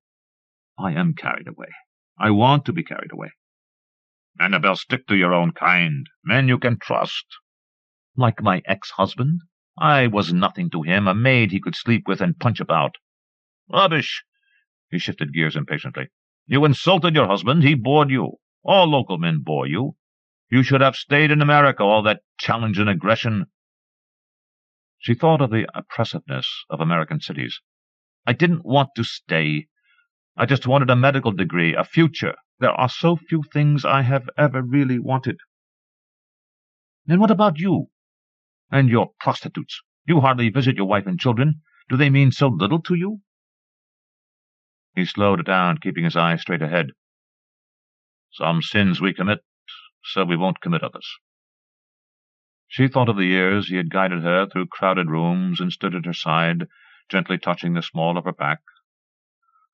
"I am carried away. I want to be carried away." "Annabel, stick to your own kind. Men you can trust." "Like my ex-husband? I was nothing to him, a maid he could sleep with and punch about." "Rubbish!" He shifted gears impatiently. "You insulted your husband. He bored you. All local men bore you. You should have stayed in America, all that challenge and aggression." She thought of the oppressiveness of American cities. "I didn't want to stay. I just wanted a medical degree, a future. There are so few things I have ever really wanted." "And what about you? And your prostitutes? You hardly visit your wife and children. Do they mean so little to you?" He slowed down, keeping his eyes straight ahead. "Some sins we commit, so we won't commit others." She thought of the years he had guided her through crowded rooms and stood at her side, gently touching the small of her back,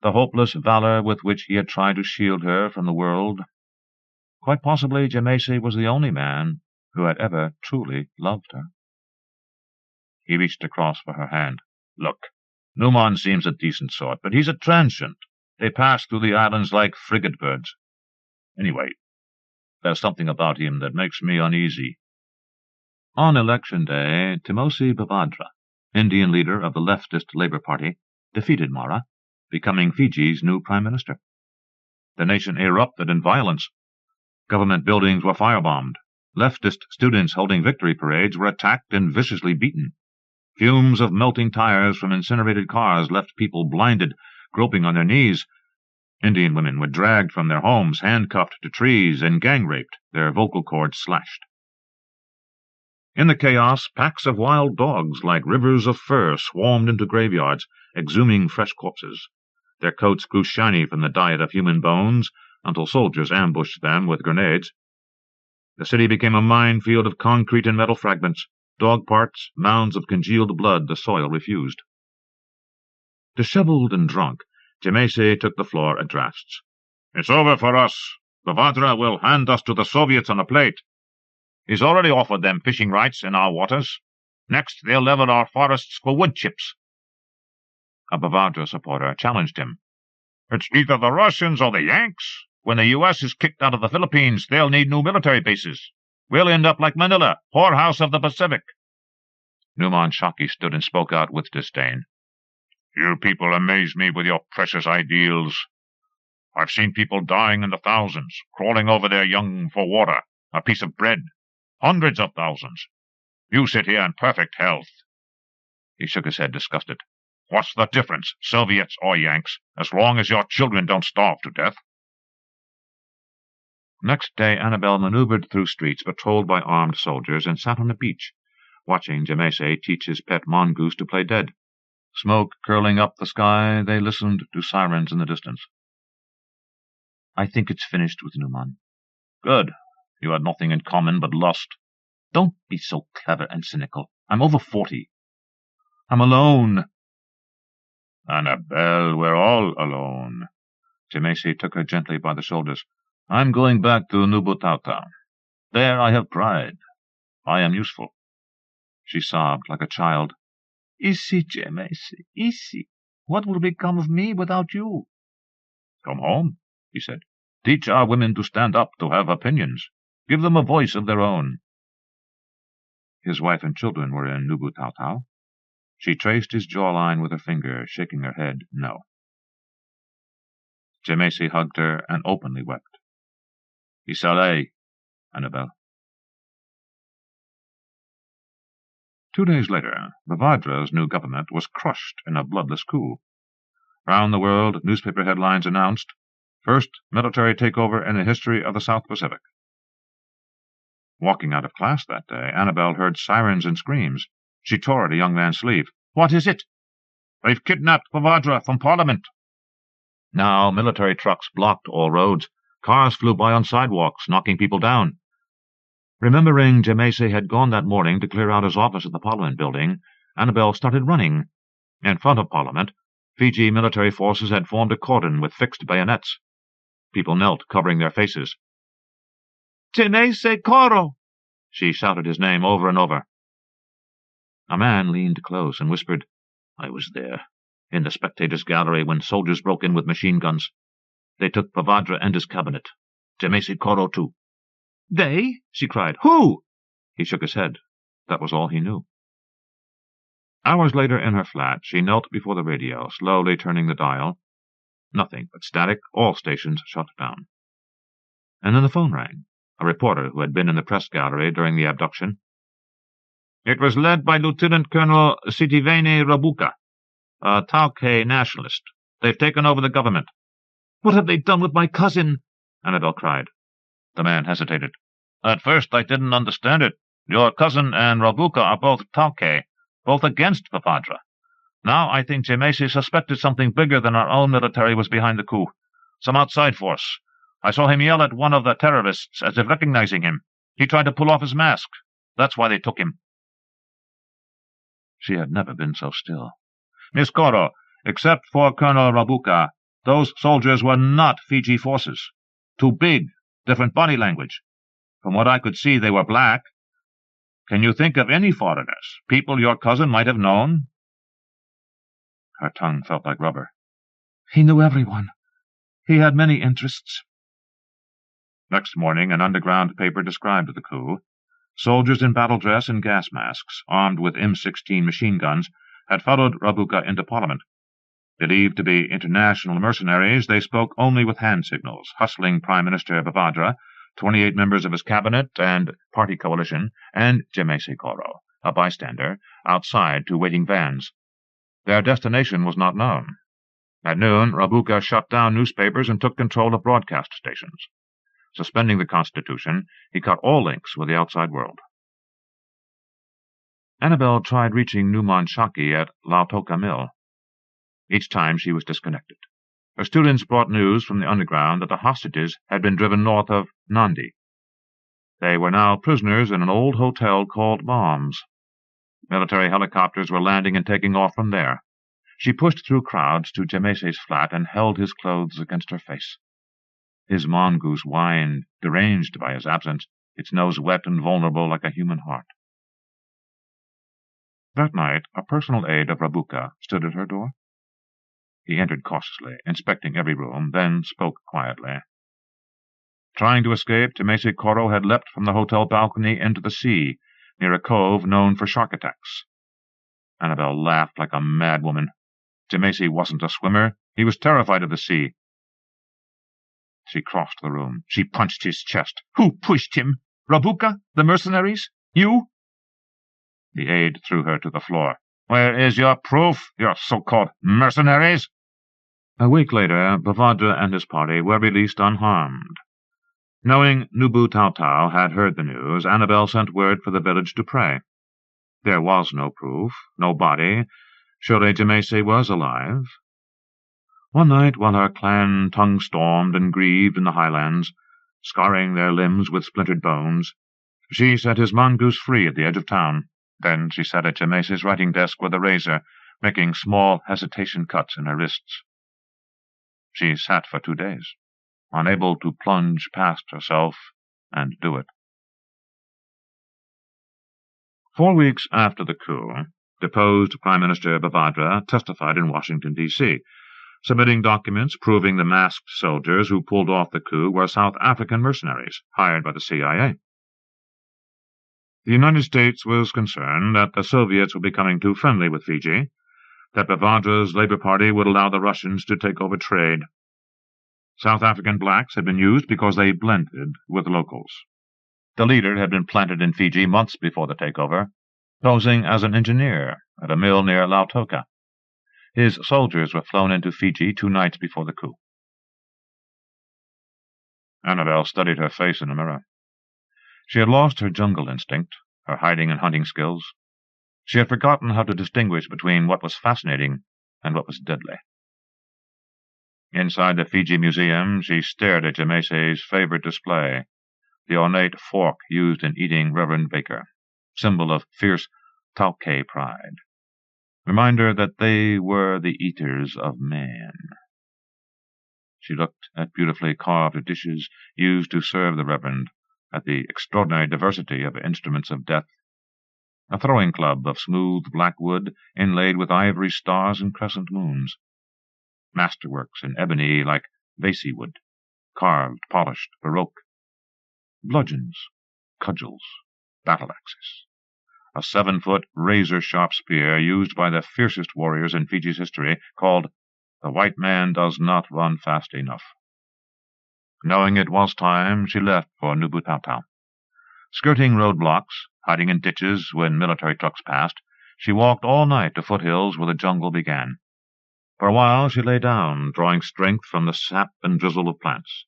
the hopeless valor with which he had tried to shield her from the world. Quite possibly Jemese was the only man who had ever truly loved her. He reached across for her hand. "Look, Newman seems a decent sort, but he's a transient. They pass through the islands like frigate birds. Anyway, there's something about him that makes me uneasy." On Election Day, Timosi Bavadra, Indian leader of the leftist Labour Party, defeated Mara, becoming Fiji's new prime minister. The nation erupted in violence. Government buildings were firebombed. Leftist students holding victory parades were attacked and viciously beaten. Fumes of melting tires from incinerated cars left people blinded, groping on their knees. Indian women were dragged from their homes, handcuffed to trees, and gang-raped, their vocal cords slashed. In the chaos, packs of wild dogs like rivers of fur swarmed into graveyards, exhuming fresh corpses. Their coats grew shiny from the diet of human bones until soldiers ambushed them with grenades. The city became a minefield of concrete and metal fragments, dog parts, mounds of congealed blood the soil refused. Disheveled and drunk, Jemese took the floor at drafts. "It's over for us. Bavadra will hand us to the Soviets on a plate. He's already offered them fishing rights in our waters. Next, they'll level our forests for wood chips." A Bavadra supporter challenged him. "It's either the Russians or the Yanks. When the U.S. is kicked out of the Philippines, they'll need new military bases. We'll end up like Manila, whorehouse of the Pacific." Newman Shaki stood and spoke out with disdain. "You people amaze me with your precious ideals. I've seen people dying in the thousands, crawling over their young for water, a piece of bread. Hundreds of thousands. You sit here in perfect health." He shook his head, disgusted. "What's the difference, Soviets or Yanks, as long as your children don't starve to death?" Next day Annabel maneuvered through streets patrolled by armed soldiers and sat on the beach, watching Jemese teach his pet mongoose to play dead. Smoke curling up the sky, they listened to sirens in the distance. "I think it's finished with Newman." "Good. You had nothing in common but lust." "Don't be so clever and cynical. I'm over 40. I'm alone." "Annabel, we're all alone." Jemese took her gently by the shoulders. "I'm going back to Nubutauta. There I have pride. I am useful." She sobbed like a child. "Isi, Jemese, Isi, what will become of me without you?" "Come home," he said. "Teach our women to stand up, to have opinions. Give them a voice of their own." His wife and children were in Nubutautau. She traced his jawline with her finger, shaking her head no. Jemese hugged her and openly wept. "Isale, Annabel." 2 days later, Bavadra's new government was crushed in a bloodless coup. Round the world, newspaper headlines announced, "First military takeover in the history of the South Pacific." Walking out of class that day, Annabel heard sirens and screams. She tore at a young man's sleeve. "What is it?" "They've kidnapped Bavadra from Parliament." Now military trucks blocked all roads. Cars flew by on sidewalks, knocking people down. Remembering Jemese had gone that morning to clear out his office at the Parliament building, Annabel started running. In front of Parliament, Fiji military forces had formed a cordon with fixed bayonets. People knelt, covering their faces. "Jemese Koro!" She shouted his name over and over. A man leaned close and whispered, "I was there, in the spectators' gallery, when soldiers broke in with machine guns. They took Pavadra and his cabinet. Jemese Koro, too." "They?" she cried. "Who?" He shook his head. That was all he knew. Hours later, in her flat, she knelt before the radio, slowly turning the dial. Nothing but static, all stations shut down. And then the phone rang. A reporter who had been in the press gallery during the abduction. "It was led by Lieutenant Colonel Sitiveni Rabuka, a Tauke nationalist. They've taken over the government." "What have they done with my cousin?" Annabel cried. The man hesitated. "At first I didn't understand it. Your cousin and Rabuka are both Tauke, both against Pavadra. Now I think Jemese suspected something bigger than our own military was behind the coup. Some outside force. I saw him yell at one of the terrorists as if recognizing him. He tried to pull off his mask. That's why they took him." She had never been so still. "Miss Koro, except for Colonel Rabuka, those soldiers were not Fiji forces. Too big, different body language. From what I could see, they were black. Can you think of any foreigners, people your cousin might have known?" Her tongue felt like rubber. "He knew everyone. He had many interests." Next morning, an underground paper described the coup. Soldiers in battle dress and gas masks, armed with M16 machine guns, had followed Rabuka into Parliament. Believed to be international mercenaries, they spoke only with hand signals, hustling Prime Minister Pavadra, 28 members of his cabinet and party coalition, and Jemese Koro, a bystander, outside to waiting vans. Their destination was not known. At noon, Rabuka shut down newspapers and took control of broadcast stations. Suspending the Constitution, he cut all links with the outside world. Annabel tried reaching Numan Shaki at Lautoka Mill. Each time she was disconnected. Her students brought news from the underground that the hostages had been driven north of Nandi. They were now prisoners in an old hotel called Bombs. Military helicopters were landing and taking off from there. She pushed through crowds to Jemese's flat and held his clothes against her face. His mongoose whined, deranged by his absence, its nose wet and vulnerable like a human heart. That night, a personal aide of Rabuka stood at her door. He entered cautiously, inspecting every room, then spoke quietly. Trying to escape, Jemese Koro had leapt from the hotel balcony into the sea, near a cove known for shark attacks. Annabel laughed like a madwoman. Jemese wasn't a swimmer. He was terrified of the sea. She crossed the room. She punched his chest. "Who pushed him? Rabuka? The mercenaries? You?" The aide threw her to the floor. "Where is your proof, your so-called mercenaries?" A week later, Pavadra and his party were released unharmed. Knowing Nubu Tautau had heard the news, Annabel sent word for the village to pray. There was no proof, no body. Surely Jemese was alive. One night, while her clan tongue-stormed and grieved in the highlands, scarring their limbs with splintered bones, she set his mongoose free at the edge of town. Then she sat at Jemese's writing desk with a razor, making small hesitation cuts in her wrists. She sat for 2 days, unable to plunge past herself and do it. 4 weeks after the coup, deposed Prime Minister Pavadra testified in Washington, D.C., submitting documents proving the masked soldiers who pulled off the coup were South African mercenaries hired by the CIA. The United States was concerned that the Soviets were becoming too friendly with Fiji, that Pavadra's Labour Party would allow the Russians to take over trade. South African blacks had been used because they blended with locals. The leader had been planted in Fiji months before the takeover, posing as an engineer at a mill near Lautoka. His soldiers were flown into Fiji 2 nights before the coup. Annabel studied her face in the mirror. She had lost her jungle instinct, her hiding and hunting skills. She had forgotten how to distinguish between what was fascinating and what was deadly. Inside the Fiji Museum, she stared at Jamese's favorite display, the ornate fork used in eating Reverend Baker, symbol of fierce Tauke pride, reminder that they were the eaters of man. She looked at beautifully carved dishes used to serve the Reverend, at the extraordinary diversity of instruments of death, a throwing club of smooth black wood inlaid with ivory stars and crescent moons, masterworks in ebony like viii wood, carved, polished, baroque, bludgeons, cudgels, battle-axes, a 7-foot razor-sharp spear used by the fiercest warriors in Fiji's history, called "The White Man Does Not Run Fast Enough." Knowing it was time, she left for Nubutau. Skirting roadblocks, hiding in ditches when military trucks passed, she walked all night to foothills where the jungle began. For a while she lay down, drawing strength from the sap and drizzle of plants.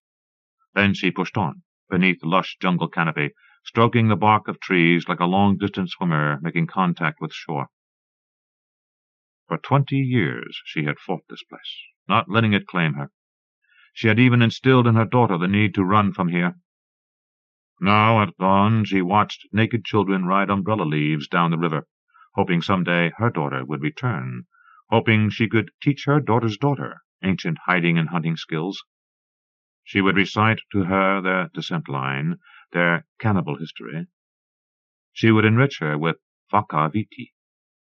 Then she pushed on, beneath the lush jungle canopy, stroking the bark of trees like a long-distance swimmer making contact with shore. For 20 years she had fought this place, not letting it claim her. She had even instilled in her daughter the need to run from here. Now, at dawn, she watched naked children ride umbrella leaves down the river, hoping someday her daughter would return, hoping she could teach her daughter's daughter ancient hiding and hunting skills. She would recite to her their descent line, their cannibal history. She would enrich her with viii,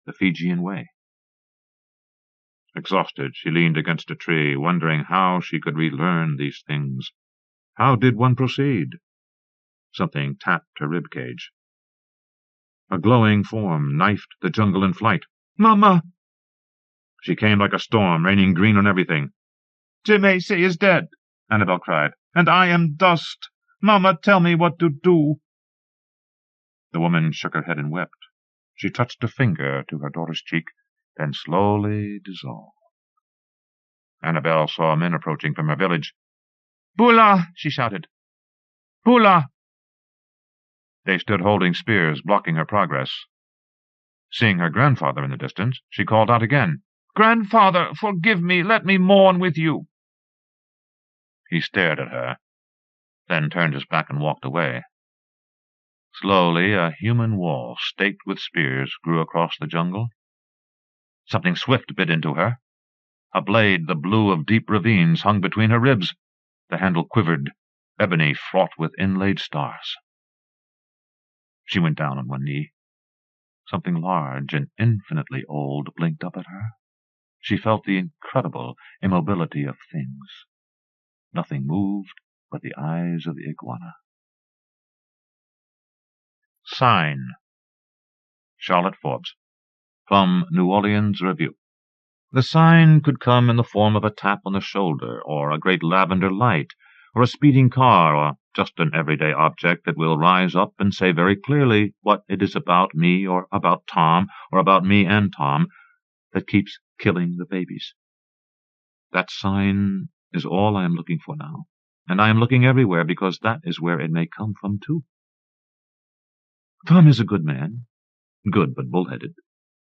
the Fijian way. Exhausted, she leaned against a tree, wondering how she could relearn these things. How did one proceed? Something tapped her rib cage. A glowing form knifed the jungle in flight. "Mama!" She came like a storm, raining green on everything. "Jamese is dead," Annabel cried, "and I am dust. Mama, tell me what to do." The woman shook her head and wept. She touched a finger to her daughter's cheek, then slowly dissolved. Annabel saw men approaching from her village. "Bula!" she shouted. "Bula!" They stood holding spears, blocking her progress. Seeing her grandfather in the distance, she called out again, "Grandfather, forgive me. Let me mourn with you." He stared at her, then turned his back and walked away. Slowly, a human wall, staked with spears, grew across the jungle. Something swift bit into her. A blade, the blue of deep ravines, hung between her ribs. The handle quivered, ebony fraught with inlaid stars. She went down on one knee. Something large and infinitely old blinked up at her. She felt the incredible immobility of things. Nothing moved but the eyes of the iguana. Sign. Charlotte Forbes. From New Orleans Review. The sign could come in the form of a tap on the shoulder, or a great lavender light, or a speeding car, or just an everyday object that will rise up and say very clearly what it is about me, or about Tom, or about me and Tom, that keeps killing the babies. That sign is all I am looking for now, and I am looking everywhere because that is where it may come from, too. Tom is a good man, good but bullheaded,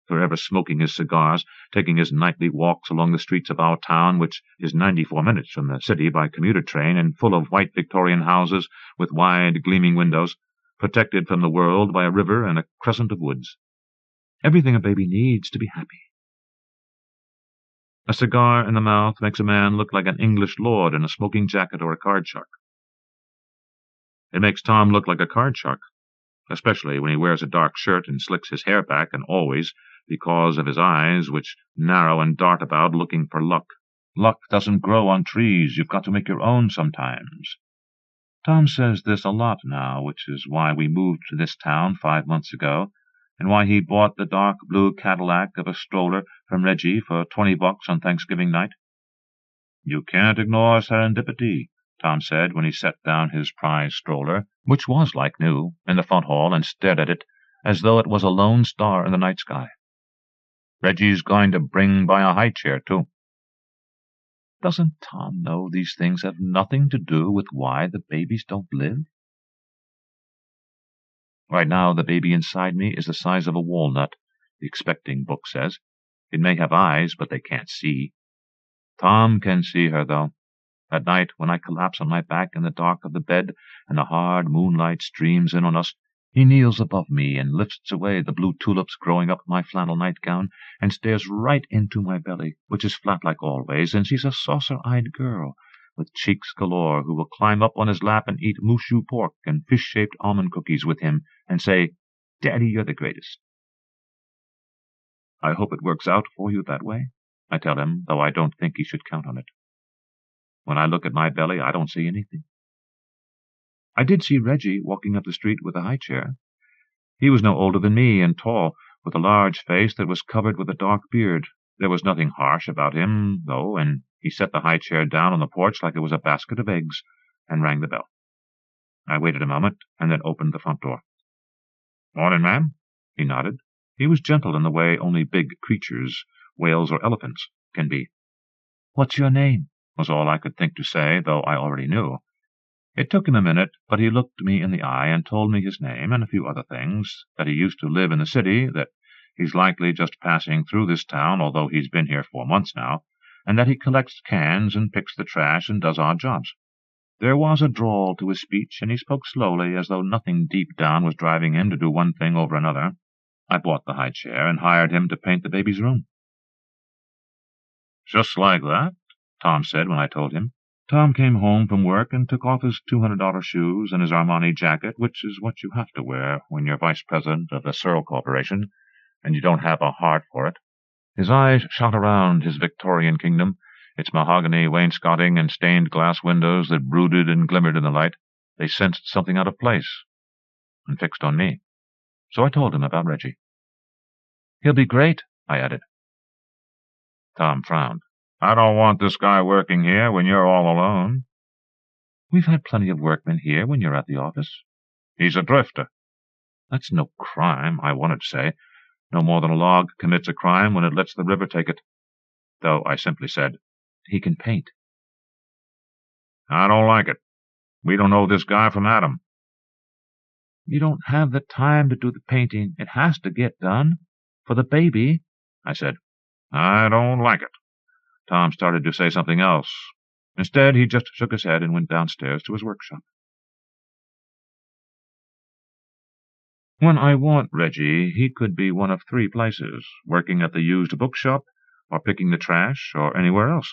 forever smoking his cigars, taking his nightly walks along the streets of our town, which is 94 minutes from the city by commuter train and full of white Victorian houses with wide, gleaming windows, protected from the world by a river and a crescent of woods. Everything a baby needs to be happy. A cigar in the mouth makes a man look like an English lord in a smoking jacket or a card shark. It makes Tom look like a card shark, especially when he wears a dark shirt and slicks his hair back, and always because of his eyes, which narrow and dart about looking for luck. Luck doesn't grow on trees. You've got to make your own sometimes. Tom says this a lot now, which is why we moved to this town 5 months ago, and why he bought the dark blue Cadillac of a stroller from Reggie for $20 on Thanksgiving night. "You can't ignore serendipity," Tom said when he set down his prize stroller, which was like new, in the front hall, and stared at it as though it was a lone star in the night sky. "Reggie's going to bring by a high chair, too." Doesn't Tom know these things have nothing to do with why the babies don't live? Right now the baby inside me is the size of a walnut, the expecting book says. It may have eyes, but they can't see. Tom can see her, though. At night, when I collapse on my back in the dark of the bed and the hard moonlight streams in on us, he kneels above me and lifts away the blue tulips growing up my flannel nightgown and stares right into my belly, which is flat like always, and sees a saucer-eyed girl with cheeks galore who will climb up on his lap and eat mooshu pork and fish-shaped almond cookies with him and say, "Daddy, you're the greatest." "I hope it works out for you that way," I tell him, though I don't think he should count on it. When I look at my belly, I don't see anything. I did see Reggie walking up the street with a high chair. He was no older than me and tall, with a large face that was covered with a dark beard. There was nothing harsh about him, though, and he set the high chair down on the porch like it was a basket of eggs and rang the bell. I waited a moment and then opened the front door. "Morning, ma'am." He nodded. He was gentle in the way only big creatures, whales or elephants, can be. "What's your name?" was all I could think to say, though I already knew. It took him a minute, but he looked me in the eye and told me his name and a few other things, that he used to live in the city, that he's likely just passing through this town, although he's been here 4 months now, and that he collects cans and picks the trash and does odd jobs. There was a drawl to his speech, and he spoke slowly, as though nothing deep down was driving him to do one thing over another. I bought the high chair and hired him to paint the baby's room. "Just like that?" Tom said when I told him. Tom came home from work and took off his $200 shoes and his Armani jacket, which is what you have to wear when you're vice president of the Searle Corporation, and you don't have a heart for it. His eyes shot around his Victorian kingdom, its mahogany wainscoting and stained glass windows that brooded and glimmered in the light. They sensed something out of place, and fixed on me. So I told him about Reggie. "He'll be great," I added. Tom frowned. "I don't want this guy working here when you're all alone." "We've had plenty of workmen here when you're at the office." "He's a drifter." "That's no crime," I wanted to say. No more than a log commits a crime when it lets the river take it. Though I simply said, "He can paint." "I don't like it. We don't know this guy from Adam." "You don't have the time to do the painting. It has to get done. For the baby," I said. "I don't like it." Tom started to say something else. Instead, he just shook his head and went downstairs to his workshop. When I want Reggie, he could be one of 3 places, working at the used bookshop, or picking the trash, or anywhere else.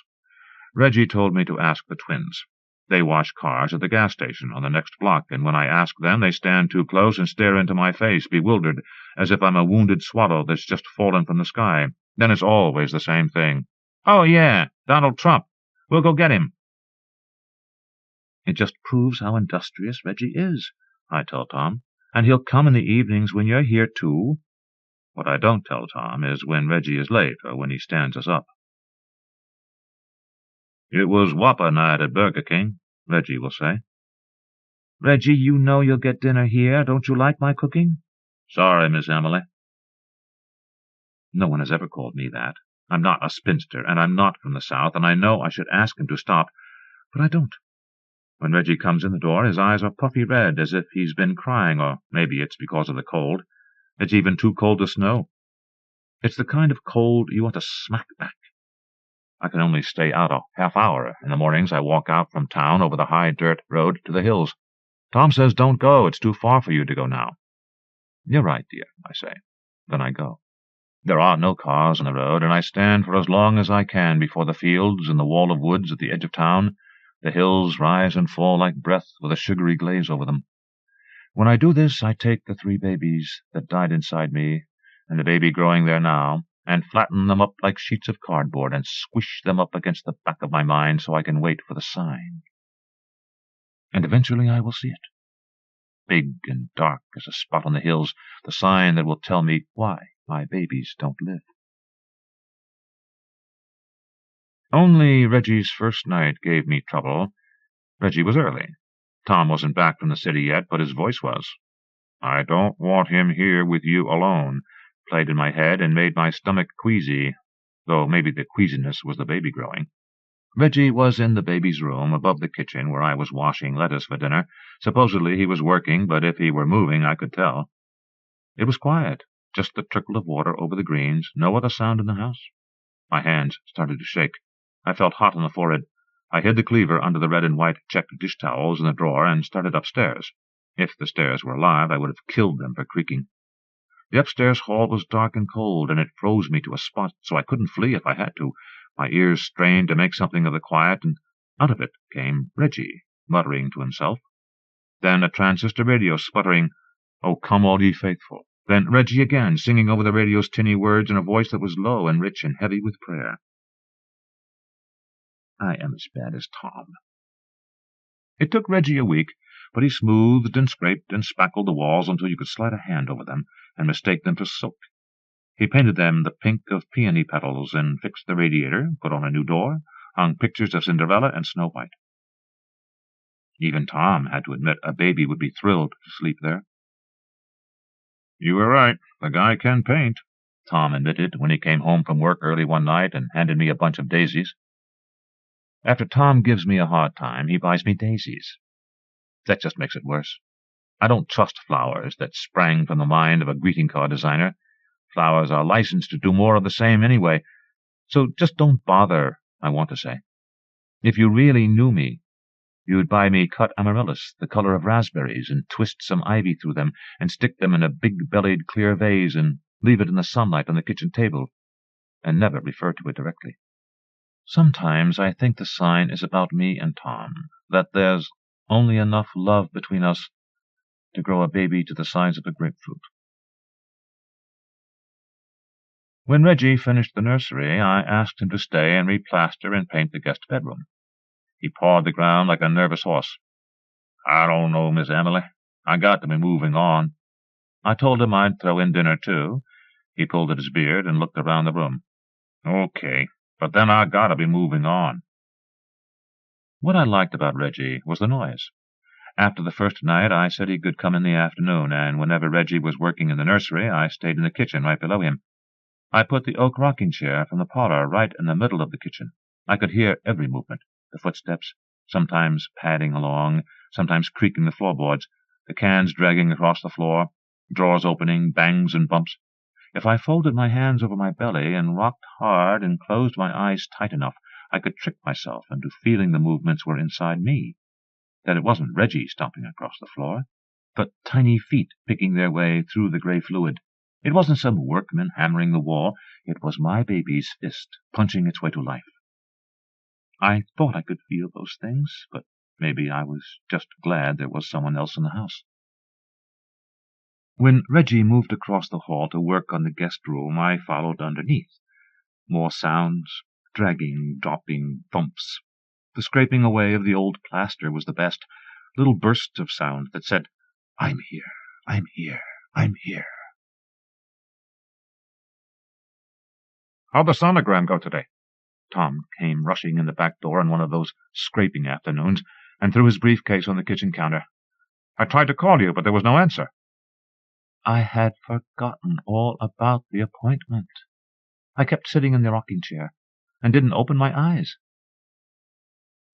Reggie told me to ask the twins. They wash cars at the gas station on the next block, and when I ask them, they stand too close and stare into my face, bewildered, as if I'm a wounded swallow that's just fallen from the sky. Then it's always the same thing. "Oh, yeah, Donald Trump. We'll go get him." "It just proves how industrious Reggie is," I tell Tom. "And he'll come in the evenings when you're here, too." What I don't tell Tom is when Reggie is late or when he stands us up. "It was Whopper night at Burger King," Reggie will say. "Reggie, you know you'll get dinner here. Don't you like my cooking?" "Sorry, Miss Emily." No one has ever called me that. I'm not a spinster, and I'm not from the South, and I know I should ask him to stop, but I don't. When Reggie comes in the door, his eyes are puffy red, as if he's been crying, or maybe it's because of the cold. It's even too cold to snow. It's the kind of cold you want to smack back. I can only stay out a half hour. In the mornings I walk out from town over the high dirt road to the hills. Tom says, "Don't go, it's too far for you to go now." "You're right, dear," I say. Then I go. There are no cars on the road, and I stand for as long as I can before the fields and the wall of woods at the edge of town. The hills rise and fall like breath with a sugary glaze over them. When I do this, I take the 3 babies that died inside me, and the baby growing there now, and flatten them up like sheets of cardboard and squish them up against the back of my mind so I can wait for the sign. And eventually I will see it. Big and dark as a spot on the hills, the sign that will tell me why my babies don't live. Only Reggie's first night gave me trouble. Reggie was early. Tom wasn't back from the city yet, but his voice was. "I don't want him here with you alone," played in my head and made my stomach queasy, though maybe the queasiness was the baby growing. Reggie was in the baby's room above the kitchen where I was washing lettuce for dinner. Supposedly he was working, but if he were moving I could tell. It was quiet, just the trickle of water over the greens, no other sound in the house. My hands started to shake. I felt hot on the forehead. I hid the cleaver under the red and white checked dish towels in the drawer and started upstairs. If the stairs were alive, I would have killed them for creaking. The upstairs hall was dark and cold, and it froze me to a spot, so I couldn't flee if I had to. My ears strained to make something of the quiet, and out of it came Reggie, muttering to himself. Then a transistor radio sputtering, "Oh, come all ye faithful." Then Reggie again, singing over the radio's tinny words in a voice that was low and rich and heavy with prayer. I am as bad as Tom. It took Reggie a week, but he smoothed and scraped and spackled the walls until you could slide a hand over them and mistake them for silk. He painted them the pink of peony petals and fixed the radiator, put on a new door, hung pictures of Cinderella and Snow White. Even Tom had to admit a baby would be thrilled to sleep there. "You were right. The guy can paint," Tom admitted when he came home from work early one night and handed me a bunch of daisies. After Tom gives me a hard time, he buys me daisies. That just makes it worse. I don't trust flowers that sprang from the mind of a greeting card designer. Flowers are licensed to do more of the same anyway, so just don't bother, I want to say. If you really knew me, you'd buy me cut amaryllis, the color of raspberries, and twist some ivy through them, and stick them in a big-bellied clear vase, and leave it in the sunlight on the kitchen table, and never refer to it directly. Sometimes I think the sign is about me and Tom, that there's only enough love between us to grow a baby to the size of a grapefruit. When Reggie finished the nursery, I asked him to stay and replaster and paint the guest bedroom. He pawed the ground like a nervous horse. "I don't know, Miss Emily. I got to be moving on." I told him I'd throw in dinner, too. He pulled at his beard and looked around the room. "Okay, but then I got to be moving on." What I liked about Reggie was the noise. After the first night, I said he could come in the afternoon, and whenever Reggie was working in the nursery, I stayed in the kitchen right below him. I put the oak rocking chair from the parlor right in the middle of the kitchen. I could hear every movement. The footsteps, sometimes padding along, sometimes creaking the floorboards, the cans dragging across the floor, drawers opening, bangs and bumps. If I folded my hands over my belly and rocked hard and closed my eyes tight enough, I could trick myself into feeling the movements were inside me, that it wasn't Reggie stomping across the floor, but tiny feet picking their way through the gray fluid. It wasn't some workman hammering the wall. It was my baby's fist punching its way to life. I thought I could feel those things, but maybe I was just glad there was someone else in the house. When Reggie moved across the hall to work on the guest room, I followed underneath. More sounds, dragging, dropping, thumps. The scraping away of the old plaster was the best. Little bursts of sound that said, "I'm here, I'm here, I'm here." "How'd the sonogram go today?" Tom came rushing in the back door on one of those scraping afternoons and threw his briefcase on the kitchen counter. "I tried to call you, but there was no answer." I had forgotten all about the appointment. I kept sitting in the rocking chair and didn't open my eyes.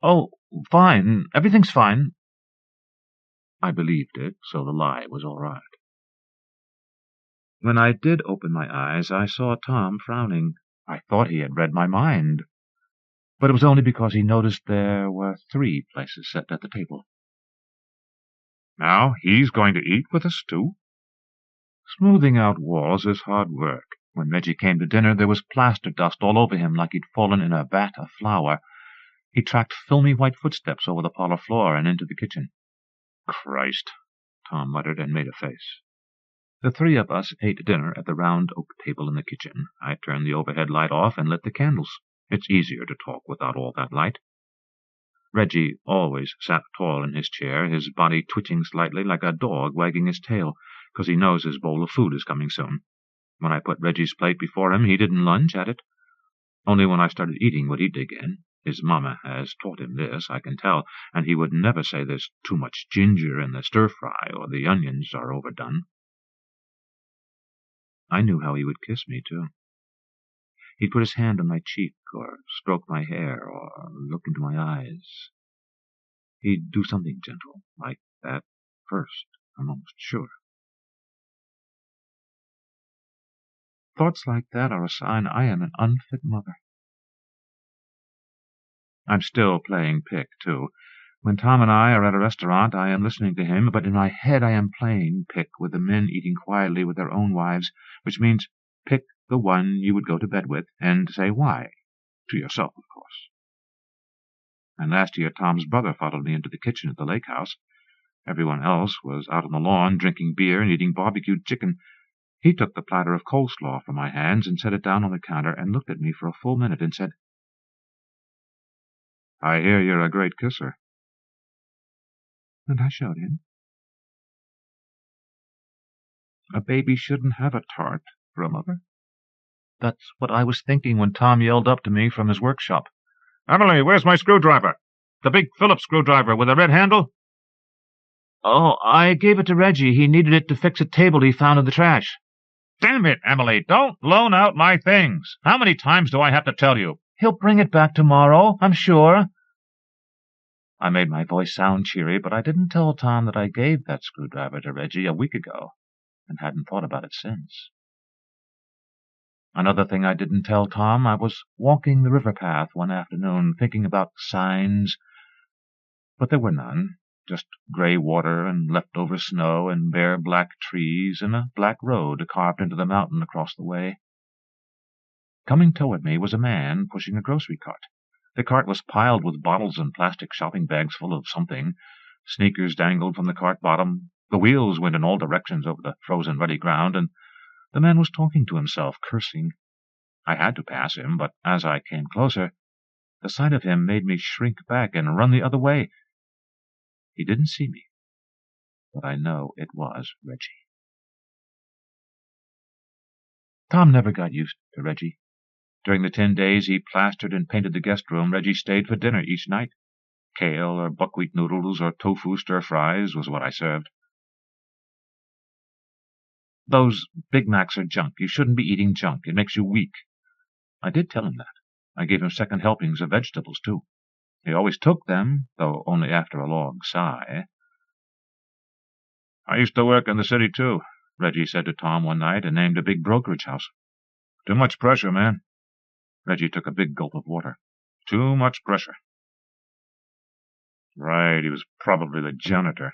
"Oh, fine. Everything's fine." I believed it, so the lie was all right. When I did open my eyes, I saw Tom frowning. I thought he had read my mind, but it was only because he noticed there were 3 places set at the table. "Now he's going to eat with us, too?" Smoothing out walls is hard work. When Reggie came to dinner, there was plaster dust all over him like he'd fallen in a vat of flour. He tracked filmy white footsteps over the parlor floor and into the kitchen. "Christ," Tom muttered and made a face. The 3 of us ate dinner at the round oak table in the kitchen. I turned the overhead light off and lit the candles. It's easier to talk without all that light. Reggie always sat tall in his chair, his body twitching slightly like a dog wagging his tail, because he knows his bowl of food is coming soon. When I put Reggie's plate before him, he didn't lunge at it. Only when I started eating would he dig in. His mamma has taught him this, I can tell, and he would never say there's too much ginger in the stir-fry or the onions are overdone. I knew how he would kiss me, too. He'd put his hand on my cheek, or stroke my hair, or look into my eyes. He'd do something gentle, like that first, I'm almost sure. Thoughts like that are a sign I am an unfit mother. I'm still playing pick, too. When Tom and I are at a restaurant, I am listening to him, but in my head I am playing pick with the men eating quietly with their own wives, which means pick the one you would go to bed with, and say why. To yourself, of course. And last year Tom's brother followed me into the kitchen at the lake house. Everyone else was out on the lawn drinking beer and eating barbecued chicken. He took the platter of coleslaw from my hands and set it down on the counter and looked at me for a full minute and said, "I hear you're a great kisser." And I showed him. A baby shouldn't have a tart for a mother. That's what I was thinking when Tom yelled up to me from his workshop. "Emily, where's my screwdriver? The big Phillips screwdriver with a red handle?" Oh, I gave it to Reggie. He needed it to fix a table he found in the trash. "Damn it, Emily, don't loan out my things. How many times do I have to tell you?" He'll bring it back tomorrow, I'm sure. I made my voice sound cheery, but I didn't tell Tom that I gave that screwdriver to Reggie a week ago, and hadn't thought about it since. Another thing I didn't tell Tom, I was walking the river path one afternoon, thinking about signs, but there were none, just gray water and leftover snow and bare black trees and a black road carved into the mountain across the way. Coming toward me was a man pushing a grocery cart. The cart was piled with bottles and plastic shopping bags full of something. Sneakers dangled from the cart bottom. The wheels went in all directions over the frozen ruddy ground, and the man was talking to himself, cursing. I had to pass him, but as I came closer, the sight of him made me shrink back and run the other way. He didn't see me, but I know it was Reggie. Tom never got used to Reggie. During the 10 days he plastered and painted the guest room, Reggie stayed for dinner each night. Kale or buckwheat noodles or tofu stir-fries was what I served. "Those Big Macs are junk. You shouldn't be eating junk. It makes you weak." I did tell him that. I gave him second helpings of vegetables, too. He always took them, though only after a long sigh. "I used to work in the city, too," Reggie said to Tom one night, and named a big brokerage house. "Too much pressure, man." Reggie took a big gulp of water. "Too much pressure." "Right, he was probably the janitor,"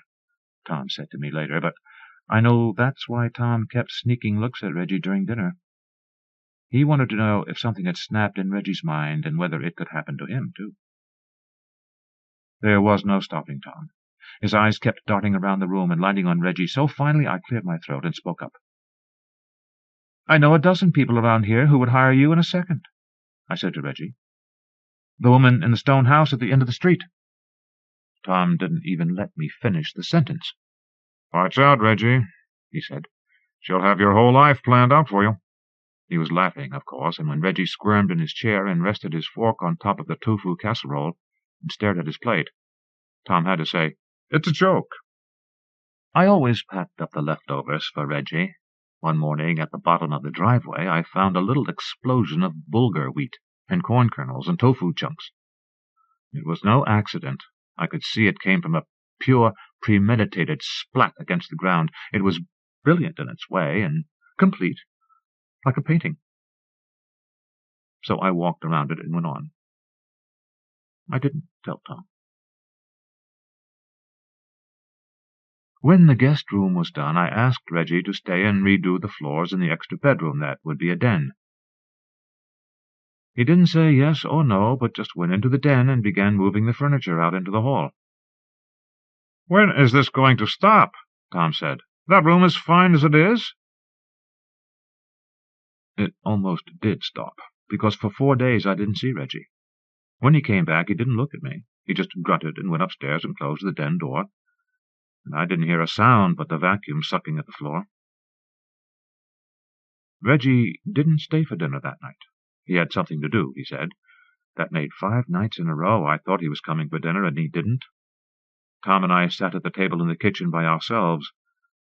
Tom said to me later, but I know that's why Tom kept sneaking looks at Reggie during dinner. He wanted to know if something had snapped in Reggie's mind and whether it could happen to him, too. There was no stopping Tom. His eyes kept darting around the room and lighting on Reggie, so finally I cleared my throat and spoke up. "I know a dozen people around here who would hire you in a second," I said to Reggie. "The woman in the stone house at the end of the street." Tom didn't even let me finish the sentence. "Watch out, Reggie," he said. "She'll have your whole life planned out for you." He was laughing, of course, and when Reggie squirmed in his chair and rested his fork on top of the tofu casserole and stared at his plate, Tom had to say, "It's a joke." I always packed up the leftovers for Reggie. One morning at the bottom of the driveway I found a little explosion of bulgur wheat and corn kernels and tofu chunks. It was no accident. I could see it came from a pure, premeditated splat against the ground. It was brilliant in its way, and complete, like a painting. So I walked around it and went on. I didn't tell Tom. When the guest room was done, I asked Reggie to stay and redo the floors in the extra bedroom that would be a den. He didn't say yes or no, but just went into the den and began moving the furniture out into the hall. "When is this going to stop?" Tom said. "That room is fine as it is." It almost did stop, because for 4 days I didn't see Reggie. When he came back, he didn't look at me. He just grunted and went upstairs and closed the den door. And I didn't hear a sound but the vacuum sucking at the floor. Reggie didn't stay for dinner that night. He had something to do, he said. That made 5 nights in a row I thought he was coming for dinner, and he didn't. Tom and I sat at the table in the kitchen by ourselves.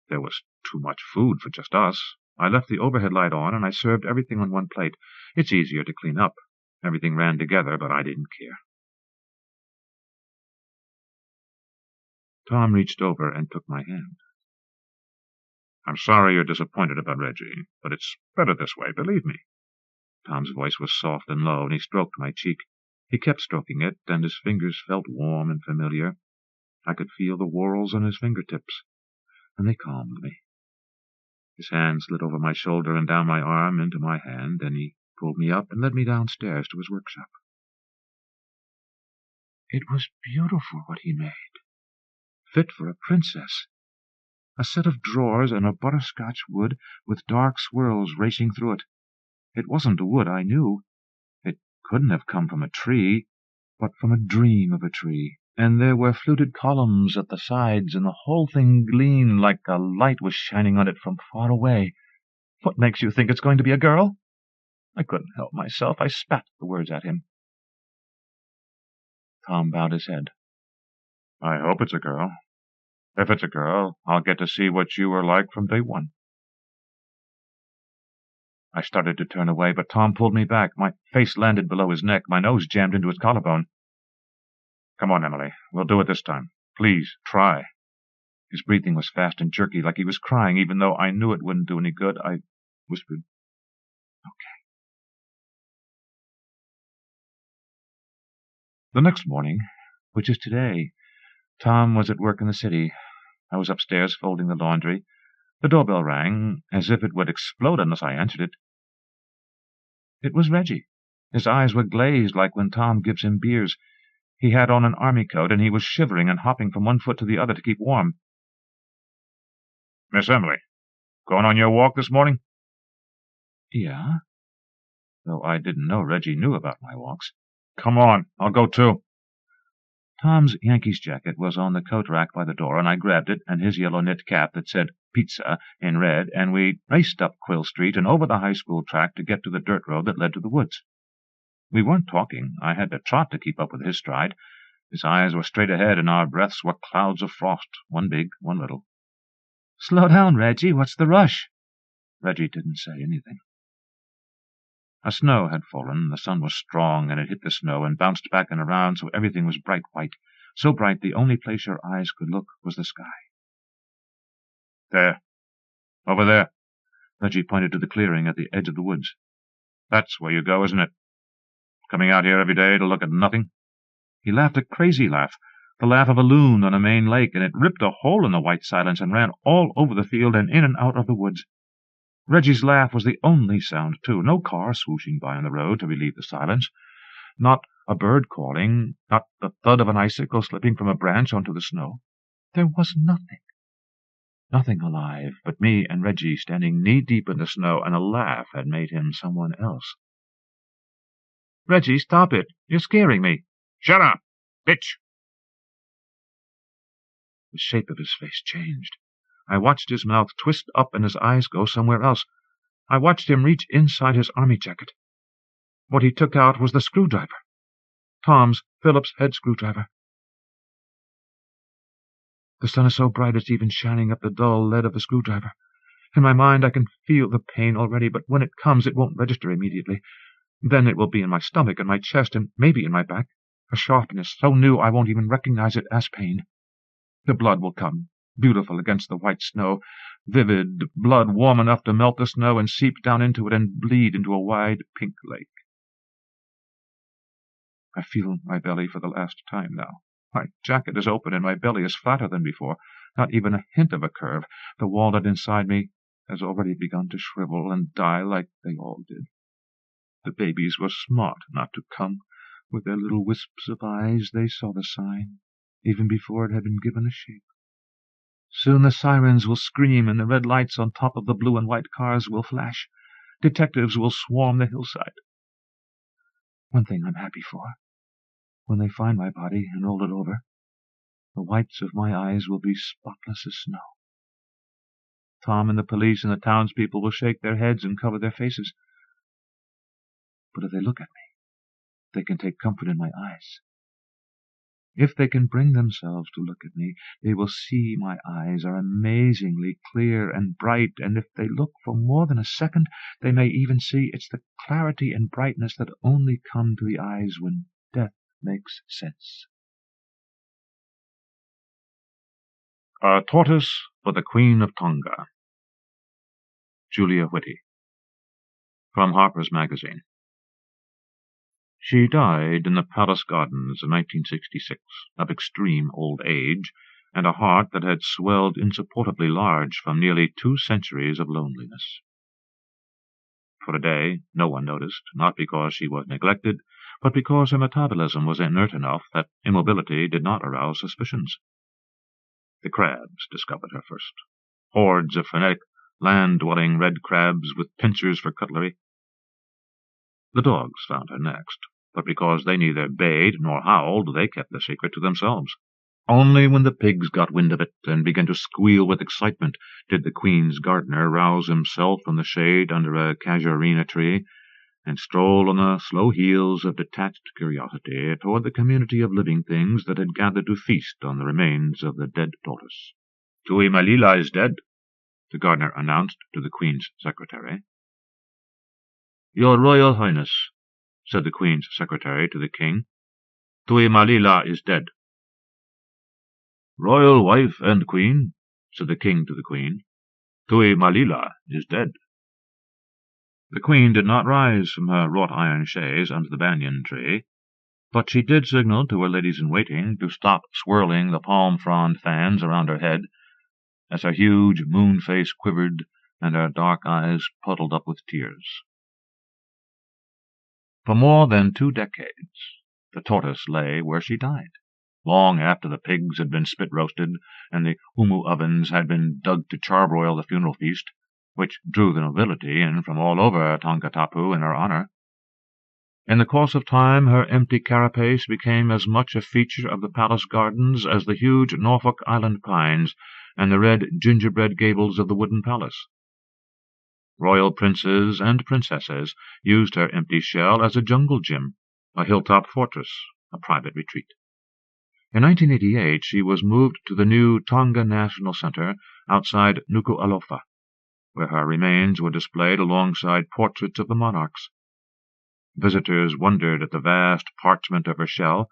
There was too much food for just us. I left the overhead light on, and I served everything on one plate. It's easier to clean up. Everything ran together, but I didn't care. Tom reached over and took my hand. "I'm sorry you're disappointed about Reggie, but it's better this way, believe me." Tom's voice was soft and low, and he stroked my cheek. He kept stroking it, and his fingers felt warm and familiar. I could feel the whorls on his fingertips, and they calmed me. His hand slid over my shoulder and down my arm into my hand, then he pulled me up and led me downstairs to his workshop. It was beautiful what he made, fit for a princess. A set of drawers in a butterscotch wood with dark swirls racing through it. It wasn't a wood, I knew. It couldn't have come from a tree, but from a dream of a tree. And there were fluted columns at the sides, and the whole thing gleamed like a light was shining on it from far away. What makes you think it's going to be a girl? I couldn't help myself. I spat the words at him. Tom bowed his head. I hope it's a girl. If it's a girl, I'll get to see what you were like from day one. I started to turn away, but Tom pulled me back. My face landed below his neck, my nose jammed into his collarbone. Come on, Emily. We'll do it this time. Please, try. His breathing was fast and jerky, like he was crying, even though I knew it wouldn't do any good. I whispered, okay. The next morning, which is today, Tom was at work in the city. I was upstairs folding the laundry. The doorbell rang, as if it would explode unless I answered it. It was Reggie. His eyes were glazed like when Tom gives him beers. He had on an army coat, and he was shivering and hopping from one foot to the other to keep warm. Miss Emily, going on your walk this morning? Yeah, though I didn't know Reggie knew about my walks. Come on, I'll go too. Tom's Yankees jacket was on the coat rack by the door, and I grabbed it and his yellow knit cap that said Pizza in red, and we raced up Quill Street and over the high school track to get to the dirt road that led to the woods. We weren't talking. I had to trot to keep up with his stride. His eyes were straight ahead, and our breaths were clouds of frost, one big, one little. Slow down, Reggie. What's the rush? Reggie didn't say anything. A snow had fallen. The sun was strong, and it hit the snow and bounced back and around, so everything was bright white. So bright the only place your eyes could look was the sky. There. Over there. Reggie pointed to the clearing at the edge of the woods. That's where you go, isn't it? Coming out here every day to look at nothing? He laughed a crazy laugh, the laugh of a loon on a Maine lake, and it ripped a hole in the white silence and ran all over the field and in and out of the woods. Reggie's laugh was the only sound, too. No car swooshing by on the road to relieve the silence. Not a bird calling, not the thud of an icicle slipping from a branch onto the snow. There was nothing. Nothing alive but me and Reggie standing knee-deep in the snow, and a laugh had made him someone else. Reggie, stop it. You're scaring me. Shut up, bitch! The shape of his face changed. I watched his mouth twist up and his eyes go somewhere else. I watched him reach inside his army jacket. What he took out was the screwdriver. Tom's Phillips head screwdriver. The sun is so bright it's even shining up the dull lead of the screwdriver. In my mind I can feel the pain already, but when it comes it won't register immediately. Then it will be in my stomach and my chest and maybe in my back, a sharpness so new I won't even recognize it as pain. The blood will come, beautiful against the white snow, vivid blood warm enough to melt the snow and seep down into it and bleed into a wide pink lake. I feel my belly for the last time now. My jacket is open and my belly is flatter than before, not even a hint of a curve. The walnut inside me has already begun to shrivel and die like they all did. The babies were smart not to come. With their little wisps of eyes they saw the sign, even before it had been given a shape. Soon the sirens will scream and the red lights on top of the blue and white cars will flash. Detectives will swarm the hillside. One thing I'm happy for. When they find my body and roll it over, the whites of my eyes will be spotless as snow. Tom and the police and the townspeople will shake their heads and cover their faces. But if they look at me, they can take comfort in my eyes. If they can bring themselves to look at me, they will see my eyes are amazingly clear and bright, and if they look for more than a second, they may even see it's the clarity and brightness that only come to the eyes when death makes sense. A Tortoise for the Queen of Tonga. Julia Whitty. From Harper's Magazine. She died in the Palace Gardens in 1966, of extreme old age, and a heart that had swelled insupportably large from nearly 2 centuries of loneliness. For a day, no one noticed, not because she was neglected, but because her metabolism was inert enough that immobility did not arouse suspicions. The crabs discovered her first. Hordes of frenetic, land-dwelling red crabs with pincers for cutlery. The dogs found her next, but because they neither bayed nor howled, they kept the secret to themselves. Only when the pigs got wind of it and began to squeal with excitement did the Queen's gardener rouse himself from the shade under a casuarina tree and stroll on the slow heels of detached curiosity toward the community of living things that had gathered to feast on the remains of the dead tortoise. "Tui Malila is dead," the gardener announced to the Queen's secretary. "Your Royal Highness," said the Queen's secretary to the King, "Tui Malila is dead." "Royal wife and Queen," said the King to the Queen, "Tui Malila is dead." The Queen did not rise from her wrought-iron chaise under the banyan tree, but she did signal to her ladies-in-waiting to stop swirling the palm-frond fans around her head, as her huge moon face quivered and her dark eyes puddled up with tears. For more than 2 decades, the tortoise lay where she died, long after the pigs had been spit-roasted and the umu ovens had been dug to charbroil the funeral feast, which drew the nobility in from all over Tonga Tapu in her honor. In the course of time her empty carapace became as much a feature of the palace gardens as the huge Norfolk Island pines and the red gingerbread gables of the wooden palace. Royal princes and princesses used her empty shell as a jungle gym, a hilltop fortress, a private retreat. In 1988 she was moved to the new Tonga National Center outside Nuku'alofa, where her remains were displayed alongside portraits of the monarchs. Visitors wondered at the vast parchment of her shell,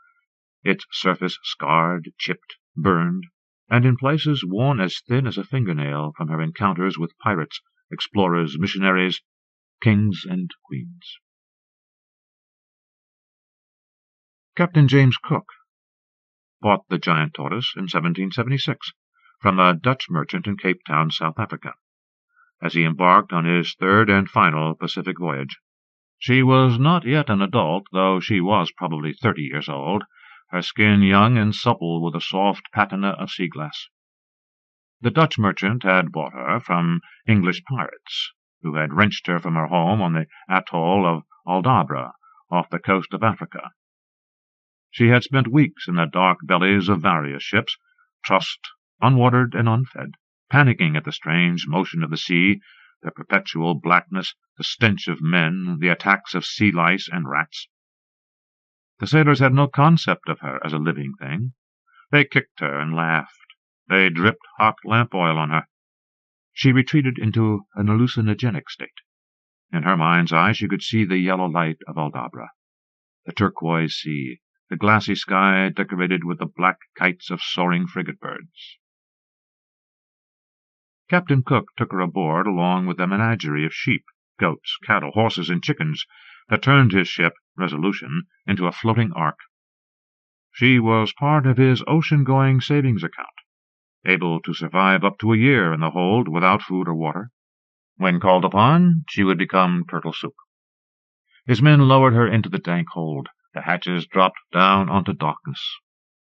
its surface scarred, chipped, burned, and in places worn as thin as a fingernail from her encounters with pirates, explorers, missionaries, kings, and queens. Captain James Cook bought the giant tortoise in 1776 from a Dutch merchant in Cape Town, South Africa, as he embarked on his 3rd and final Pacific voyage. She was not yet an adult, though she was probably 30 years old, her skin young and supple with a soft patina of sea glass. The Dutch merchant had bought her from English pirates, who had wrenched her from her home on the atoll of Aldabra, off the coast of Africa. She had spent weeks in the dark bellies of various ships, trussed, unwatered, and unfed, panicking at the strange motion of the sea, the perpetual blackness, the stench of men, the attacks of sea lice and rats. The sailors had no concept of her as a living thing. They kicked her and laughed. They dripped hot lamp oil on her. She retreated into an hallucinogenic state. In her mind's eye she could see the yellow light of Aldabra, the turquoise sea, the glassy sky decorated with the black kites of soaring frigate birds. Captain Cook took her aboard along with a menagerie of sheep, goats, cattle, horses, and chickens that turned his ship, Resolution, into a floating ark. She was part of his ocean-going savings account, able to survive up to a year in the hold without food or water. When called upon, she would become turtle soup. His men lowered her into the dank hold. The hatches dropped down onto darkness.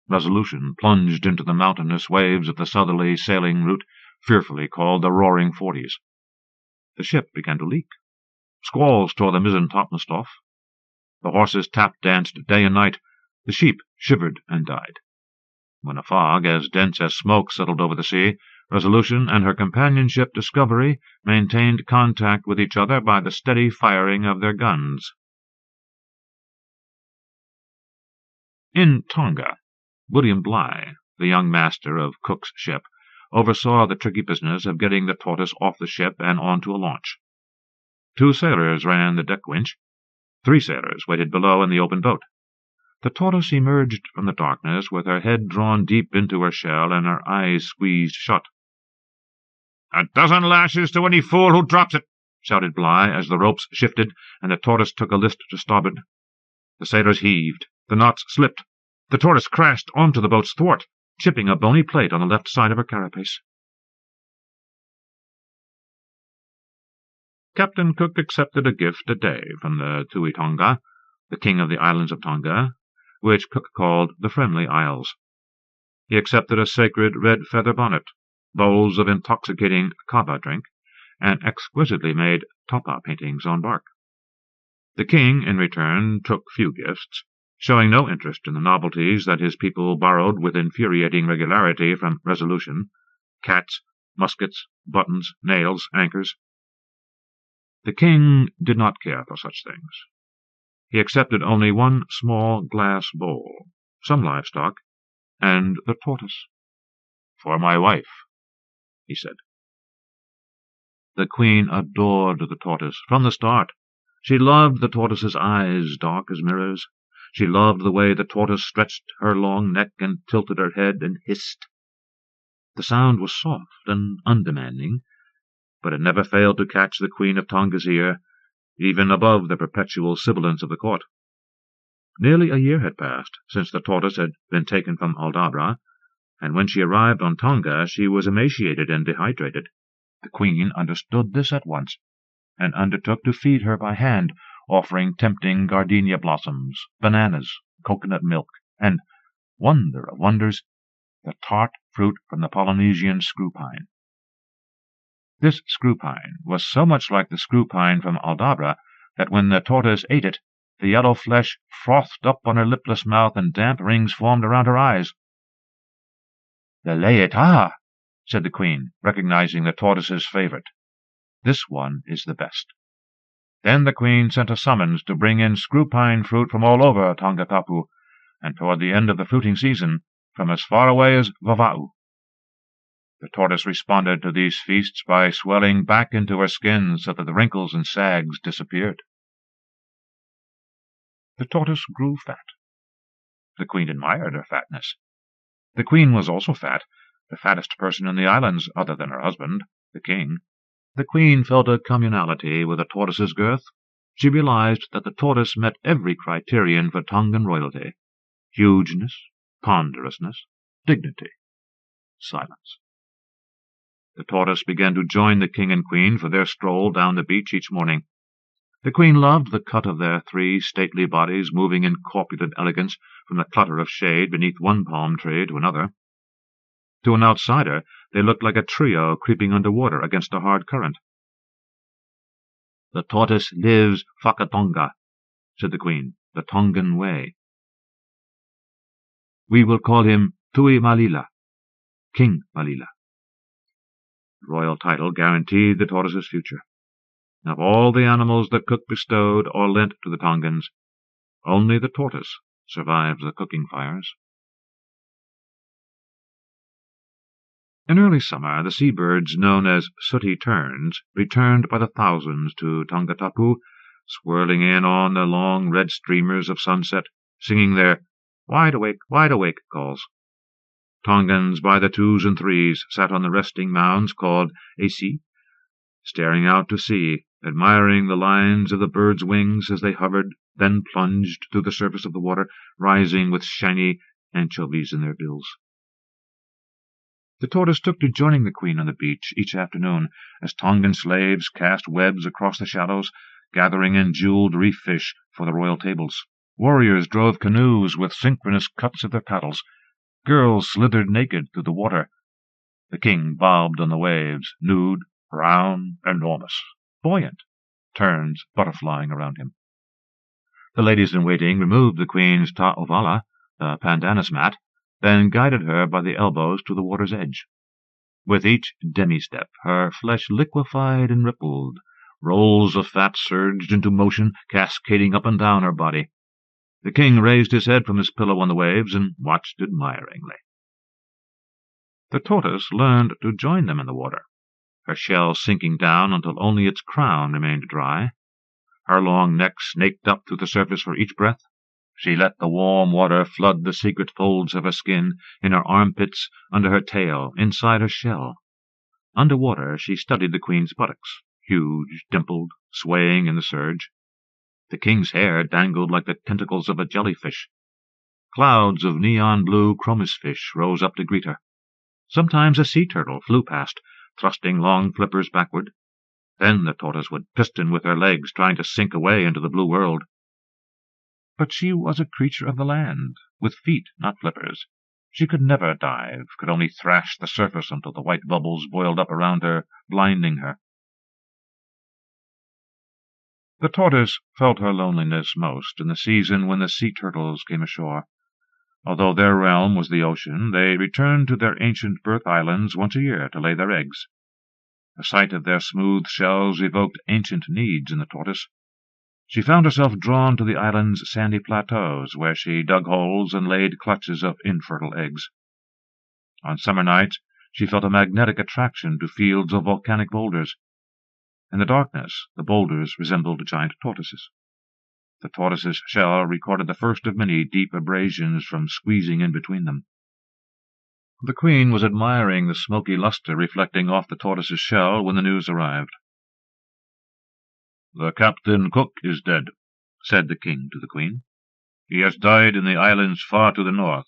Resolution plunged into the mountainous waves of the southerly sailing route fearfully called the Roaring Forties. The ship began to leak. Squalls tore the mizzen topmast off. The horses tap-danced day and night. The sheep shivered and died. When a fog as dense as smoke settled over the sea, Resolution and her companion ship Discovery maintained contact with each other by the steady firing of their guns. In Tonga, William Bligh, the young master of Cook's ship, oversaw the tricky business of getting the Tortoise off the ship and onto a launch. 2 sailors ran the deck winch. 3 sailors waited below in the open boat. The Tortoise emerged from the darkness with her head drawn deep into her shell and her eyes squeezed shut. "A dozen lashes to any fool who drops it!" shouted Bligh as the ropes shifted and the Tortoise took a list to starboard. The sailors heaved. The knots slipped. The Tortoise crashed onto the boat's thwart, chipping a bony plate on the left side of her carapace. Captain Cook accepted a gift a day from the Tui Tonga, the king of the islands of Tonga, which Cook called the Friendly Isles. He accepted a sacred red feather bonnet, bowls of intoxicating kava drink, and exquisitely made tapa paintings on bark. The king, in return, took few gifts, showing no interest in the novelties that his people borrowed with infuriating regularity from Resolution: cats, muskets, buttons, nails, anchors. The king did not care for such things. He accepted only one small glass bowl, some livestock, and the tortoise. "For my wife," he said. The queen adored the tortoise from the start. She loved the tortoise's eyes, dark as mirrors. She loved the way the tortoise stretched her long neck and tilted her head and hissed. The sound was soft and undemanding, but it never failed to catch the Queen of Tonga's ear, even above the perpetual sibilance of the court. Nearly a year had passed since the tortoise had been taken from Aldabra, and when she arrived on Tonga she was emaciated and dehydrated. The queen understood this at once, and undertook to feed her by hand, offering tempting gardenia blossoms, bananas, coconut milk, and, wonder of wonders, the tart fruit from the Polynesian screw-pine. This screw-pine was so much like the screw-pine from Aldabra that when the tortoise ate it, the yellow flesh frothed up on her lipless mouth and damp rings formed around her eyes. "The leeta," said the queen, recognizing the tortoise's favorite. "This one is the best." Then the queen sent a summons to bring in screw-pine fruit from all over Tongatapu, and toward the end of the fruiting season, from as far away as Vava'u. The tortoise responded to these feasts by swelling back into her skin so that the wrinkles and sags disappeared. The tortoise grew fat. The queen admired her fatness. The queen was also fat, the fattest person in the islands other than her husband, the king. The queen felt a communality with the tortoise's girth. She realized that the tortoise met every criterion for Tongan royalty: hugeness, ponderousness, dignity, silence. The tortoise began to join the king and queen for their stroll down the beach each morning. The queen loved the cut of their 3 stately bodies moving in corpulent elegance from the clutter of shade beneath one palm tree to another. To an outsider, they looked like a trio creeping under water against a hard current. "The tortoise lives Whakatonga," said the queen, "the Tongan way. We will call him Tui Malila, King Malila." The royal title guaranteed the tortoise's future. Of all the animals that Cook bestowed or lent to the Tongans, only the tortoise survives the cooking fires. In early summer, the sea-birds known as sooty terns returned by the thousands to Tongatapu, swirling in on the long red streamers of sunset, singing their wide awake calls. Tongans by the 2s and 3s sat on the resting mounds called Asi, staring out to sea, admiring the lines of the birds' wings as they hovered, then plunged to the surface of the water, rising with shiny anchovies in their bills. The tortoise took to joining the queen on the beach each afternoon, as Tongan slaves cast webs across the shallows, gathering in jeweled reef fish for the royal tables. Warriors drove canoes with synchronous cuts of their paddles. Girls slithered naked through the water. The king bobbed on the waves, nude, brown, enormous, buoyant, terns butterflying around him. The ladies-in-waiting removed the queen's ta'ovala, the pandanus mat, then guided her by the elbows to the water's edge. With each demi-step her flesh liquefied and rippled. Rolls of fat surged into motion, cascading up and down her body. The king raised his head from his pillow on the waves and watched admiringly. The tortoise learned to join them in the water, her shell sinking down until only its crown remained dry. Her long neck snaked up through the surface for each breath. She let the warm water flood the secret folds of her skin, in her armpits, under her tail, inside her shell. Under water she studied the queen's buttocks, huge, dimpled, swaying in the surge. The king's hair dangled like the tentacles of a jellyfish. Clouds of neon-blue chromis fish rose up to greet her. Sometimes a sea turtle flew past, thrusting long flippers backward. Then the tortoise would piston with her legs, trying to sink away into the blue world. But she was a creature of the land, with feet, not flippers. She could never dive, could only thrash the surface until the white bubbles boiled up around her, blinding her. The tortoise felt her loneliness most in the season when the sea turtles came ashore. Although their realm was the ocean, they returned to their ancient birth islands once a year to lay their eggs. The sight of their smooth shells evoked ancient needs in the tortoise. She found herself drawn to the island's sandy plateaus, where she dug holes and laid clutches of infertile eggs. On summer nights she felt a magnetic attraction to fields of volcanic boulders. In the darkness the boulders resembled giant tortoises. The tortoise's shell recorded the first of many deep abrasions from squeezing in between them. The queen was admiring the smoky luster reflecting off the tortoise's shell when the news arrived. "The captain cook is dead," said the king to the queen. "He has died in the islands far to the north."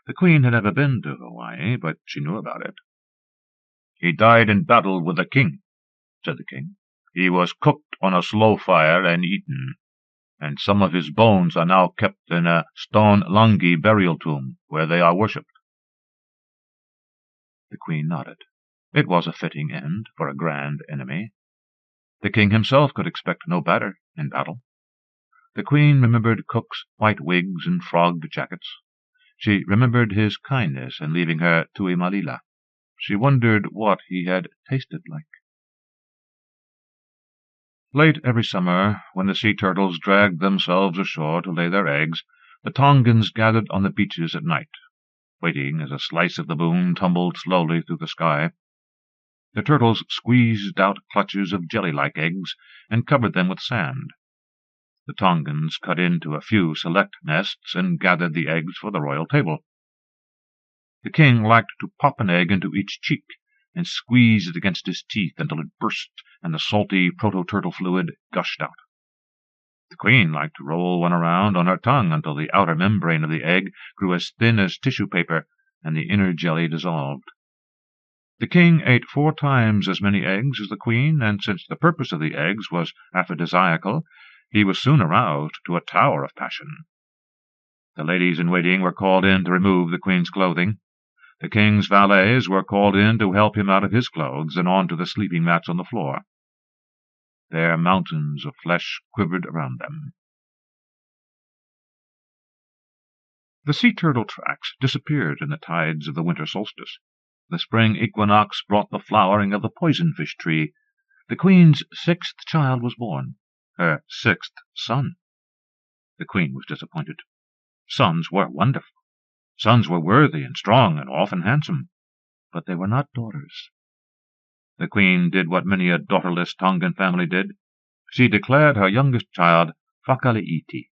The queen had never been to Hawaii, but she knew about it. "He died in battle with the king," said the king. "He was cooked on a slow fire and eaten, and some of his bones are now kept in a stone Langi burial tomb, where they are worshipped." The queen nodded. It was a fitting end for a grand enemy. The king himself could expect no better in battle. The queen remembered Cook's white wigs and frogged jackets. She remembered his kindness in leaving her to Malila. She wondered what he had tasted like. Late every summer, when the sea turtles dragged themselves ashore to lay their eggs, the Tongans gathered on the beaches at night, waiting as a slice of the moon tumbled slowly through the sky. The turtles squeezed out clutches of jelly-like eggs and covered them with sand. The Tongans cut into a few select nests and gathered the eggs for the royal table. The king liked to pop an egg into each cheek and squeeze it against his teeth until it burst and the salty proto-turtle fluid gushed out. The queen liked to roll one around on her tongue until the outer membrane of the egg grew as thin as tissue paper and the inner jelly dissolved. The king ate 4 times as many eggs as the queen, and since the purpose of the eggs was aphrodisiacal, he was soon aroused to a tower of passion. The ladies-in-waiting were called in to remove the queen's clothing. The king's valets were called in to help him out of his clothes and on to the sleeping mats on the floor. Their mountains of flesh quivered around them. The sea turtle tracks disappeared in the tides of the winter solstice. The spring equinox brought the flowering of the poison-fish tree. The queen's 6th child was born, her 6th son. The queen was disappointed. Sons were wonderful. Sons were worthy and strong and often handsome, but they were not daughters. The queen did what many a daughterless Tongan family did. She declared her youngest child Whakali'iti,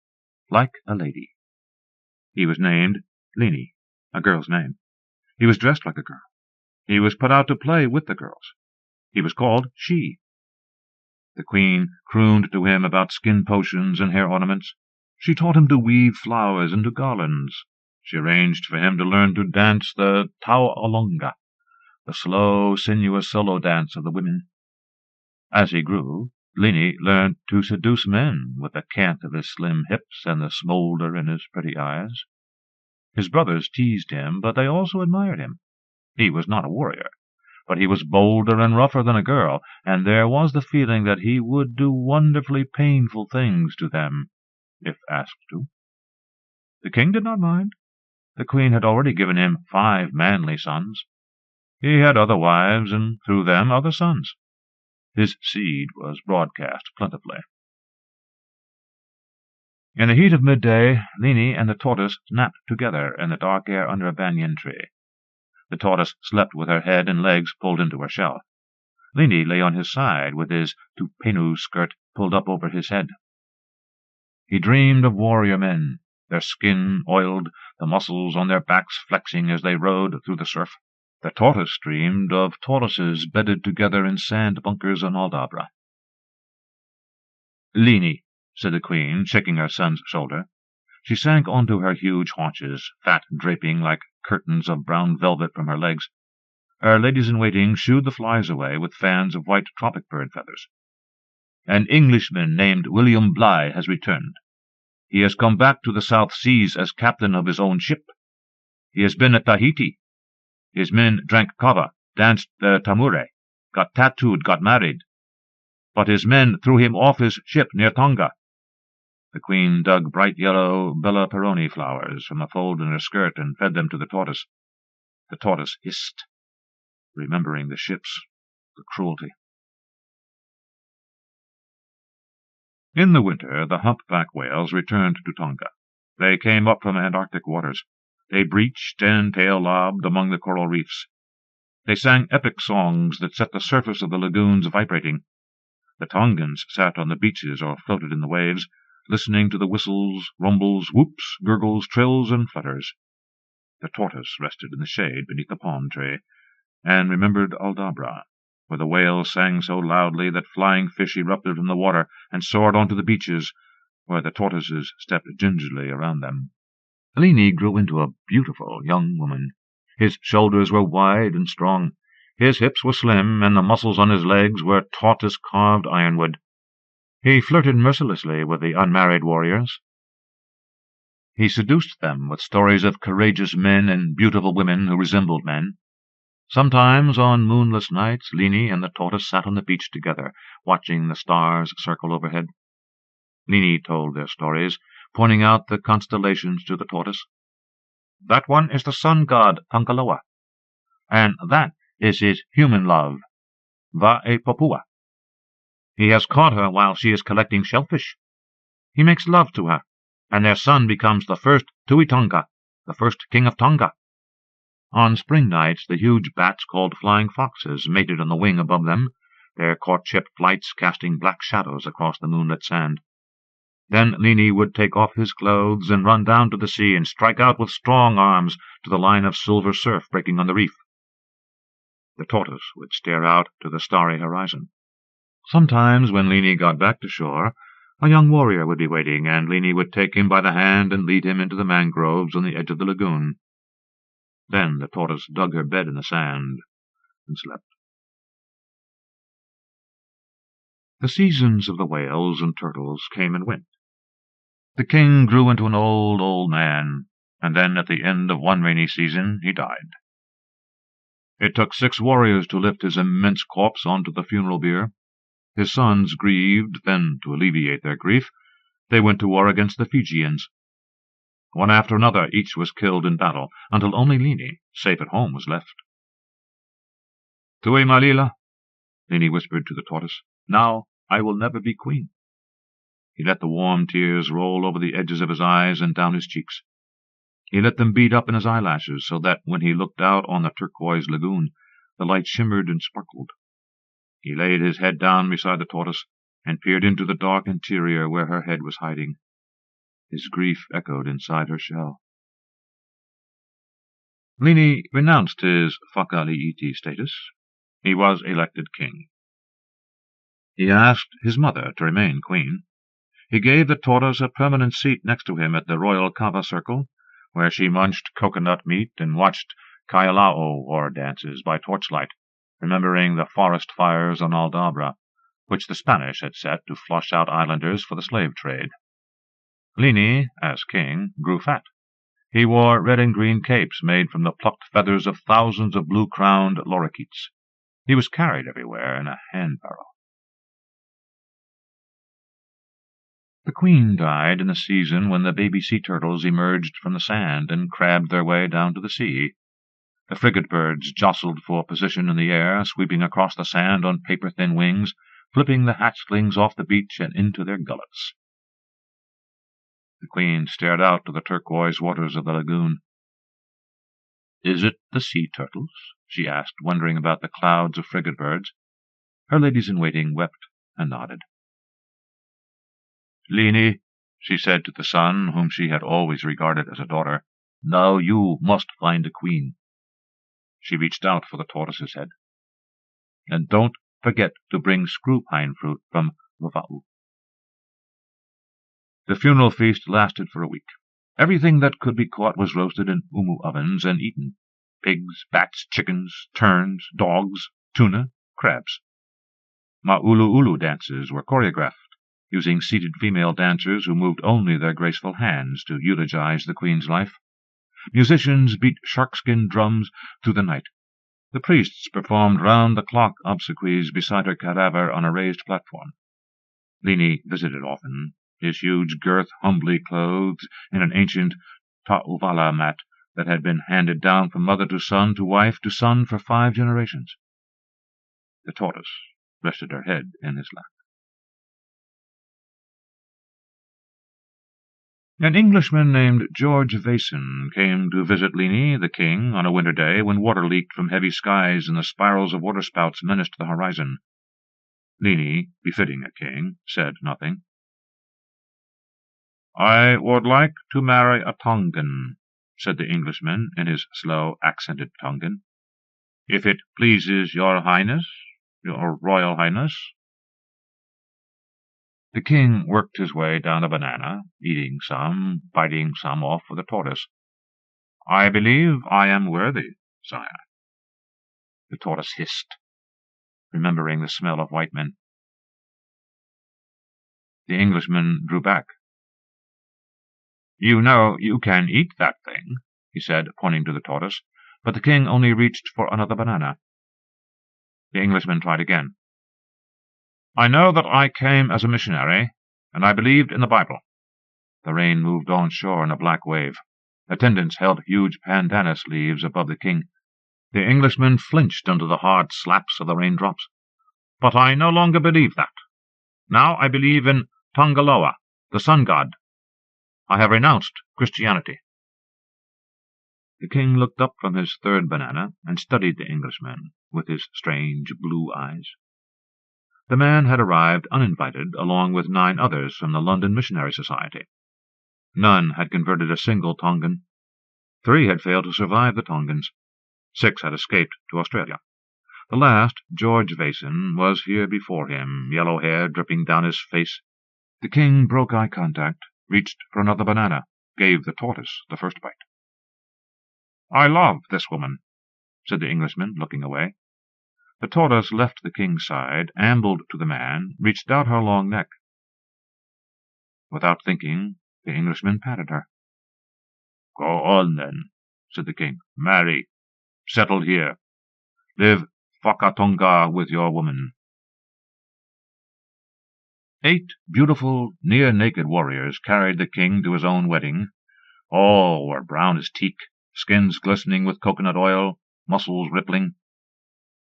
like a lady. He was named Lini, a girl's name. He was dressed like a girl. He was put out to play with the girls. He was called She. The queen crooned to him about skin potions and hair ornaments. She taught him to weave flowers into garlands. She arranged for him to learn to dance the tau'olonga, the slow, sinuous solo dance of the women. As he grew, Lini learned to seduce men with the cant of his slim hips and the smolder in his pretty eyes. His brothers teased him, but they also admired him. He was not a warrior, but he was bolder and rougher than a girl, and there was the feeling that he would do wonderfully painful things to them, if asked to. The king did not mind. The queen had already given him 5 manly sons. He had other wives, and through them other sons. His seed was broadcast plentifully. In the heat of midday, Lini and the tortoise napped together in the dark air under a banyan tree. The tortoise slept with her head and legs pulled into her shell. Lini lay on his side with his tupenu skirt pulled up over his head. He dreamed of warrior men, their skin oiled, the muscles on their backs flexing as they rode through the surf. The tortoise dreamed of tortoises bedded together in sand bunkers on Aldabra. "Lini," said the Queen, shaking her son's shoulder. She sank onto her huge haunches, fat draping like curtains of brown velvet from her legs. Her ladies-in-waiting shooed the flies away with fans of white tropic bird feathers. An Englishman named William Bligh has returned. He has come back to the South Seas as captain of his own ship. He has been at Tahiti. His men drank kava, danced the tamure, got tattooed, got married. But his men threw him off his ship near Tonga. The Queen dug bright yellow Bella Peroni flowers from a fold in her skirt and fed them to the tortoise. The tortoise hissed, remembering the ships, the cruelty. In the winter, the humpback whales returned to Tonga. They came up from Antarctic waters. They breached and tail-lobbed among the coral reefs. They sang epic songs that set the surface of the lagoons vibrating. The Tongans sat on the beaches or floated in the waves, listening to the whistles, rumbles, whoops, gurgles, trills, and flutters. The tortoise rested in the shade beneath the palm tree, and remembered Aldabra, where the whales sang so loudly that flying fish erupted from the water and soared onto the beaches, where the tortoises stepped gingerly around them. Lini grew into a beautiful young woman. His shoulders were wide and strong. His hips were slim, and the muscles on his legs were tortoise-carved ironwood. He flirted mercilessly with the unmarried warriors. He seduced them with stories of courageous men and beautiful women who resembled men. Sometimes, on moonless nights, Lini and the tortoise sat on the beach together, watching the stars circle overhead. Lini told their stories, pointing out the constellations to the tortoise. "That one is the sun god, Pankaloa, and that is his human love, Vaepopua. He has caught her while she is collecting shellfish. He makes love to her, and their son becomes the first Tuitonga, the first king of Tonga. On spring nights the huge bats called flying foxes mated on the wing above them, their courtship flights casting black shadows across the moonlit sand. Then Lini would take off his clothes and run down to the sea and strike out with strong arms to the line of silver surf breaking on the reef. The tortoise would stare out to the starry horizon. Sometimes, when Lini got back to shore, a young warrior would be waiting, and Lini would take him by the hand and lead him into the mangroves on the edge of the lagoon. Then the tortoise dug her bed in the sand and slept. The seasons of the whales and turtles came and went. The king grew into an old man, and then at the end of one rainy season he died. It took 6 warriors to lift his immense corpse onto the funeral bier. His sons grieved, then, to alleviate their grief, they went to war against the Fijians. One after another, each was killed in battle, until only Lini, safe at home, was left. "Tui Malila," Lini whispered to the tortoise. "Now I will never be queen." He let the warm tears roll over the edges of his eyes and down his cheeks. He let them bead up in his eyelashes, so that when he looked out on the turquoise lagoon, the light shimmered and sparkled. He laid his head down beside the tortoise and peered into the dark interior where her head was hiding. His grief echoed inside her shell. Lini renounced his whakaliiti status. He was elected king. He asked his mother to remain queen. He gave the tortoise a permanent seat next to him at the royal kava circle, where she munched coconut meat and watched kaialao war dances by torchlight, remembering the forest fires on Aldabra, which the Spanish had set to flush out islanders for the slave trade. Lini, as king, grew fat. He wore red and green capes made from the plucked feathers of thousands of blue-crowned lorikeets. He was carried everywhere in a hand-barrow. The queen died in the season when the baby sea turtles emerged from the sand and crabbed their way down to the sea. The frigate birds jostled for position in the air, sweeping across the sand on paper-thin wings, flipping the hatchlings off the beach and into their gullets. The queen stared out to the turquoise waters of the lagoon. "Is it the sea turtles?" she asked, wondering about the clouds of frigate birds. Her ladies-in-waiting wept and nodded. "Lini," she said to the son, whom she had always regarded as a daughter, "now you must find a queen." She reached out for the tortoise's head. "And don't forget to bring screw pine fruit from Vava'u." The funeral feast lasted for a week. Everything that could be caught was roasted in umu ovens and eaten. Pigs, bats, chickens, terns, dogs, tuna, crabs. Ma'ulu-ulu dances were choreographed, using seated female dancers who moved only their graceful hands to eulogize the Queen's life. Musicians beat sharkskin drums through the night. The priests performed round-the-clock obsequies beside her cadaver on a raised platform. Lini visited often, his huge girth humbly clothed in an ancient ta'uvala mat that had been handed down from mother to son to wife to son for 5 generations. The tortoise rested her head in his lap. An Englishman named George Vason came to visit Lini, the king, on a winter day when water leaked from heavy skies and the spirals of waterspouts menaced the horizon. Lini, befitting a king, said nothing. "I would like to marry a Tongan," said the Englishman in his slow, accented Tongan. "If it pleases your Highness, your Royal Highness." The king worked his way down a banana, eating some, biting some off for the tortoise. "I believe I am worthy, sire." The tortoise hissed, remembering the smell of white men. The Englishman drew back. "You know you can eat that thing," he said, pointing to the tortoise, but the king only reached for another banana. The Englishman tried again. "I know that I came as a missionary, and I believed in the Bible." The rain moved on shore in a black wave. Attendants held huge bandana sleeves above the king. The Englishman flinched under the hard slaps of the raindrops. "But I no longer believe that. Now I believe in Tongaloa, the sun god. I have renounced Christianity." The king looked up from his third banana and studied the Englishman with his strange blue eyes. The man had arrived uninvited, along with 9 others from the London Missionary Society. None had converted a single Tongan. 3 had failed to survive the Tongans. 6 had escaped to Australia. The last, George Vason, was here before him, yellow hair dripping down his face. The king broke eye contact, reached for another banana, gave the tortoise the first bite. "I love this woman," said the Englishman, looking away. The tortoise left the king's side, ambled to the man, reached out her long neck. Without thinking, the Englishman patted her. "Go on, then," said the king. "Marry. Settle here. Live whakatonga with your woman." 8 beautiful, near-naked warriors carried the king to his own wedding. All were brown as teak, skins glistening with coconut oil, muscles rippling.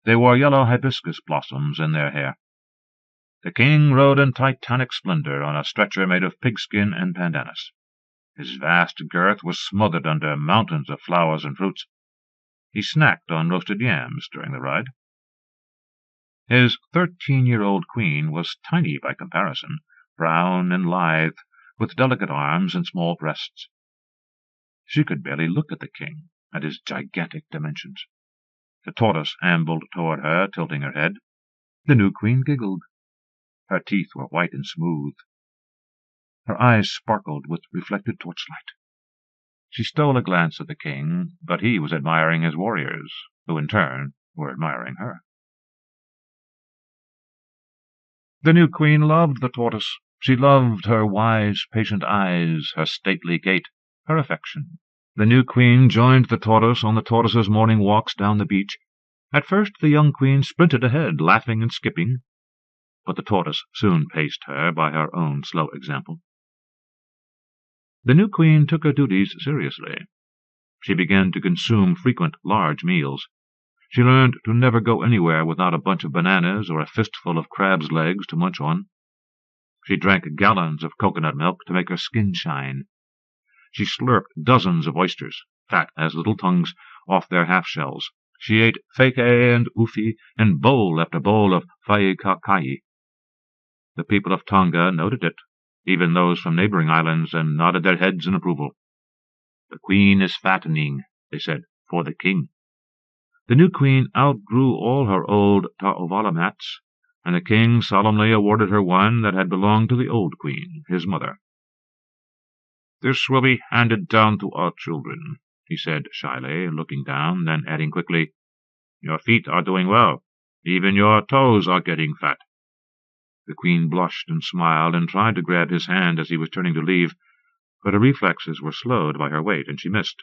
They wore yellow hibiscus blossoms in their hair. The king rode in titanic splendor on a stretcher made of pigskin and pandanus. His vast girth was smothered under mountains of flowers and fruits. He snacked on roasted yams during the ride. His 13-year-old queen was tiny by comparison, brown and lithe, with delicate arms and small breasts. She could barely look at the king, at his gigantic dimensions. The tortoise ambled toward her, tilting her head. The new queen giggled. Her teeth were white and smooth. Her eyes sparkled with reflected torchlight. She stole a glance at the king, but he was admiring his warriors, who in turn were admiring her. The new queen loved the tortoise. She loved her wise, patient eyes, her stately gait, her affection. The new queen joined the tortoise on the tortoise's morning walks down the beach. At first the young queen sprinted ahead, laughing and skipping, but the tortoise soon paced her by her own slow example. The new queen took her duties seriously. She began to consume frequent, large meals. She learned to never go anywhere without a bunch of bananas or a fistful of crab's legs to munch on. She drank gallons of coconut milk to make her skin shine. She slurped dozens of oysters, fat as little tongues, off their half-shells. She ate feke and ufi and bowl after bowl of viii. The people of Tonga noted it, even those from neighboring islands, and nodded their heads in approval. "The queen is fattening," they said, "for the king." The new queen outgrew all her old ta'uvala mats, and the king solemnly awarded her one that had belonged to the old queen, his mother. "This will be handed down to our children," he said shyly, looking down, then adding quickly, "Your feet are doing well. Even your toes are getting fat." The Queen blushed and smiled and tried to grab his hand as he was turning to leave, but her reflexes were slowed by her weight, and she missed.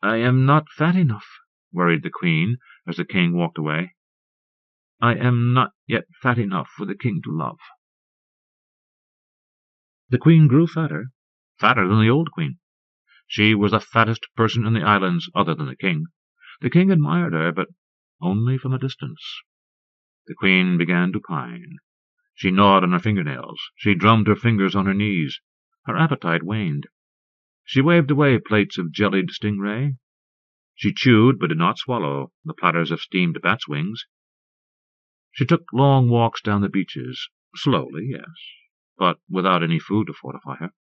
"I am not fat enough," worried the Queen as the King walked away. "I am not yet fat enough for the King to love." The Queen grew fatter than the old Queen. She was the fattest person in the islands other than the King. The King admired her, but only from a distance. The Queen began to pine. She gnawed on her fingernails. She drummed her fingers on her knees. Her appetite waned. She waved away plates of jellied stingray. She chewed, but did not swallow, the platters of steamed bat's wings. She took long walks down the beaches, slowly, yes, but without any food to fortify her.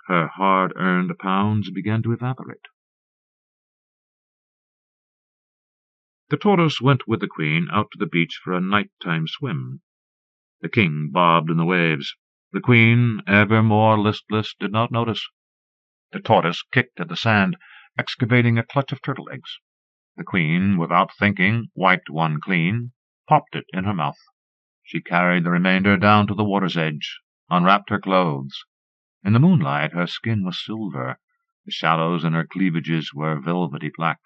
Her hard-earned pounds began to evaporate. The Tortoise went with the Queen out to the beach for a night-time swim. The King bobbed in the waves. The Queen, ever more listless, did not notice. The Tortoise kicked at the sand, excavating a clutch of turtle eggs. The Queen, without thinking, wiped one clean, popped it in her mouth. She carried the remainder down to the water's edge, unwrapped her clothes. In the moonlight her skin was silver. The shallows in her cleavages were velvety black.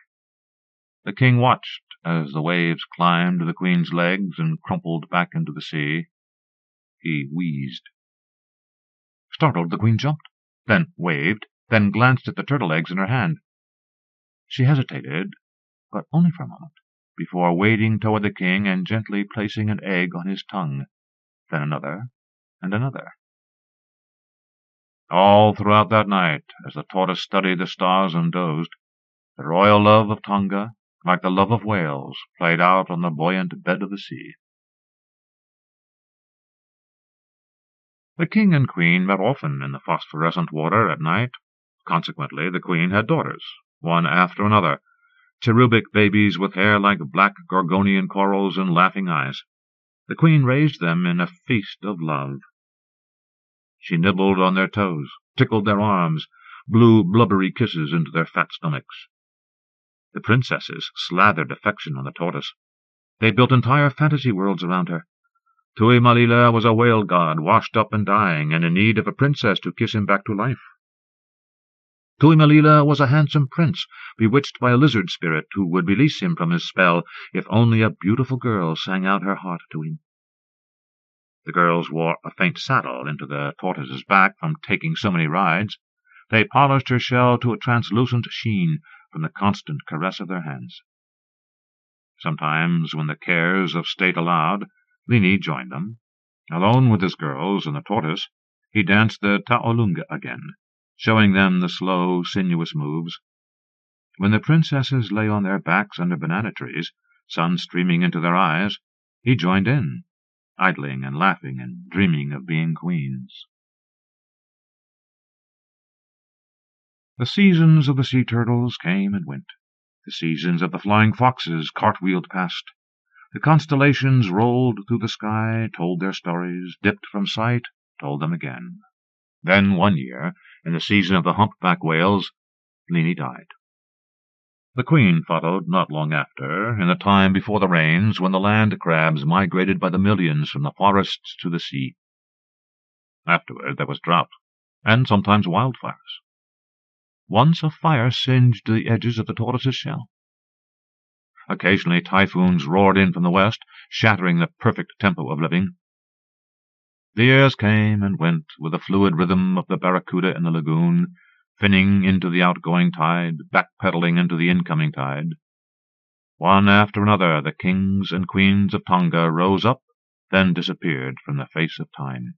The King watched as the waves climbed the Queen's legs and crumpled back into the sea. He wheezed. Startled, the Queen jumped, then waved, then glanced at the turtle eggs in her hand. She hesitated, but only for a moment, before wading toward the King and gently placing an egg on his tongue, then another and another. All throughout that night, as the Tortoise studied the stars and dozed, the royal love of Tonga, like the love of whales, played out on the buoyant bed of the sea. The King and Queen met often in the phosphorescent water at night. Consequently, the Queen had daughters, one after another, cherubic babies with hair like black Gorgonian corals and laughing eyes. The Queen raised them in a feast of love. She nibbled on their toes, tickled their arms, blew blubbery kisses into their fat stomachs. The princesses slathered affection on the Tortoise. They built entire fantasy worlds around her. Tui Malila was a whale god, washed up and dying, and in need of a princess to kiss him back to life. Tui Malila was a handsome prince, bewitched by a lizard spirit who would release him from his spell if only a beautiful girl sang out her heart to him. The girls wore a faint saddle into the Tortoise's back from taking so many rides. They polished her shell to a translucent sheen from the constant caress of their hands. Sometimes, when the cares of state allowed, Lini joined them. Alone with his girls and the Tortoise, he danced the Taolunga again, showing them the slow, sinuous moves. When the princesses lay on their backs under banana trees, sun streaming into their eyes, he joined in, idling and laughing and dreaming of being queens. The seasons of the sea turtles came and went. The seasons of the flying foxes cartwheeled past. The constellations rolled through the sky, told their stories, dipped from sight, told them again. Then one year, in the season of the humpback whales, Lini died. The Queen followed not long after, in the time before the rains, when the land crabs migrated by the millions from the forests to the sea. Afterward there was drought, and sometimes wildfires. Once a fire singed the edges of the Tortoise's shell. Occasionally typhoons roared in from the west, shattering the perfect tempo of living. The years came and went with the fluid rhythm of the barracuda in the lagoon, finning into the outgoing tide, backpedaling into the incoming tide. One after another, the kings and queens of Tonga rose up, then disappeared from the face of time.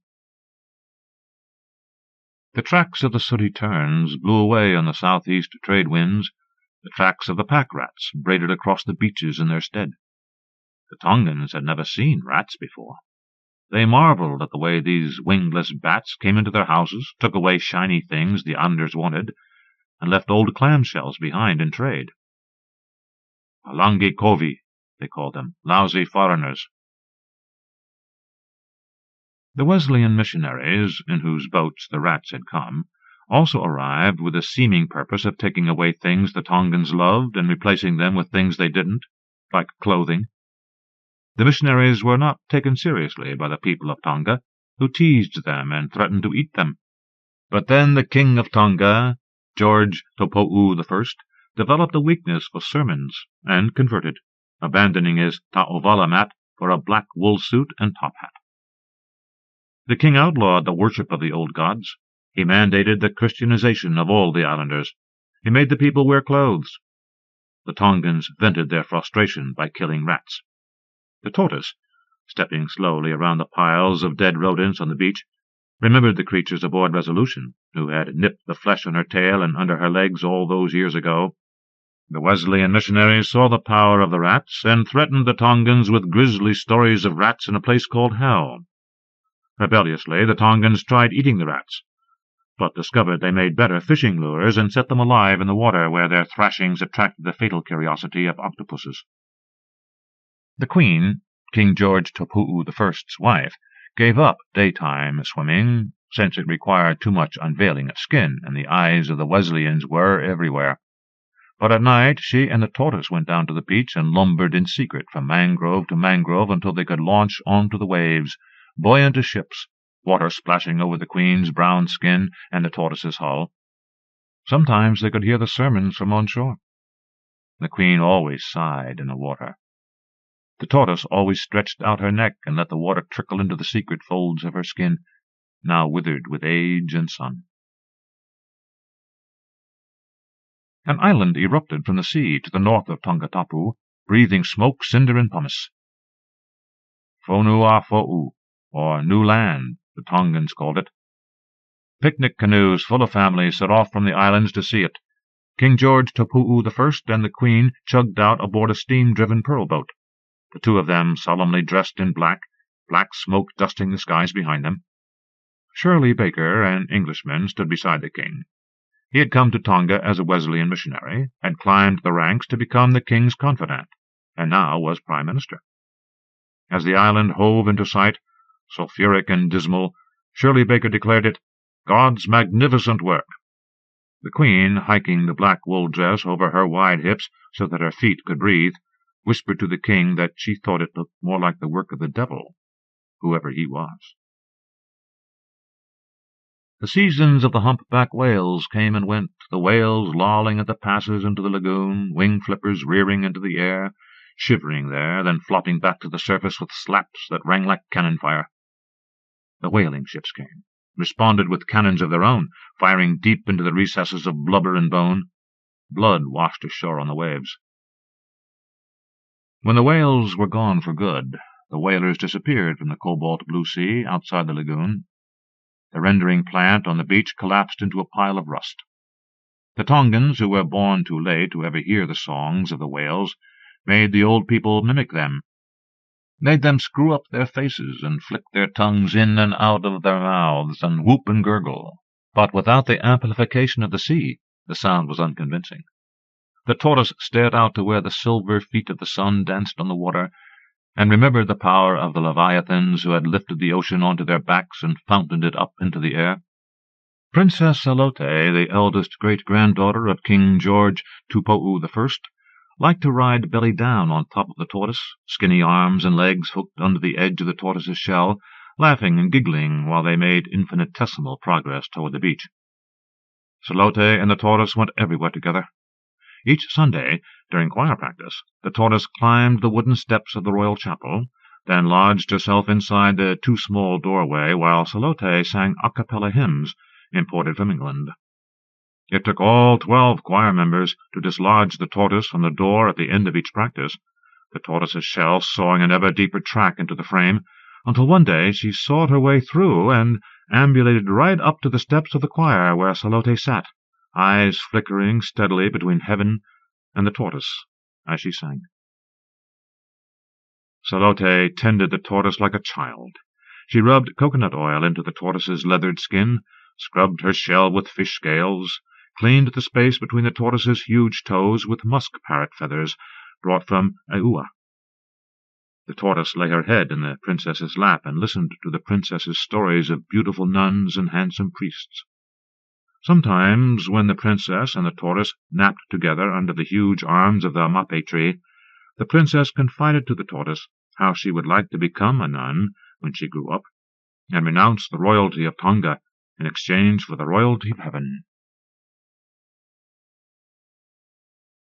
The tracks of the sooty terns blew away on the southeast trade winds. The tracks of the pack rats braided across the beaches in their stead. The Tongans had never seen rats before. They marveled at the way these wingless bats came into their houses, took away shiny things the Anders wanted, and left old clamshells behind in trade. Alangi Kovi, they called them, lousy foreigners. The Wesleyan missionaries, in whose boats the rats had come, also arrived with the seeming purpose of taking away things the Tongans loved and replacing them with things they didn't, like clothing. The missionaries were not taken seriously by the people of Tonga, who teased them and threatened to eat them. But then the king of Tonga, George Topou I, developed a weakness for sermons, and converted, abandoning his ta'ovala mat for a black wool suit and top hat. The king outlawed the worship of the old gods. He mandated the Christianization of all the islanders. He made the people wear clothes. The Tongans vented their frustration by killing rats. The Tortoise, stepping slowly around the piles of dead rodents on the beach, remembered the creatures aboard Resolution, who had nipped the flesh on her tail and under her legs all those years ago. The Wesleyan missionaries saw the power of the rats, and threatened the Tongans with grisly stories of rats in a place called Hell. Rebelliously, the Tongans tried eating the rats, but discovered they made better fishing lures and set them alive in the water, where their thrashings attracted the fatal curiosity of octopuses. The Queen, King George Topou I's wife, gave up daytime swimming, since it required too much unveiling of skin, and the eyes of the Wesleyans were everywhere. But at night she and the Tortoise went down to the beach and lumbered in secret from mangrove to mangrove until they could launch onto the waves, buoyant as ships, water splashing over the Queen's brown skin and the Tortoise's hull. Sometimes they could hear the sermons from on shore. The Queen always sighed in the water. The Tortoise always stretched out her neck and let the water trickle into the secret folds of her skin, now withered with age and sun. An island erupted from the sea to the north of Tongatapu, breathing smoke, cinder, and pumice. Fonuafo'u, or New Land, the Tongans called it. Picnic canoes full of families set off from the islands to see it. King George Topou I and the Queen chugged out aboard a steam-driven pearl boat, the two of them solemnly dressed in black, black smoke dusting the skies behind them. Shirley Baker, an Englishman, stood beside the king. He had come to Tonga as a Wesleyan missionary, had climbed the ranks to become the king's confidant, and now was prime minister. As the island hove into sight, sulphuric and dismal, Shirley Baker declared it God's magnificent work. The Queen, hiking the black wool dress over her wide hips so that her feet could breathe, whispered to the king that she thought it looked more like the work of the devil, whoever he was. The seasons of the humpback whales came and went, the whales lolling at the passes into the lagoon, wing flippers rearing into the air, shivering there, then flopping back to the surface with slaps that rang like cannon fire. The whaling ships came, responded with cannons of their own, firing deep into the recesses of blubber and bone. Blood washed ashore on the waves. When the whales were gone for good, the whalers disappeared from the cobalt blue sea outside the lagoon. The rendering plant on the beach collapsed into a pile of rust. The Tongans, who were born too late to ever hear the songs of the whales, made the old people mimic them, made them screw up their faces and flick their tongues in and out of their mouths and whoop and gurgle. But without the amplification of the sea, the sound was unconvincing. The Tortoise stared out to where the silver feet of the sun danced on the water, and remembered the power of the Leviathans who had lifted the ocean onto their backs and fountained it up into the air. Princess Salote, the eldest great-granddaughter of King George Topou I, liked to ride belly down on top of the Tortoise, skinny arms and legs hooked under the edge of the Tortoise's shell, laughing and giggling while they made infinitesimal progress toward the beach. Salote and the Tortoise went everywhere together. Each Sunday, during choir practice, the Tortoise climbed the wooden steps of the royal chapel, then lodged herself inside the too-small doorway while Salote sang a cappella hymns imported from England. It took all 12 choir members to dislodge the Tortoise from the door at the end of each practice, the Tortoise's shell sawing an ever-deeper track into the frame, until one day she sawed her way through and ambulated right up to the steps of the choir where Salote sat, eyes flickering steadily between heaven and the Tortoise as she sang. Salote tended the Tortoise like a child. She rubbed coconut oil into the Tortoise's leathered skin, scrubbed her shell with fish scales, cleaned the space between the Tortoise's huge toes with musk parrot feathers brought from Aua. The Tortoise lay her head in the princess's lap and listened to the princess's stories of beautiful nuns and handsome priests. Sometimes, when the princess and the Tortoise napped together under the huge arms of the mape tree, the princess confided to the Tortoise how she would like to become a nun when she grew up, and renounce the royalty of Tonga in exchange for the royalty of heaven.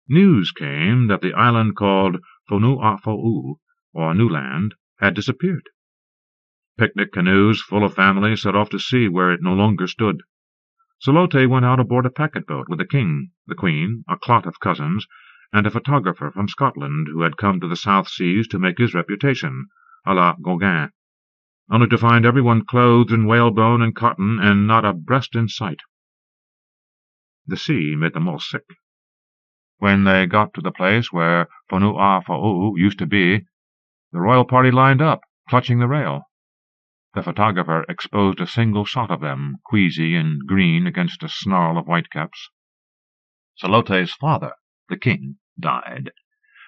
News came that the island called Fonua'fo'u, or New Land, had disappeared. Picnic canoes full of families set off to sea where it no longer stood. Salote went out aboard a packet-boat with the king, the queen, a clot of cousins, and a photographer from Scotland who had come to the South Seas to make his reputation, à la Gauguin, only to find everyone clothed in whalebone and cotton and not a breast in sight. The sea made them all sick. When they got to the place where Fonua'fo'u used to be, the royal party lined up, clutching the rail. The photographer exposed a single shot of them, queasy and green against a snarl of whitecaps. Salote's father, the king, died.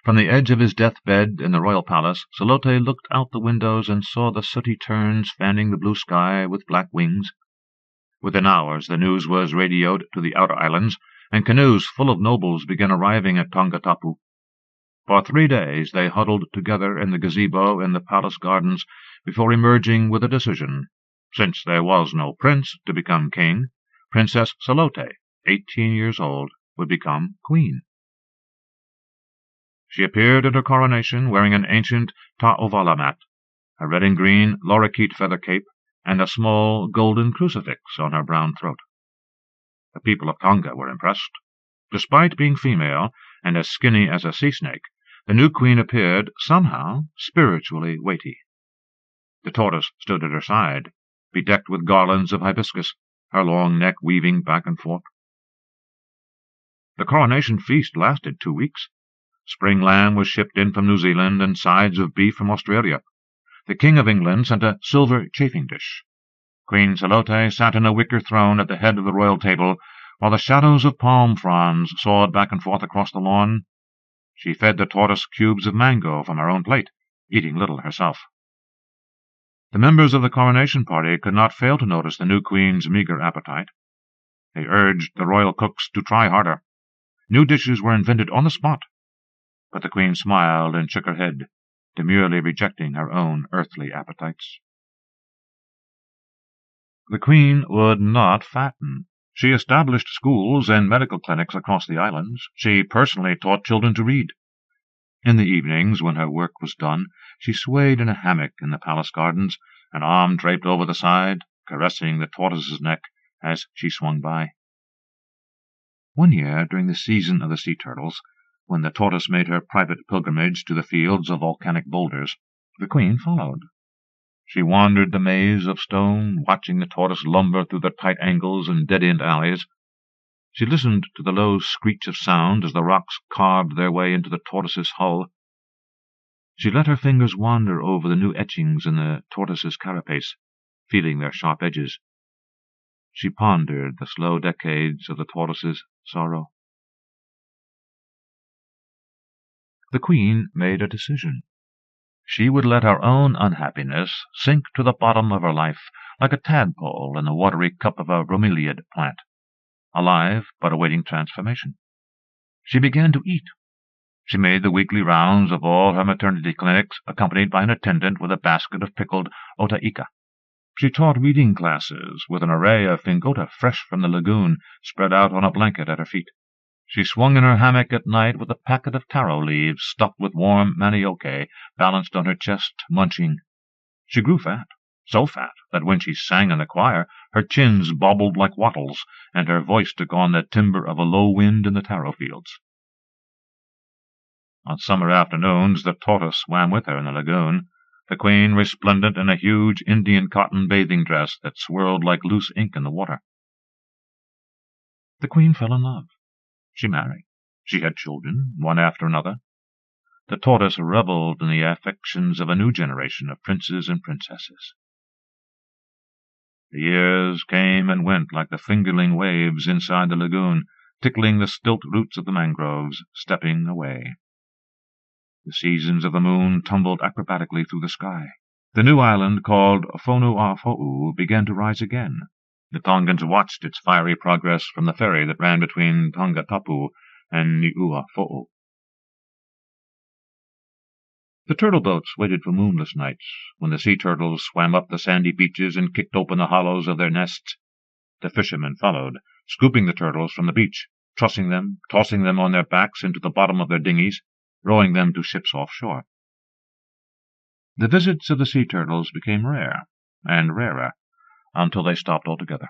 From the edge of his deathbed in the royal palace, Salote looked out the windows and saw the sooty terns fanning the blue sky with black wings. Within hours the news was radioed to the outer islands, and canoes full of nobles began arriving at Tonga Tapu. For 3 days they huddled together in the gazebo in the palace gardens before emerging with a decision. Since there was no prince to become king, Princess Salote, 18 years old, would become queen. She appeared at her coronation wearing an ancient ta'ovala mat, a red and green lorikeet feather cape, and a small golden crucifix on her brown throat. The people of Tonga were impressed. Despite being female and as skinny as a sea snake, the new queen appeared, somehow, spiritually weighty. The Tortoise stood at her side, bedecked with garlands of hibiscus, her long neck weaving back and forth. The coronation feast lasted 2 weeks. Spring lamb was shipped in from New Zealand and sides of beef from Australia. The King of England sent a silver chafing dish. Queen Salote sat in a wicker throne at the head of the royal table, while the shadows of palm fronds soared back and forth across the lawn. She fed the Tortoise cubes of mango from her own plate, eating little herself. The members of the coronation party could not fail to notice the new queen's meagre appetite. They urged the royal cooks to try harder. New dishes were invented on the spot, but the queen smiled and shook her head, demurely rejecting her own earthly appetites. The queen would not fatten. She established schools and medical clinics across the islands. She personally taught children to read. In the evenings, when her work was done, she swayed in a hammock in the palace gardens, an arm draped over the side, caressing the Tortoise's neck as she swung by. One year, during the season of the sea turtles, when the Tortoise made her private pilgrimage to the fields of volcanic boulders, the queen followed. She wandered the maze of stone, watching the Tortoise lumber through the tight angles and dead-end alleys. She listened to the low screech of sound as the rocks carved their way into the Tortoise's hull. She let her fingers wander over the new etchings in the Tortoise's carapace, feeling their sharp edges. She pondered the slow decades of the Tortoise's sorrow. The queen made a decision. She would let her own unhappiness sink to the bottom of her life like a tadpole in the watery cup of a bromeliad plant, alive but awaiting transformation. She began to eat. She made the weekly rounds of all her maternity clinics, accompanied by an attendant with a basket of pickled otaika. She taught reading classes with an array of fingota fresh from the lagoon spread out on a blanket at her feet. She swung in her hammock at night with a packet of taro leaves stuffed with warm manioke balanced on her chest, munching. She grew fat, so fat that when she sang in the choir, her chins bobbled like wattles, and her voice took on the timbre of a low wind in the taro fields. On summer afternoons the Tortoise swam with her in the lagoon, the queen resplendent in a huge Indian cotton bathing dress that swirled like loose ink in the water. The queen fell in love. She married. She had children, one after another. The Tortoise revelled in the affections of a new generation of princes and princesses. The years came and went like the fingerling waves inside the lagoon, tickling the stilt roots of the mangroves, stepping away. The seasons of the moon tumbled acrobatically through the sky. The new island, called Fo'ou, began to rise again. The Tongans watched its fiery progress from the ferry that ran between Tonga Tapu and Fo'ou. The turtle boats waited for moonless nights, when the sea turtles swam up the sandy beaches and kicked open the hollows of their nests. The fishermen followed, scooping the turtles from the beach, trussing them, tossing them on their backs into the bottom of their dinghies, rowing them to ships offshore. The visits of the sea turtles became rare, and rarer, until they stopped altogether.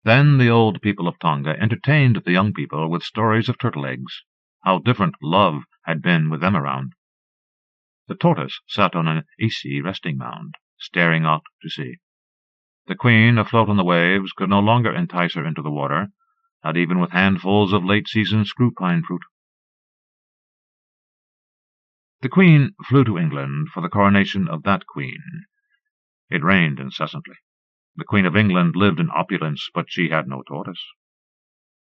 Then the old people of Tonga entertained the young people with stories of turtle eggs, how different love had been with them around. The Tortoise sat on an icy resting mound, staring out to sea. The queen, afloat on the waves, could no longer entice her into the water, not even with handfuls of late-season screw-pine fruit. The queen flew to England for the coronation of that queen. It rained incessantly. The Queen of England lived in opulence, but she had no tortoise.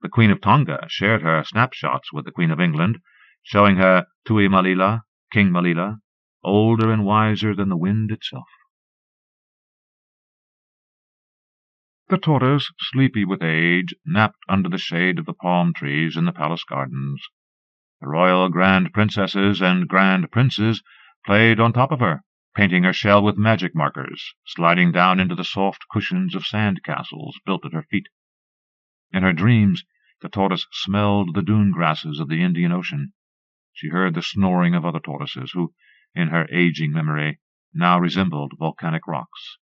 The Queen of Tonga shared her snapshots with the Queen of England, showing her Tui Malila, King Malila, older and wiser than the wind itself. The tortoise, sleepy with age, napped under the shade of the palm trees in the palace gardens. The royal grand princesses and grand princes played on top of her, painting her shell with magic markers, sliding down into the soft cushions of sand castles built at her feet. In her dreams, the tortoise smelled the dune grasses of the Indian Ocean. She heard the snoring of other tortoises, who, in her aging memory, now resembled volcanic rocks.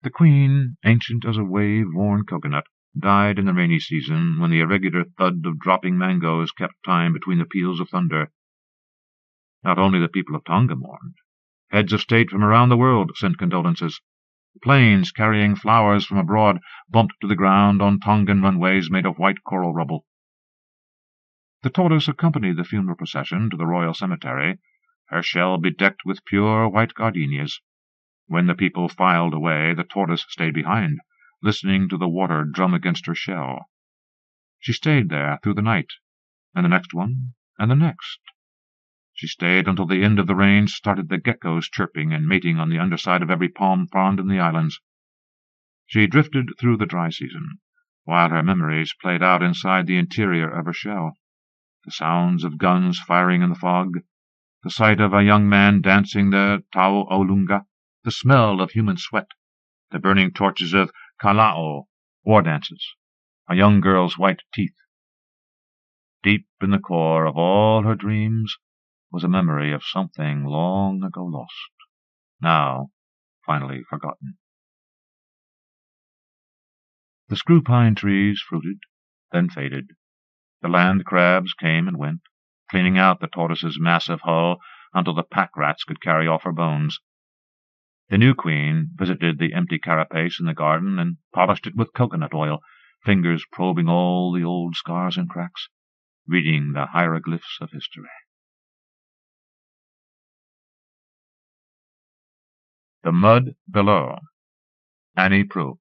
The queen, ancient as a wave-worn coconut, died in the rainy season, when the irregular thud of dropping mangoes kept time between the peals of thunder. Not only the people of Tonga mourned. Heads of state from around the world sent condolences. Planes carrying flowers from abroad bumped to the ground on Tongan runways made of white coral rubble. The tortoise accompanied the funeral procession to the royal cemetery, her shell bedecked with pure white gardenias. When the people filed away, the tortoise stayed behind, listening to the water drum against her shell. She stayed there through the night, and the next one, and the next. She stayed until the end of the rain started the geckos chirping and mating on the underside of every palm frond in the islands. She drifted through the dry season, while her memories played out inside the interior of her shell. The sounds of guns firing in the fog, the sight of a young man dancing the Tau Olunga, the smell of human sweat, the burning torches of Kalao, war dances, a young girl's white teeth. Deep in the core of all her dreams was a memory of something long ago lost, now finally forgotten. The screw-pine trees fruited, then faded. The land crabs came and went, cleaning out the tortoise's massive hull until the pack rats could carry off her bones. The new queen visited the empty carapace in the garden and polished it with coconut oil, fingers probing all the old scars and cracks, reading the hieroglyphs of history. The Mud Below. Annie Proulx.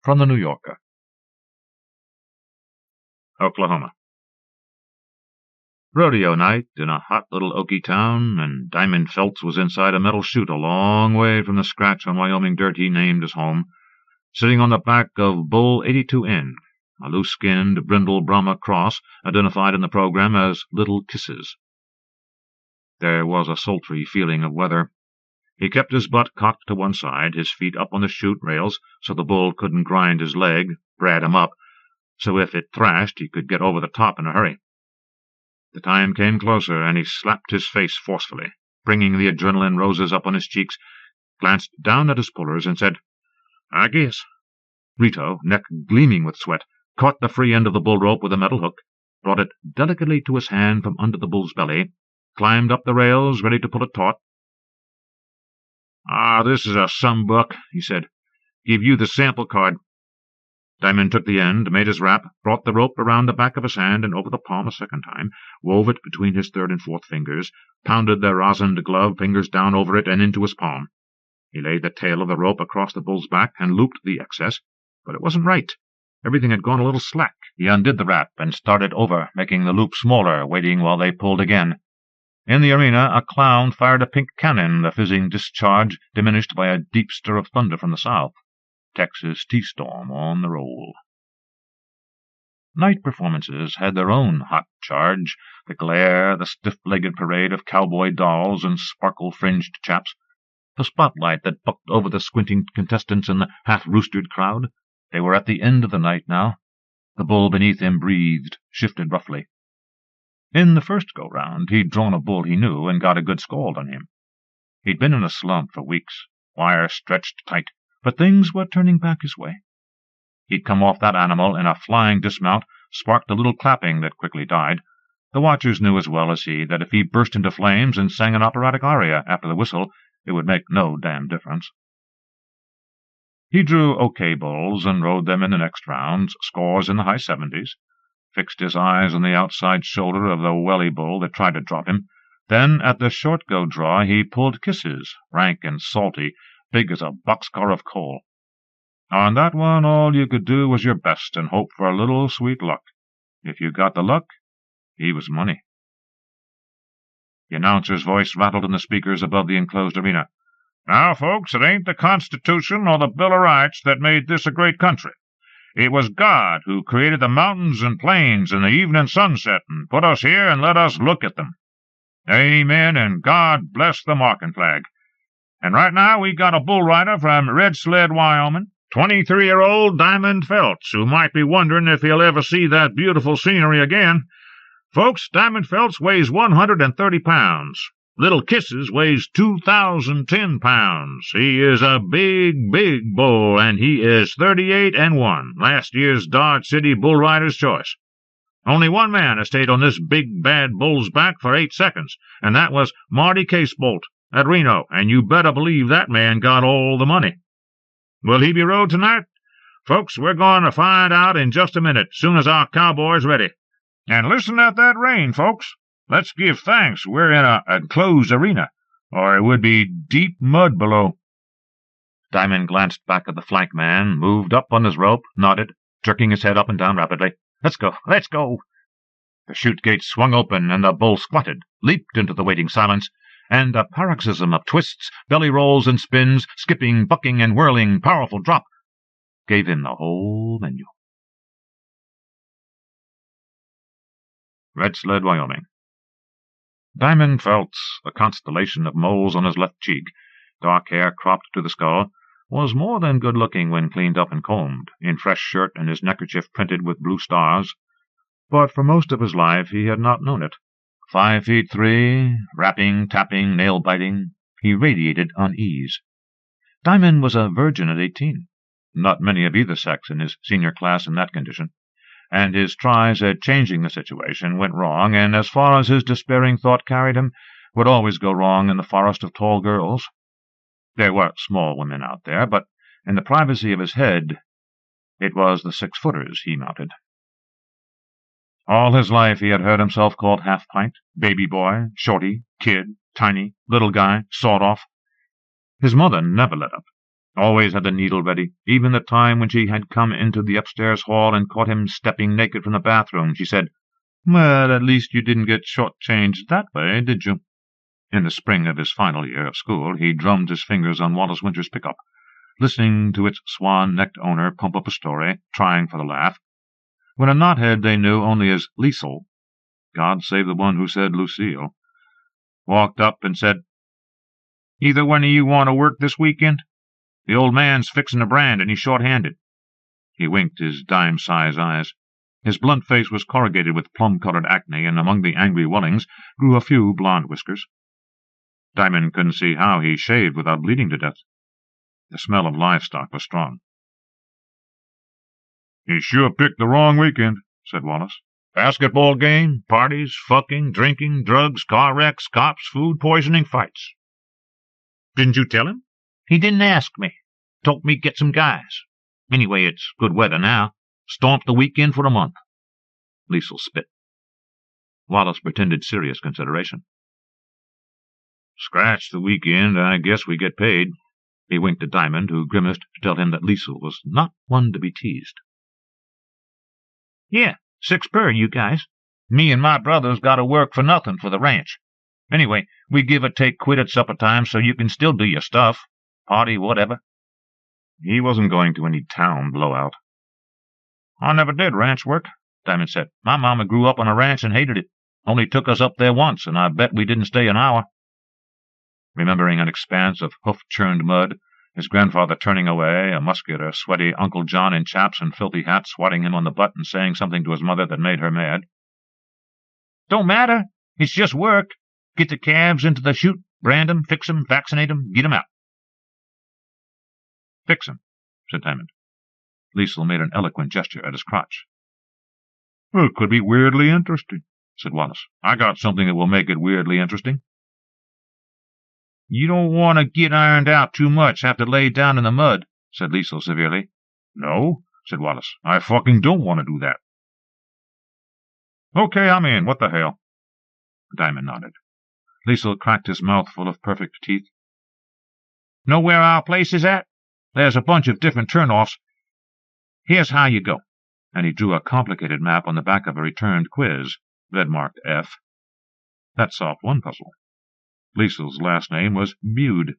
From the New Yorker. Oklahoma. Rodeo night in a hot little oaky town, and Diamond Phelps was inside a metal chute a long way from the scratch on Wyoming dirt he named his home, sitting on the back of Bull 82N, a loose-skinned brindle Brahma cross identified in the program as Little Kisses. There was a sultry feeling of weather. He kept his butt cocked to one side, his feet up on the chute rails so the bull couldn't grind his leg, brad him up, so if it thrashed he could get over the top in a hurry. The time came closer, and he slapped his face forcefully, bringing the adrenaline roses up on his cheeks, glanced down at his pullers, and said, "I guess." Rito, neck gleaming with sweat, caught the free end of the bull rope with a metal hook, brought it delicately to his hand from under the bull's belly, climbed up the rails, ready to pull it taut. "This is a sumbuck," he said. "Give you the sample card." Diamond took the end, made his rap, brought the rope around the back of his hand and over the palm a second time, wove it between his third and fourth fingers, pounded the rosined glove fingers down over it and into his palm. He laid the tail of the rope across the bull's back and looped the excess, but it wasn't right. Everything had gone a little slack. He undid the wrap and started over, making the loop smaller, waiting while they pulled again. In the arena, a clown fired a pink cannon, the fizzing discharge diminished by a deep stir of thunder from the south. Texas tea-storm on the roll. Night performances had their own hot charge, the glare, the stiff-legged parade of cowboy dolls and sparkle-fringed chaps, the spotlight that bucked over the squinting contestants and the half-roostered crowd. They were at the end of the night now. The bull beneath him breathed, shifted roughly. In the first go-round, he'd drawn a bull he knew and got a good scald on him. He'd been in a slump for weeks, wire stretched tight, but things were turning back his way. He'd come off that animal in a flying dismount, sparked a little clapping that quickly died. The watchers knew as well as he that if he burst into flames and sang an operatic aria after the whistle, it would make no damn difference. He drew OK bulls and rode them in the next rounds, scores in the high 70s, fixed his eyes on the outside shoulder of the welly bull that tried to drop him. Then, at the short-go draw, he pulled kisses, rank and salty, big as a boxcar of coal. On that one, all you could do was your best and hope for a little sweet luck. If you got the luck, he was money. The announcer's voice rattled in the speakers above the enclosed arena. "Now, folks, it ain't the Constitution or the Bill of Rights that made this a great country. It was God who created the mountains and plains and the evening sunset and put us here and let us look at them. Amen, and God bless the marking flag. And right now we got a bull rider from Red Sled, Wyoming, 23-year-old Diamond Phelps, who might be wondering if he'll ever see that beautiful scenery again. Folks, Diamond Phelps weighs 130 pounds. Little Kisses weighs 2,010 pounds. He is a big, big bull, and he is 38-1, last year's Dodge City Bull Rider's Choice. Only one man has stayed on this big, bad bull's back for 8 seconds, and that was Marty Casebolt at Reno, and you better believe that man got all the money. Will he be rode tonight? Folks, we're going to find out in just a minute, soon as our cowboy's ready. And listen at that rain, folks. Let's give thanks we're in a enclosed arena, or it would be deep mud below." Diamond glanced back at the flank man, moved up on his rope, nodded, jerking his head up and down rapidly. "Let's go! Let's go!" The chute gate swung open, and the bull squatted, leaped into the waiting silence, and a paroxysm of twists, belly rolls and spins, skipping, bucking, and whirling, powerful drop, gave him the whole menu. Red Sled, Wyoming. Diamond Phelps, a constellation of moles on his left cheek, dark hair cropped to the skull, was more than good-looking when cleaned up and combed, in fresh shirt and his neckerchief printed with blue stars. But for most of his life he had not known it. 5'3", rapping, tapping, nail-biting, he radiated unease. Diamond was a virgin at 18. Not many of either sex in his senior class in that condition. And his tries at changing the situation went wrong, and as far as his despairing thought carried him, would always go wrong in the forest of tall girls. There were small women out there, but in the privacy of his head, it was the 6-footers he mounted. All his life he had heard himself called half-pint, baby boy, shorty, kid, tiny, little guy, sawed-off. His mother never let up. Always had the needle ready. Even the time when she had come into the upstairs hall and caught him stepping naked from the bathroom, she said, "Well, at least you didn't get short-changed that way, did you?" In the spring of his final year of school, he drummed his fingers on Wallace Winter's pickup, listening to its swan-necked owner pump up a story, trying for the laugh. When a knothead they knew only as Liesel, God save the one who said Lucille, walked up and said, "Either one of you want to work this weekend? The old man's fixing a brand, and he's short-handed." He winked his dime-size eyes. His blunt face was corrugated with plum-colored acne, and among the angry wellings grew a few blond whiskers. Diamond couldn't see how he shaved without bleeding to death. The smell of livestock was strong. "He sure picked the wrong weekend," said Wallace. "Basketball game, parties, fucking, drinking, drugs, car wrecks, cops, food poisoning, fights." "Didn't you tell him?" "He didn't ask me. Told me get some guys. Anyway, it's good weather now. Stomped the weekend for a month." Liesel spit. Wallace pretended serious consideration. "Scratch the weekend, I guess we get paid." He winked at Diamond, who grimaced to tell him that Liesel was not one to be teased. "Yeah, 6 per, you guys. Me and my brother's got to work for nothing for the ranch. Anyway, we give or take quit at supper time so you can still do your stuff. Party, whatever. He wasn't going to any town blowout. I never did ranch work, Diamond said. My mama grew up on a ranch and hated it. Only took us up there once, and I bet we didn't stay an hour. Remembering an expanse of hoof-churned mud, his grandfather turning away, a muscular, sweaty Uncle John in chaps and filthy hat swatting him on the butt and saying something to his mother that made her mad. Don't matter. It's just work. Get the calves into the chute, brand 'em, fix 'em, vaccinate 'em, get 'em out. Fix 'em, said Diamond. Liesel made an eloquent gesture at his crotch. Well, it could be weirdly interesting, said Wallace. I got something that will make it weirdly interesting. You don't want to get ironed out too much, have to lay down in the mud, said Liesel severely. No, said Wallace. I fucking don't want to do that. Okay, I'm in. What the hell? Diamond nodded. Liesel cracked his mouth full of perfect teeth. Know where our place is at? There's a bunch of different turn-offs. Here's how you go. And he drew a complicated map on the back of a returned quiz, red marked F. That solved one puzzle. Liesel's last name was Bude.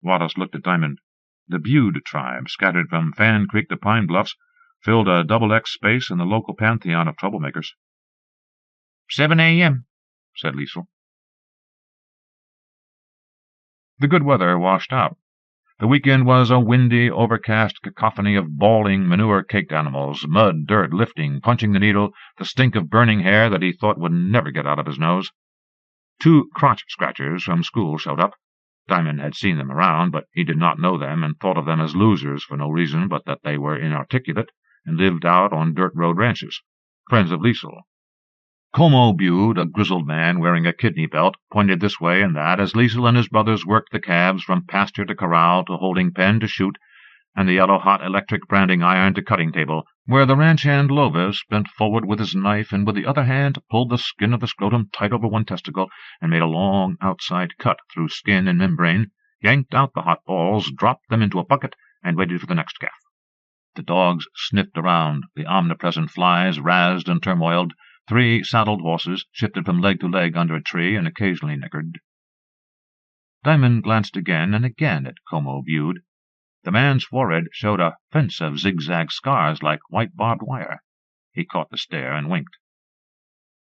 Wallace looked at Diamond. The Bude tribe, scattered from Fan Creek to Pine Bluffs, filled a double-X space in the local pantheon of troublemakers. 7 a.m., said Liesel. The good weather washed out. The weekend was a windy, overcast cacophony of bawling, manure-caked animals, mud, dirt, lifting, punching the needle, the stink of burning hair that he thought would never get out of his nose. 2 crotch-scratchers from school showed up. Diamond had seen them around, but he did not know them and thought of them as losers for no reason but that they were inarticulate and lived out on dirt road ranches, friends of Liesel. Como Bude, a grizzled man wearing a kidney belt, pointed this way and that as Liesel and his brothers worked the calves from pasture to corral to holding pen to chute, and the yellow-hot electric branding iron to cutting table, where the ranch hand Lovers bent forward with his knife and with the other hand pulled the skin of the scrotum tight over one testicle and made a long outside cut through skin and membrane, yanked out the hot balls, dropped them into a bucket, and waited for the next calf. The dogs sniffed around, the omnipresent flies razzed and turmoiled, 3 saddled horses shifted from leg to leg under a tree and occasionally nickered. Diamond glanced again and again at Como Bude. The man's forehead showed a fence of zigzag scars like white barbed wire. He caught the stare and winked.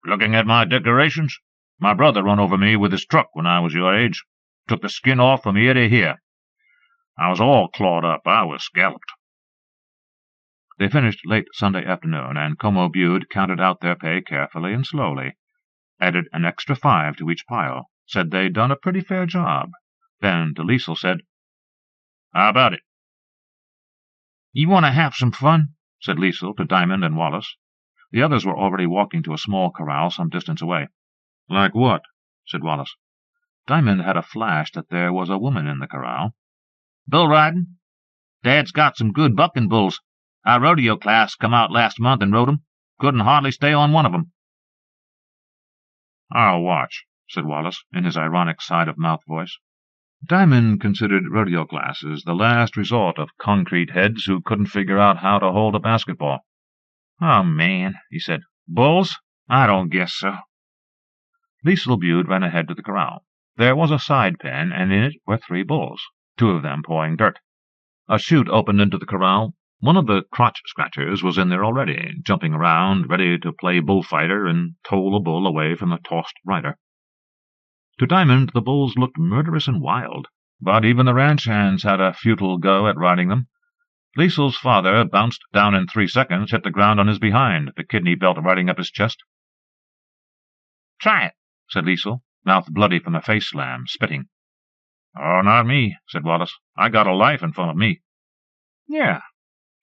Looking at my decorations? My brother run over me with his truck when I was your age. Took the skin off from ear to here. I was all clawed up. I was scalloped. They finished late Sunday afternoon, and Como Bude counted out their pay carefully and slowly, added an extra 5 to each pile, said they'd done a pretty fair job. Then to Liesel said, How about it? You want to have some fun? Said Liesel to Diamond and Wallace. The others were already walking to a small corral some distance away. Like what? Said Wallace. Diamond had a flash that there was a woman in the corral. Bull riding. Dad's got some good bucking bulls. Our rodeo class come out last month and rode 'em. Couldn't hardly stay on one of 'em. I'll watch, said Wallace, in his ironic side-of-mouth voice. Diamond considered rodeo classes the last resort of concrete heads who couldn't figure out how to hold a basketball. Oh, man, he said. Bulls? I don't guess so. Liesel Bude ran ahead to the corral. There was a side pen, and in it were 3 bulls, 2 of them pawing dirt. A chute opened into the corral. One of the crotch-scratchers was in there already, jumping around, ready to play bullfighter and toll a bull away from the tossed rider. To Diamond, the bulls looked murderous and wild, but even the ranch hands had a futile go at riding them. Liesel's father bounced down in 3 seconds, hit the ground on his behind, the kidney belt riding up his chest. Try it, said Liesel, mouth bloody from a face slam, spitting. Oh, not me, said Wallace. I got a life in front of me. Yeah,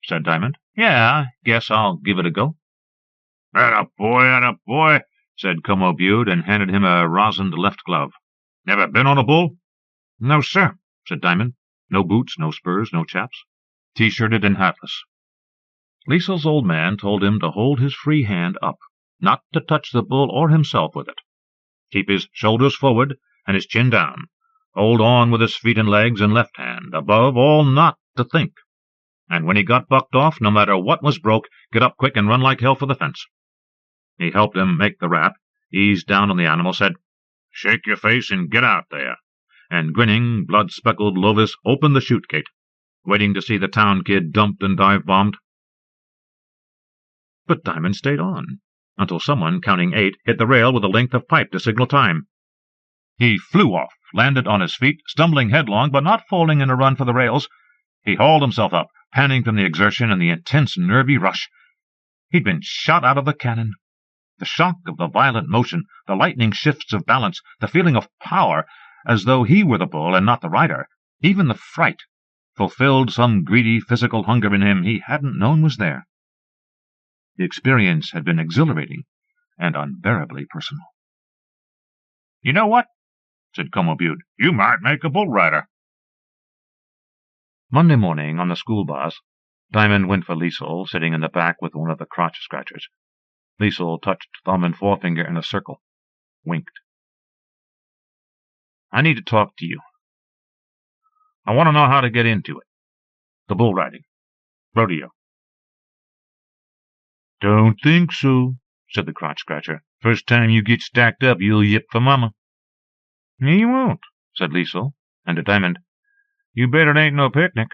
said Diamond. Yeah, I guess I'll give it a go. Attaboy, said Como Bude, and handed him a rosined left glove. Never been on a bull? No, sir, said Diamond. No boots, no spurs, no chaps. T-shirted and hatless. Liesel's old man told him to hold his free hand up, not to touch the bull or himself with it. Keep his shoulders forward and his chin down. Hold on with his feet and legs and left hand. Above all, not to think. And when he got bucked off, no matter what was broke, get up quick and run like hell for the fence. He helped him make the rap, eased down on the animal, said, Shake your face and get out there." And grinning, blood-speckled Lovis opened the chute gate, waiting to see the town kid dumped and dive-bombed. But Diamond stayed on, until someone, counting 8, hit the rail with a length of pipe to signal time. He flew off, landed on his feet, stumbling headlong, but not falling in a run for the rails. He hauled himself up, panting from the exertion and the intense nervy rush. He'd been shot out of the cannon. The shock of the violent motion, the lightning shifts of balance, the feeling of power, as though he were the bull and not the rider, even the fright, fulfilled some greedy physical hunger in him he hadn't known was there. The experience had been exhilarating and unbearably personal. "You know what?" said Como Butte. "You might make a bull rider." Monday morning, on the school bus, Diamond went for Liesel, sitting in the back with one of the crotch-scratchers. Liesel touched thumb and forefinger in a circle, winked. "I need to talk to you. I want to know how to get into it. The bull riding. Rodeo." "Don't think so," said the crotch-scratcher. "First time you get stacked up, you'll yip for Mama." "You won't," said Liesel, and to Diamond, "You bet it ain't no picnic.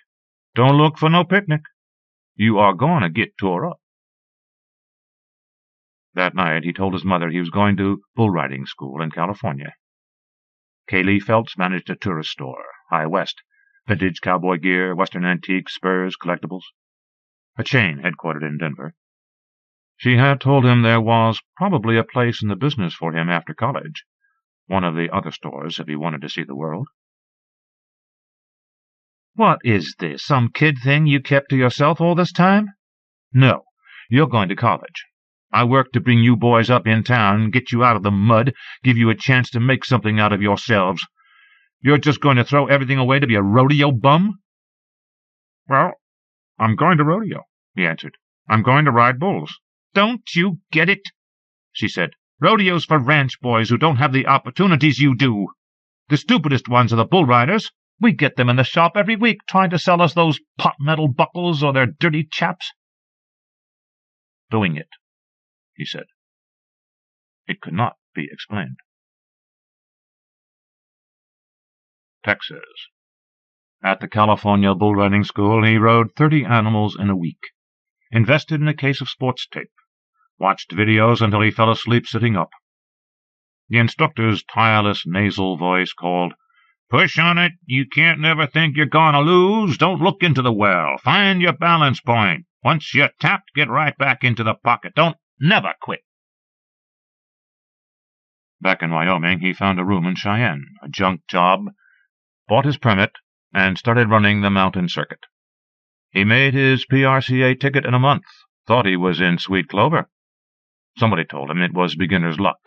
Don't look for no picnic. You are going to get tore up." That night he told his mother he was going to bull-riding school in California. Kaylee Phelps managed a tourist store, High West, vintage cowboy gear, western antiques, spurs, collectibles. A chain headquartered in Denver. She had told him there was probably a place in the business for him after college, one of the other stores if he wanted to see the world. "What is this, some kid thing you kept to yourself all this time?" "No, you're going to college. I worked to bring you boys up in town, get you out of the mud, give you a chance to make something out of yourselves. You're just going to throw everything away to be a rodeo bum?" "Well, I'm going to rodeo," he answered. "I'm going to ride bulls." "Don't you get it?" she said. "Rodeo's for ranch boys who don't have the opportunities you do. The stupidest ones are the bull riders. We get them in the shop every week trying to sell us those pot metal buckles or their dirty chaps." "Doing it," he said. It could not be explained. Texas. At the California bull riding school he rode 30 animals in a week, invested in a case of sports tape, watched videos until he fell asleep sitting up. The instructor's tireless nasal voice called, "Push on it. You can't never think you're going to lose. Don't look into the well. Find your balance point. Once you're tapped, get right back into the pocket. Don't never quit." Back in Wyoming, he found a room in Cheyenne, a junk job, bought his permit, and started running the mountain circuit. He made his PRCA ticket in a month, thought he was in sweet clover. Somebody told him it was beginner's luck.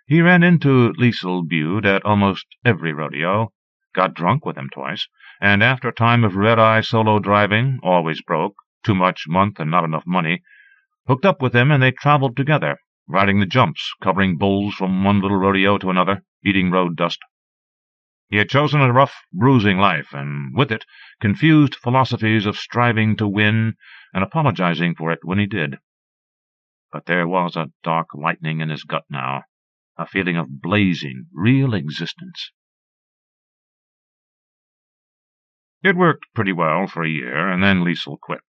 He ran into Liesel Bude at almost every rodeo, got drunk with him twice, and after a time of red-eye solo driving, always broke, too much month and not enough money, hooked up with him and they traveled together, riding the jumps, covering bulls from one little rodeo to another, eating road dust. He had chosen a rough, bruising life, and with it confused philosophies of striving to win and apologizing for it when he did. But there was a dark lightning in his gut now, a feeling of blazing, real existence. It worked pretty well for a year, and then Liesel quit.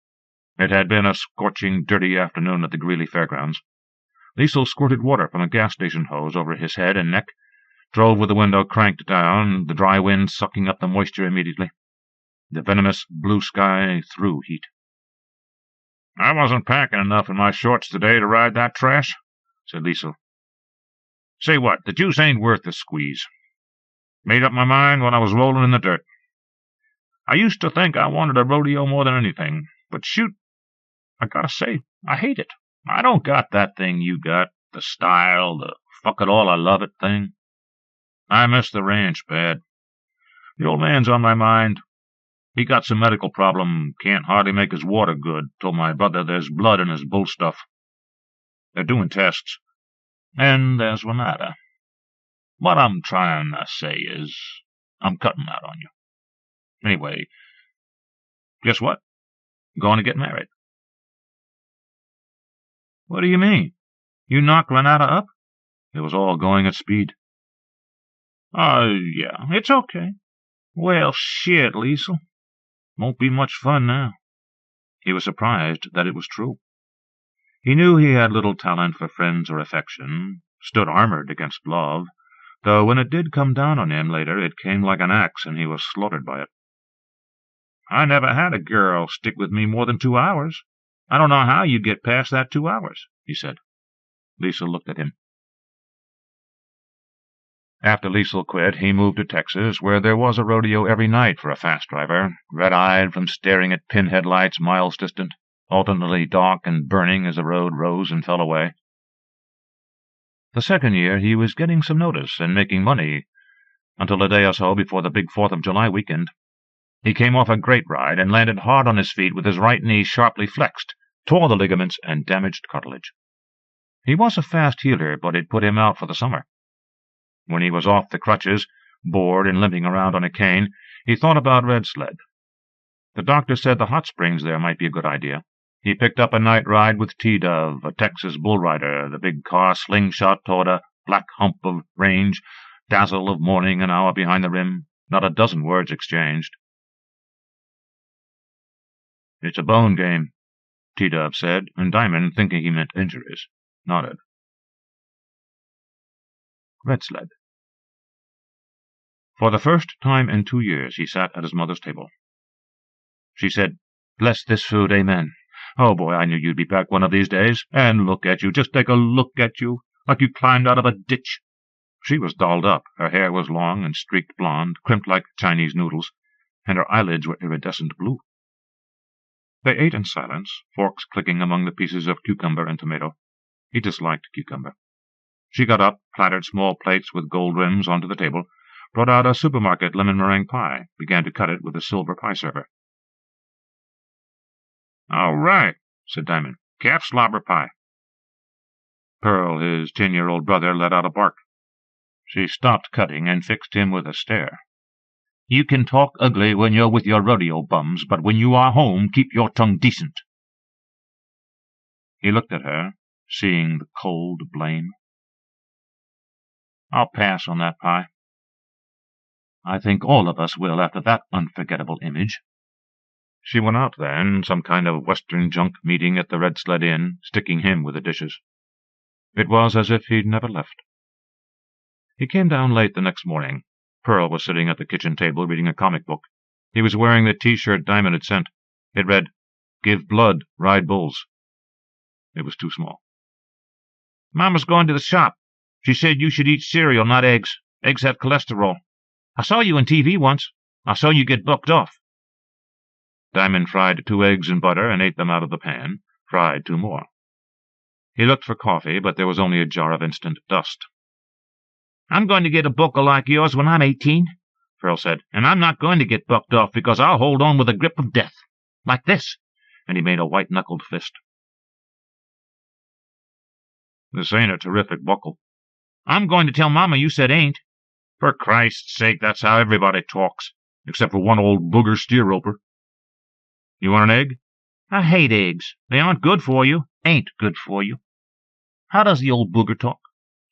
It had been a scorching, dirty afternoon at the Greeley Fairgrounds. Liesel squirted water from a gas station hose over his head and neck, drove with the window cranked down, the dry wind sucking up the moisture immediately. The venomous blue sky threw heat. "I wasn't packing enough in my shorts today to ride that trash," said Liesel. "Say what, the juice ain't worth the squeeze. Made up my mind when I was rolling in the dirt. I used to think I wanted a rodeo more than anything, but shoot, I gotta say, I hate it. I don't got that thing you got, the style, the fuck-it-all-I-love-it thing. I miss the ranch bad. The old man's on my mind. He got some medical problem, can't hardly make his water good, told my brother there's blood in his bull stuff. They're doing tests. And there's Renata. What I'm trying to say is, I'm cutting out on you. Anyway, guess what? I'm going to get married." "What do you mean? You knocked Renata up?" It was all going at speed. Yeah, it's okay. Well, shit, Liesel. Won't be much fun now. He was surprised that it was true. He knew he had little talent for friends or affection, stood armored against love, though when it did come down on him later it came like an axe and he was slaughtered by it. I never had a girl stick with me more than 2 hours. I don't know how you get past that 2 hours, he said. Liesel looked at him. After Liesel quit, he moved to Texas, where there was a rodeo every night for a fast driver, red-eyed from staring at pinhead lights miles distant, alternately dark and burning as the road rose and fell away. The second year he was getting some notice and making money, until a day or so before the big 4th of July weekend. He came off a great ride and landed hard on his feet with his right knee sharply flexed, tore the ligaments, and damaged cartilage. He was a fast healer, but it put him out for the summer. When he was off the crutches, bored and limping around on a cane, he thought about Red Sled. The doctor said the hot springs there might be a good idea. He picked up a night ride with T-Dove, a Texas bull rider, the big car slingshot toward a black hump of range, dazzle of morning an hour behind the rim, not a dozen words exchanged. "It's a bone game," T-Dove said, and Diamond, thinking he meant injuries, nodded. Red Sled. For the first time in 2 years he sat at his mother's table. She said, "Bless this food, amen. Oh, boy, I knew you'd be back one of these days. And look at you, just take a look at you, like you climbed out of a ditch." She was dolled up. Her hair was long and streaked blonde, crimped like Chinese noodles, and her eyelids were iridescent blue. They ate in silence, forks clicking among the pieces of cucumber and tomato. He disliked cucumber. She got up, clattered small plates with gold rims onto the table, brought out a supermarket lemon meringue pie, began to cut it with a silver pie server. "All right," said Diamond. "Calf slobber pie." Pearl, his 10-year-old brother, let out a bark. She stopped cutting and fixed him with a stare. "You can talk ugly when you're with your rodeo bums, but when you are home, keep your tongue decent." He looked at her, seeing the cold blame. "I'll pass on that pie." "I think all of us will after that unforgettable image." She went out then, some kind of Western junk meeting at the Red Sled Inn, sticking him with the dishes. It was as if he'd never left. He came down late the next morning. Pearl was sitting at the kitchen table reading a comic book. He was wearing the T-shirt Diamond had sent. It read, "Give blood, ride bulls." It was too small. "Mama's going to the shop. She said you should eat cereal, not eggs. Eggs have cholesterol. I saw you on TV once. I saw you get bucked off." Diamond fried 2 eggs in butter and ate them out of the pan, fried 2 more. He looked for coffee, but there was only a jar of instant dust. "I'm going to get a buckle like yours when I'm 18, Pearl said, "and I'm not going to get bucked off because I'll hold on with the grip of death. Like this," and he made a white-knuckled fist. "This ain't a terrific buckle." "I'm going to tell Mama you said ain't." "For Christ's sake, that's how everybody talks, except for one old booger steer-roper." "You want an egg?" "I hate eggs. They aren't good for you. Ain't good for you." "How does the old booger talk?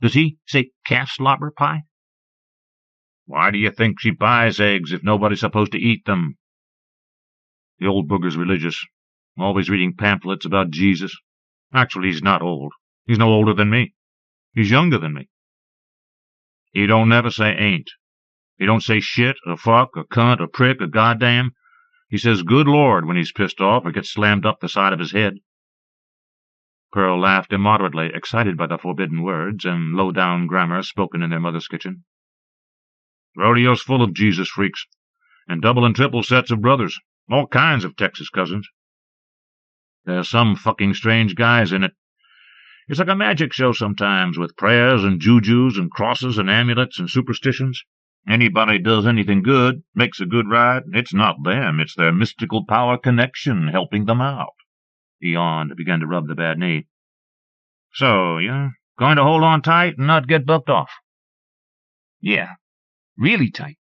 Does he say calf slobber pie?" "Why do you think she buys eggs if nobody's supposed to eat them?" "The old booger's religious, always reading pamphlets about Jesus. Actually, he's not old. He's no older than me. He's younger than me. He don't never say ain't. He don't say shit, or fuck, or cunt, or prick, or goddamn. He says good Lord when he's pissed off or gets slammed up the side of his head." Pearl laughed immoderately, excited by the forbidden words and low-down grammar spoken in their mother's kitchen. "Rodeo's full of Jesus freaks, and double and triple sets of brothers, all kinds of Texas cousins. There's some fucking strange guys in it. It's like a magic show sometimes, with prayers and jujus and crosses and amulets and superstitions. Anybody does anything good, makes a good ride, it's not them, it's their mystical power connection helping them out." He yawned and began to rub the bad knee. "So, you're going to hold on tight and not get bucked off?" "Yeah, really tight."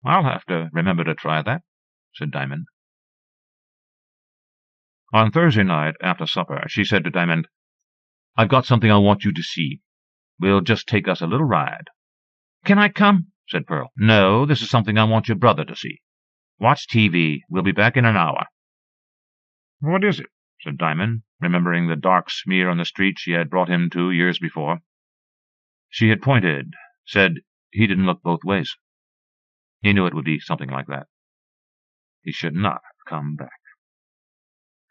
"I'll have to remember to try that," said Diamond. On Thursday night, after supper, she said to Diamond, "I've got something I want you to see. We'll just take us a little ride." "Can I come?" said Proulx. "No, this is something I want your brother to see. Watch TV. We'll be back in an hour." "What is it?" said Diamond, remembering the dark smear on the street she had brought him to years before. She had pointed, said he didn't look both ways. He knew it would be something like that. He should not have come back.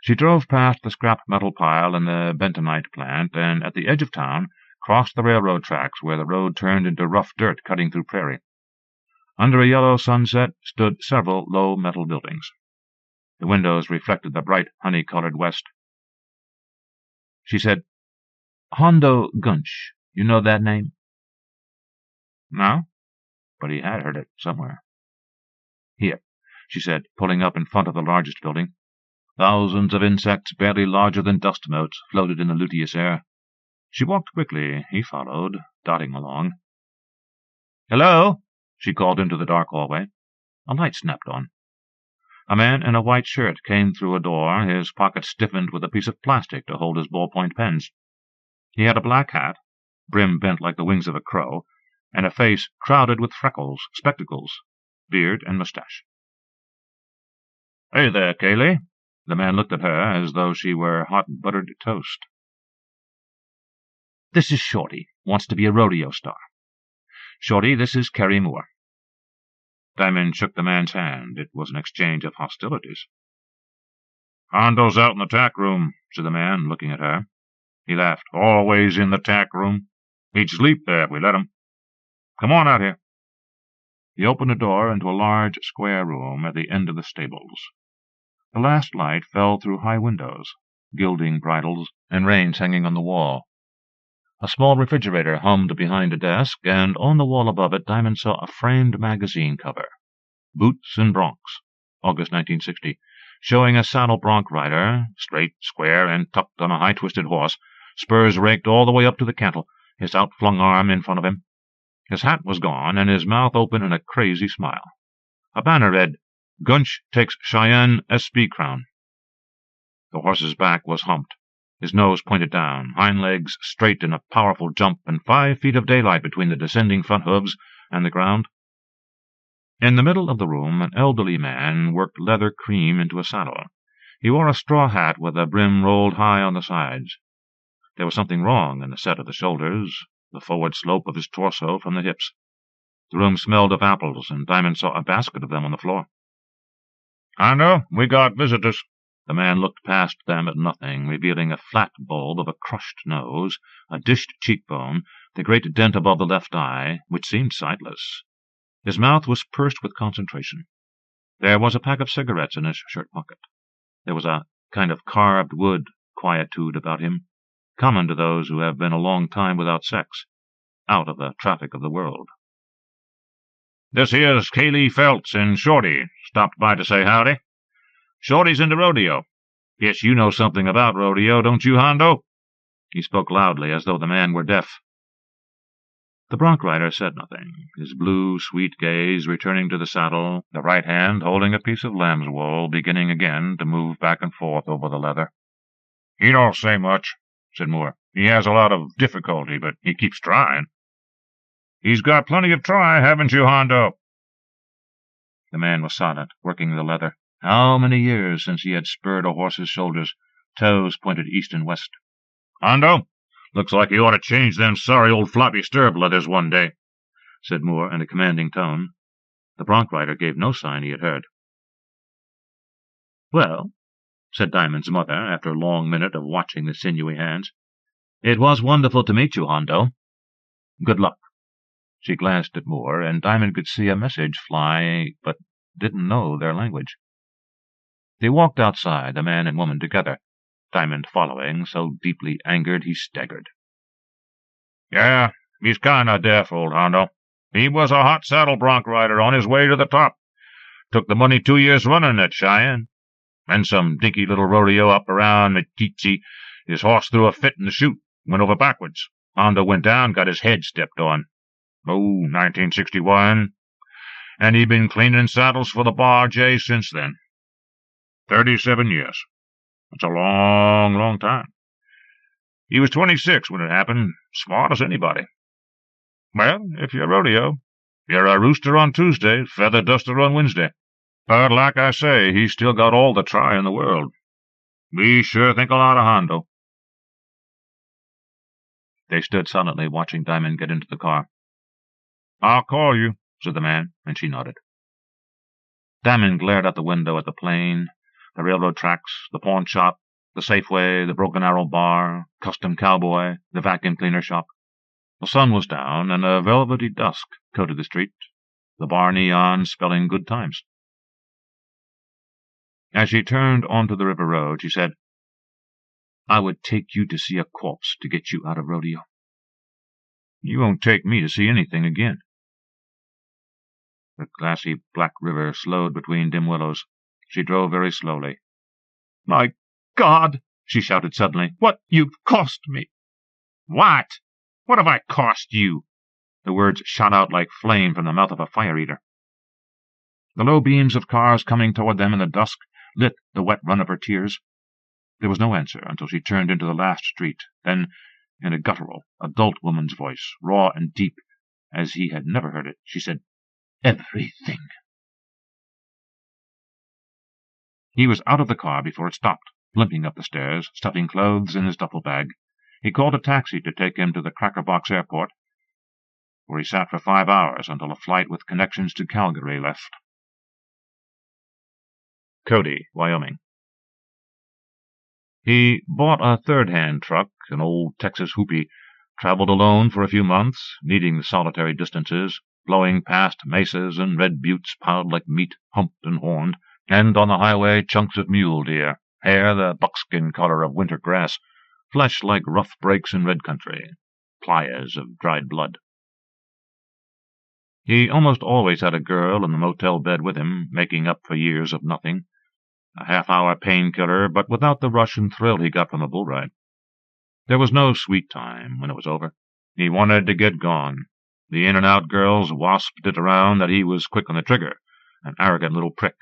She drove past the scrap metal pile in the bentonite plant, and at the edge of town crossed the railroad tracks where the road turned into rough dirt cutting through prairie. Under a yellow sunset stood several low metal buildings. The windows reflected the bright honey-colored west. She said, "Hondo Gunch, you know that name?" No, but he had heard it somewhere. "Here," she said, pulling up in front of the largest building. Thousands of insects barely larger than dust motes floated in the luteous air. She walked quickly. He followed, dotting along. "Hello," she called into the dark hallway. A light snapped on. A man in a white shirt came through a door, his pocket stiffened with a piece of plastic to hold his ballpoint pens. He had a black hat, brim bent like the wings of a crow, and a face crowded with freckles, spectacles, beard, and mustache. "Hey there, Kaylee." The man looked at her as though she were hot buttered toast. "This is Shorty. Wants to be a rodeo star. Shorty, this is Kerry Moore." Diamond shook the man's hand. It was an exchange of hostilities. "Hondo's out in the tack room," said the man, looking at her. He laughed. "Always in the tack room. He'd sleep there if we let him. Come on out here." He opened a door into a large square room at the end of the stables. The last light fell through high windows, gilding bridles, and reins hanging on the wall. A small refrigerator hummed behind a desk, and on the wall above it Diamond saw a framed magazine cover. Boots and Broncs, August 1960, showing a saddle bronc rider, straight, square, and tucked on a high-twisted horse, spurs raked all the way up to the cantle, his outflung arm in front of him. His hat was gone, and his mouth open in a crazy smile. A banner read, "Gunch takes Cheyenne SP crown." The horse's back was humped, his nose pointed down, hind legs straight in a powerful jump, and 5 feet of daylight between the descending front hooves and the ground. In the middle of the room an elderly man worked leather cream into a saddle. He wore a straw hat with a brim rolled high on the sides. There was something wrong in the set of the shoulders, the forward slope of his torso from the hips. The room smelled of apples, and Diamond saw a basket of them on the floor. "Hondo, we got visitors." The man looked past them at nothing, revealing a flat bulb of a crushed nose, a dished cheekbone, the great dent above the left eye, which seemed sightless. His mouth was pursed with concentration. There was a pack of cigarettes in his shirt pocket. There was a kind of carved wood quietude about him, common to those who have been a long time without sex, out of the traffic of the world. "This here's Kaylee Feltz and Shorty. Stopped by to say howdy. Shorty's into rodeo. Guess you know something about rodeo, don't you, Hondo?" He spoke loudly, as though the man were deaf. The bronc rider said nothing, his blue, sweet gaze returning to the saddle, the right hand holding a piece of lamb's wool, beginning again to move back and forth over the leather. "He don't say much," said Moore. "He has a lot of difficulty, but he keeps trying." "He's got plenty of try, haven't you, Hondo?" The man was silent, working the leather. How many years since he had spurred a horse's shoulders, toes pointed east and west. "Hondo, looks like you ought to change them sorry old floppy stirrup leathers one day," said Moore in a commanding tone. The bronc rider gave no sign he had heard. "Well," said Diamond's mother, after a long minute of watching the sinewy hands, "it was wonderful to meet you, Hondo. Good luck." She glanced at Moore, and Diamond could see a message fly, but didn't know their language. They walked outside, the man and woman together, Diamond following, so deeply angered he staggered. "Yeah, he's kinda deaf, old Hondo. He was a hot saddle bronc rider on his way to the top. Took the money 2 years running at Cheyenne. And some dinky little rodeo up around Meeteetse. His horse threw a fit in the chute, went over backwards. Hondo went down, got his head stepped on. 1961. And he'd been cleaning saddles for the Bar J since then. 37 years. That's a long, long time. He was 26 when it happened, smart as anybody. Well, if you're rodeo, you're a rooster on Tuesday, feather duster on Wednesday. But like I say, he's still got all the try in the world. We sure think a lot of Hondo." They stood silently watching Diamond get into the car. "I'll call you," said the man, and she nodded. Diamond glared out the window at the plane, the railroad tracks, the pawn shop, the Safeway, the Broken Arrow bar, Custom Cowboy, the vacuum cleaner shop. The sun was down, and a velvety dusk coated the street, the bar neon spelling good times. As she turned onto the river road, she said, "I would take you to see a corpse to get you out of rodeo." "You won't take me to see anything again." The glassy black river slowed between dim willows. She drove very slowly. "My God!" she shouted suddenly. "What you've cost me!" "What? What have I cost you?" The words shot out like flame from the mouth of a fire-eater. The low beams of cars coming toward them in the dusk lit the wet run of her tears. There was no answer until she turned into the last street. Then, in a guttural, adult woman's voice, raw and deep, as he had never heard it, she said, "Everything." He was out of the car before it stopped, limping up the stairs, stuffing clothes in his duffel bag. He called a taxi to take him to the Cracker Box Airport, where he sat for 5 hours until a flight with connections to Calgary left. Cody, Wyoming. He bought a third-hand truck, an old Texas Hoopy, traveled alone for a few months, needing the solitary distances, blowing past mesas and red buttes piled like meat, humped and horned, and on the highway chunks of mule deer, hair the buckskin color of winter grass, flesh like rough breaks in red country, playas of dried blood. He almost always had a girl in the motel bed with him, making up for years of nothing. A half-hour painkiller, but without the rush and thrill he got from a bull ride. There was no sweet time when it was over. He wanted to get gone. The in-and-out girls wasped it around that he was quick on the trigger, an arrogant little prick.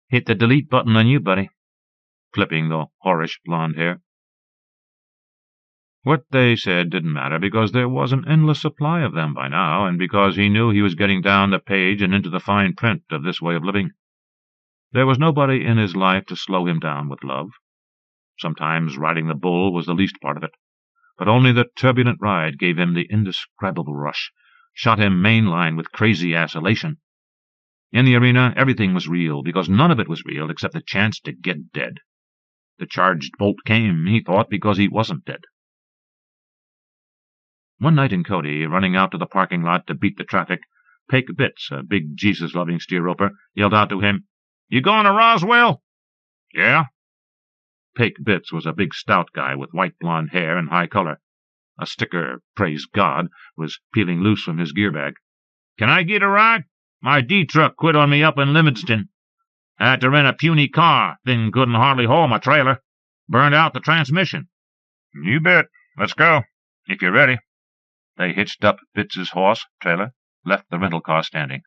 "Hit the delete button on you, buddy," flipping the whorish blonde hair. What they said didn't matter, because there was an endless supply of them by now, and because he knew he was getting down the page and into the fine print of this way of living. There was nobody in his life to slow him down with love. Sometimes riding the bull was the least part of it, but only the turbulent ride gave him the indescribable rush, shot him mainline with crazy-ass elation. In the arena, everything was real, because none of it was real except the chance to get dead. The charged bolt came, he thought, because he wasn't dead. One night in Cody, running out to the parking lot to beat the traffic, Pake Bitts, a big Jesus-loving steer-roper, yelled out to him, "You going to Roswell?" "Yeah." Pake Bitts was a big stout guy with white blonde hair and high color. A sticker, praise God, was peeling loose from his gear bag. "Can I get a ride? My D-truck quit on me up in Livingston. I had to rent a puny car, then couldn't hardly haul my trailer. Burned out the transmission." "You bet. Let's go, if you're ready." They hitched up Bitts's horse, trailer, left the rental car standing.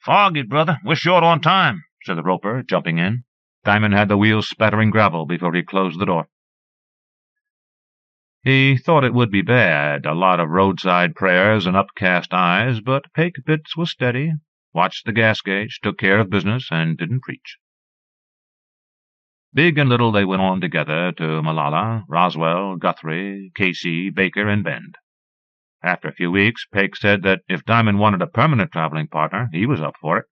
"Fog it, brother. We're short on time," said the roper, jumping in. Diamond had the wheels spattering gravel before he closed the door. He thought it would be bad, a lot of roadside prayers and upcast eyes, but Pake Bitts was steady, watched the gas gauge, took care of business, and didn't preach. Big and little they went on together to Malala, Roswell, Guthrie, Casey, Baker, and Bend. After a few weeks, Pake said that if Diamond wanted a permanent traveling partner, he was up for it.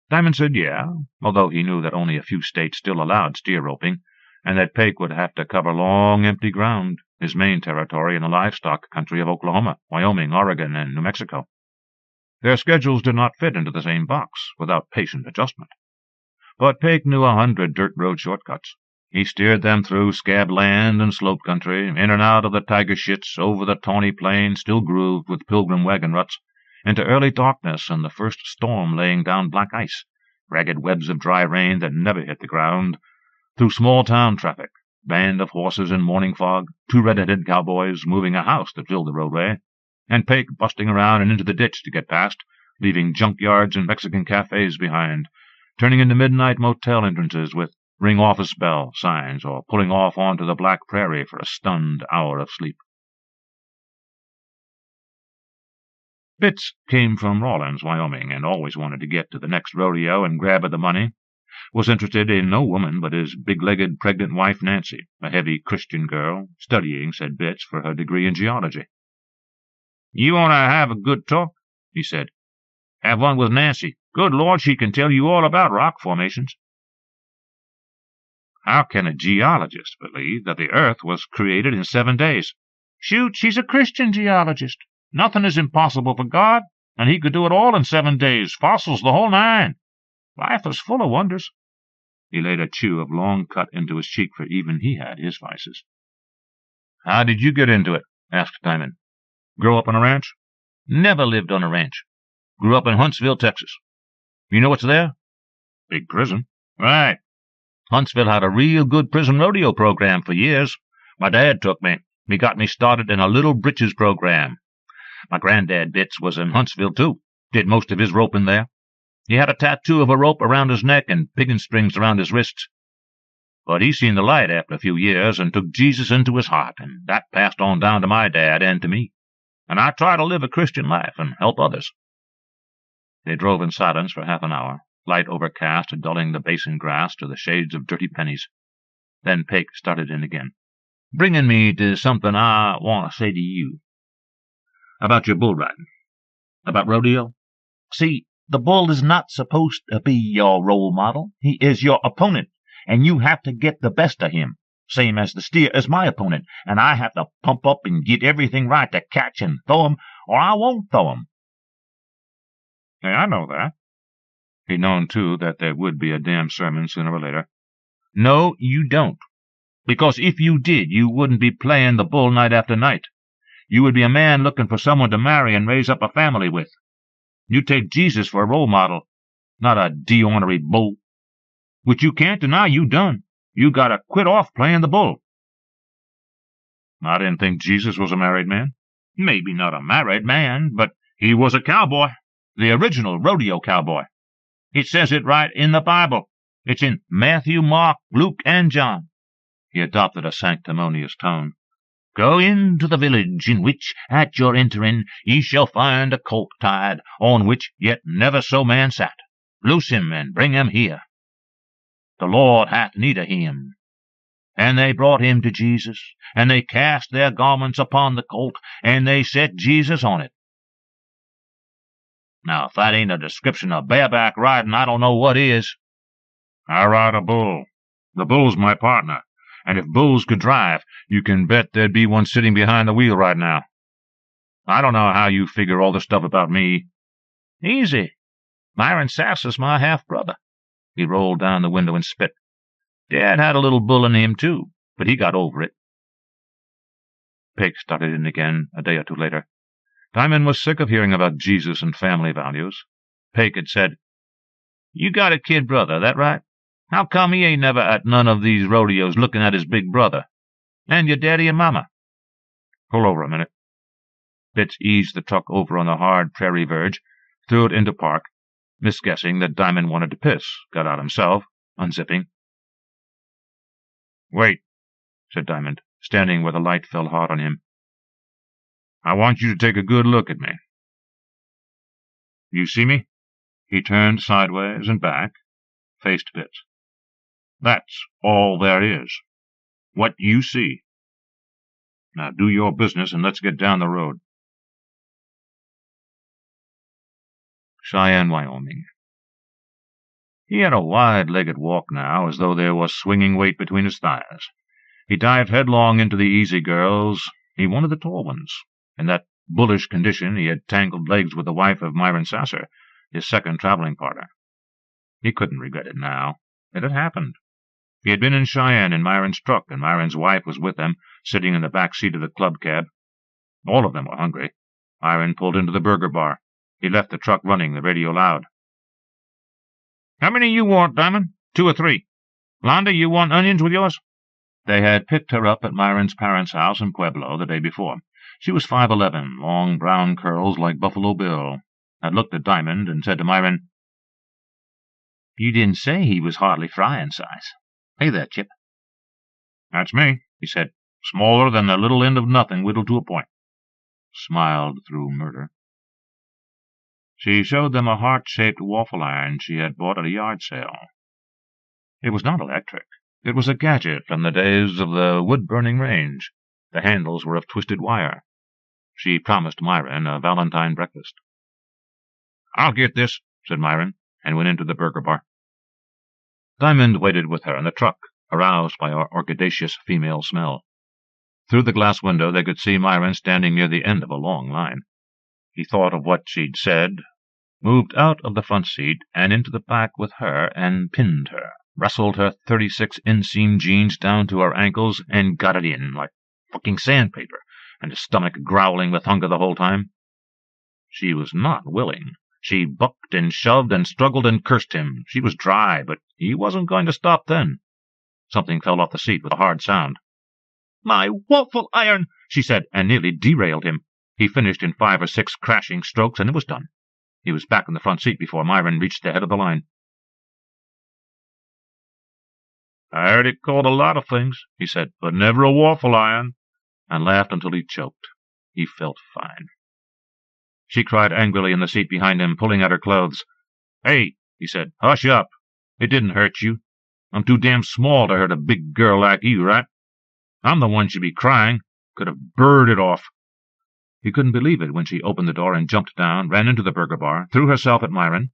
Diamond said yeah, although he knew that only a few states still allowed steer-roping, and that Pake would have to cover long, empty ground, his main territory in the livestock country of Oklahoma, Wyoming, Oregon, and New Mexico. Their schedules did not fit into the same box without patient adjustment. But Pake knew 100 dirt road shortcuts. He steered them through scab land and slope country, in and out of the tiger shits, over the tawny plain still grooved with pilgrim wagon ruts, into early darkness and the first storm laying down black ice, ragged webs of dry rain that never hit the ground, through small-town traffic, band of horses in morning fog, 2 red-headed cowboys moving a house that filled the roadway, and Pake busting around and into the ditch to get past, leaving junkyards and Mexican cafes behind, turning into midnight motel entrances with ring office bell signs, or pulling off onto the black prairie for a stunned hour of sleep. Bitts came from Rawlins, Wyoming, and always wanted to get to the next rodeo and grab at the money. Was interested in no woman but his big-legged pregnant wife Nancy, a heavy Christian girl, studying, said Bitts, for her degree in geology. "You want to have a good talk?" he said. "Have one with Nancy. Good Lord, she can tell you all about rock formations." "How can a geologist believe that the earth was created in 7 days?" "Shoot, she's a Christian geologist. Nothing is impossible for God, and he could do it all in 7 days, fossils, the whole nine. Life is full of wonders." He laid a chew of long cut into his cheek, for even he had his vices. "How did you get into it?" asked Diamond. "Grow up on a ranch?" "Never lived on a ranch. Grew up in Huntsville, Texas. You know what's there?" "Big prison." "Right. Huntsville had a real good prison rodeo program for years. My dad took me. He got me started in a Little Britches program. My granddad, Bitts, was in Huntsville, too. Did most of his roping there. He had a tattoo of a rope around his neck and piggin' strings around his wrists. But he seen the light after a few years and took Jesus into his heart, and that passed on down to my dad and to me. And I try to live a Christian life and help others." They drove in silence for half an hour, light overcast dulling the basin grass to the shades of dirty pennies. Then Pake started in again. "Bringing me to something I want to say to you." "About your bull riding? About rodeo?" "See, the bull is not supposed to be your role model. He is your opponent, and you have to get the best of him, same as the steer is my opponent, and I have to pump up and get everything right to catch and throw him, or I won't throw him." "Hey, I know that." He'd known, too, that there would be a damn sermon sooner or later. "No, you don't. Because if you did, you wouldn't be playing the bull night after night. You would be a man looking for someone to marry and raise up a family with. You take Jesus for a role model, not a de-ornery bull. Which you can't deny you done. You gotta quit off playing the bull." "I didn't think Jesus was a married man." "Maybe not a married man, but he was a cowboy. The original rodeo cowboy. It says it right in the Bible. It's in Matthew, Mark, Luke, and John." He adopted a sanctimonious tone. "Go into the village in which, at your entering, ye shall find a colt tied, on which yet never so man sat. Loose him, and bring him here. The Lord hath need of him." And they brought him to Jesus, and they cast their garments upon the colt, and they set Jesus on it. Now, if that ain't a description of bareback riding, I don't know what is. "I ride a bull. The bull's my partner. And if bulls could drive, you can bet there'd be one sitting behind the wheel right now. I don't know how you figure all this stuff about me." "Easy. Myron Sasser's my half-brother." He rolled down the window and spit. "Dad had a little bull in him, too, but he got over it." Pig started in again a day or two later. Diamond was sick of hearing about Jesus and family values. Pig had said, "You got a kid brother, that right? How come he ain't never at none of these rodeos looking at his big brother? And your daddy and mama?" "Pull over a minute." Bitts eased the truck over on the hard prairie verge, threw it into park, misguessing that Diamond wanted to piss, got out himself, unzipping. "Wait," said Diamond, standing where the light fell hard on him. "I want you to take a good look at me." "You see me?" He turned sideways and back, faced Bitts. "That's all there is. What you see. Now do your business and let's get down the road." Cheyenne, Wyoming. He had a wide-legged walk now, as though there was swinging weight between his thighs. He dived headlong into the easy girls. He wanted the tall ones. In that bullish condition he had tangled legs with the wife of Myron Sasser, his second traveling partner. He couldn't regret it now. It had happened. He had been in Cheyenne in Myron's truck, and Myron's wife was with them, sitting in the back seat of the club cab. All of them were hungry. Myron pulled into the burger bar. He left the truck running, the radio loud. "How many you want, Diamond? 2 or 3? Londa, you want onions with yours?" They had picked her up at Myron's parents' house in Pueblo the day before. She was 5'11", long brown curls like Buffalo Bill, had looked at Diamond and said to Myron, "You didn't say he was hardly frying size." Hey there, Chip. That's me, he said, smaller than the little end of nothing whittled to a point. Smiled through murder. She showed them a heart-shaped waffle iron she had bought at a yard sale. It was not electric. It was a gadget from the days of the wood-burning range. The handles were of twisted wire. She promised Myron a Valentine breakfast. "I'll get this," said Myron, and went into the burger bar. Diamond waited with her in the truck, aroused by our orchidaceous female smell. Through the glass window they could see Myron standing near the end of a long line. He thought of what she'd said, moved out of the front seat and into the back with her and pinned her, wrestled her 36 inseam jeans down to her ankles and got it in like fucking sandpaper, and his stomach growling with hunger the whole time. She was not willing. She bucked and shoved and struggled and cursed him. She was dry, but he wasn't going to stop then. Something fell off the seat with a hard sound. "My waffle iron!" she said, and nearly derailed him. He finished in 5 or 6 crashing strokes, and it was done. He was back in the front seat before Myron reached the head of the line. "I heard it called a lot of things," he said, "but never a waffle iron," and laughed until he choked. He felt fine. She cried angrily in the seat behind him, pulling at her clothes. "Hey," he said, "hush up. It didn't hurt you. I'm too damn small to hurt a big girl like you, right? I'm the one should be crying. Could have burred it off." He couldn't believe it when she opened the door and jumped down, ran into the burger bar, threw herself at Myron.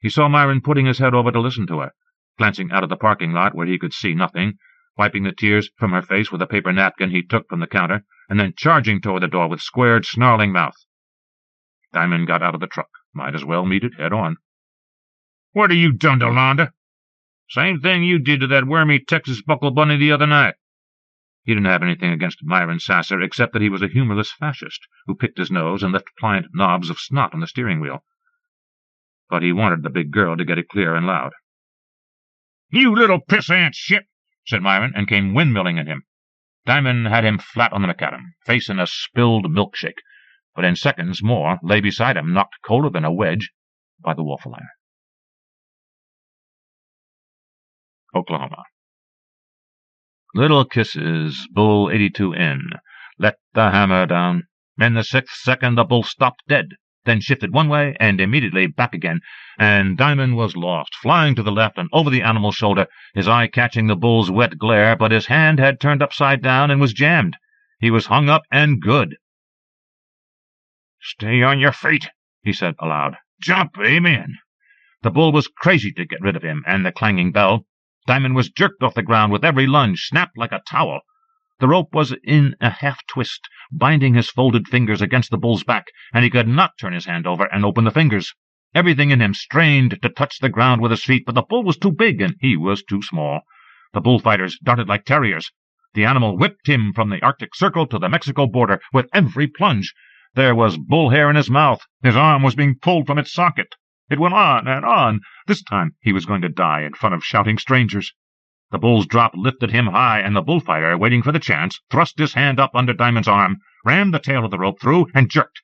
He saw Myron putting his head over to listen to her, glancing out of the parking lot where he could see nothing, wiping the tears from her face with a paper napkin he took from the counter, and then charging toward the door with squared, snarling mouth. Diamond got out of the truck. Might as well meet it head on. "What are you done to Londa?" "Same thing you did to that wormy Texas buckle bunny the other night." He didn't have anything against Myron Sasser, except that he was a humorless fascist who picked his nose and left pliant knobs of snot on the steering wheel. But he wanted the big girl to get it clear and loud. "You little pissant shit," said Myron, and came windmilling at him. Diamond had him flat on the macadam, face in a spilled milkshake, but in seconds more lay beside him, knocked colder than a wedge by the waffle iron. Oklahoma. Little kisses, bull 82 in. Let the hammer down. In the 6th second the bull stopped dead, then shifted one way and immediately back again, and Diamond was lost, flying to the left and over the animal's shoulder, his eye catching the bull's wet glare, but his hand had turned upside down and was jammed. He was hung up and good. "Stay on your feet," he said aloud. "Jump, amen." The bull was crazy to get rid of him and the clanging bell. Diamond was jerked off the ground with every lunge, snapped like a towel. The rope was in a half-twist, binding his folded fingers against the bull's back, and he could not turn his hand over and open the fingers. Everything in him strained to touch the ground with his feet, but the bull was too big and he was too small. The bullfighters darted like terriers. The animal whipped him from the Arctic Circle to the Mexico border with every plunge. There was bull hair in his mouth. His arm was being pulled from its socket. It went on and on. This time he was going to die in front of shouting strangers. The bull's drop lifted him high, and the bullfighter, waiting for the chance, thrust his hand up under Diamond's arm, rammed the tail of the rope through, and jerked.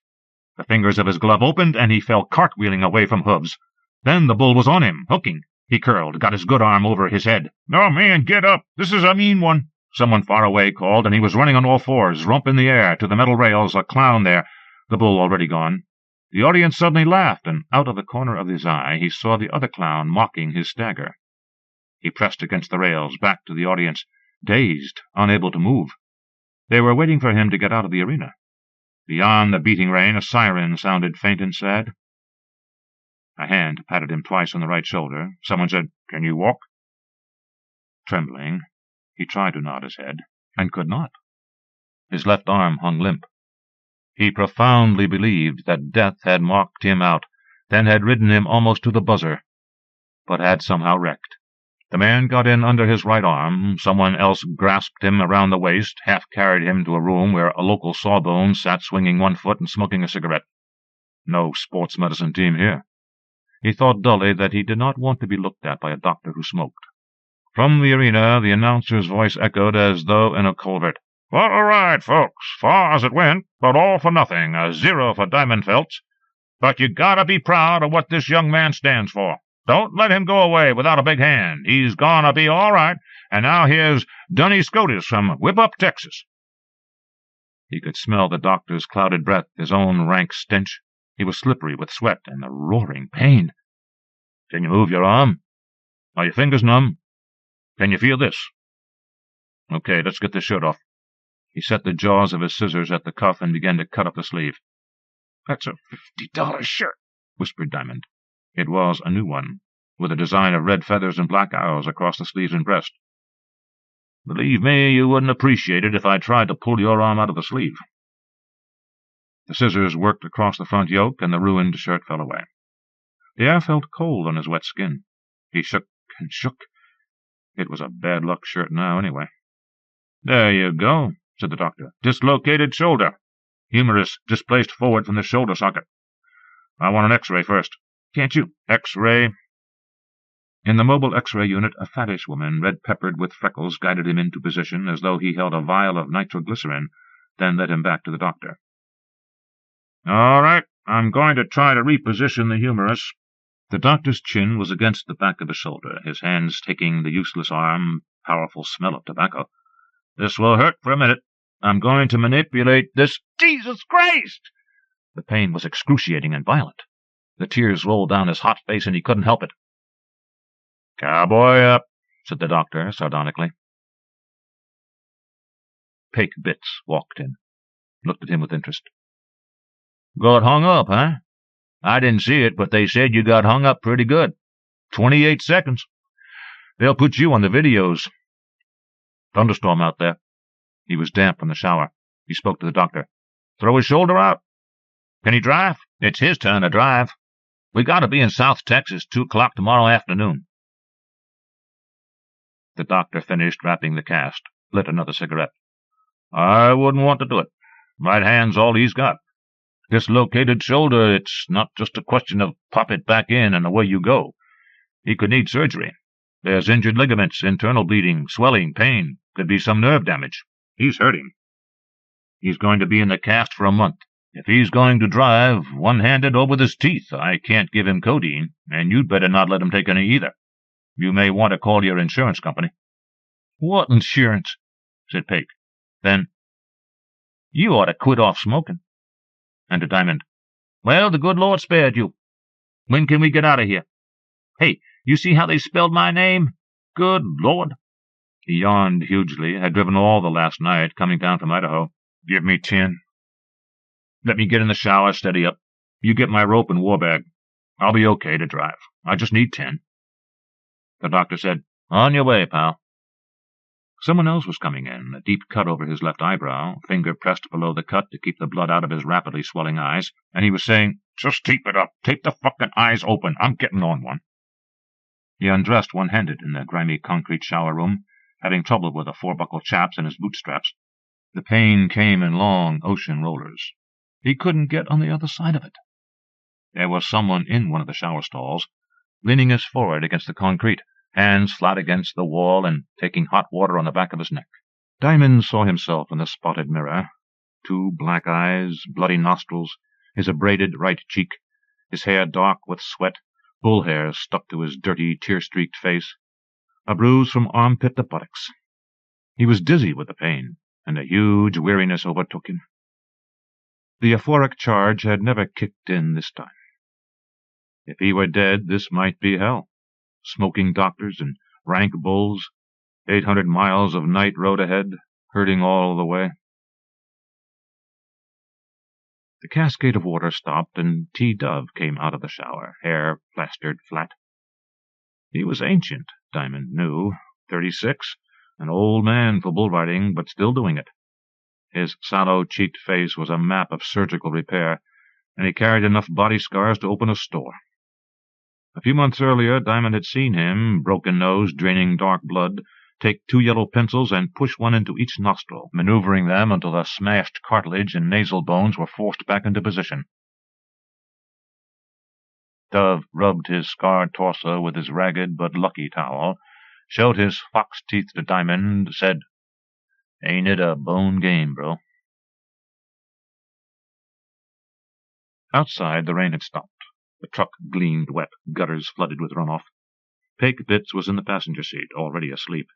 The fingers of his glove opened, and he fell cartwheeling away from hooves. Then the bull was on him, hooking. He curled, got his good arm over his head. "No, man, get up! This is a mean one!" Someone far away called, and he was running on all fours, rump in the air, to the metal rails, a clown there, the bull already gone. The audience suddenly laughed, and out of the corner of his eye he saw the other clown mocking his stagger. He pressed against the rails, back to the audience, dazed, unable to move. They were waiting for him to get out of the arena. Beyond the beating rain a siren sounded faint and sad. A hand patted him twice on the right shoulder. Someone said, "Can you walk?" Trembling, he tried to nod his head, and could not. His left arm hung limp. He profoundly believed that death had mocked him out, then had ridden him almost to the buzzer, but had somehow wrecked. The man got in under his right arm. Someone else grasped him around the waist, half-carried him to a room where a local sawbone sat swinging one foot and smoking a cigarette. No sports medicine team here. He thought dully that he did not want to be looked at by a doctor who smoked. From the arena the announcer's voice echoed as though in a culvert. "What a ride, folks! Far as it went, but all for nothing. A 0 for Diamond Phelps. But you gotta be proud of what this young man stands for. Don't let him go away without a big hand. He's gonna be all right, And now here's Dunny Scotus from Whip-Up, Texas. He could smell the doctor's clouded breath, his own rank stench. He was slippery with sweat and the roaring pain. Can you move your arm? Are your fingers numb? Can you feel this? Okay, let's get this shirt off. He set the jaws of his scissors at the cuff and began to cut up the sleeve. That's a $50 shirt, whispered Diamond. It was a new one, with a design of red feathers and black arrows across the sleeves and breast. Believe me, you wouldn't appreciate it if I tried to pull your arm out of the sleeve. The scissors worked across the front yoke, and the ruined shirt fell away. The air felt cold on his wet skin. He shook and shook. It was a bad-luck shirt now, anyway. There you go, said the doctor. Dislocated shoulder. Humerus displaced forward from the shoulder socket. I want an X-ray first. Can't you? X-ray. In the mobile X-ray unit, a fattish woman, red-peppered with freckles, guided him into position as though he held a vial of nitroglycerin, then led him back to the doctor. All right, I'm going to try to reposition the humerus. The doctor's chin was against the back of his shoulder, his hands taking the useless arm, powerful smell of tobacco. This will hurt for a minute. I'm going to manipulate this. Jesus Christ! The pain was excruciating and violent. The tears rolled down his hot face, and he couldn't help it. Cowboy up, said the doctor sardonically. Pake Bitts walked in, looked at him with interest. Got hung up, huh? I didn't see it, but they said you got hung up pretty good. 28 seconds. They'll put you on the videos. Thunderstorm out there. He was damp from the shower. He spoke to the doctor. Throw his shoulder out. Can he drive? It's his turn to drive. We got to be in South Texas 2 o'clock tomorrow afternoon. The doctor finished wrapping the cast, lit another cigarette. I wouldn't want to do it. Right hand's all he's got. Dislocated shoulder, it's not just a question of pop it back in and away you go. He could need surgery. There's injured ligaments, internal bleeding, swelling, pain. Could be some nerve damage. He's hurting. He's going to be in the cast for a month. If he's going to drive one-handed or with his teeth, I can't give him codeine, and you'd better not let him take any either. You may want to call your insurance company. What insurance? Said Pake. Then, you ought to quit off smoking. And to Diamond, well, the good Lord spared you. When can we get out of here? Hey, you see how they spelled my name? Good Lord. He yawned hugely, had driven all the last night, coming down from Idaho. Give me 10. Let me get in the shower, steady up. You get my rope and war bag. I'll be okay to drive. I just need 10. The doctor said, On your way, pal. Someone else was coming in, a deep cut over his left eyebrow, finger pressed below the cut to keep the blood out of his rapidly swelling eyes, and he was saying, Just tape it up. Tape the fucking eyes open. I'm getting on one. He undressed one-handed in the grimy concrete shower room, having trouble with the 4-buckle chaps in his bootstraps. The pain came in long ocean rollers. He couldn't get on the other side of it. There was someone in one of the shower stalls, leaning his forehead against the concrete, hands flat against the wall and taking hot water on the back of his neck. Diamond saw himself in the spotted mirror. 2 black eyes, bloody nostrils, his abraded right cheek, his hair dark with sweat, bull hairs stuck to his dirty, tear-streaked face, a bruise from armpit to buttocks. He was dizzy with the pain, and a huge weariness overtook him. The euphoric charge had never kicked in this time. If he were dead, this might be hell. Smoking doctors and rank bulls, 800 miles of night road ahead, hurting all the way. The cascade of water stopped, and T-Dove came out of the shower, hair plastered flat. He was ancient, Diamond knew, 36, an old man for bull riding, but still doing it. His sallow-cheeked face was a map of surgical repair, and he carried enough body scars to open a store. A few months earlier, Diamond had seen him, broken nose, draining dark blood, take 2 yellow pencils and push one into each nostril, maneuvering them until the smashed cartilage and nasal bones were forced back into position. Dove rubbed his scarred torso with his ragged but lucky towel, showed his fox teeth to Diamond, said, Ain't it a bone game, bro? Outside, the rain had stopped. The truck gleamed wet, gutters flooded with runoff. Pake Bitts was in the passenger seat, already asleep.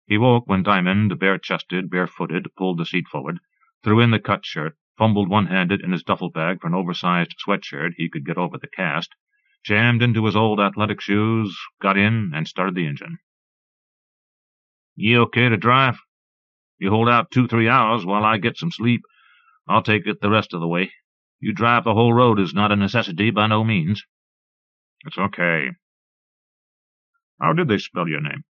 He woke when Diamond, bare-chested, barefooted, pulled the seat forward, threw in the cut shirt, fumbled one-handed in his duffel bag for an oversized sweatshirt he could get over the cast, jammed into his old athletic shoes, got in, and started the engine. "You okay to drive? You hold out 2-3 hours while I get some sleep. I'll take it the rest of the way. You drive the whole road is not a necessity by no means." "It's okay. How did they spell your name?"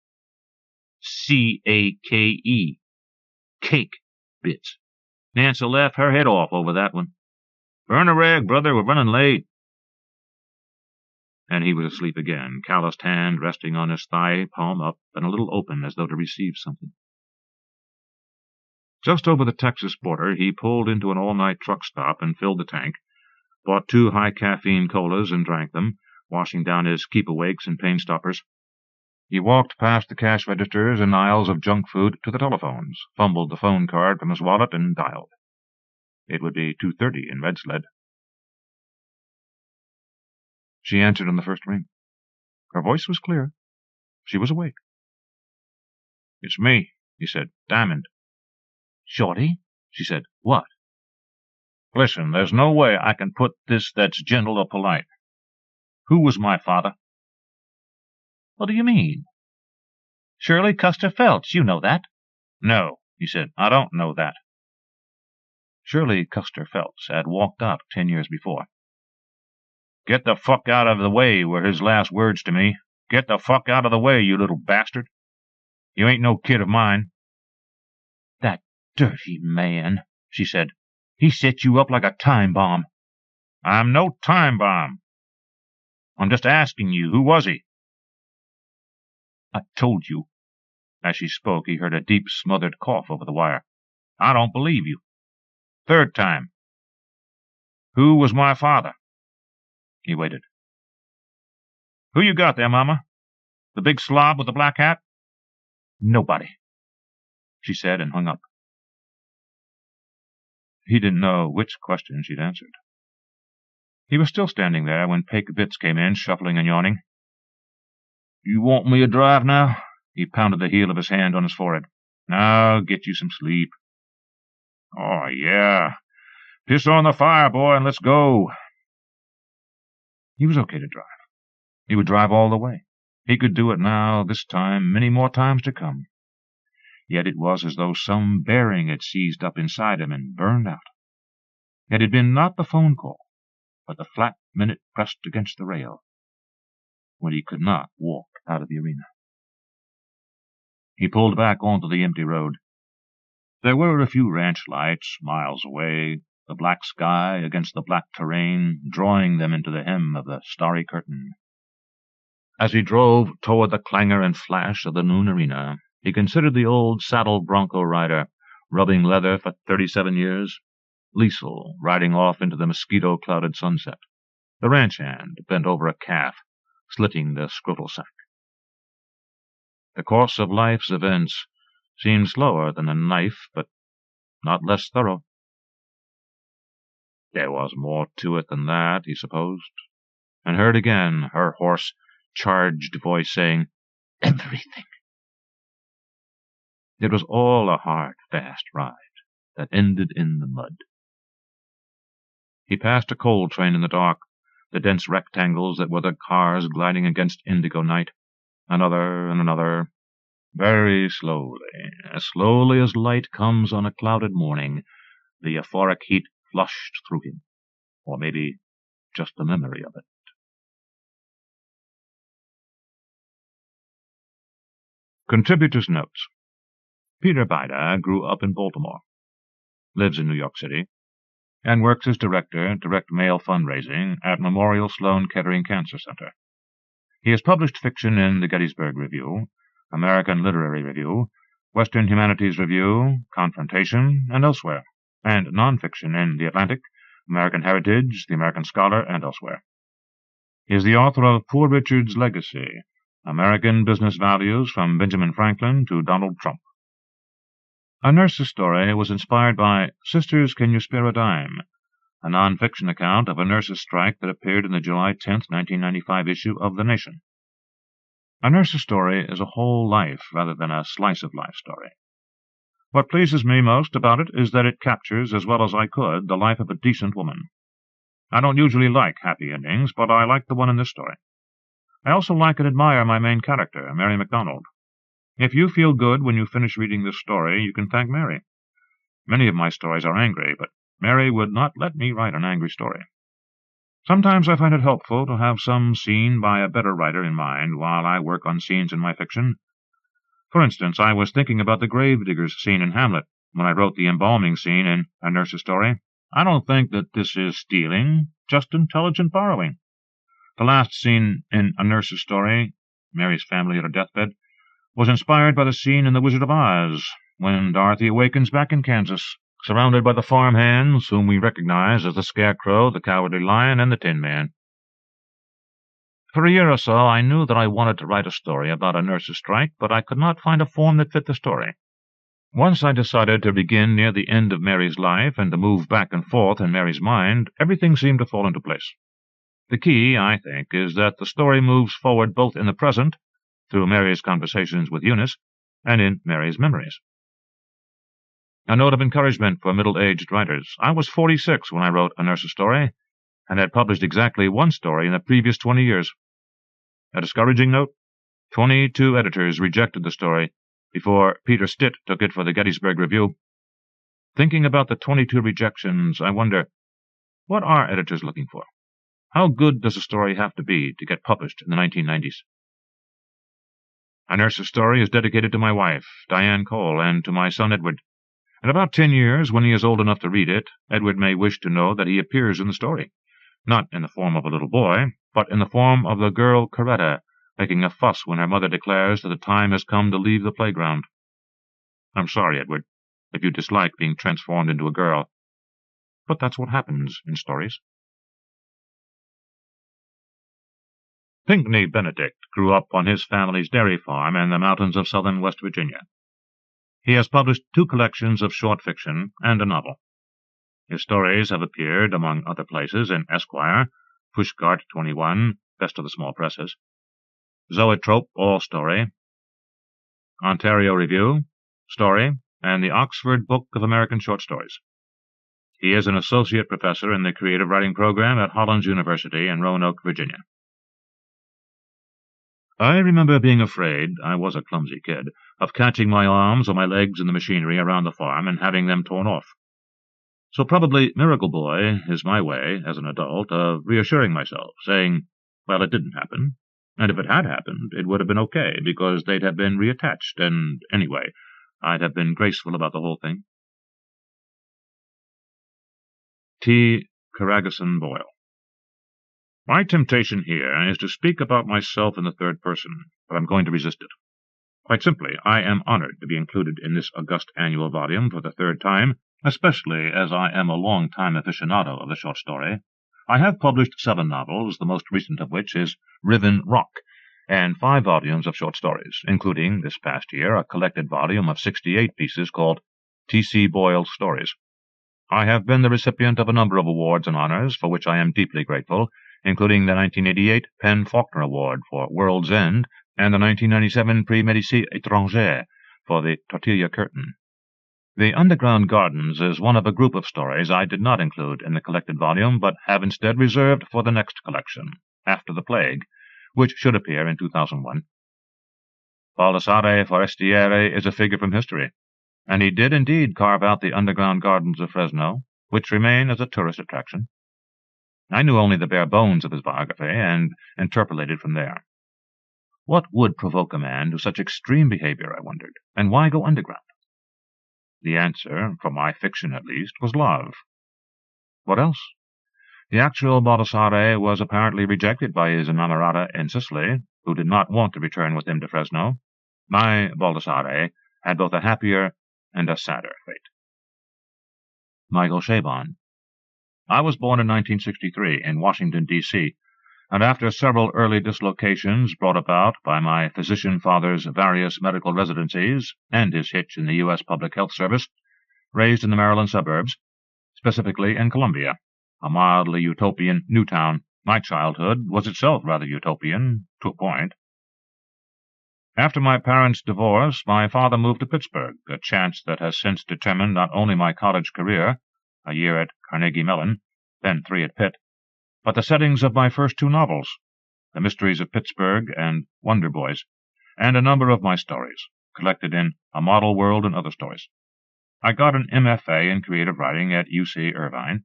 "C-A-K-E. Cake bits. Nancy left her head off over that one. Burn a rag, brother, we're running late." And he was asleep again, calloused hand resting on his thigh, palm up, and a little open as though to receive something. Just over the Texas border, he pulled into an all-night truck stop and filled the tank, bought 2 high-caffeine colas and drank them, washing down his keep-awakes and pain-stoppers. He walked past the cash registers and aisles of junk food to the telephones, fumbled the phone card from his wallet, and dialed. It would be 2:30 in Red Sled. She answered on the first ring. Her voice was clear. She was awake. "It's me," he said. "Diamond." "Shorty," she said. "What?" "Listen, there's no way I can put this that's gentle or polite. Who was my father?" "What do you mean?" "Shirley Custer Phelps, you know that." "No," he said, "I don't know that." Shirley Custer Phelps had walked out 10 years before. "Get the fuck out of the way," were his last words to me. "Get the fuck out of the way, you little bastard. You ain't no kid of mine." "That dirty man," she said. "He set you up like a time bomb." "I'm no time bomb. I'm just asking you, who was he?" "I told you." As she spoke, he heard a deep, smothered cough over the wire. "I don't believe you. 3rd time. Who was my father?" He waited. "Who you got there, Mama? The big slob with the black hat?" "Nobody," she said, and hung up. He didn't know which question she'd answered. He was still standing there when Pake Vitz came in, shuffling and yawning. "You want me to drive now?" He pounded the heel of his hand on his forehead. "Now, get you some sleep." "Oh, yeah. Piss on the fire, boy, and let's go." He was okay to drive. He would drive all the way. He could do it now, this time, many more times to come. Yet it was as though some bearing had seized up inside him and burned out. It had been not the phone call, but the flat minute pressed against the rail, when he could not walk out of the arena. He pulled back onto the empty road. There were a few ranch lights miles away, the black sky against the black terrain, drawing them into the hem of the starry curtain. As he drove toward the clangor and flash of the noon arena, he considered the old saddle bronco rider, rubbing leather for 37 years, Liesel riding off into the mosquito-clouded sunset, the ranch hand bent over a calf, slitting the scrotal sack. The course of life's events seemed slower than a knife, but not less thorough. There was more to it than that, he supposed, and heard again her hoarse, charged voice saying, "Everything." It was all a hard, fast ride that ended in the mud. He passed a coal train in the dark, the dense rectangles that were the cars gliding against indigo night, another and another. Very slowly, as slowly as light comes on a clouded morning, the euphoric heat flushed through him, or maybe just the memory of it. Contributor's Notes. Peter Bida grew up in Baltimore, lives in New York City, and works as director, direct mail fundraising at Memorial Sloan Kettering Cancer Center. He has published fiction in the Gettysburg Review, American Literary Review, Western Humanities Review, Confrontation, and elsewhere, and nonfiction in The Atlantic, American Heritage, The American Scholar, and elsewhere. He is the author of Poor Richard's Legacy, American Business Values from Benjamin Franklin to Donald Trump. A Nurse's Story was inspired by Sisters, Can You Spare a Dime?, a non-fiction account of a nurses' strike that appeared in the July 10, 1995 issue of The Nation. A nurse's story is a whole life rather than a slice-of-life story. What pleases me most about it is that it captures, as well as I could, the life of a decent woman. I don't usually like happy endings, but I like the one in this story. I also like and admire my main character, Mary MacDonald. If you feel good when you finish reading this story, you can thank Mary. Many of my stories are angry, but Mary would not let me write an angry story. Sometimes I find it helpful to have some scene by a better writer in mind while I work on scenes in my fiction. For instance, I was thinking about the gravedigger's scene in Hamlet when I wrote the embalming scene in A Nurse's Story. I don't think that this is stealing, just intelligent borrowing. The last scene in A Nurse's Story, Mary's family at her deathbed, was inspired by the scene in The Wizard of Oz, when Dorothy awakens back in Kansas, surrounded by the farm hands, whom we recognize as the Scarecrow, the Cowardly Lion, and the Tin Man. For a year or so, I knew that I wanted to write a story about a nurse's strike, but I could not find a form that fit the story. Once I decided to begin near the end of Mary's life and to move back and forth in Mary's mind, everything seemed to fall into place. The key, I think, is that the story moves forward both in the present, through Mary's conversations with Eunice, and in Mary's memories. A note of encouragement for middle-aged writers. I was 46 when I wrote A Nurse's Story, and had published exactly one story in the previous 20 years. A discouraging note: 22 editors rejected the story before Peter Stitt took it for the Gettysburg Review. Thinking about the 22 rejections, I wonder, what are editors looking for? How good does a story have to be to get published in the 1990s? A Nurse's Story is dedicated to my wife, Diane Cole, and to my son Edward. In about 10 years, when he is old enough to read it, Edward may wish to know that he appears in the story, not in the form of a little boy, but in the form of the girl Coretta, making a fuss when her mother declares that the time has come to leave the playground. I'm sorry, Edward, if you dislike being transformed into a girl, but that's what happens in stories. Pinckney Benedict grew up on his family's dairy farm in the mountains of southern West Virginia. He has published 2 collections of short fiction and a novel. His stories have appeared, among other places, in Esquire, Pushcart 21, Best of the Small Presses, Zoetrope All Story, Ontario Review, Story, and the Oxford Book of American Short Stories. He is an associate professor in the creative writing program at Hollins University in Roanoke, Virginia. I remember being afraid, I was a clumsy kid, of catching my arms or my legs in the machinery around the farm and having them torn off. So probably Miracle Boy is my way, as an adult, of reassuring myself, saying, well, it didn't happen, and if it had happened, it would have been okay, because they'd have been reattached, and anyway, I'd have been graceful about the whole thing. T. Coraghessan Boyle. My temptation here is to speak about myself in the third person, but I'm going to resist it. Quite simply, I am honored to be included in this august annual volume for the 3rd time, especially as I am a long-time aficionado of the short story. I have published 7 novels, the most recent of which is Riven Rock, and 5 volumes of short stories, including, this past year, a collected volume of 68 pieces called T.C. Boyle's Stories. I have been the recipient of a number of awards and honors, for which I am deeply grateful, including the 1988 Penn Faulkner Award for World's End and the 1997 Prix Médicis Étranger for the Tortilla Curtain. The Underground Gardens is one of a group of stories I did not include in the collected volume, but have instead reserved for the next collection, After the Plague, which should appear in 2001. Baldassare Forestieri is a figure from history, and he did indeed carve out the underground gardens of Fresno, which remain as a tourist attraction. I knew only the bare bones of his biography, and interpolated from there. What would provoke a man to such extreme behavior, I wondered, and why go underground? The answer, for my fiction at least, was love. What else? The actual Baldassare was apparently rejected by his inamorata in Sicily, who did not want to return with him to Fresno. My Baldassare had both a happier and a sadder fate. Michael Chabon. I was born in 1963 in Washington, D.C., and after several early dislocations brought about by my physician father's various medical residencies and his hitch in the U.S. Public Health Service, raised in the Maryland suburbs, specifically in Columbia, a mildly utopian new town. My childhood was itself rather utopian, to a point. After my parents' divorce, my father moved to Pittsburgh, a chance that has since determined not only my college career, a year at Carnegie Mellon, then 3 at Pitt, but the settings of my first 2 novels, The Mysteries of Pittsburgh and Wonder Boys, and a number of my stories, collected in A Model World and Other Stories. I got an MFA in creative writing at UC Irvine,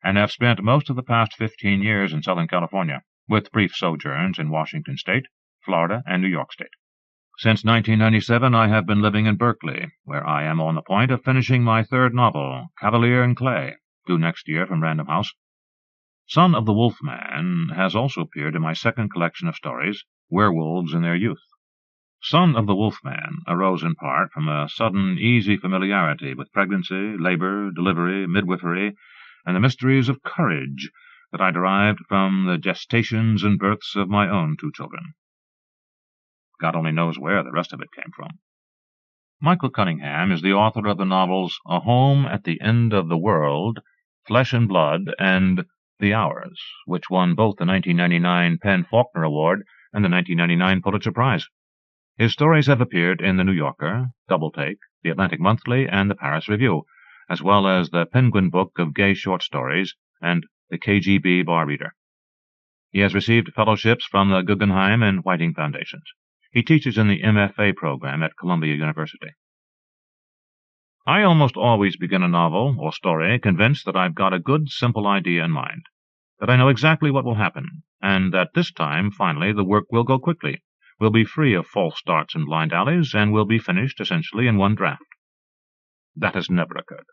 and have spent most of the past 15 years in Southern California, with brief sojourns in Washington State, Florida, and New York State. Since 1997 I have been living in Berkeley, where I am on the point of finishing my 3rd novel, Cavalier in Clay, due next year from Random House. Son of the Wolfman has also appeared in my 2nd collection of stories, Werewolves in Their Youth. Son of the Wolfman arose in part from a sudden, easy familiarity with pregnancy, labor, delivery, midwifery, and the mysteries of courage that I derived from the gestations and births of my own 2 children. God only knows where the rest of it came from. Michael Cunningham is the author of the novels A Home at the End of the World, Flesh and Blood, and The Hours, which won both the 1999 PEN/Faulkner Award and the 1999 Pulitzer Prize. His stories have appeared in The New Yorker, Double Take, The Atlantic Monthly, and the Paris Review, as well as the Penguin Book of Gay Short Stories and the KGB Bar Reader. He has received fellowships from the Guggenheim and Whiting Foundations. He teaches in the MFA program at Columbia University. I almost always begin a novel or story convinced that I've got a good, simple idea in mind, that I know exactly what will happen, and that this time, finally, the work will go quickly, will be free of false starts and blind alleys, and will be finished, essentially, in one draft. That has never occurred,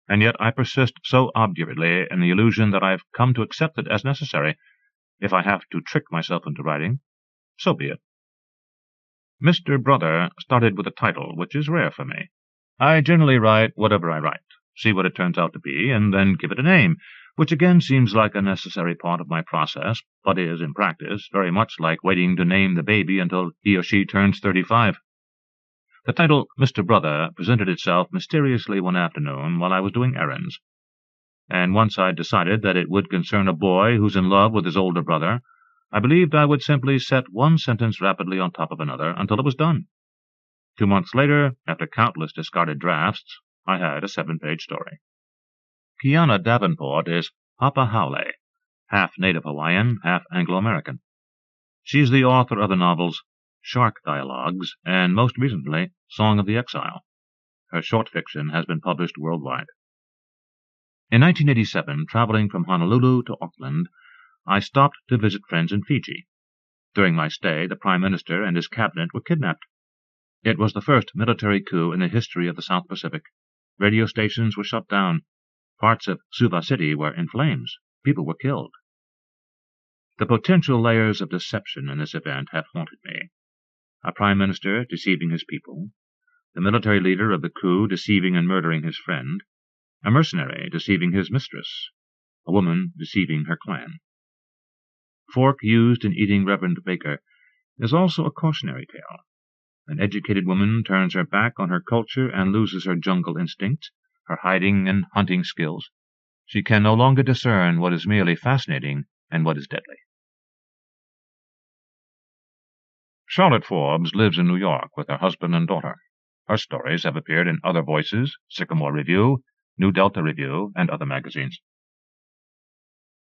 and yet I persist so obdurately in the illusion that I've come to accept it as necessary. If I have to trick myself into writing, so be it. Mr. Brother started with a title, which is rare for me. I generally write whatever I write, see what it turns out to be, and then give it a name, which again seems like a necessary part of my process, but is, in practice, very much like waiting to name the baby until he or she turns 35. The title, Mr. Brother, presented itself mysteriously one afternoon while I was doing errands, and once I'd decided that it would concern a boy who's in love with his older brother, I believed I would simply set one sentence rapidly on top of another until it was done. 2 months later, after countless discarded drafts, I had a 7-page story. Kiana Davenport is Papa Haole, half Native Hawaiian, half Anglo-American. She's the author of the novels Shark Dialogues and, most recently, Song of the Exile. Her short fiction has been published worldwide. In 1987, traveling from Honolulu to Auckland, I stopped to visit friends in Fiji. During my stay, the Prime Minister and his cabinet were kidnapped. It was the first military coup in the history of the South Pacific. Radio stations were shut down. Parts of Suva City were in flames. People were killed. The potential layers of deception in this event have haunted me. A Prime Minister deceiving his people, the military leader of the coup deceiving and murdering his friend, a mercenary deceiving his mistress, a woman deceiving her clan. Fork used in eating Reverend Baker is also a cautionary tale. An educated woman turns her back on her culture and loses her jungle instincts, her hiding and hunting skills. She can no longer discern what is merely fascinating and what is deadly. Charlotte Forbes lives in New York with her husband and daughter. Her stories have appeared in Other Voices, Sycamore Review, New Delta Review, and other magazines.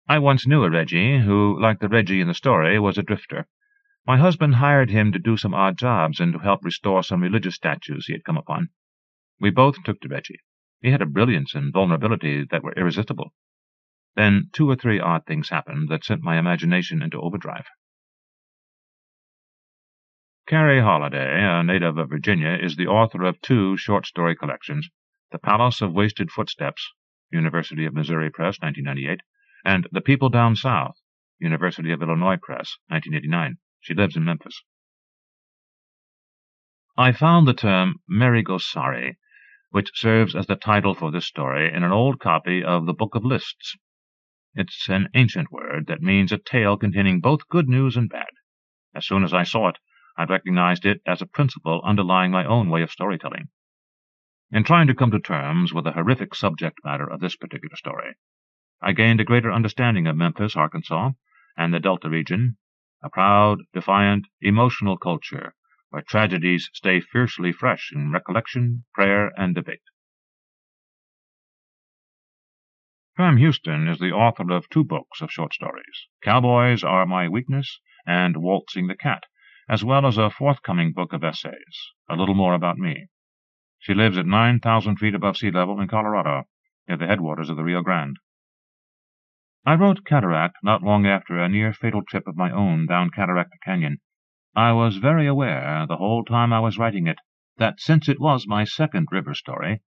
I once knew a Reggie who, like the Reggie in the story, was a drifter. My husband hired him to do some odd jobs and to help restore some religious statues he had come upon. We both took to Reggie. He had a brilliance and vulnerability that were irresistible. Then 2 or 3 odd things happened that sent my imagination into overdrive. Carrie Holliday, a native of Virginia, is the author of 2 short story collections, The Palace of Wasted Footsteps, University of Missouri Press, 1998, and The People Down South, University of Illinois Press, 1989. She lives in Memphis. I found the term Merigosari, which serves as the title for this story, in an old copy of the Book of Lists. It's an ancient word that means a tale containing both good news and bad. As soon as I saw it, I recognized it as a principle underlying my own way of storytelling. In trying to come to terms with the horrific subject matter of this particular story, I gained a greater understanding of Memphis, Arkansas, and the Delta region, a proud, defiant, emotional culture where tragedies stay fiercely fresh in recollection, prayer, and debate. Pam Houston is the author of 2 books of short stories, Cowboys Are My Weakness and Waltzing the Cat, as well as a forthcoming book of essays, A Little More About Me. She lives at 9,000 feet above sea level in Colorado, near the headwaters of the Rio Grande. I wrote Cataract not long after a near-fatal trip of my own down Cataract Canyon. I was very aware, the whole time I was writing it, that since it was my second river story,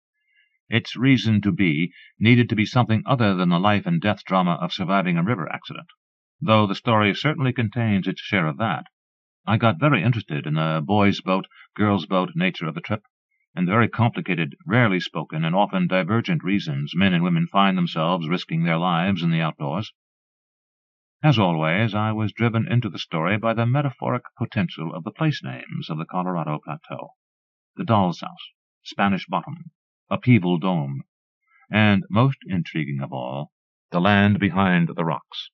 its reason to be needed to be something other than the life and death drama of surviving a river accident, though the story certainly contains its share of that. I got very interested in the boys' boat, girls' boat nature of the trip, and the very complicated, rarely spoken, and often divergent reasons men and women find themselves risking their lives in the outdoors. As always, I was driven into the story by the metaphoric potential of the place names of the Colorado Plateau: the Doll's House, Spanish Bottom, Upheaval Dome, and, most intriguing of all, the land behind the rocks.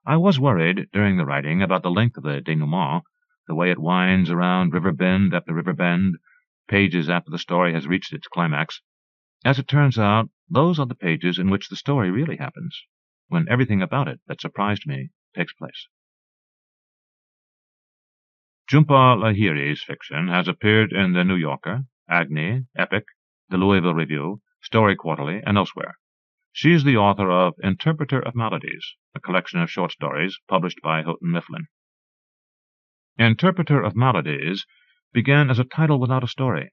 I was worried during the writing about the length of the denouement, the way it winds around river bend after river bend, pages after the story has reached its climax. As it turns out, those are the pages in which the story really happens, when everything about it that surprised me takes place. Jhumpa Lahiri's fiction has appeared in The New Yorker, Agni, Epic, The Louisville Review, Story Quarterly, and elsewhere. She is the author of Interpreter of Maladies, a collection of short stories published by Houghton Mifflin. Interpreter of Maladies began as a title without a story.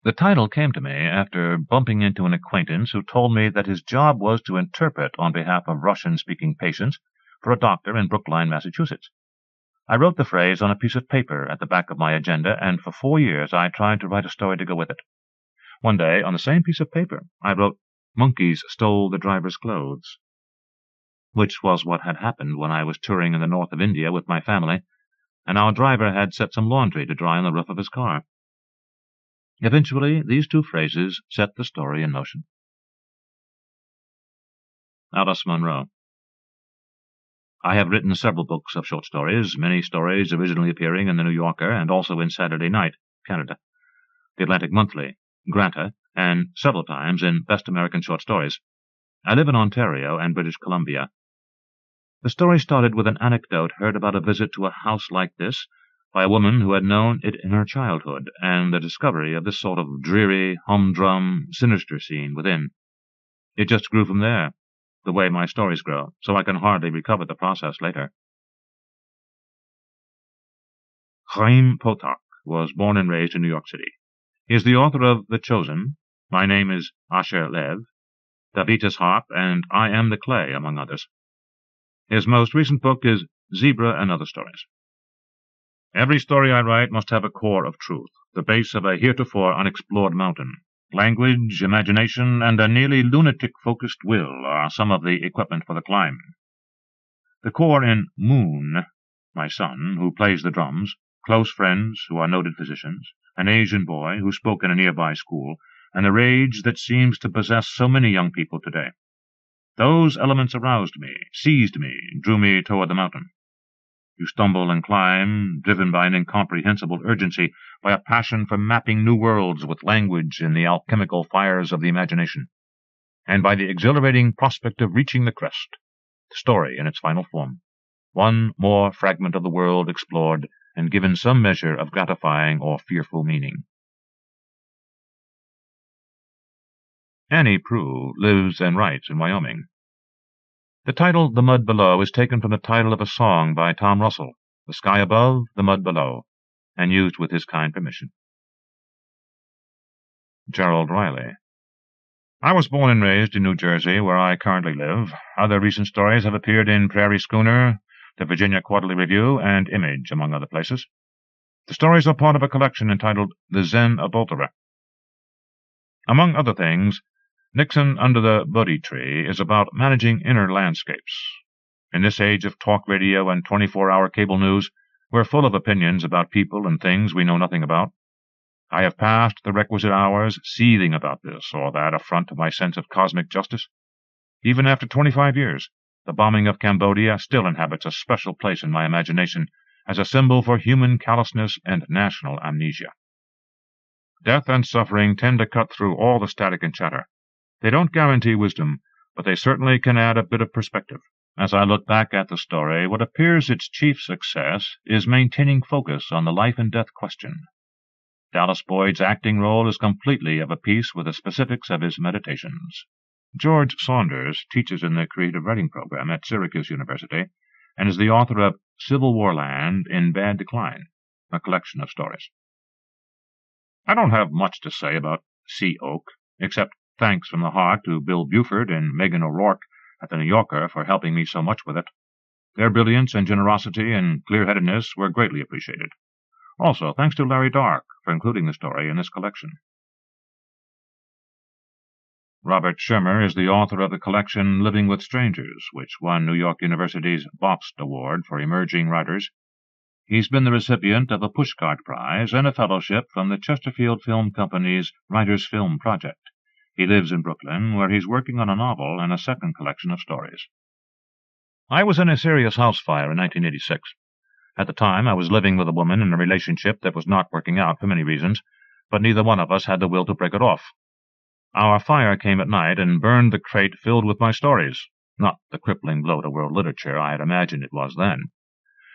The title came to me after bumping into an acquaintance who told me that his job was to interpret on behalf of Russian-speaking patients for a doctor in Brookline, Massachusetts. I wrote the phrase on a piece of paper at the back of my agenda, and for 4 years I tried to write a story to go with it. One day, on the same piece of paper, I wrote, "Monkeys stole the driver's clothes," which was what had happened when I was touring in the north of India with my family, and our driver had set some laundry to dry on the roof of his car. Eventually, these 2 phrases set the story in motion. Alice Munro. I have written several books of short stories, many stories originally appearing in The New Yorker and also in Saturday Night, Canada, The Atlantic Monthly, Granta, and several times in Best American Short Stories. I live in Ontario and British Columbia. The story started with an anecdote heard about a visit to a house like this by a woman who had known it in her childhood, and the discovery of this sort of dreary, humdrum, sinister scene within. It just grew from there, the way my stories grow, so I can hardly recover the process later. Chaim Potok was born and raised in New York City. He is the author of The Chosen, My Name is Asher Lev, Davitas Harp, and I Am the Clay, among others. His most recent book is Zebra and Other Stories. Every story I write must have a core of truth, the base of a heretofore unexplored mountain. Language, imagination, and a nearly lunatic-focused will are some of the equipment for the climb. The core in Moon, my son, who plays the drums, close friends who are noted physicians, an Asian boy who spoke in a nearby school, and the rage that seems to possess so many young people today. Those elements aroused me, seized me, drew me toward the mountain. You stumble and climb, driven by an incomprehensible urgency, by a passion for mapping new worlds with language in the alchemical fires of the imagination, and by the exhilarating prospect of reaching the crest, the story in its final form, one more fragment of the world explored and given some measure of gratifying or fearful meaning. Annie Proulx lives and writes in Wyoming. The title, The Mud Below, is taken from the title of a song by Tom Russell, The Sky Above, the Mud Below, and used with his kind permission. Gerald Riley. I was born and raised in New Jersey, where I currently live. Other recent stories have appeared in Prairie Schooner, the Virginia Quarterly Review, and Image, among other places. The stories are part of a collection entitled The Zen Adulterer. Among other things, Nixon Under the Bodhi Tree is about managing inner landscapes. In this age of talk radio and 24-hour cable news, we're full of opinions about people and things we know nothing about. I have passed the requisite hours seething about this or that affront to my sense of cosmic justice. Even after 25 years, the bombing of Cambodia still inhabits a special place in my imagination, as a symbol for human callousness and national amnesia. Death and suffering tend to cut through all the static and chatter. They don't guarantee wisdom, but they certainly can add a bit of perspective. As I look back at the story, what appears its chief success is maintaining focus on the life and death question. Dallas Boyd's acting role is completely of a piece with the specifics of his meditations. George Saunders teaches in the creative writing program at Syracuse University and is the author of Civil War Land in Bad Decline, a collection of stories. I don't have much to say about Sea Oak, except thanks from the heart to Bill Buford and Megan O'Rourke at the New Yorker for helping me so much with it. Their brilliance and generosity and clear-headedness were greatly appreciated. Also, thanks to Larry Dark for including the story in this collection. Robert Schirmer is the author of the collection Living with Strangers, which won New York University's Bobst Award for Emerging Writers. He's been the recipient of a Pushcart Prize and a fellowship from the Chesterfield Film Company's Writers' Film Project. He lives in Brooklyn, where he's working on a novel and a second collection of stories. I was in a serious house fire in 1986. At the time, I was living with a woman in a relationship that was not working out for many reasons, but neither one of us had the will to break it off. Our fire came at night and burned the crate filled with my stories, not the crippling blow to world literature I had imagined it was then.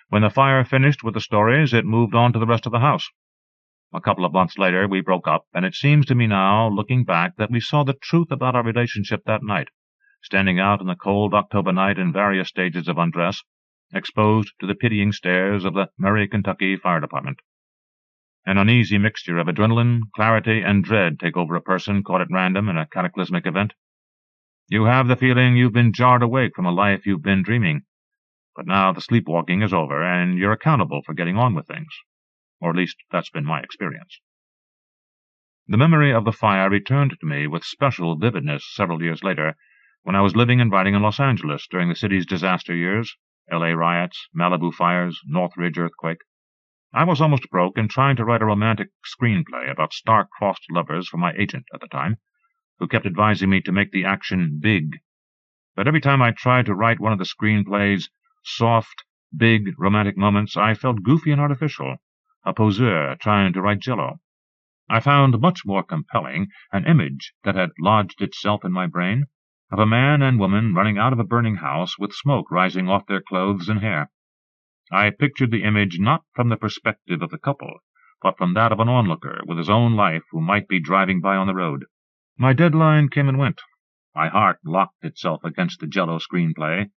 When the fire finished with the stories, it moved on to the rest of the house. A couple of months later, we broke up, and it seems to me now, looking back, that we saw the truth about our relationship that night, standing out in the cold October night in various stages of undress, exposed to the pitying stares of the Murray, Kentucky Fire Department. An uneasy mixture of adrenaline, clarity, and dread take over a person caught at random in a cataclysmic event. You have the feeling you've been jarred awake from a life you've been dreaming, but now the sleepwalking is over, and you're accountable for getting on with things. Or at least that's been my experience. The memory of the fire returned to me with special vividness several years later, when I was living and writing in Los Angeles during the city's disaster years, L.A. riots, Malibu fires, Northridge earthquake. I was almost broke and trying to write a romantic screenplay about star-crossed lovers for my agent at the time, who kept advising me to make the action big. But every time I tried to write one of the screenplay's soft, big, romantic moments, I felt goofy and artificial, a poseur trying to write Jello. I found much more compelling an image that had lodged itself in my brain, of a man and woman running out of a burning house with smoke rising off their clothes and hair. I pictured the image not from the perspective of the couple, but from that of an onlooker with his own life who might be driving by on the road. My deadline came and went. My heart locked itself against the Jello screenplay.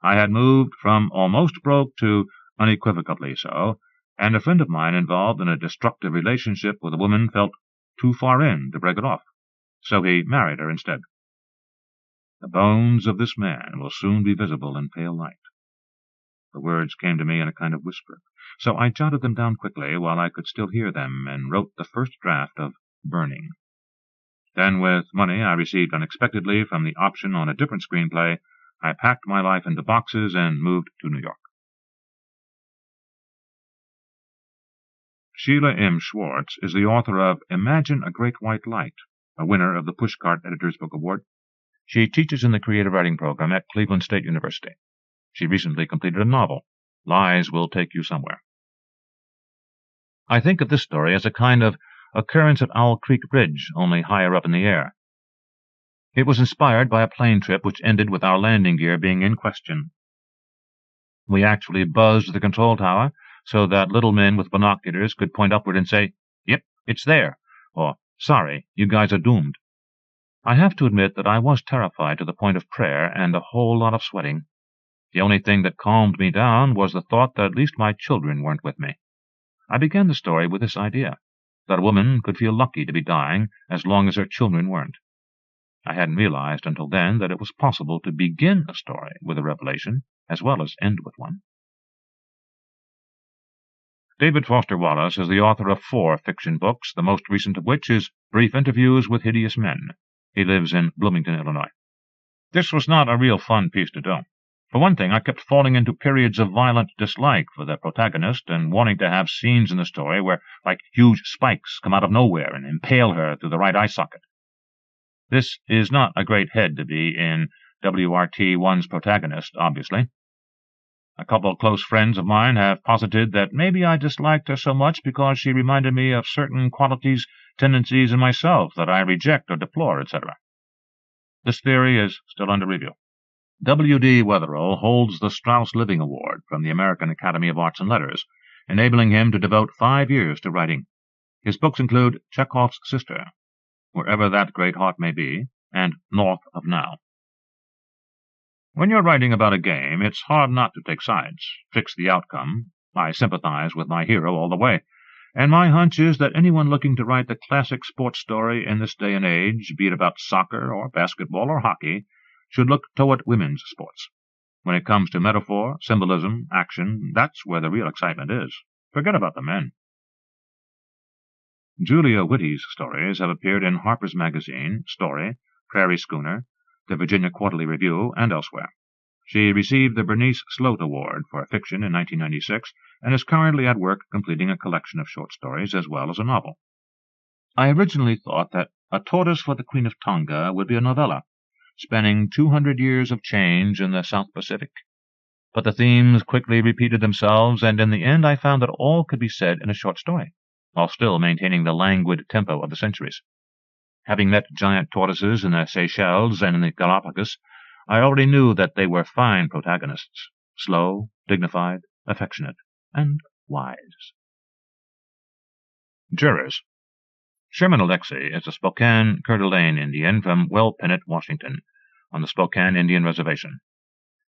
I had moved from almost broke to unequivocally so, and a friend of mine involved in a destructive relationship with a woman felt too far in to break it off, so he married her instead. The bones of this man will soon be visible in pale light. The words came to me in a kind of whisper, so I jotted them down quickly while I could still hear them and wrote the first draft of Burning. Then, with money I received unexpectedly from the option on a different screenplay, I packed my life into boxes and moved to New York. Sheila M. Schwartz is the author of Imagine a Great White Light, a winner of the Pushcart Editor's Book Award. She teaches in the creative writing program at Cleveland State University. She recently completed a novel, Lies Will Take You Somewhere. I think of this story as a kind of occurrence at Owl Creek Bridge, only higher up in the air. It was inspired by a plane trip which ended with our landing gear being in question. We actually buzzed the control tower so that little men with binoculars could point upward and say, "Yep, it's there," or, "Sorry, you guys are doomed." I have to admit that I was terrified to the point of prayer and a whole lot of sweating. The only thing that calmed me down was the thought that at least my children weren't with me. I began the story with this idea, that a woman could feel lucky to be dying as long as her children weren't. I hadn't realized until then that it was possible to begin a story with a revelation as well as end with one. David Foster Wallace is the author of 4 fiction books, the most recent of which is Brief Interviews with Hideous Men. He lives in Bloomington, Illinois. This was not a real fun piece to do. For one thing, I kept falling into periods of violent dislike for the protagonist and wanting to have scenes in the story where, like, huge spikes come out of nowhere and impale her through the right eye socket. This is not a great head to be in WRT1's protagonist, obviously. A couple of close friends of mine have posited that maybe I disliked her so much because she reminded me of certain qualities, tendencies in myself that I reject or deplore, etc. This theory is still under review. W.D. Wetherell holds the Strauss Living Award from the American Academy of Arts and Letters, enabling him to devote 5 years to writing. His books include Chekhov's Sister, Wherever That Great Heart May Be, and North of Now. When you're writing about a game, it's hard not to take sides, fix the outcome. I sympathize with my hero all the way, and my hunch is that anyone looking to write the classic sports story in this day and age, be it about soccer or basketball or hockey, should look toward women's sports. When it comes to metaphor, symbolism, action, that's where the real excitement is. Forget about the men. Julia Whitty's stories have appeared in Harper's Magazine, Story, Prairie Schooner, the Virginia Quarterly Review, and elsewhere. She received the Bernice Sloat Award for fiction in 1996 and is currently at work completing a collection of short stories as well as a novel. I originally thought that A Tortoise for the Queen of Tonga would be a novella, spanning 200 years of change in the South Pacific. But the themes quickly repeated themselves, and in the end I found that all could be said in a short story, while still maintaining the languid tempo of the centuries. Having met giant tortoises in the Seychelles and in the Galapagos, I already knew that they were fine protagonists, slow, dignified, affectionate, and wise. Jurors. Sherman Alexie is a Spokane Coeur d'Alene Indian from Wellpinnet, Washington, on the Spokane Indian Reservation.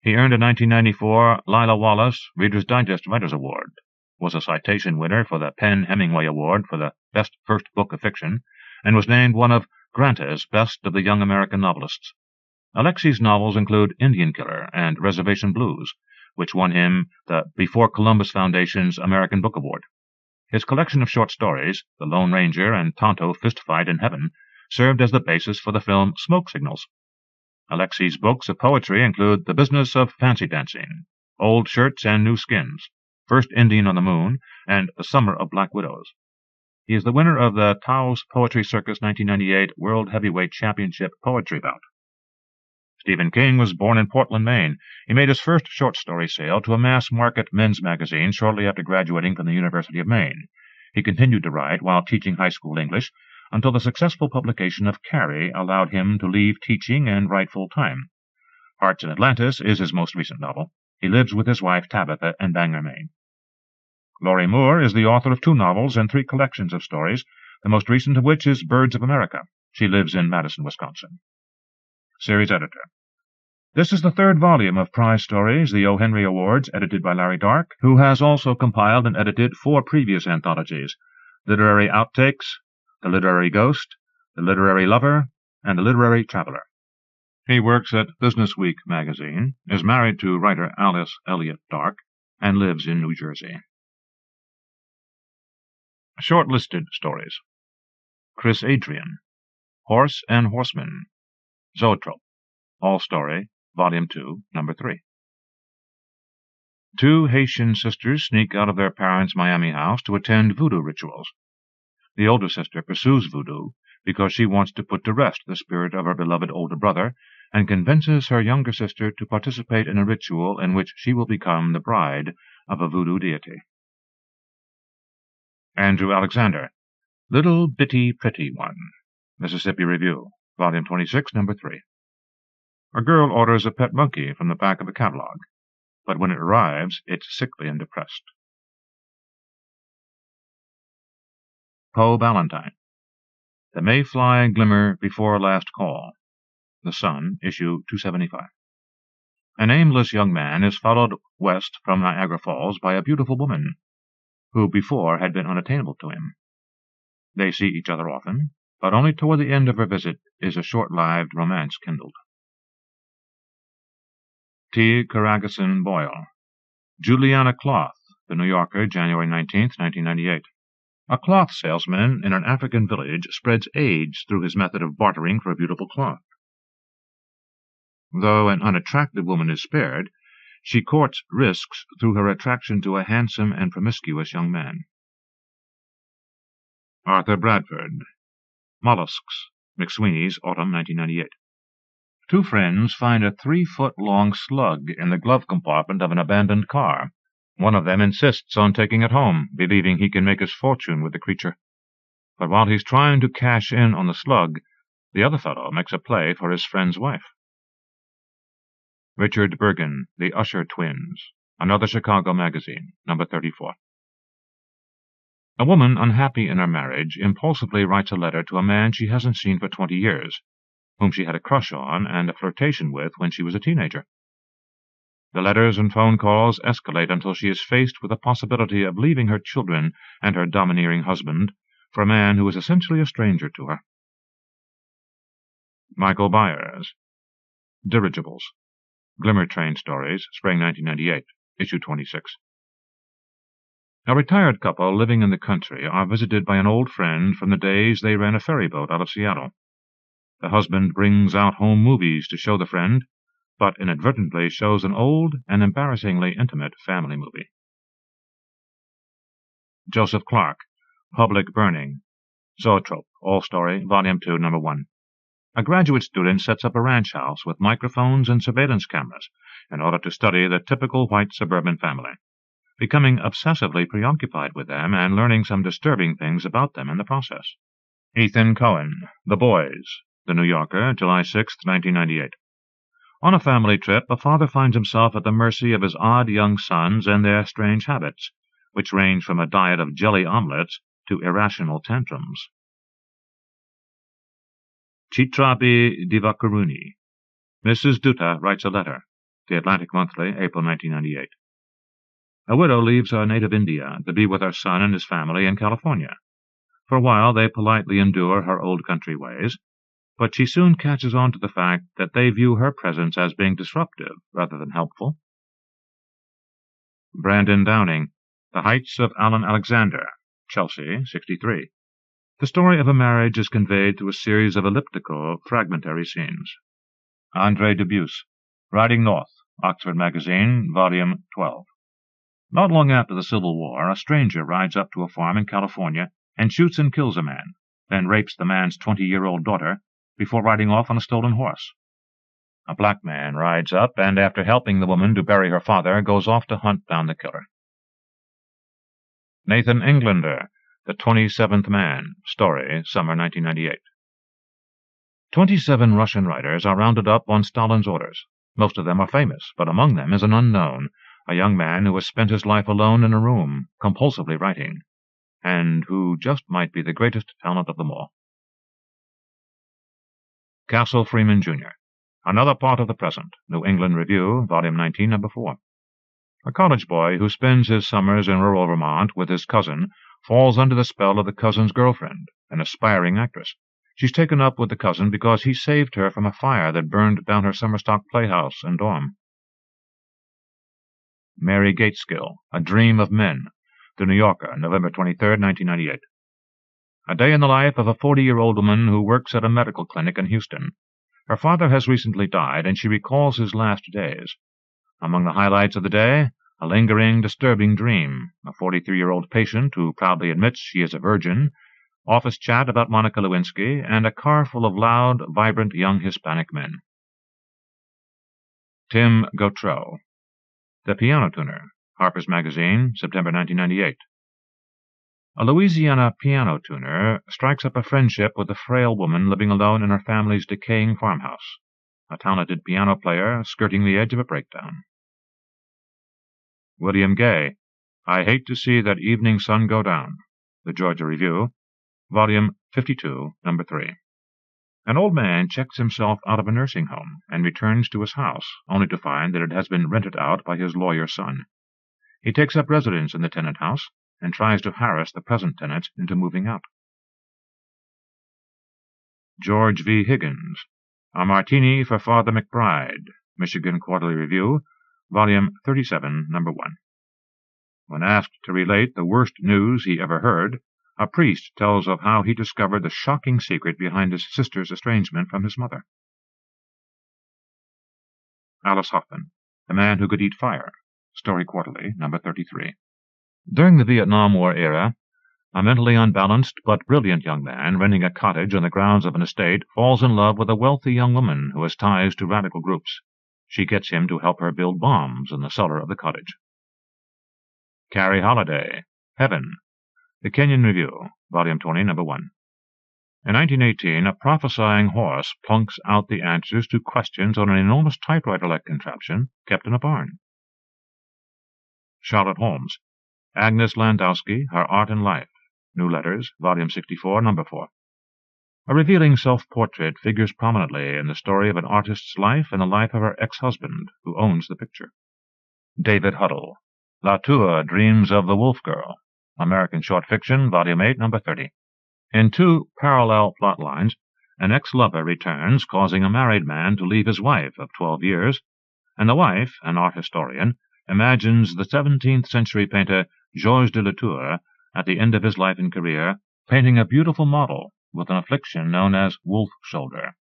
He earned a 1994 Lila Wallace Reader's Digest Writers Award, was a citation winner for the Penn-Hemingway Award for the Best First Book of Fiction, and was named one of Granta's Best of the Young American Novelists. Alexie's novels include Indian Killer and Reservation Blues, which won him the Before Columbus Foundation's American Book Award. His collection of short stories, The Lone Ranger and Tonto Fistfight in Heaven, served as the basis for the film Smoke Signals. Alexie's books of poetry include The Business of Fancy Dancing, Old Shirts and New Skins, First Indian on the Moon, and The Summer of Black Widows. He is the winner of the Taos Poetry Circus 1998 World Heavyweight Championship Poetry Bout. Stephen King was born in Portland, Maine. He made his first short story sale to a mass-market men's magazine shortly after graduating from the University of Maine. He continued to write while teaching high school English until the successful publication of Carrie allowed him to leave teaching and write full-time. Hearts in Atlantis is his most recent novel. He lives with his wife Tabitha in Bangor, Maine. Laurie Moore is the author of 2 novels and 3 collections of stories, the most recent of which is Birds of America. She lives in Madison, Wisconsin. Series Editor. This is the 3rd volume of Prize Stories, the O. Henry Awards, edited by Larry Dark, who has also compiled and edited 4 previous anthologies: Literary Outtakes, The Literary Ghost, The Literary Lover, and The Literary Traveler. He works at Business Week magazine, is married to writer Alice Elliott Dark, and lives in New Jersey. Shortlisted stories. Chris Adrian, Horse and Horseman, Zoetrope, All Story, Volume 2, Number 3. 2 Haitian sisters sneak out of their parents' Miami house to attend voodoo rituals. The older sister pursues voodoo because she wants to put to rest the spirit of her beloved older brother, and convinces her younger sister to participate in a ritual in which she will become the bride of a voodoo deity. Andrew Alexander, Little Bitty Pretty One, Mississippi Review, Volume 26, Number 3. A girl orders a pet monkey from the back of a catalog, but when it arrives, it's sickly and depressed. Poe Ballantyne, The Mayfly Glimmer Before Last Call, The Sun, Issue 275. An aimless young man is followed west from Niagara Falls by a beautiful woman, who before had been unattainable to him. They see each other often, but only toward the end of her visit is a short-lived romance kindled. T. Coraghessan Boyle, Juliana Cloth, The New Yorker, January 19, 1998. A cloth salesman in an African village spreads AIDS through his method of bartering for a beautiful cloth. Though an unattractive woman is spared, she courts risks through her attraction to a handsome and promiscuous young man. Arthur Bradford, Mollusks, McSweeney's, Autumn 1998. Two friends find a 3-foot-long slug in the glove compartment of an abandoned car. One of them insists on taking it home, believing he can make his fortune with the creature. But while he's trying to cash in on the slug, the other fellow makes a play for his friend's wife. Richard Bergen, The Usher Twins, Another Chicago Magazine, number 34. A woman unhappy in her marriage impulsively writes a letter to a man she hasn't seen for 20 years, whom she had a crush on and a flirtation with when she was a teenager. The letters and phone calls escalate until she is faced with the possibility of leaving her children and her domineering husband for a man who is essentially a stranger to her. Michael Byers, Dirigibles, Glimmer Train Stories, Spring 1998, issue 26. A retired couple living in the country are visited by an old friend from the days they ran a ferry boat out of Seattle. The husband brings out home movies to show the friend, but inadvertently shows an old and embarrassingly intimate family movie. Joseph Clark, Public Burning, Zoetrope, All Story, Volume 2, Number 1. A graduate student sets up a ranch house with microphones and surveillance cameras in order to study the typical white suburban family, becoming obsessively preoccupied with them and learning some disturbing things about them in the process. Ethan Cohen, The Boys, The New Yorker, July 6, 1998. On a family trip, a father finds himself at the mercy of his odd young sons and their strange habits, which range from a diet of jelly omelets to irrational tantrums. Chitrabi Divakaruni. Mrs. Dutta writes a letter. The Atlantic Monthly, April 1998. A widow leaves her native India to be with her son and his family in California. For a while they politely endure her old country ways, but she soon catches on to the fact that they view her presence as being disruptive rather than helpful. Brandon Downing, The Heights of Alan Alexander, Chelsea, 63. The story of a marriage is conveyed through a series of elliptical, fragmentary scenes. André Dubusse, Riding North, Oxford Magazine, Volume 12. Not long after the Civil War, a stranger rides up to a farm in California and shoots and kills a man, then rapes the man's 20-year-old daughter before riding off on a stolen horse. A black man rides up and, after helping the woman to bury her father, goes off to hunt down the killer. Nathan Englander, The 27th Man, Story, Summer 1998. 27 Russian writers are rounded up on Stalin's orders. Most of them are famous, but among them is an unknown, a young man who has spent his life alone in a room, compulsively writing, and who just might be the greatest talent of them all. Castle Freeman, Jr., Another Part of the Present, New England Review, Volume 19, Number 4. A college boy who spends his summers in rural Vermont with his cousin falls under the spell of the cousin's girlfriend, an aspiring actress. She's taken up with the cousin because he saved her from a fire that burned down her summer stock playhouse and dorm. Mary Gateskill, A Dream of Men, The New Yorker, November 23, 1998. A day in the life of a 40-year-old woman who works at a medical clinic in Houston. Her father has recently died, and she recalls his last days. Among the highlights of the day, a lingering, disturbing dream, a 43-year-old patient who proudly admits she is a virgin, office chat about Monica Lewinsky, and a car full of loud, vibrant young Hispanic men. Tim Gautreaux, The Piano Tuner, Harper's Magazine, September 1998. A Louisiana piano tuner strikes up a friendship with a frail woman living alone in her family's decaying farmhouse, a talented piano player skirting the edge of a breakdown. William Gay, I Hate to See That Evening Sun Go Down, The Georgia Review, Volume 52, Number 3. An old man checks himself out of a nursing home and returns to his house, only to find that it has been rented out by his lawyer son. He takes up residence in the tenant house and tries to harass the present tenants into moving out. George V. Higgins, A Martini for Father McBride, Michigan Quarterly Review, Volume 37, Number 1. When asked to relate the worst news he ever heard, a priest tells of how he discovered the shocking secret behind his sister's estrangement from his mother. Alice Hoffman, The Man Who Could Eat Fire, Story Quarterly, Number 33. During the Vietnam War era, A mentally unbalanced but brilliant young man renting a cottage on the grounds of an estate falls in love with a wealthy young woman who has ties to radical groups. She gets him to help her build bombs in the cellar of the cottage. Carrie Holiday, Heaven. The Kenyon Review, Volume 20, No. 1. In 1918, a prophesying horse plunks out the answers to questions on an enormous typewriter-like contraption kept in a barn. Charlotte Holmes, Agnes Landowski, Her Art and Life, New Letters, Volume 64, No. 4. A revealing self-portrait figures prominently in the story of an artist's life and the life of her ex-husband, who owns the picture. David Huddle, Latour Dreams of the Wolf Girl, American Short Fiction, Volume 8, No. 30. In two parallel plot lines, an ex-lover returns, causing a married man to leave his wife of 12 years, and the wife, an art historian, imagines the 17th-century painter Georges de Latour, at the end of his life and career, painting a beautiful model with an affliction known as wolf shoulder.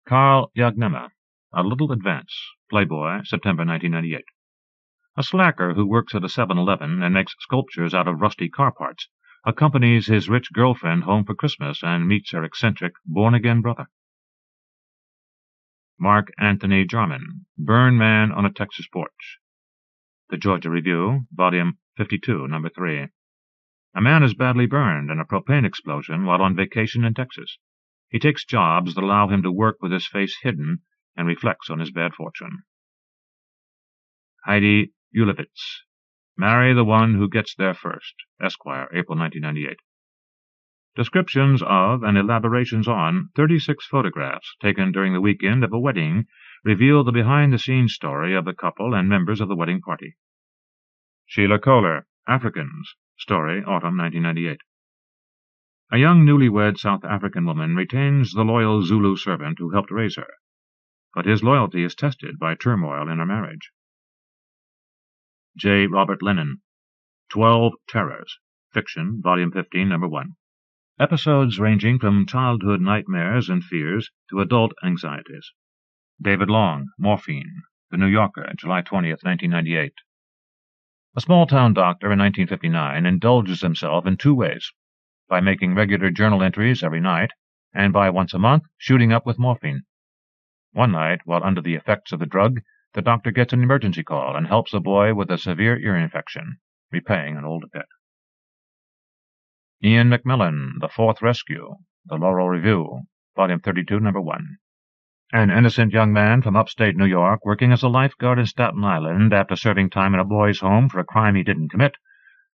Carl Yagnema, A Little Advance, Playboy, September 1998. A slacker who works at a 7-Eleven and makes sculptures out of rusty car parts accompanies his rich girlfriend home for Christmas and meets her eccentric, born-again brother. Mark Anthony Jarman, Burn Man on a Texas Porch. The Georgia Review, Volume 52, No. 3. A man is badly burned in a propane explosion while on vacation in Texas. He takes jobs that allow him to work with his face hidden and reflects on his bad fortune. Heidi Ulevitz, Marry the One Who Gets There First, Esquire, April 1998. Descriptions of and elaborations on 36 photographs taken during the weekend of a wedding reveal the behind-the-scenes story of the couple and members of the wedding party. Sheila Kohler, Africans, Story, Autumn 1998. A young newlywed South African woman retains the loyal Zulu servant who helped raise her, but his loyalty is tested by turmoil in her marriage. J. Robert Lennon, 12 Terrors, Fiction, Volume 15, No. 1. Episodes ranging from childhood nightmares and fears to adult anxieties. David Long, Morphine, The New Yorker, July 20, 1998. A small-town doctor in 1959 indulges himself in two ways, by making regular journal entries every night, and by once a month shooting up with morphine. One night, while under the effects of the drug, the doctor gets an emergency call and helps a boy with a severe ear infection, repaying an old debt. Ian Macmillan, The Fourth Rescue, The Laurel Review, Volume 32, No. 1. An innocent young man from upstate New York, working as a lifeguard in Staten Island after serving time in a boys' home for a crime he didn't commit,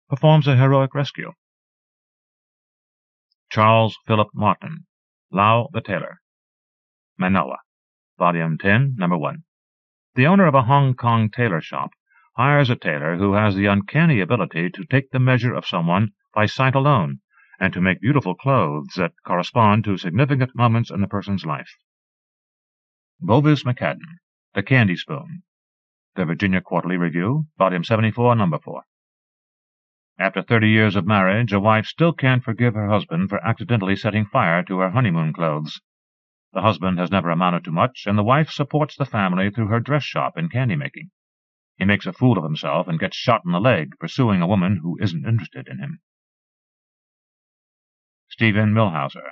performs a heroic rescue. Charles Philip Martin, Lau the Tailor, Manoa, Volume 10, No. 1. The owner of a Hong Kong tailor shop hires a tailor who has the uncanny ability to take the measure of someone by sight alone, and to make beautiful clothes that correspond to significant moments in the person's life. Bovis McCadden, The Candy Spoon, The Virginia Quarterly Review, Volume 74, No. 4. After 30 years of marriage, a wife still can't forgive her husband for accidentally setting fire to her honeymoon clothes. The husband has never amounted to much, and the wife supports the family through her dress shop and candy-making. He makes a fool of himself and gets shot in the leg pursuing a woman who isn't interested in him. Stephen Milhauser,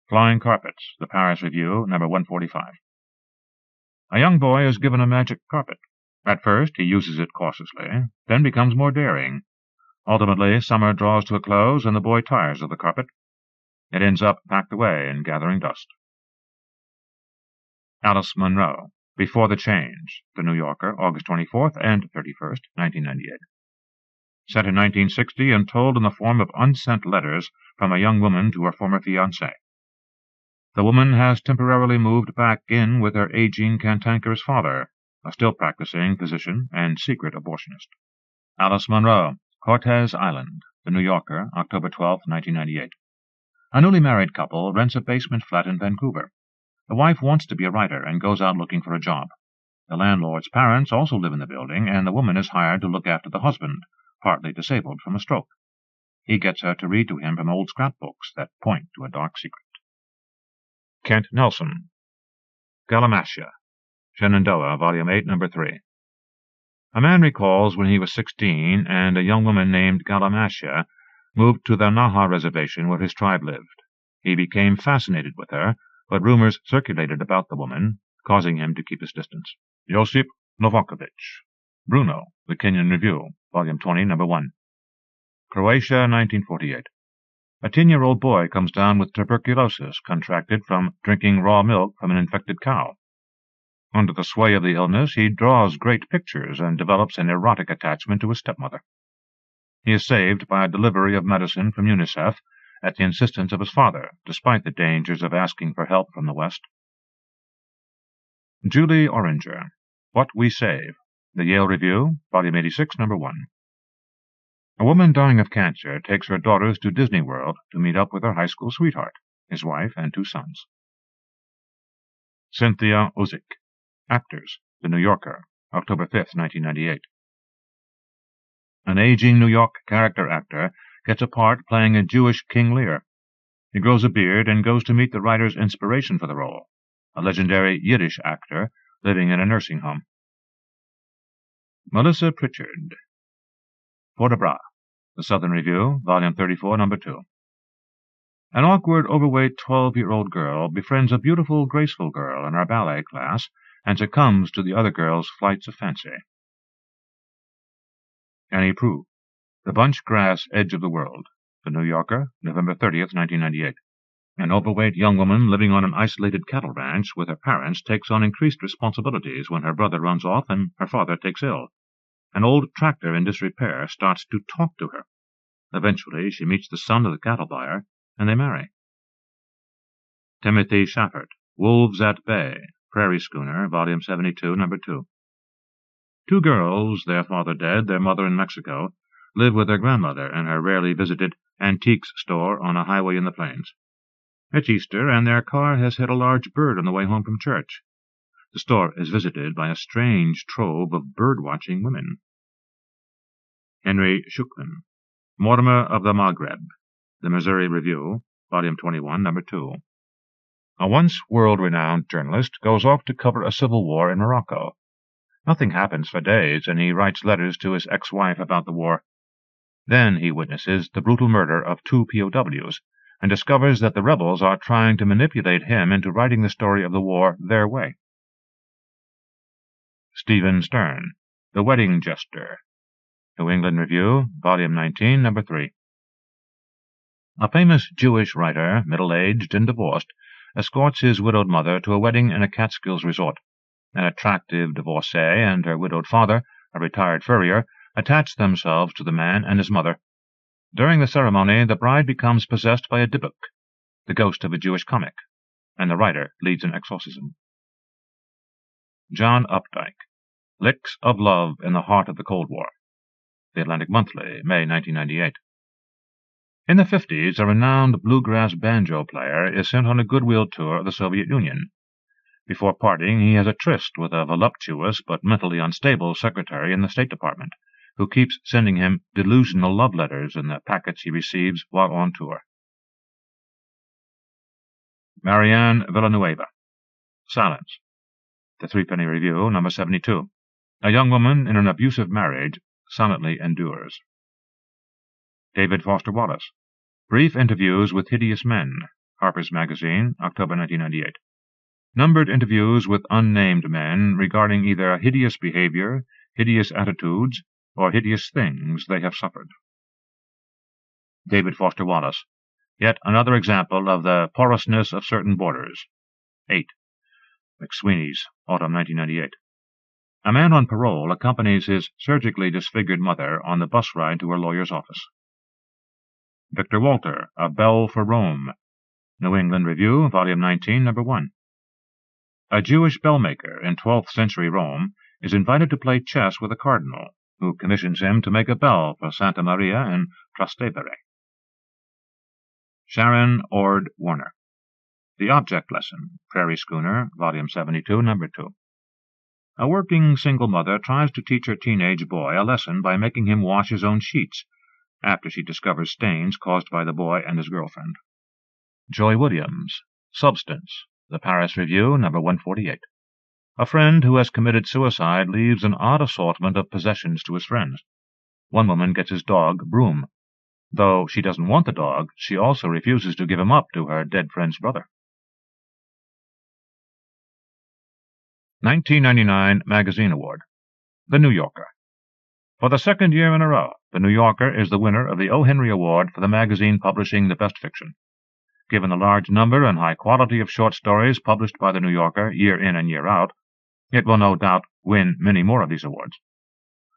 Flying Carpets, The Paris Review, No. 145. A young boy is given a magic carpet. At first he uses it cautiously, then becomes more daring. Ultimately, summer draws to a close, and the boy tires of the carpet. It ends up packed away and gathering dust. Alice Munro, Before the Change, The New Yorker, August 24th and 31st, 1998. Set in 1960 and told in the form of unsent letters from a young woman to her former fiancé. The woman has temporarily moved back in with her aging cantankerous father, a still-practicing physician and secret abortionist. Alice Munro, Cortez Island, The New Yorker, October 12, 1998. A newly married couple rents a basement flat in Vancouver. The wife wants to be a writer and goes out looking for a job. The landlord's parents also live in the building, and the woman is hired to look after the husband, partly disabled from a stroke. He gets her to read to him from old scrapbooks that point to a dark secret. Kent Nelson, Gallimatia, Shenandoah, Volume 8, No. 3. A man recalls when he was 16 and a young woman named Gallimatia moved to the Naha reservation where his tribe lived. He became fascinated with her, but rumors circulated about the woman, causing him to keep his distance. Josip Novakovich. Bruno, The Kenyan Review, Volume 20, No. 1. Croatia, 1948. A 10-year-old boy comes down with tuberculosis contracted from drinking raw milk from an infected cow. Under the sway of the illness, he draws great pictures and develops an erotic attachment to his stepmother. He is saved by a delivery of medicine from UNICEF at the insistence of his father, despite the dangers of asking for help from the West. Julie Oringer, What We Save, The Yale Review, Volume 86, No. 1. A woman dying of cancer takes her daughters to Disney World to meet up with her high school sweetheart, his wife, and 2 sons. Cynthia Uzik, Actors, The New Yorker, October 5, 1998. An aging New York character actor gets a part playing a Jewish King Lear. He grows a beard and goes to meet the writer's inspiration for the role, a legendary Yiddish actor living in a nursing home. Melissa Pritchard, Fort-de-Bras, The Southern Review, Volume 34, No. 2. An awkward, overweight 12-year-old girl befriends a beautiful, graceful girl in her ballet class and succumbs to the other girl's flights of fancy. Annie Proulx, The Bunch Grass Edge of the World, The New Yorker, November 30, 1998. An overweight young woman living on an isolated cattle ranch with her parents takes on increased responsibilities when her brother runs off and her father takes ill. An old tractor in disrepair starts to talk to her. Eventually, she meets the son of the cattle buyer, and they marry. Timothy Shafford, Wolves at Bay, Prairie Schooner, Volume 72, No. 2. 2 girls, their father dead, their mother in Mexico, live with their grandmother in her rarely visited antiques store on a highway in the plains. It's Easter, and their car has hit a large bird on the way home from church. The store is visited by a strange trove of bird-watching women. Henry Schuckman, Mortimer of the Maghreb, The Missouri Review, Volume 21, No. 2. A once world-renowned journalist goes off to cover a civil war in Morocco. Nothing happens for days, and he writes letters to his ex-wife about the war. Then he witnesses the brutal murder of 2 POWs, and discovers that the rebels are trying to manipulate him into writing the story of the war their way. Stephen Stern, The Wedding Jester, New England Review, Volume 19, No. 3. A famous Jewish writer, middle-aged and divorced, escorts his widowed mother to a wedding in a Catskills resort. An attractive divorcee and her widowed father, a retired furrier, attach themselves to the man and his mother. During the ceremony, the bride becomes possessed by a Dybbuk, the ghost of a Jewish comic, and the writer leads an exorcism. John Updike, Licks of Love in the Heart of the Cold War, The Atlantic Monthly, May 1998. In the 50s, a renowned bluegrass banjo player is sent on a goodwill tour of the Soviet Union. Before parting, he has a tryst with a voluptuous but mentally unstable secretary in the State Department, who keeps sending him delusional love letters in the packets he receives while on tour. Marianne Villanueva, Silence, The Threepenny Review, No. 72. A young woman in an abusive marriage silently endures. David Foster Wallace, Brief Interviews with Hideous Men, Harper's Magazine, October 1998. Numbered interviews with unnamed men regarding either hideous behavior, hideous attitudes, or hideous things they have suffered. David Foster Wallace, Yet Another Example of the Porousness of Certain Borders. 8. McSweeney's, Autumn 1998. A man on parole accompanies his surgically disfigured mother on the bus ride to her lawyer's office. Victor Walter, A Bell for Rome, New England Review, Volume 19, No. 1. A Jewish bellmaker in 12th century Rome is invited to play chess with a cardinal, who commissions him to make a bell for Santa Maria in Trastevere. Sharon Ord Warner, The Object Lesson, Prairie Schooner, Volume 72, No. 2. A working single mother tries to teach her teenage boy a lesson by making him wash his own sheets, after she discovers stains caused by the boy and his girlfriend. Joy Williams, Substance, The Paris Review, No. 148. A friend who has committed suicide leaves an odd assortment of possessions to his friends. One woman gets his dog, Broom. Though she doesn't want the dog, she also refuses to give him up to her dead friend's brother. 1999 Magazine Award. The New Yorker. For the second year in a row, The New Yorker is the winner of the O. Henry Award for the magazine publishing the best fiction. Given the large number and high quality of short stories published by The New Yorker year in and year out, it will no doubt win many more of these awards.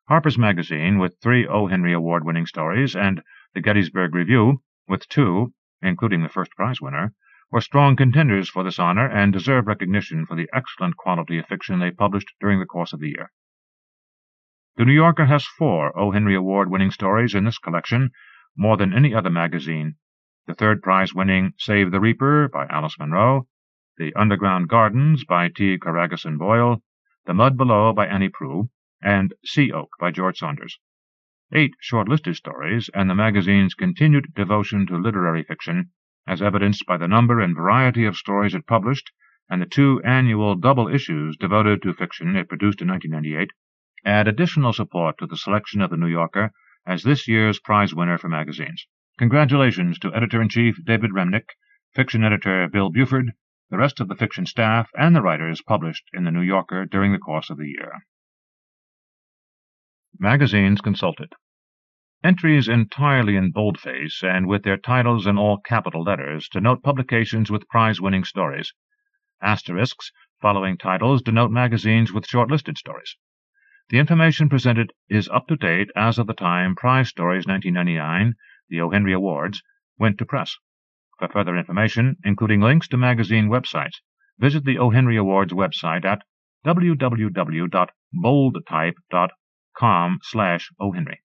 Harper's Magazine, with 3 O. Henry Award-winning stories, and the Gettysburg Review, with 2, including the first prize winner, were strong contenders for this honor and deserve recognition for the excellent quality of fiction they published during the course of the year. The New Yorker has 4 O. Henry Award-winning stories in this collection, more than any other magazine. The third prize-winning Save the Reaper by Alice Munro, The Underground Gardens by T. Coraghessan Boyle, The Mud Below by Annie Proulx, and Sea Oak by George Saunders. 8 short-listed stories, and the magazine's continued devotion to literary fiction, as evidenced by the number and variety of stories it published, and the 2 annual double issues devoted to fiction it produced in 1998, add additional support to the selection of The New Yorker as this year's prize winner for magazines. Congratulations to Editor-in-Chief David Remnick, Fiction Editor Bill Buford, the rest of the fiction staff, and the writers published in The New Yorker during the course of the year. Magazines consulted. Entries entirely in boldface and with their titles in all capital letters denote publications with prize-winning stories. Asterisks following titles denote magazines with short-listed stories. The information presented is up to date as of the time Prize Stories 1999, the O. Henry Awards, went to press. For further information, including links to magazine websites, visit the O. Henry Awards website at www.boldtype.com/OHenry.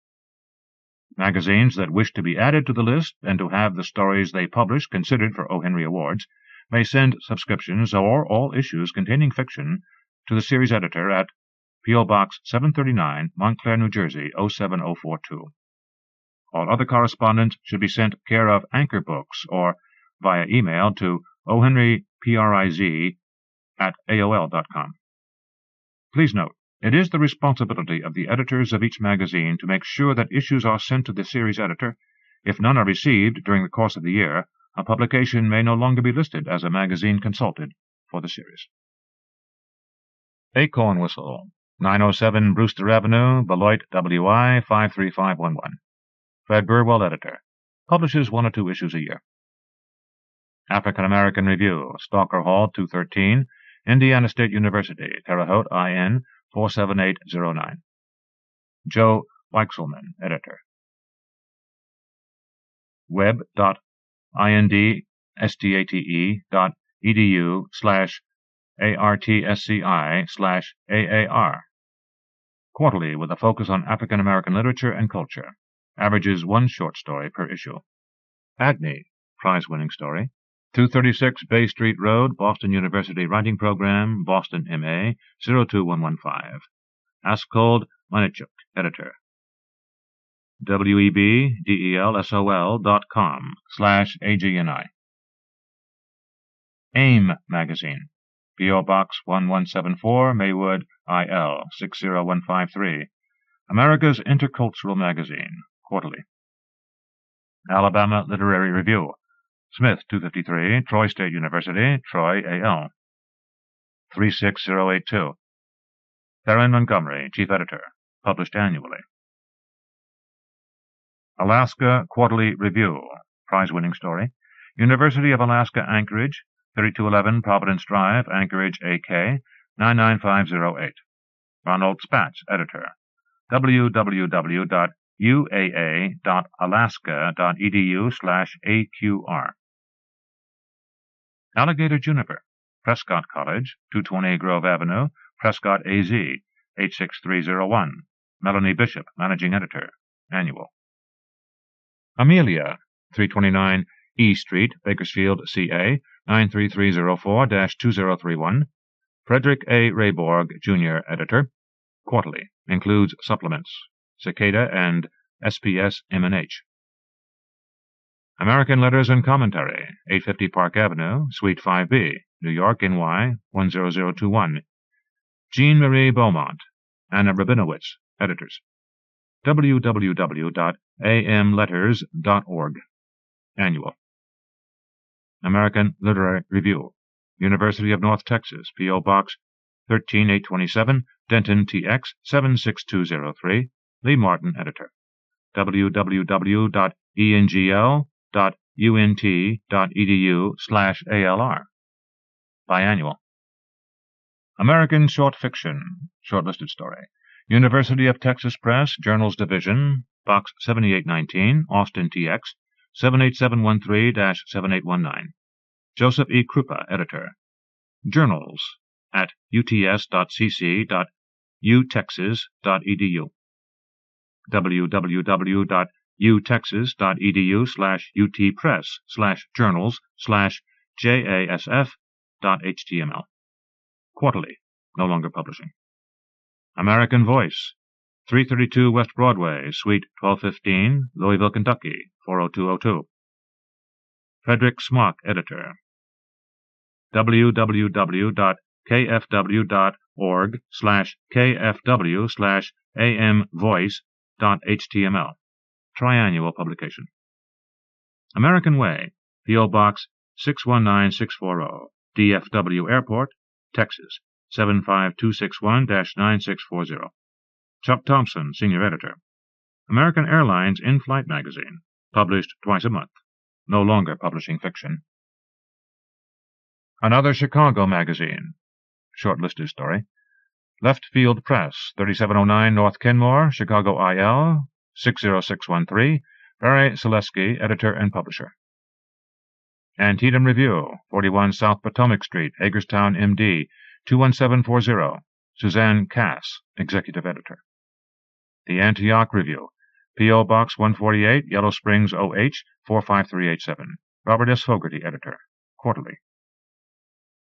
Magazines that wish to be added to the list and to have the stories they publish considered for O. Henry Awards may send subscriptions or all issues containing fiction to the series editor at P.O. Box 739, Montclair, New Jersey, 07042. All other correspondence should be sent care of Anchor Books or via email to ohenrypriz@aol.com. Please note, it is the responsibility of the editors of each magazine to make sure that issues are sent to the series editor. If none are received during the course of the year, a publication may no longer be listed as a magazine consulted for the series. Acorn Whistle, 907 Brewster Avenue, Beloit, WI 53511. Fred Burwell, editor. Publishes 1 or 2 issues a year. African American Review, Stalker Hall 213, Indiana State University, Terre Haute, IN 47809. Joe Weichselman, editor. web.indste.edu/artsci/AAR. Quarterly with a focus on African American literature and culture. Averages 1 short story per issue. Agni, prize-winning story. 236 Bay Street Road, Boston University Writing Program, Boston, MA, 02115. Askold Manichuk, editor. webdelsol.com/AGNI. AIM Magazine. P.O. Box 1174, Maywood, IL 60153. America's Intercultural Magazine, quarterly. Alabama Literary Review. Smith, 253, Troy State University, Troy, AL. 36082. Theron Montgomery, Chief Editor, published annually. Alaska Quarterly Review, prize-winning story. University of Alaska Anchorage, 3211 Providence Drive, Anchorage, AK, 99508. Ronald Spatz, editor. www.uaa.alaska.edu/AQR. Alligator Juniper, Prescott College, 220 Grove Avenue, Prescott, AZ, 86301. Melanie Bishop, Managing Editor, Annual. Amelia, 329 E Street, Bakersfield, CA, 93304-2031. Frederick A. Rayborg, Jr., Editor. Quarterly. Includes supplements. Cicada and SPS M&H. American Letters and Commentary, 850 Park Avenue, Suite 5B, New York, NY, 10021. Jean Marie Beaumont, Anna Rabinowitz, editors. www.amletters.org. Annual. American Literary Review, University of North Texas, P.O. Box 13827, Denton, TX 76203, Lee Martin, Editor. www.engl.unt.edu/ALR. Biannual. American Short Fiction, Shortlisted Story, University of Texas Press, Journals Division, Box 7819, Austin, TX 78713-7819. Joseph E. Krupa, Editor. Journals at uts.cc.utexas.edu. www.utexas.edu/utpress/journals/jasf.html. Quarterly, no longer publishing. American Voice, 332 West Broadway, Suite 1215, Louisville, Kentucky, 40202. Frederick Smock, Editor. www.kfw.org/kfw/amvoice.html. Triannual publication. American Way, P.O. Box 619640, DFW Airport, Texas 75261-9640. Chuck Thompson, Senior Editor. American Airlines In-Flight Magazine, published twice a month, no longer publishing fiction. Another Chicago Magazine, Shortlisted Story. Left Field Press, 3709 North Kenmore, Chicago IL, 60613, Barry Selesky, Editor and Publisher. Antietam Review, 41 South Potomac Street, Hagerstown, MD, 21740, Suzanne Cass, Executive Editor. The Antioch Review, P.O. Box 148, Yellow Springs, OH, 45387, Robert S. Fogarty, Editor. Quarterly.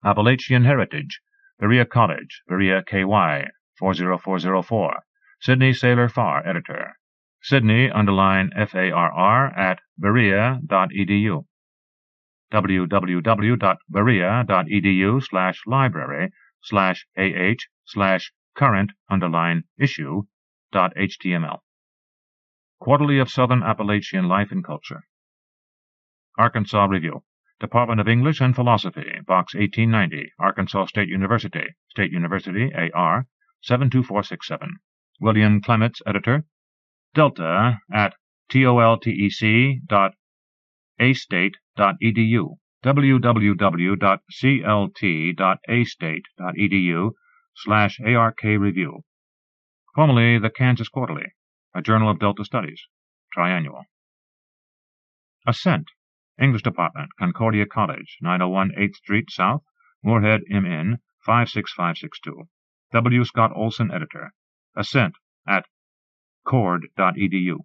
Appalachian Heritage, Berea College, Berea, KY, 40404, Sidney Saylor Farr, Editor. Sidney, _FARR, at berea.edu. www.berea.edu/library/ah/current_issue.html. Quarterly of Southern Appalachian Life and Culture. Arkansas Review, Department of English and Philosophy, Box 1890, Arkansas State University, AR, 72467. William Clements, Editor. Delta at toltec.astate.edu. www.clt.astate.edu/ARK-Review. Formerly the Kansas Quarterly, a journal of Delta Studies, triannual. Ascent, English Department, Concordia College, 901 8th Street South, Moorhead, MN, 56562. W. Scott Olson, Editor. Ascent at cord.edu.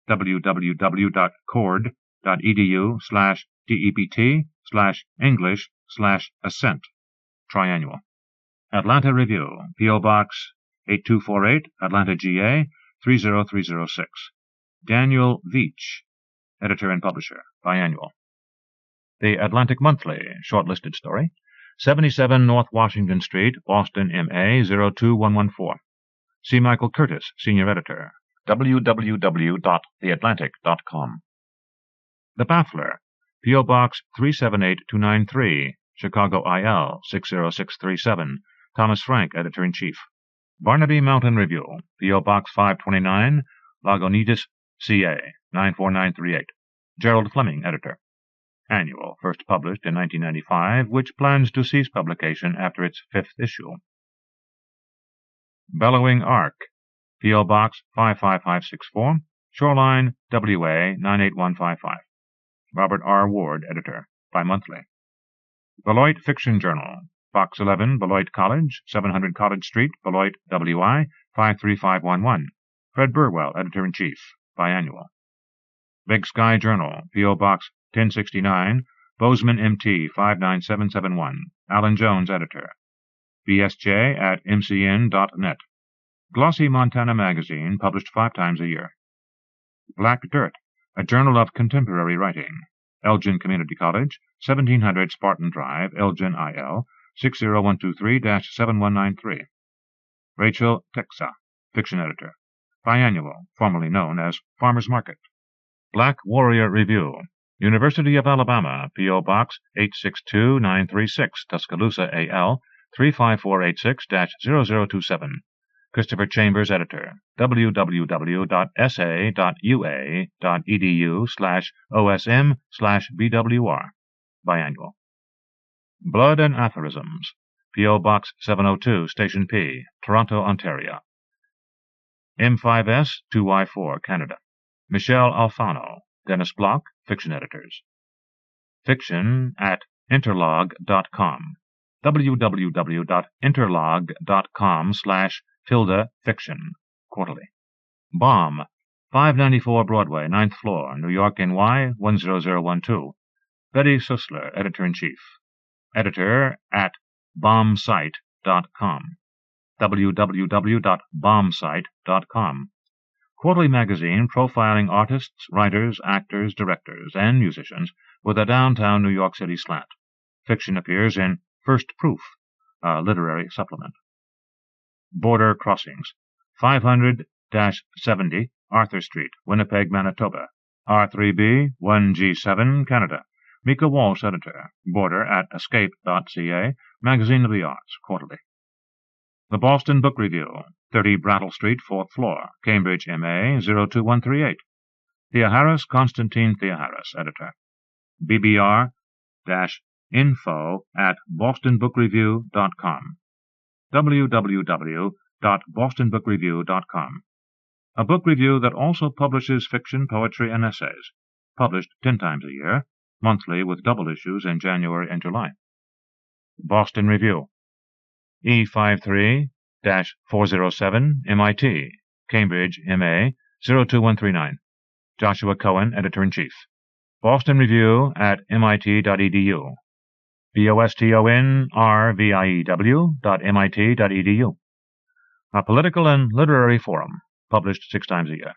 www.cord.edu/dept/English/ascent, triannual. Atlanta Review, P.O. Box 8248, Atlanta, GA, 30306. Daniel Veach, Editor and Publisher, biannual. The Atlantic Monthly, Shortlisted Story, 77 North Washington Street, Boston, MA, 02114. C. Michael Curtis, Senior Editor. www.theatlantic.com. The Baffler, P.O. Box 378293, Chicago IL 60637, Thomas Frank, Editor-in-Chief. Barnaby Mountain Review, P.O. Box 529, Lagunitas, CA 94938, Gerald Fleming, Editor. Annual, first published in 1995, which plans to cease publication after its 5th issue. Bellowing Ark, P.O. Box 55564, Shoreline, WA 98155. Robert R. Ward, Editor, bimonthly. Beloit Fiction Journal, Box 11, Beloit College, 700 College Street, Beloit, WI 53511. Fred Burwell, Editor-in-Chief, biannual. Big Sky Journal, P.O. Box 1069, Bozeman, MT 59771. Alan Jones, Editor. BSJ at mcn.net. Glossy Montana Magazine, published 5 times a year. Black Dirt, a journal of contemporary writing. Elgin Community College, 1700 Spartan Drive, Elgin, IL, 60123-7193. Rachel Texa, Fiction Editor. biannual, formerly known as Farmers Market. Black Warrior Review, University of Alabama, P.O. Box 862936, Tuscaloosa, A.L. 35486-0027. Christopher Chambers, editor. www.sa.ua.edu/osm/bwr. Biannual. Blood and Aphorisms, P.O. Box 702, Station P, Toronto, Ontario. M5S 2Y4, Canada. Michel Alfano, Dennis Block, fiction editors. Fiction at interlog.com. www.interlog.com/fiction, quarterly. Bomb, 594 Broadway, 9th floor, New York, NY 10012. Betty Sussler, editor-in-chief. Editor at bombsite.com. www.bombsite.com. Quarterly magazine profiling artists, writers, actors, directors, and musicians with a downtown New York City slant. Fiction appears in First Proof, a literary supplement. Border Crossings, 500-70 Arthur Street, Winnipeg, Manitoba. R3B 1G7, Canada. Mika Walsh, editor. Border at escape.ca, Magazine of the Arts, quarterly. The Boston Book Review, 30 Brattle Street, 4th floor, Cambridge, MA 02138. Theoharis Constantine Theoharis, editor. BBR-info@bostonbookreview.com. www.bostonbookreview.com. A book review that also publishes fiction, poetry, and essays. Published 10 times a year, monthly with double issues in January and July. Boston Review. E53-407, MIT, Cambridge, MA 02139. Joshua Cohen, editor-in-chief. Boston Review at mit.edu. bostonrview.mit.edu. A political and literary forum, published 6 times a year.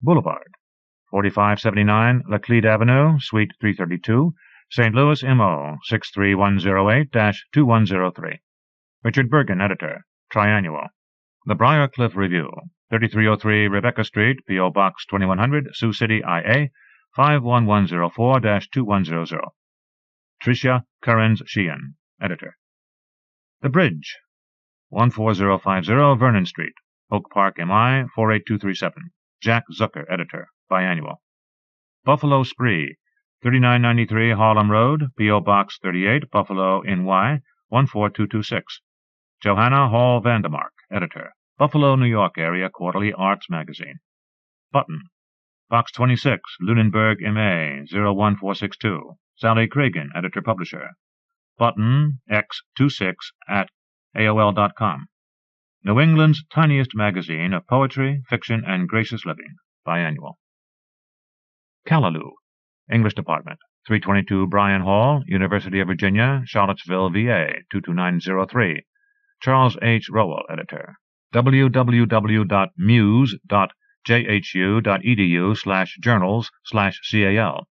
Boulevard, 4579 Laclede Avenue, Suite 332, St. Louis, MO 63108-2103. Richard Bergen, editor. Triannual. The Briarcliff Review, 3303 Rebecca Street, P.O. Box 2100, Sioux City, IA 51104-2100. Tricia Currens Sheehan, editor. The Bridge, 14050 Vernon Street, Oak Park, MI 48237. Jack Zucker, editor. Biannual. Buffalo Spree, 3993 Harlem Road, P.O. Box 38, Buffalo, NY 14226. Johanna Hall Vandermark, editor. Buffalo, New York Area Quarterly Arts Magazine. Button, Box 26, Lunenburg, MA 01462. Sally Cragen, editor-publisher. Button x26@aol.com. New England's tiniest magazine of poetry, fiction, and gracious living. Biannual. Callaloo, English Department, 322 Bryan Hall, University of Virginia, Charlottesville, VA 22903. Charles H. Rowell, editor. www.muse.jhu.edu/journals/cal.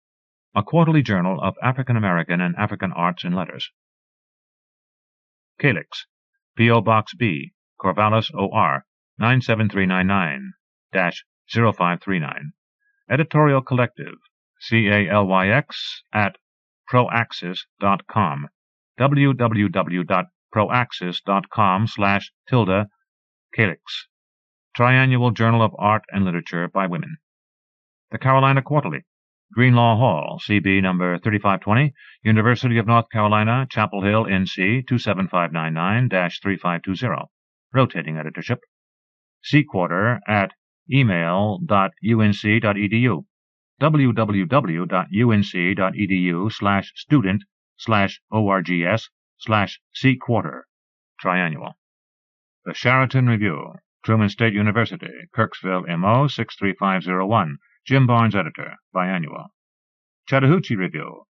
A quarterly journal of African American and African arts and letters. Calyx, P.O. Box B, Corvallis, OR 97399-0539. Editorial Collective, CALYX@proaxis.com. www.proaxis.com/Calyx. Triannual Journal of Art and Literature by Women. The Carolina Quarterly, Greenlaw Hall, CB number 3520, University of North Carolina, Chapel Hill, NC 27599-3520. Rotating editorship. @email.unc.edu. www.unc.edu/student/orgs/C-quarter. Triannual. The Sheraton Review, Truman State University, Kirksville, MO 63501. Jim Barnes, editor. Biannual. Chattahoochee Review,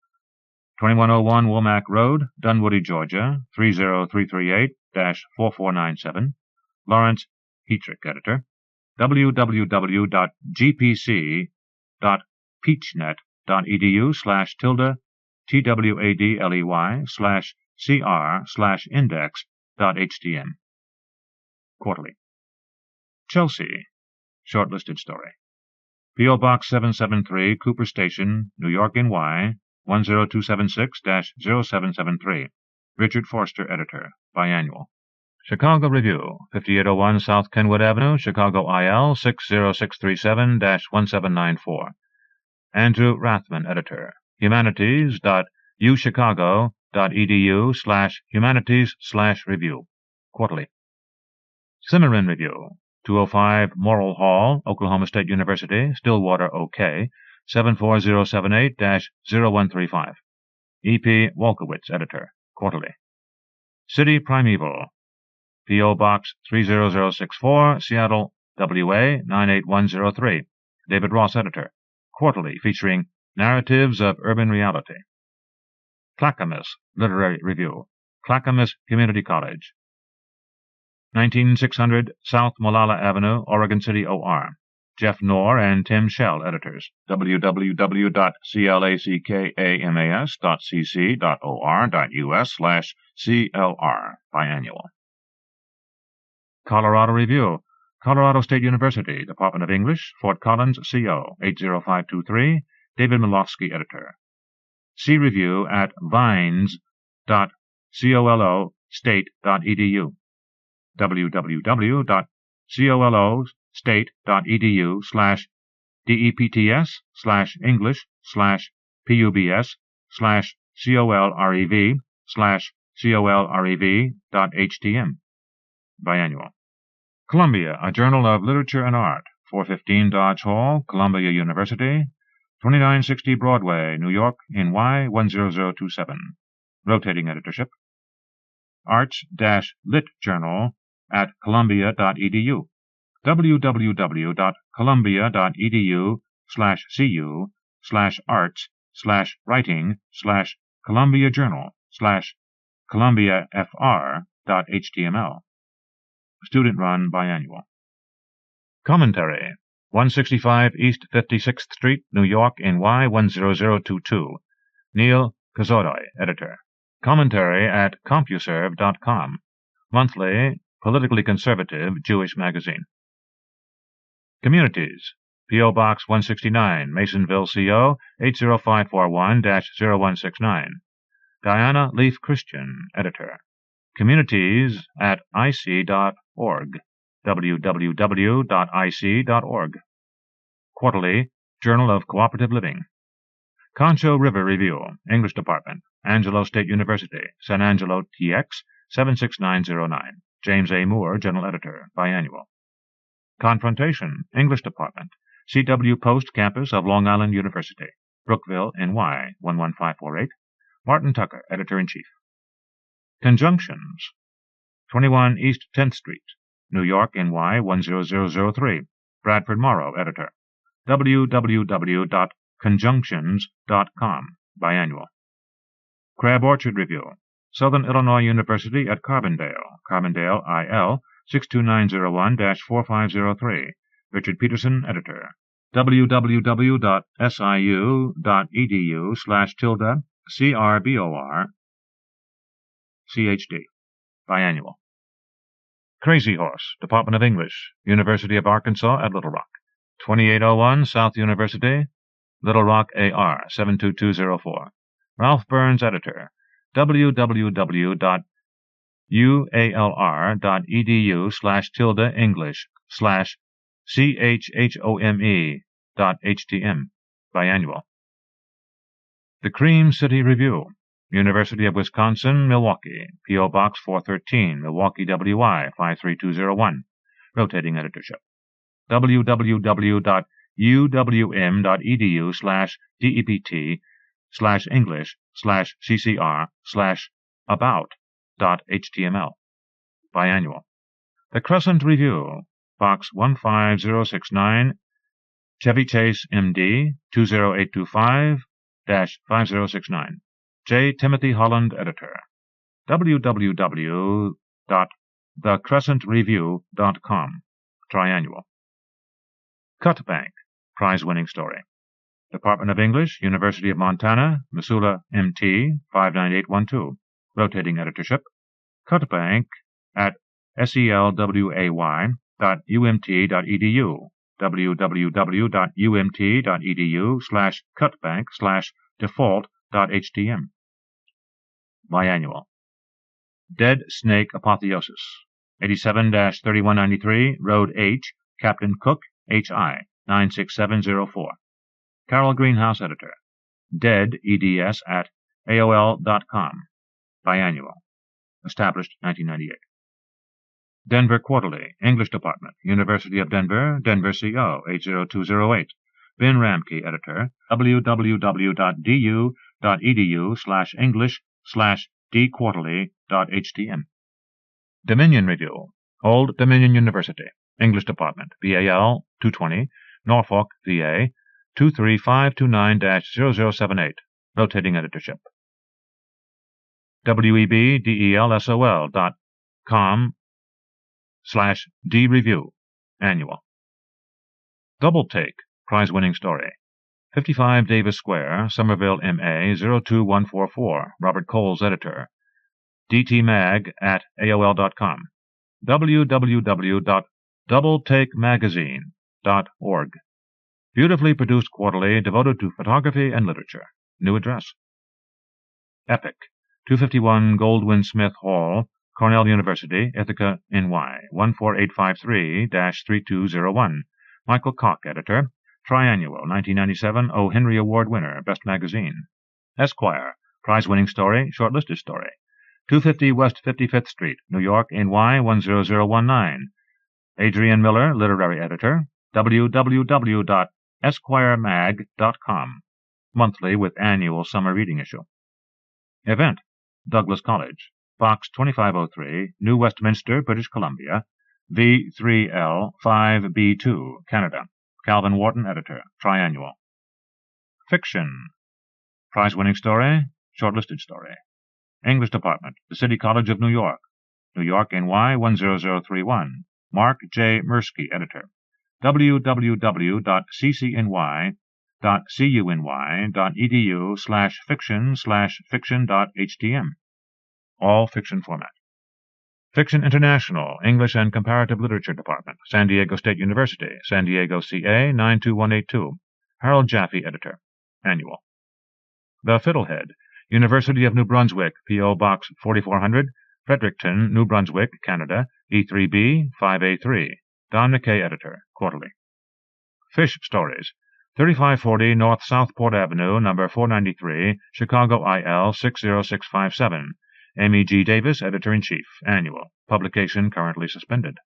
2101 Womack Road, Dunwoody, Georgia 30338-4497. Lawrence Hetrick, editor. www.gpc.peachnet.edu/twadley/cr/index.htm. Quarterly. Chelsea, shortlisted story. P.O. Box 773, Cooper Station, New York, NY, 10276-0773. Richard Forster, editor. Biannual. Chicago Review, 5801 South Kenwood Avenue, Chicago IL, 60637-1794. Andrew Rathman, editor. humanities.uchicago.edu/humanities/review. Quarterly. Cimarron Review, 205 Morrill Hall, Oklahoma State University, Stillwater, OK, 74078-0135. E.P. Wolkowitz, editor. Quarterly. City Primeval, P.O. Box 30064, Seattle, WA 98103. David Ross, editor. Quarterly, featuring narratives of urban reality. Clackamas Literary Review, Clackamas Community College, 19600 South Molalla Avenue, Oregon City, OR. Jeff Knorr and Tim Schell, editors. www.clackamas.cc.or.us/CLR. Biannual. Colorado Review, Colorado State University, Department of English, Fort Collins, CO, 80523, David Milofsky, editor. See review at vines.colostate.edu. www.colorado.edu/depts/english/pubs/colrev/colrev.htm. Biannual. Columbia, A Journal of Literature and Art, 415 Dodge Hall, Columbia University, 2960 Broadway, New York, NY 10027. Rotating editorship. Arts-Lit Journal at columbia.edu. www.columbia.edu/cu/arts/writing/Columbia Journal/ColumbiaFR.html. Student-run biannual. Commentary, 165 East 56th Street, New York, NY 10022. Neil Kazodoy, editor. Commentary at CompuServe.com. Monthly, politically conservative Jewish magazine. Communities, P.O. Box 169, Masonville, CO, 80541-0169. Diana Leaf Christian, editor. Communities at ic.org. www.ic.org. Quarterly, Journal of Cooperative Living. Concho River Review, English Department, Angelo State University, San Angelo, TX, 76909. James A. Moore, General Editor, Biannual. Confrontation, English Department, C.W. Post Campus of Long Island University, Brookville, NY, 11548. Martin Tucker, Editor-in-Chief. Conjunctions, 21 East 10th Street, New York, NY 10003. Bradford Morrow, editor. www.conjunctions.com. Biannual. Crab Orchard Review. Southern Illinois University at Carbondale. Carbondale, IL 62901-4503. Richard Peterson, editor. www.siu.edu/CRBOR-CHD. Biannual. Crazy Horse, Department of English, University of Arkansas at Little Rock. 2801 South University, Little Rock, AR 72204. Ralph Burns, editor. www.ualr.edu/tilde-english/chhome.htm. Biannual. The Cream City Review, University of Wisconsin, Milwaukee, P.O. Box 413, Milwaukee, WI 53201. Rotating editorship. www.uwm.edu/dept/english/ccr/about.html. Biannual. The Crescent Review, Box 15069, Chevy Chase, MD, 20825-5069. J. Timothy Holland, editor. www.thecrescentreview.com. Triannual. Cut Bank, prize-winning story. Department of English, University of Montana, Missoula, MT, 59812. Rotating editorship. Cut Bank at selway.umt.edu, www.umt.edu/cutbank/default.htm. Biannual. Dead Snake Apotheosis, 87-3193, Road H, Captain Cook, H.I., 96704. Carol Greenhouse, Editor. Dead, eds, at AOL.com. Biannual. Established 1998. Denver Quarterly, English Department, University of Denver, Denver CO, 80208. Ben Ramke, Editor, www.du.edu/English/dquarterly.htm. Dominion Review, Old Dominion University, English Department, BAL 220, Norfolk, VA, 23529-0078, rotating editorship. webdelsol.com/D-Review, annual. Double Take, prize-winning story. 55 Davis Square, Somerville, MA, 02144, Robert Coles, editor. dtmag at AOL.com. www.doubletakemagazine.org. Beautifully produced quarterly devoted to photography and literature. New address. Epic, 251 Goldwyn Smith Hall, Cornell University, Ithaca, NY, 14853-3201. Michael Koch, editor. Triannual, 1997 O. Henry Award winner, Best Magazine. Esquire, prize-winning story, shortlisted story. 250 West 55th Street, New York, NY, 10019. Adrian Miller, literary editor. www.esquiremag.com. Monthly with annual summer reading issue. Event, Douglas College, Box 2503, New Westminster, British Columbia, V3L 5B2, Canada. Calvin Wharton, editor. Triannual. Fiction, prize-winning story, shortlisted story. English Department, The City College of New York, New York, NY 10031. Mark J. Mirsky, editor. www.ccuny.edu/fiction/fiction.htm. All fiction format. Fiction International, English and Comparative Literature Department, San Diego State University, San Diego, CA 92182. Harold Jaffe, editor. Annual. The Fiddlehead, University of New Brunswick, P.O. Box 4400, Fredericton, New Brunswick, Canada, E3B 5A3. Don McKay, editor. Quarterly. Fish Stories, 3540 North Southport Avenue, number 493, Chicago, IL 60657. Amy G. Davis, editor-in-chief. Annual. Publication currently suspended.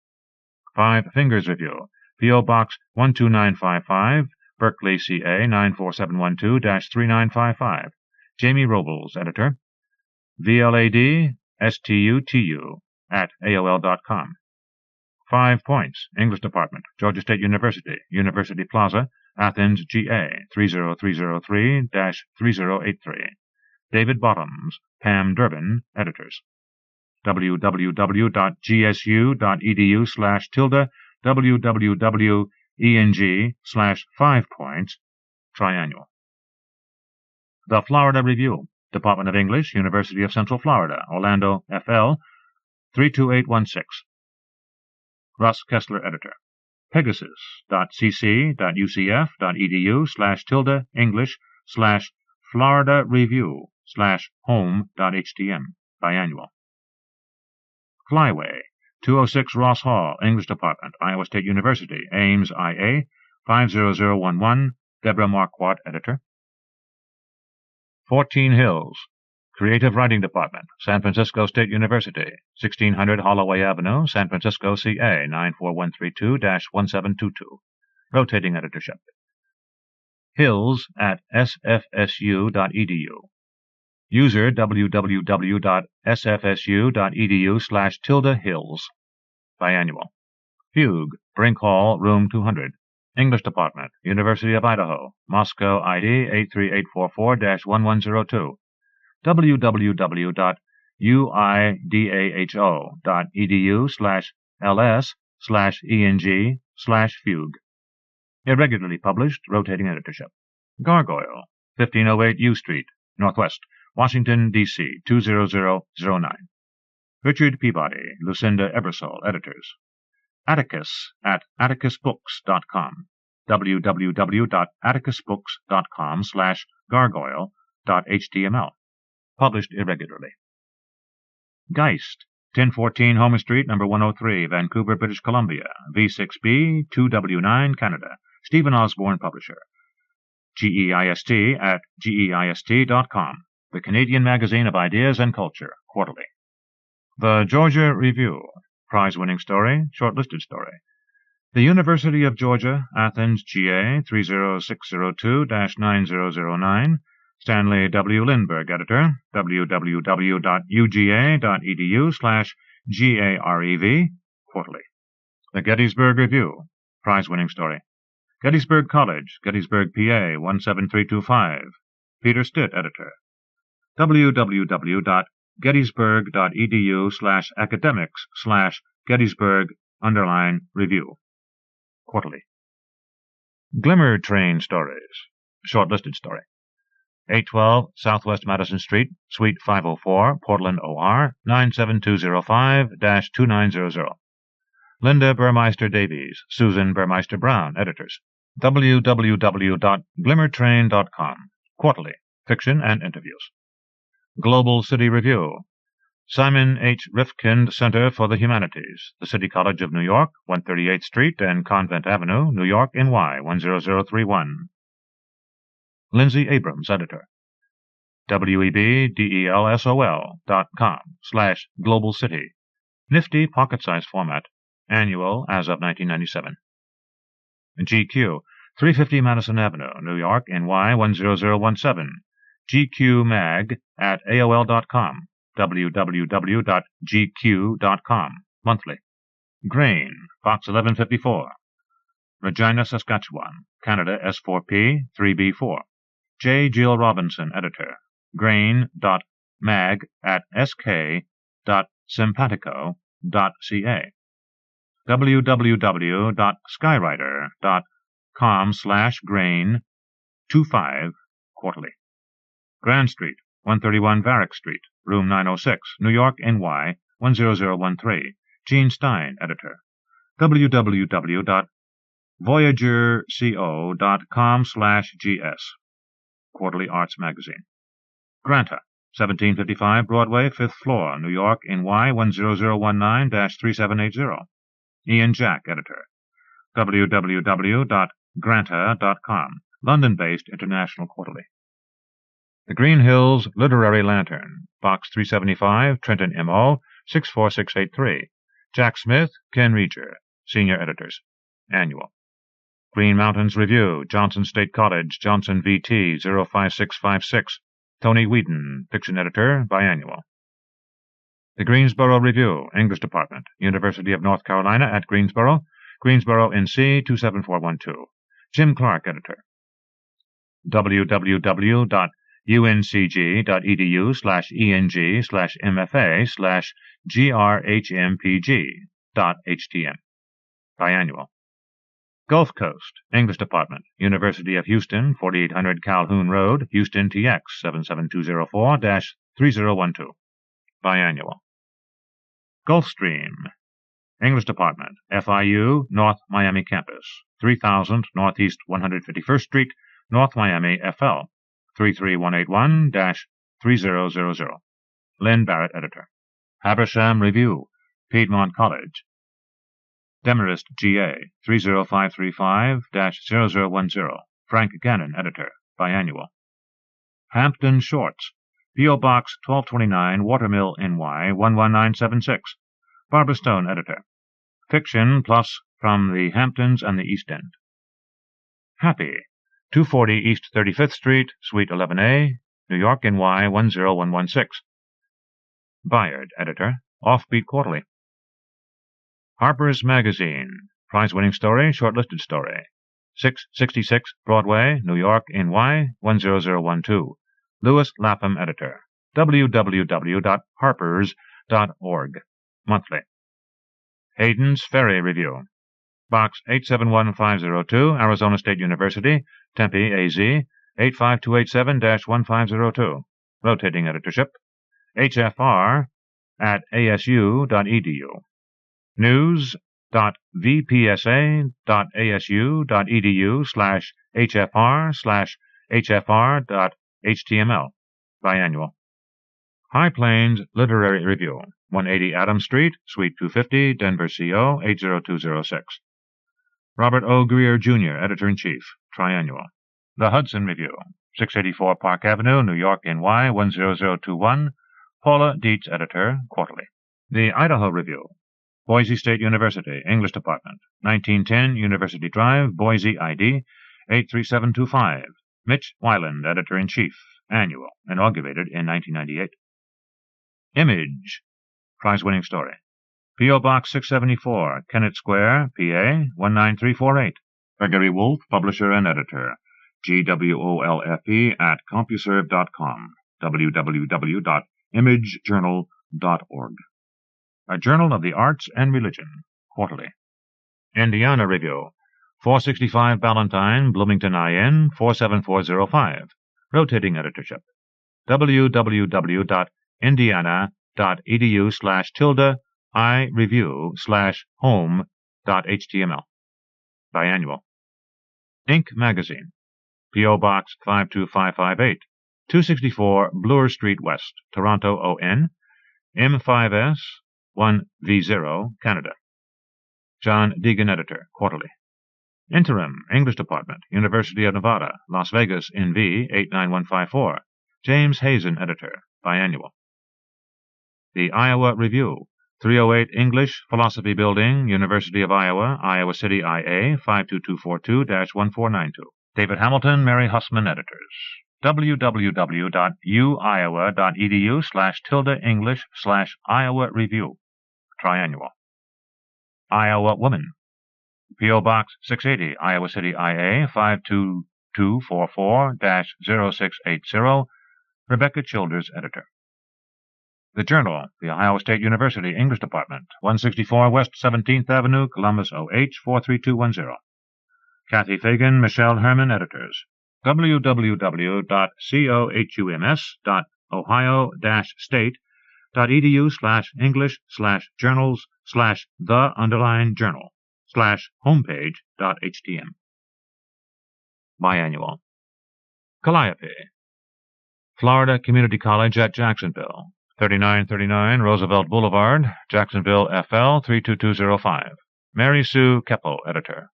Five Fingers Review, P.O. Box 12955, Berkeley, CA 94712-3955. Jamie Robles, editor. VLAD-STUTU at AOL.com. 5 Points, English Department, Georgia State University, University Plaza, Athens, GA 30303-3083. David Bottoms, Pam Durbin, editors. www.gsu.edu/tilde, www.eng/5points, triannual. The Florida Review, Department of English, University of Central Florida, Orlando, FL 32816. Russ Kessler, editor. Pegasus.cc.ucf.edu/tilde English/Florida Review/home.htm, biannual. Flyway, 206 Ross Hall, English Department, Iowa State University, Ames, IA 50011, Deborah Marquardt, editor. 14 Hills, Creative Writing Department, San Francisco State University, 1600 Holloway Avenue, San Francisco, CA 94132-1722, rotating editorship. Hills at sfsu.edu. User www.sfsu.edu/tilde Hills. Biannual. Fugue, Brink Hall, Room 200. English Department, University of Idaho, Moscow, ID 83844-1102. www.uidaho.edu/ls/eng/fugue. Irregularly published, rotating editorship. Gargoyle, 1508 U Street, Northwest, Washington, D.C. 20009. Richard Peabody, Lucinda Ebersole, editors. Atticus at atticusbooks.com, www.atticusbooks.com/gargoyle.html, published irregularly. Geist, 1014 Homer Street, number 103, Vancouver, British Columbia, V6B, 2W9, Canada, Stephen Osborne, publisher. GEIST at geist.com, the Canadian Magazine of Ideas and Culture, quarterly. The Georgia Review, prize-winning story, shortlisted story. The University of Georgia, Athens, GA, 30602-9009, Stanley W. Lindbergh, editor, www.uga.edu/GAREV, quarterly. The Gettysburg Review, prize-winning story. Gettysburg College, Gettysburg, PA, 17325. Peter Stitt, editor. www.gettysburg.edu/academics/Gettysburg_review, quarterly. Glimmer Train Stories, shortlisted story. 812 Southwest Madison Street, Suite 504, Portland, OR, 97205-2900. Linda Burmeister Davies, Susan Burmeister Brown, editors. www.glimmertrain.com, quarterly, fiction and interviews. Global City Review, Simon H. Rifkind Center for the Humanities, the City College of New York, 138th Street and Convent Avenue, New York, NY, 10031. Lindsay Abrams, editor. webdelsol.com/Global City, nifty pocket-size format, annual as of 1997. GQ, 350 Madison Avenue, New York, NY, 10017. GQMag at AOL.com, www.gq.com, monthly. Grain, Box 1154. Regina, Saskatchewan, Canada, S4P, 3B4. J. Jill Robinson, editor. Grain.mag at sk.simpatico.ca. www.skywriter.com/grain25, quarterly. Grand Street, 131 Varick Street, room 906, New York, NY, 10013. Gene Stein, editor. www.voyagerco.com/gs, quarterly arts magazine. Granta, 1755 Broadway, 5th floor, New York, NY, 10019-3780. Ian Jack, editor. www.granta.com, London-based international quarterly. The Green Hills Literary Lantern, Box 375, Trenton, MO, 64683. Jack Smith, Ken Reger, senior editors. Annual. Green Mountains Review, Johnson State College, Johnson VT, 05656. Tony Whedon, fiction editor, biannual. The Greensboro Review, English Department, University of North Carolina at Greensboro, Greensboro, NC, 27412. Jim Clark, editor. www.uncg.edu/ENG/MFA/GRHMPG.htm. Biannual. Gulf Coast, English Department, University of Houston, 4800 Calhoun Road, Houston, TX, 77204-3012. Biannual. Gulfstream, English Department, FIU, North Miami Campus, 3000 Northeast 151st Street, North Miami, FL, 33181-3000. Lynn Barrett, editor. Habersham Review, Piedmont College. Demarest, GA, 30535-0010. Frank Gannon, editor. Biannual. Hampton Shorts, P.O. Box 1229, Watermill, NY, 11976. Barbara Stone, editor. Fiction plus from the Hamptons and the East End. Happy, 240 East 35th Street, Suite 11A, New York, NY, 10116. Bayard, editor. Offbeat Quarterly. Harper's Magazine, prize-winning story, shortlisted story. 666 Broadway, New York, NY, 10012. Louis Lapham, editor. www.harpers.org, monthly. Hayden's Ferry Review, Box 871502, Arizona State University, Tempe, AZ, 85287-1502. Rotating editorship. HFR at asu.edu. News, www.vpsa.asu.edu/hfr/hfr.html. Biannual. High Plains Literary Review, 180 Adams Street, Suite 250, Denver, CO. 80206. Robert O. Greer, Jr., Editor-in-Chief. Triannual. The Hudson Review, 684 Park Avenue, New York, NY, 10021. Paula Dietz, Editor, Quarterly. The Idaho Review, Boise State University, English Department, 1910 University Drive, Boise, ID 83725. Mitch Weiland, Editor-in-Chief. Annual, inaugurated in 1998. Image, prize-winning story. P.O. Box 674, Kennett Square, PA 19348. Gregory Wolf, Publisher and Editor. GWOLFE@CompuServe.com. www.imagejournal.org. A Journal of the Arts and Religion, Quarterly. Indiana Review, 465 Ballantyne, Bloomington, IN 47405. Rotating Editorship. www.indiana.edu/iReview/home.html. Biannual. Inc. Magazine. P.O. Box 52558, 264 Bloor Street West, Toronto, ON, M5S 1V0, Canada. John Deegan, Editor, Quarterly. Interim, English Department, University of Nevada, Las Vegas, NV 89154. James Hazen, Editor, Biannual. The Iowa Review, 308 English Philosophy Building, University of Iowa, Iowa City, IA 52242-1492. David Hamilton, Mary Hussman, Editors. www.uiowa.edu/tilde-English/Iowa Review. Triannual. Iowa Woman. P.O. Box 680, Iowa City, IA 52244-0680. Rebecca Childers, Editor. The Journal, the Ohio State University English Department, 164 West 17th Avenue, Columbus, OH 43210. Kathy Fagan, Michelle Herman, Editors. www.co.english/english/journals/the_journal/homepage.htm. Biannual. Calliope. Florida Community College at Jacksonville, 3939 Roosevelt Boulevard, Jacksonville, FL 32205. Mary Sue Keppel, Editor.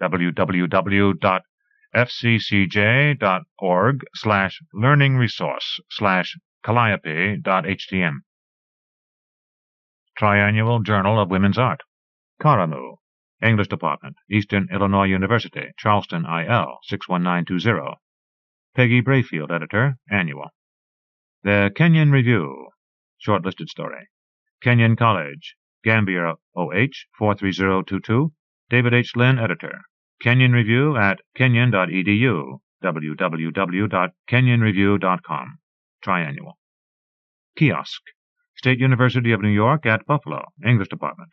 www.fccj.org/learning-resource/calliope.htm. Triannual Journal of Women's Art. Karamu, English Department, Eastern Illinois University, Charleston, IL 61920. Peggy Brayfield, Editor, Annual. The Kenyon Review, shortlisted story. Kenyon College, Gambier, OH 43022. David H. Lynn, Editor. Kenyon Review at kenyon.edu. www.kenyonreview.com. Triannual. Kiosk. State University of New York at Buffalo, English Department.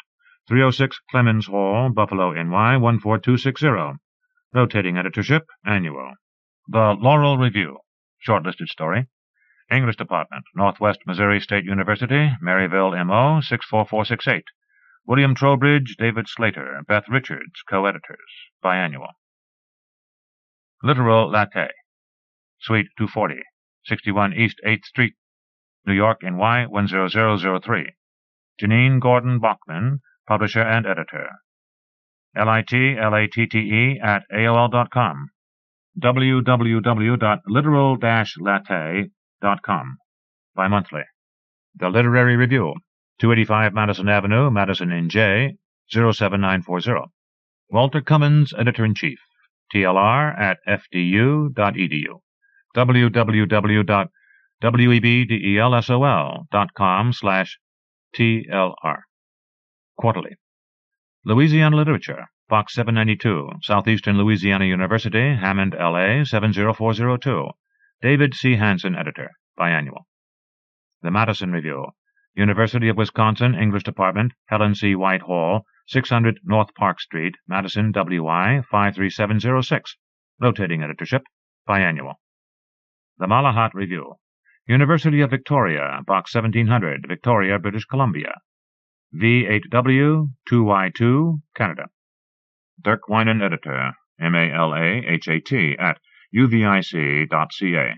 306 Clemens Hall, Buffalo, NY 14260. Rotating Editorship, Annual. The Laurel Review, shortlisted story. English Department, Northwest Missouri State University, Maryville, MO 64468. William Trowbridge, David Slater, Beth Richards, co-editors. Biannual. Literal Latte, Suite 240, 61 East 8th Street, New York, NY 10003. Janine Gordon Bachman, Publisher and Editor. litlatte@aol.com. www.literal-latte.com. Bimonthly. The Literary Review, 285 Madison Avenue, Madison, NJ 07940. Walter Cummins, Editor-in-Chief. TLR@fdu.edu. www.webdelsol.com/TLR. Quarterly. Louisiana Literature, Box 792, Southeastern Louisiana University, Hammond, LA 70402. David C. Hansen, Editor. Biannual. The Madison Review, University of Wisconsin English Department, Helen C. White Hall, 600 North Park Street, Madison, WI 53706. Rotating Editorship, Biannual. The Malahat Review, University of Victoria, Box 1700, Victoria, British Columbia. V8W 2Y2, Canada. Dirk Winan, editor, MALAHAT, at uvic.ca.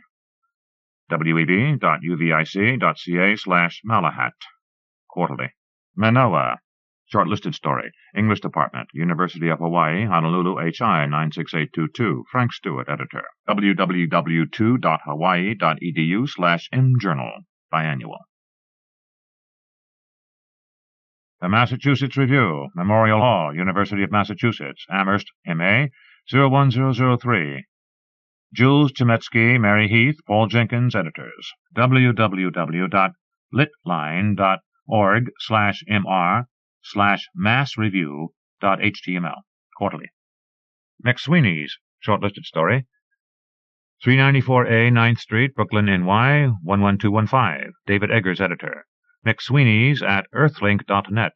web.uvic.ca/Malahat. Quarterly. Manoa. Shortlisted story. English Department, University of Hawaii, Honolulu, HI 96822. Frank Stewart, editor. www.2.hawaii.edu/mjournal. Biannual. The Massachusetts Review, Memorial Hall, University of Massachusetts, Amherst, MA, 01003. Jules Chemetsky, Mary Heath, Paul Jenkins, editors. www.litline.org/mr/massreview.html. Quarterly. McSweeney's, shortlisted story. 394A 9th Street, Brooklyn, NY, 11215. David Eggers, editor. McSweeney's at earthlink.net.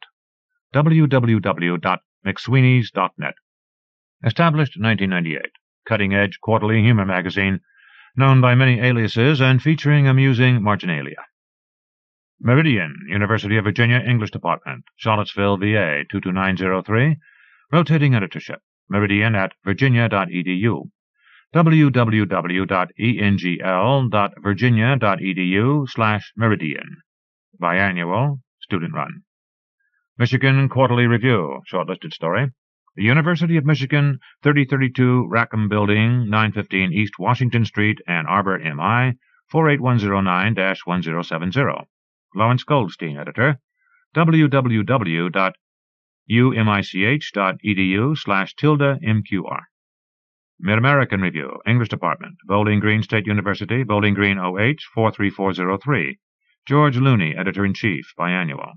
www.mcsweeneys.net. Established 1998. Cutting-edge quarterly humor magazine, known by many aliases and featuring amusing marginalia. Meridian, University of Virginia English Department, Charlottesville, VA, 22903. Rotating editorship. Meridian at virginia.edu. www.engl.virginia.edu/Meridian. Biannual, student-run. Michigan Quarterly Review, shortlisted story. The University of Michigan, 3032 Rackham Building, 915 East Washington Street, Ann Arbor, MI, 48109-1070. Lawrence Goldstein, editor. www.umich.edu/tilde-MQR. Mid-American Review, English Department, Bowling Green State University, Bowling Green, OH, 43403. George Looney, editor-in-chief, biannual.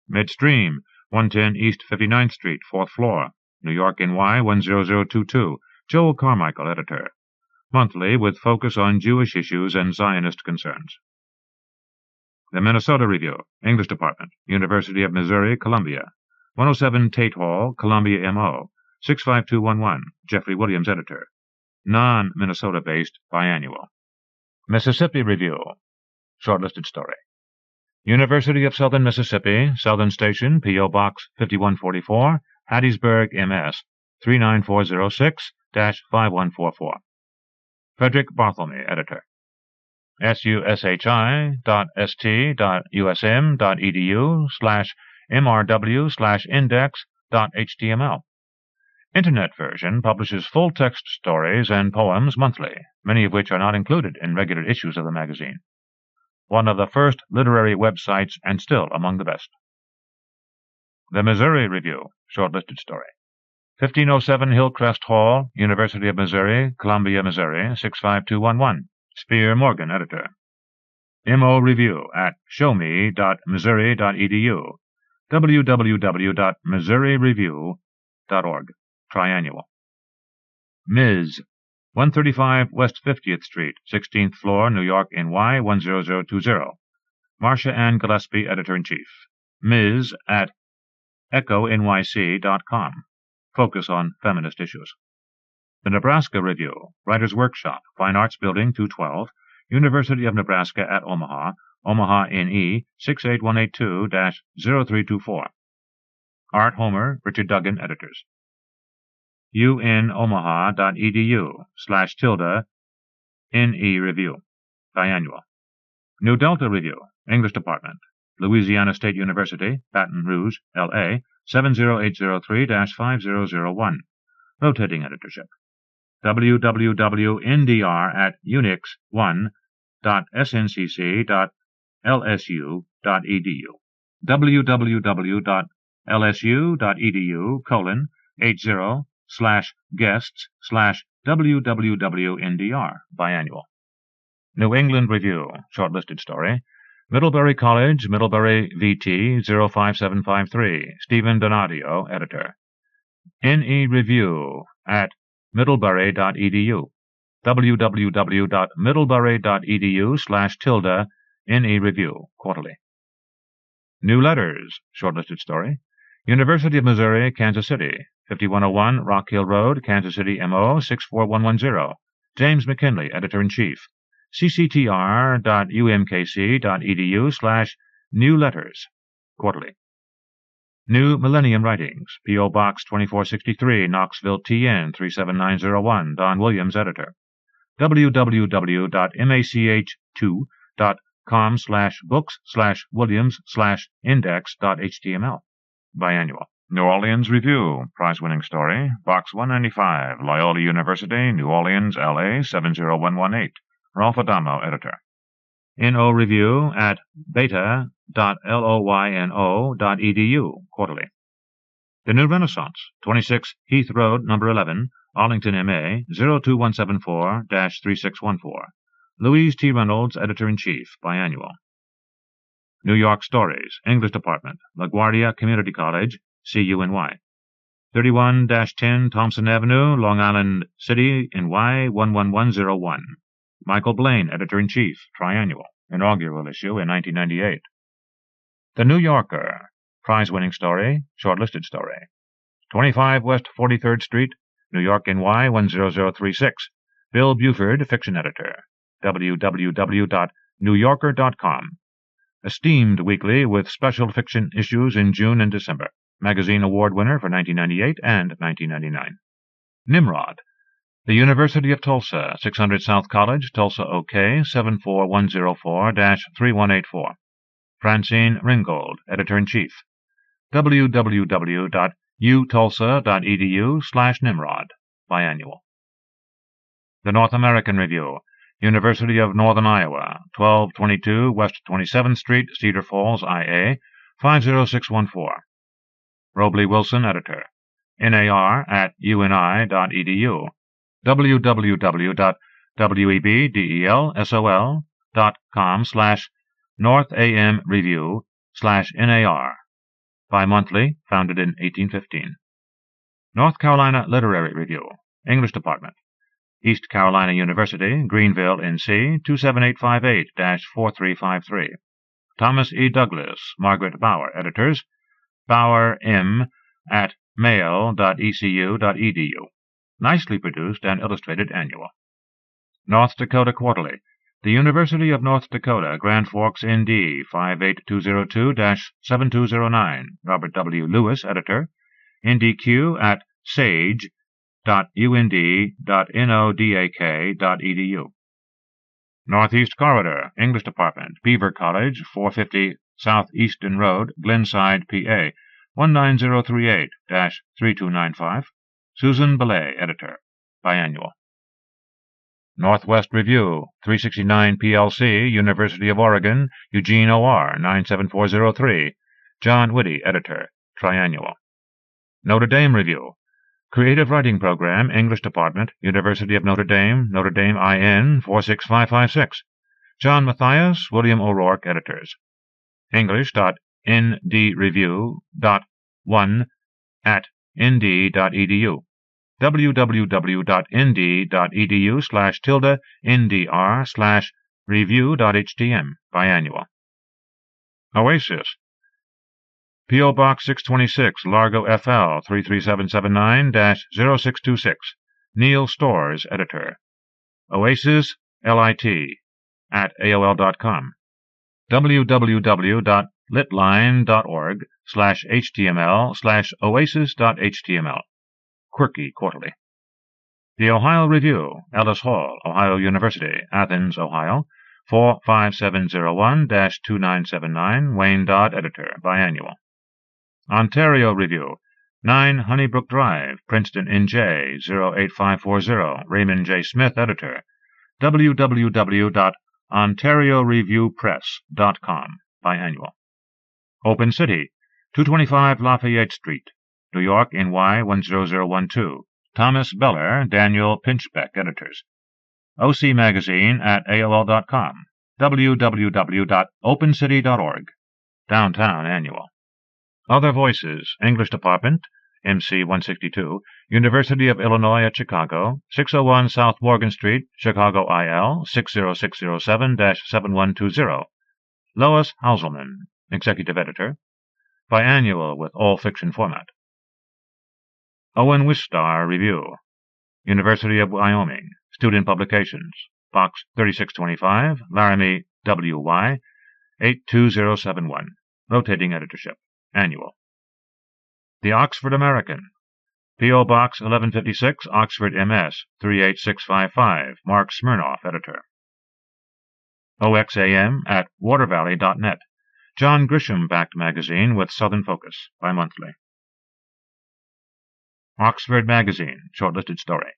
Midstream, 110 East 59th Street, 4th floor, New York, NY, 10022. Joel Carmichael, editor. Monthly, with focus on Jewish issues and Zionist concerns. The Minnesota Review, English Department, University of Missouri, Columbia, 107 Tate Hall, Columbia, MO, 65211. Jeffrey Williams, editor. Non-Minnesota-based biannual. Mississippi Review, shortlisted story. University of Southern Mississippi, Southern Station, P.O. Box 5144, Hattiesburg, MS, 39406-5144. Frederick Barthelme, editor. sushi.st.usm.edu/mrw/index.html. Internet version publishes full-text stories and poems monthly, many of which are not included in regular issues of the magazine. One of the first literary websites and still among the best. The Missouri Review, shortlisted story. 1507 Hillcrest Hall, University of Missouri, Columbia, Missouri, 65211. Spear Morgan, editor. MO Review at showme.missouri.edu. www.missouryreview.org. Triannual. Ms. 135 West 50th Street, 16th floor, New York, NY, 10020. Marcia Ann Gillespie, editor-in-chief. Ms. at echonyc.com. Focus on feminist issues. The Nebraska Review, Writers' Workshop, Fine Arts Building, 212, University of Nebraska at Omaha, Omaha, NE, 68182-0324. Art Homer, Richard Duggan, editors. unomaha.edu/tilde-NE Review. Biannual. New Delta Review, English Department, Louisiana State University, Baton Rouge, LA, 70803-5001. Rotating editorship. www.ndr@unix1.sncc.lsu.edu. www.lsu.edu:80/guests/www.ndr. Biannual. New England Review, shortlisted story. Middlebury College, Middlebury, VT 05753. Stephen Donadio, editor. NE Review at middlebury.edu. www.middlebury.edu/tilde-NE Review, quarterly. New Letters, shortlisted story. University of Missouri, Kansas City, 5101 Rock Hill Road, Kansas City, MO 64110. James McKinley, editor-in-chief. cctr.umkc.edu/New Letters, quarterly. New Millennium Writings, P.O. Box 2463, Knoxville, TN 37901, Don Williams, editor. www.mach2.com/books/williams/index.html. Biannual. New Orleans Review, prize-winning story, Box 195, Loyola University, New Orleans, L.A. 70118. Ralph Adamo, editor. NO Review at beta.loyno.edu, quarterly. The New Renaissance, 26 Heath Road, No. 11, Arlington, MA, 02174-3614. Louise T. Reynolds, Editor-in-Chief, biannual. New York Stories, English Department, LaGuardia Community College, CUNY. 31-10 Thompson Avenue, Long Island City, NY 11101. Michael Blaine, Editor-in-Chief, triannual, inaugural issue in 1998. The New Yorker, prize-winning story, shortlisted story. 25 West 43rd Street, New York, NY 10036. Bill Buford, fiction editor. www.newyorker.com. Esteemed weekly with special fiction issues in June and December. Magazine award winner for 1998 and 1999. Nimrod. The University of Tulsa, 600 South College, Tulsa, OK, 74104-3184. Francine Ringgold, Editor-in-Chief. www.utulsa.edu/Nimrod, biannual. The North American Review, University of Northern Iowa, 1222 West 27th Street, Cedar Falls, IA, 50614. Robley Wilson, editor. NAR@uni.edu. www.webdelsol.com/NorthAMReview/NAR. Bi-monthly, founded in 1815. North Carolina Literary Review, English Department. East Carolina University, Greenville, NC, 27858-4353. Thomas E. Douglas, Margaret Bauer, editors. Bauer M. @mail.ecu.edu. Nicely produced and illustrated annual. North Dakota Quarterly. The University of North Dakota, Grand Forks, ND, 58202-7209. Robert W. Lewis, editor. ndq@sage.und.nodak.edu. Northeast Corridor, English Department, Beaver College, 450 Southeastern Road, Glenside, PA, 19038-3295. Susan Belay, editor. Biannual. Northwest Review, 369 PLC, University of Oregon, Eugene OR, 97403. John Whitty, editor. Triannual. Notre Dame Review, Creative Writing Program, English Department, University of Notre Dame, IN 46556. John Matthias, William O'Rourke, editors. English.ndreview.1@nd.edu. www.nd.edu/ndr/review.htm, biannual. Oasis. P.O. Box 626, Largo, FL 33779-0626. Neil Storrs, editor. Oasis, LIT, @AOL.com. www.litline.org/html/oasis.html. Quirky Quarterly. The Ohio Review, Ellis Hall, Ohio University, Athens, Ohio, 45701-2979, Wayne Dodd, editor, biannual. Ontario Review, 9 Honeybrook Drive, Princeton, NJ, 08540, Raymond J. Smith, editor. www.ontarioreviewpress.com, biannual. Open City, 225 Lafayette Street, New York, NY 10012. Thomas Beller, Daniel Pinchbeck, editors. OC Magazine @AOL.com. www.opencity.org. Downtown Annual. Other Voices, English Department, MC 162, University of Illinois at Chicago, 601 South Morgan Street, Chicago IL, 60607-7120. Lois Hauselman, Executive Editor. Biannual with all fiction format. Owen Wistar Review, University of Wyoming, Student Publications, Box 3625, Laramie, WY, 82071, rotating editorship, annual. The Oxford American. P.O. Box 1156, Oxford, MS. 38655, Mark Smirnoff, editor. OXAM at watervalley.net. John Grisham-backed magazine with Southern Focus, bi-monthly. Oxford Magazine, shortlisted story.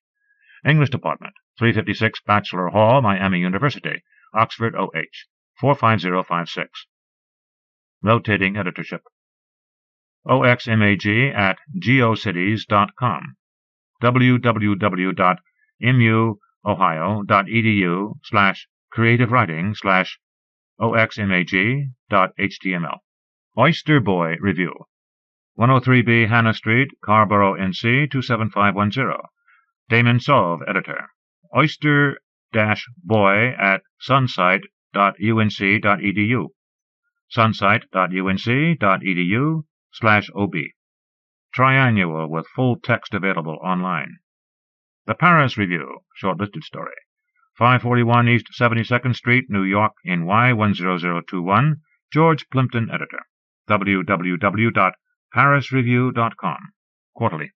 English Department, 356 Bachelor Hall, Miami University, Oxford, OH, 45056. Rotating editorship. OXMAG at geocities.com. www.muohio.edu/creative-writing/oxmag.html. Oyster Boy Review. 103B Hannah Street, Carborough, NC 27510. Damon Sove, editor. Oyster-boy at sunsite.unc.edu. sunsite.unc.edu/ob. Triannual with full text available online. The Paris Review, shortlisted story. 541 East 72nd Street, New York, NY 10021. George Plimpton, editor. www.parisreview.com. Quarterly.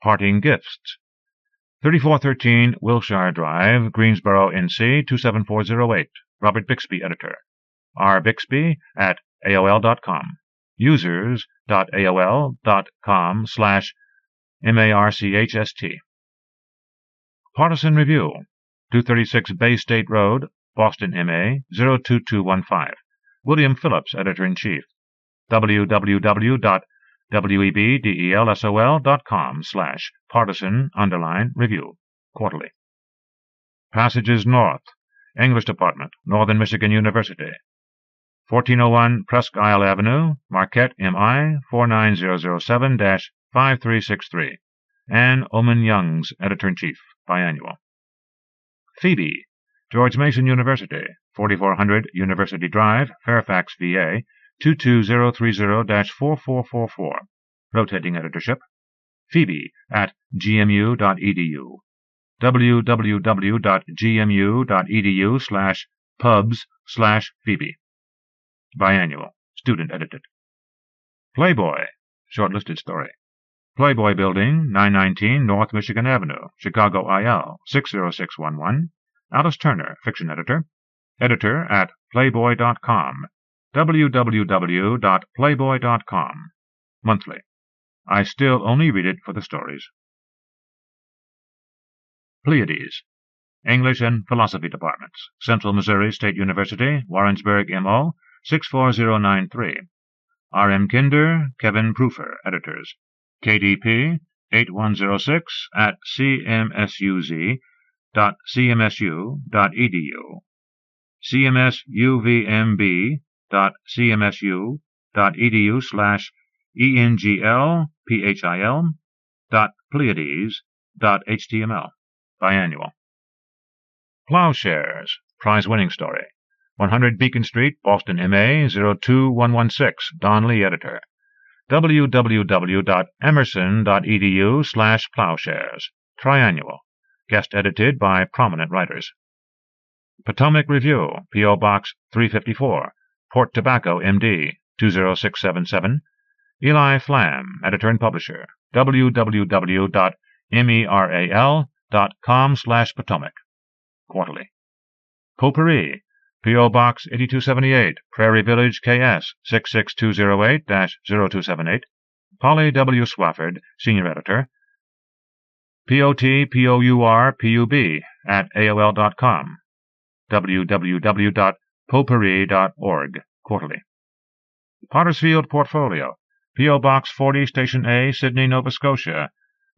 Parting Gifts. 3413 Wilshire Drive, Greensboro, NC 27408. Robert Bixby, editor. R. Bixby at AOL.com. users.aol.com/marchst. Partisan Review. 236 Bay State Road, Boston, MA 02215. William Phillips, editor-in-chief. www.webdelsol.com/partisan_review. Quarterly. Passages North. English Department, Northern Michigan University. 1401 Presque Isle Avenue, Marquette, MI 49007-5363. Anne Oman Young's, editor-in-chief, biannual. Phoebe, George Mason University, 4400 University Drive, Fairfax, VA 22030-4444. Rotating editorship. Phoebe at gmu.edu. www.gmu.edu/pubs/Phoebe. Biannual. Student edited. Playboy. Shortlisted story. Playboy Building, 919 North Michigan Avenue, Chicago, IL 60611. Alice Turner, fiction editor. Editor at playboy.com. www.playboy.com. Monthly. I still only read it for the stories. Pleiades. English and Philosophy Departments. Central Missouri State University, Warrensburg, MO 64093. R.M. Kinder, Kevin Proofer, editors. KDP 8106 at cmsuz.cmsu.edu. cmsuvmb.cmsu.edu/englphil.pleiades.html. Biannual. Plowshares. Prize-winning story. 100 Beacon Street, Boston, MA 02116. Don Lee, editor. www.emerson.edu/plowshares. Triannual. Guest edited by prominent writers. Potomac Review, P.O. Box 354, Port Tobacco, MD 20677. Eli Flam, editor and publisher. www.meral.com/Potomac. Quarterly. Potpourri, P.O. Box 8278, Prairie Village, KS 66208-0278. Polly W. Swafford, senior editor. POTPOURPUB at AOL.com. www.potpourri.org. Quarterly. Pottersfield Portfolio, P.O. Box 40, Station A, Sydney, Nova Scotia,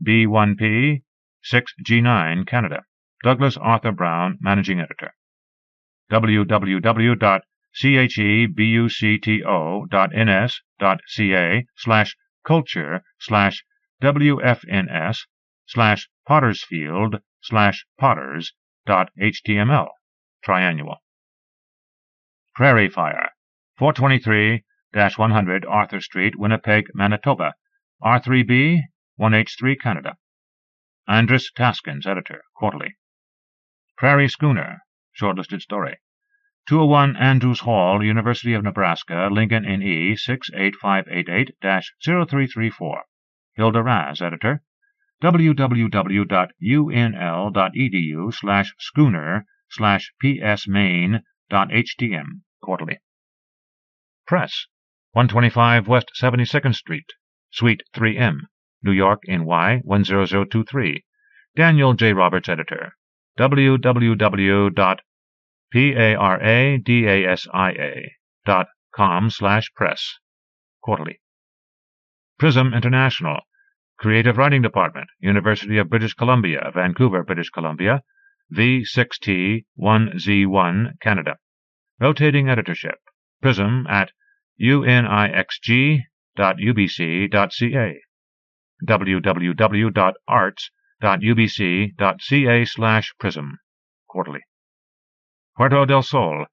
B1P 6G9, Canada. Douglas Arthur Brown, managing editor. www.chebu.ns.ca/culture/wfns/pottersfield/potters.html. Triannual. Prairie Fire, 423-100 Arthur Street, Winnipeg, Manitoba, R3B 1H3, Canada. Andrus Taskins, editor. Quarterly. Prairie Schooner. Shortlisted story. 201 Andrews Hall, University of Nebraska, Lincoln NE 68588-0334. Hilda Raz, editor. www.unl.edu/schooner/psmain.htm, quarterly. Press, 125 West 72nd Street, Suite 3M, New York, NY 10023. Daniel J. Roberts, editor. www.paradasa.com/press, quarterly. Prism International, Creative Writing Department, University of British Columbia, Vancouver, British Columbia, V6T1Z1, Canada. Rotating editorship. Prism at unixg.ubc.ca. www.arts.ubc.ca/prism, quarterly. Puerto del Sol,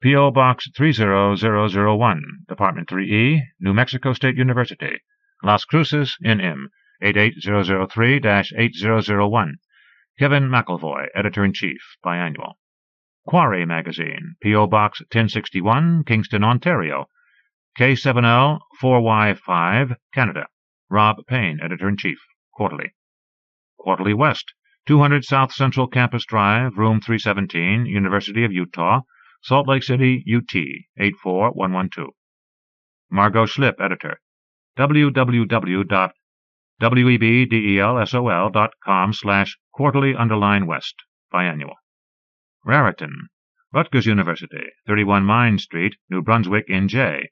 P.O. Box 30001, Department 3E, New Mexico State University, Las Cruces, NM, 88003-8001. Kevin McElvoy, Editor-in-Chief, Biannual. Quarry Magazine, P.O. Box 1061, Kingston, Ontario, K7L 4Y5, Canada. Rob Payne, Editor-in-Chief, Quarterly. Quarterly West, 200 South Central Campus Drive, Room 317, University of Utah, Salt Lake City, UT, 84112. Margot Schlipp, Editor. www.webdelsol.com/quarterly_west, biannual. Raritan, Rutgers University, 31 Mine Street, New Brunswick, NJ,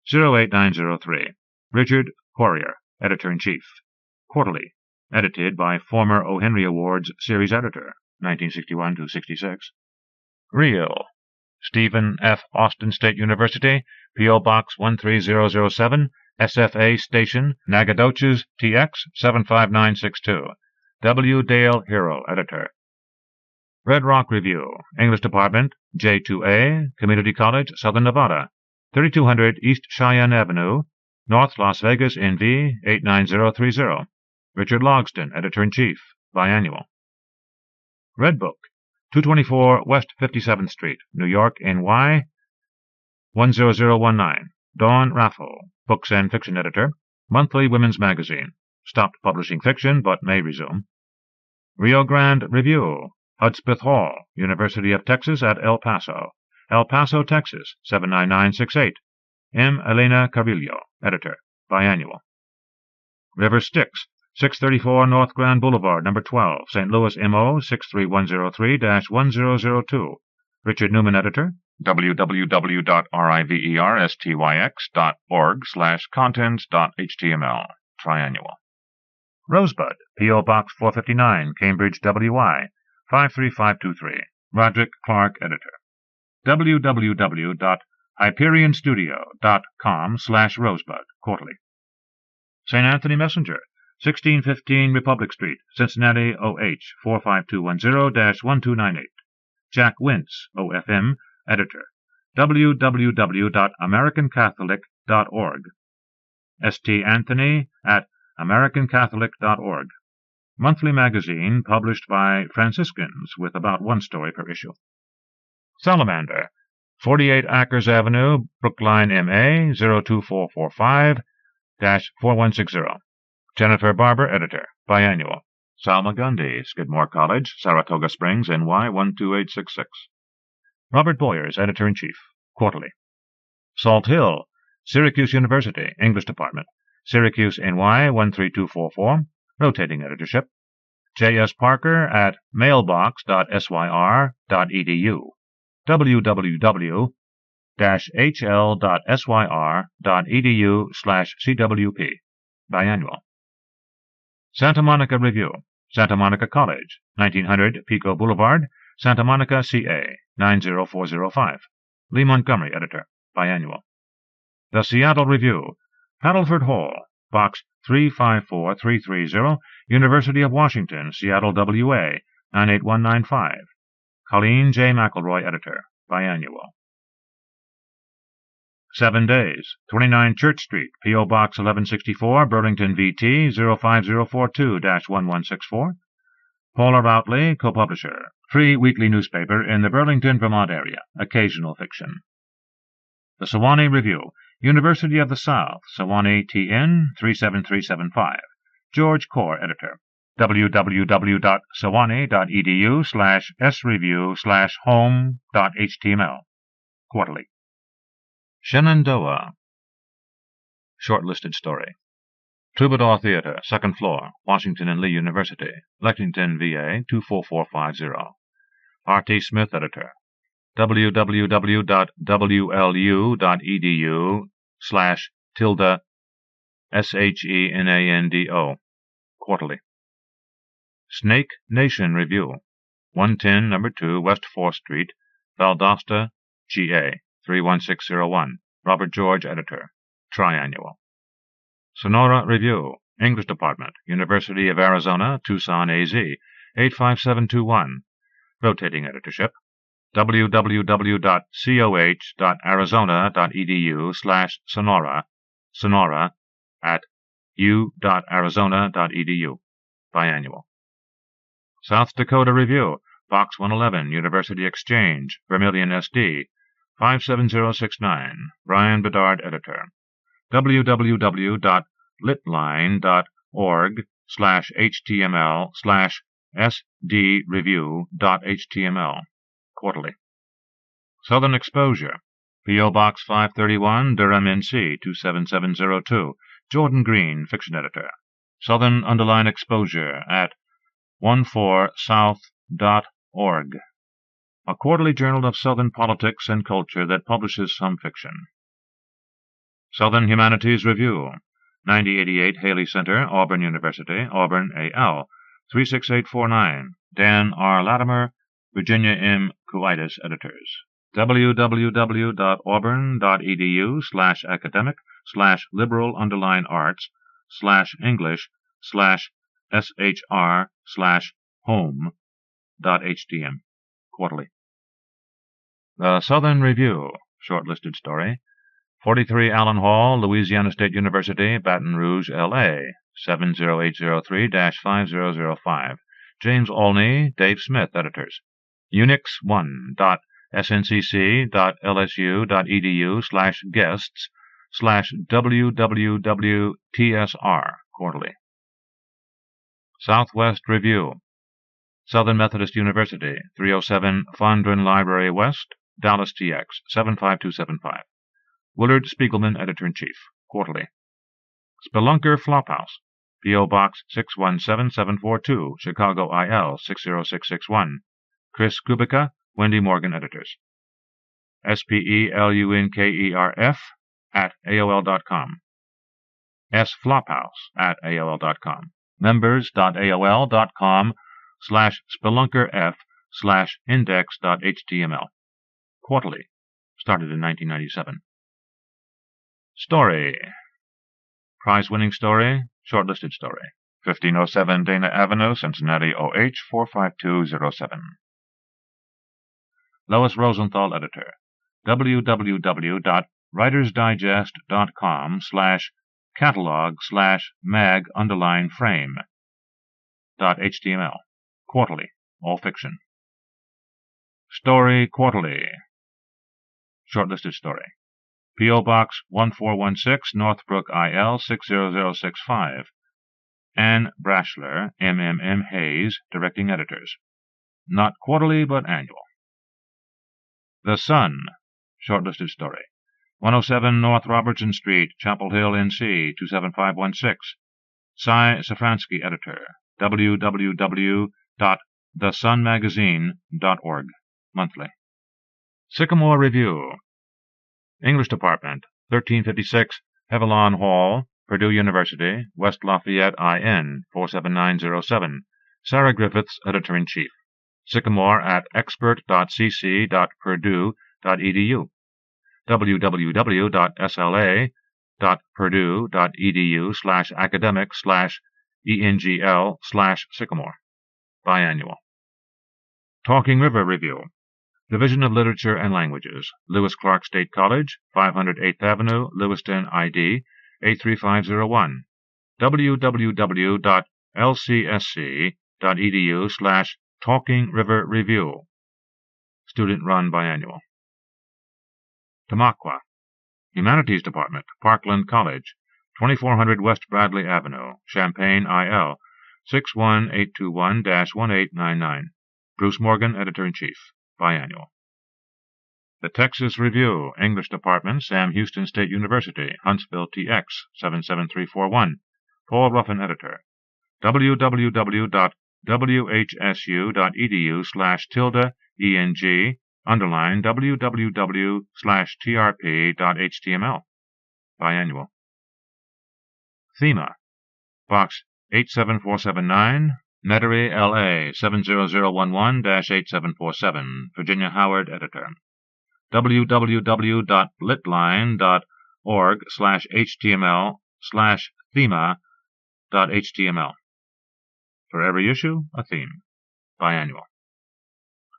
08903. Richard Poirier, Editor-in-Chief. Quarterly, edited by former O. Henry Awards Series Editor, 1961-66. Real, Stephen F. Austin State University, P.O. Box 13007, SFA Station, Nacogdoches, TX 75962. W. Dale Hero, Editor. Red Rock Review, English Department, J2A, Community College, Southern Nevada, 3200 East Cheyenne Avenue, North Las Vegas, NV 89030. Richard Logston, Editor-in-Chief, Biannual. Red Book, 224 West 57th Street, New York, NY 10019. Dawn Raffle, Books and Fiction Editor, Monthly Women's Magazine. Stopped publishing fiction, but may resume. Rio Grande Review, Hudspeth Hall, University of Texas at El Paso, Texas 79968. M. Elena Carrillo, Editor, Biannual. River Styx, 634 North Grand Boulevard, No. 12, St. Louis, MO 63103-1002. Richard Newman, Editor. www.riverstyx.org/contents.html, triannual. Rosebud, P.O. Box 459, Cambridge, WY 53523. Roderick Clark, Editor. www.hyperionstudio.com/rosebud, quarterly. St. Anthony Messenger, 1615 Republic Street, Cincinnati, OH 45210-1298. Jack Wintz, OFM, Editor. www.americancatholic.org. St. Anthony at americancatholic.org. Monthly magazine published by Franciscans with about one story per issue. Salamander, 48 Ackers Avenue, Brookline, MA 02445-4160. Jennifer Barber, Editor, Biannual. Salma Gundy, Skidmore College, Saratoga Springs, NY 12866. Robert Boyers, Editor-in-Chief, Quarterly. Salt Hill, Syracuse University, English Department, Syracuse, NY 13244, rotating editorship. J.S. Parker at mailbox.syr.edu. www.hl.syr.edu/CWP. Biannual. Santa Monica Review, Santa Monica College, 1900 Pico Boulevard, Santa Monica, CA, 90405. Lee Montgomery, Editor, Biannual. The Seattle Review, Paddleford Hall, Box 354330, University of Washington, Seattle, WA, 98195. Colleen J. McElroy, Editor, Biannual. 7 Days, 29 Church Street, P.O. Box 1164, Burlington, VT 05042-1164. Paula Routley, co-publisher, Free weekly newspaper in the Burlington, Vermont area. Occasional fiction. The Sewanee Review. University of the South. Sewanee TN 37375. George Core, editor. www.sewanee.edu/sreview/home.html. Quarterly. Shenandoah. Shortlisted story. Troubadour Theater, 2nd floor, Washington and Lee University, Lexington, VA 24450. R.T. Smith, editor. www.wlu.edu/SHENANDO. Quarterly. Snake Nation Review. 110, No. 2, West 4th Street, Valdosta, GA 31601. Robert George, editor. Triannual. Sonora Review. English Department, University of Arizona, Tucson, AZ 85721. Rotating editorship. www.coh.arizona.edu/sonora, sonora@u.arizona.edu. Biannual. South Dakota Review. Box 111, University Exchange, Vermilion, SD 57069. Brian Bedard, editor. www.litline.org/html/sdreview.html. Quarterly. Southern Exposure. P.O. Box 531, Durham, NC 27702. Jordan Green, fiction editor. Southern Exposure at 14south.org. A quarterly journal of Southern politics and culture that publishes some fiction. Southern Humanities Review. 9088 Haley Center, Auburn University, Auburn, AL 36849. Dan R. Latimer, Virginia M. Kuitis, editors. www.auburn.edu/academic/liberal_art/english/home.htm. Quarterly. The Southern Review. Shortlisted story. 43 Allen Hall, Louisiana State University, Baton Rouge, L.A. 70803-5005. James Olney, Dave Smith, editors. unix1.sncc.lsu.edu/guests/www.tsr. Quarterly. Southwest Review. Southern Methodist University, 307 Fondren Library West, Dallas, TX 75275. Willard Spiegelman, editor-in-chief. Quarterly. Spelunker Flophouse. P.O. Box 617742, Chicago, IL 60661. Chris Kubica, Wendy Morgan, editors. SPELUNKERF@AOL.com. sflophouse@AOL.com. members.aol.com/spelunkerf/index.html. Quarterly. Started in 1997. Story. Prize-winning story. Shortlisted story. 1507 Dana Avenue, Cincinnati, OH 45207. Lois Rosenthal, editor. www.writersdigest.com/catalog/mag_frame.html. Quarterly. All fiction. Story Quarterly. Shortlisted story. P.O. Box 1416, Northbrook, IL 60065. Anne Brashler, MMM Hayes, directing editors. Not quarterly, but annual. The Sun. Shortlisted story. 107 North Robertson Street, Chapel Hill, NC 27516. Cy Safransky, editor. www.thesunmagazine.org. Monthly. Sycamore Review. English Department, 1356 Hevelon Hall, Purdue University, West Lafayette, IN 47907. Sarah Griffiths, editor-in-chief. sycamore@expert.cc.purdue.edu. www.sla.purdue.edu/academic/engl/sycamore. Biannual. Talking River Review. Division of Literature and Languages, Lewis Clark State College, 500 8th Avenue, Lewiston, ID 83501. www.lcsc.edu/ Talking River Review, student-run biannual. Tamaqua, Humanities Department, Parkland College, 2400 West Bradley Avenue, Champaign, IL, 61821-1899. Bruce Morgan, Editor-in-Chief, biannual. The Texas Review, English Department, Sam Houston State University, Huntsville, TX, 77341. Paul Ruffin, Editor. www.whsu.edu/tilde-eng _www/trp.html. Biannual. Thema. Box 87479, Metairie, LA 70011-8747. Virginia Howard, Editor. www.litline.org/html/thema.html. For every issue, a theme. Biannual.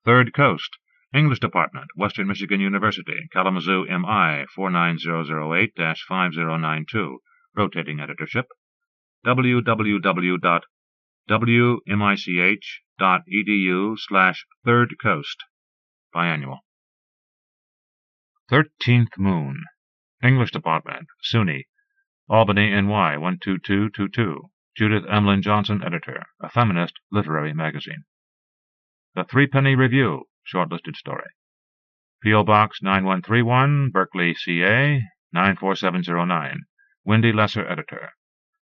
Third Coast, English Department, Western Michigan University, Kalamazoo, MI 49008-5092. Rotating editorship. www.wmich.edu/thirdcoast. Biannual. 13th Moon, English Department, SUNY, Albany, NY 12222. Judith Emlyn Johnson, Editor. A feminist literary magazine. The Threepenny Review, shortlisted story. P.O. Box 9131, Berkeley, CA 94709. Wendy Lesser, Editor.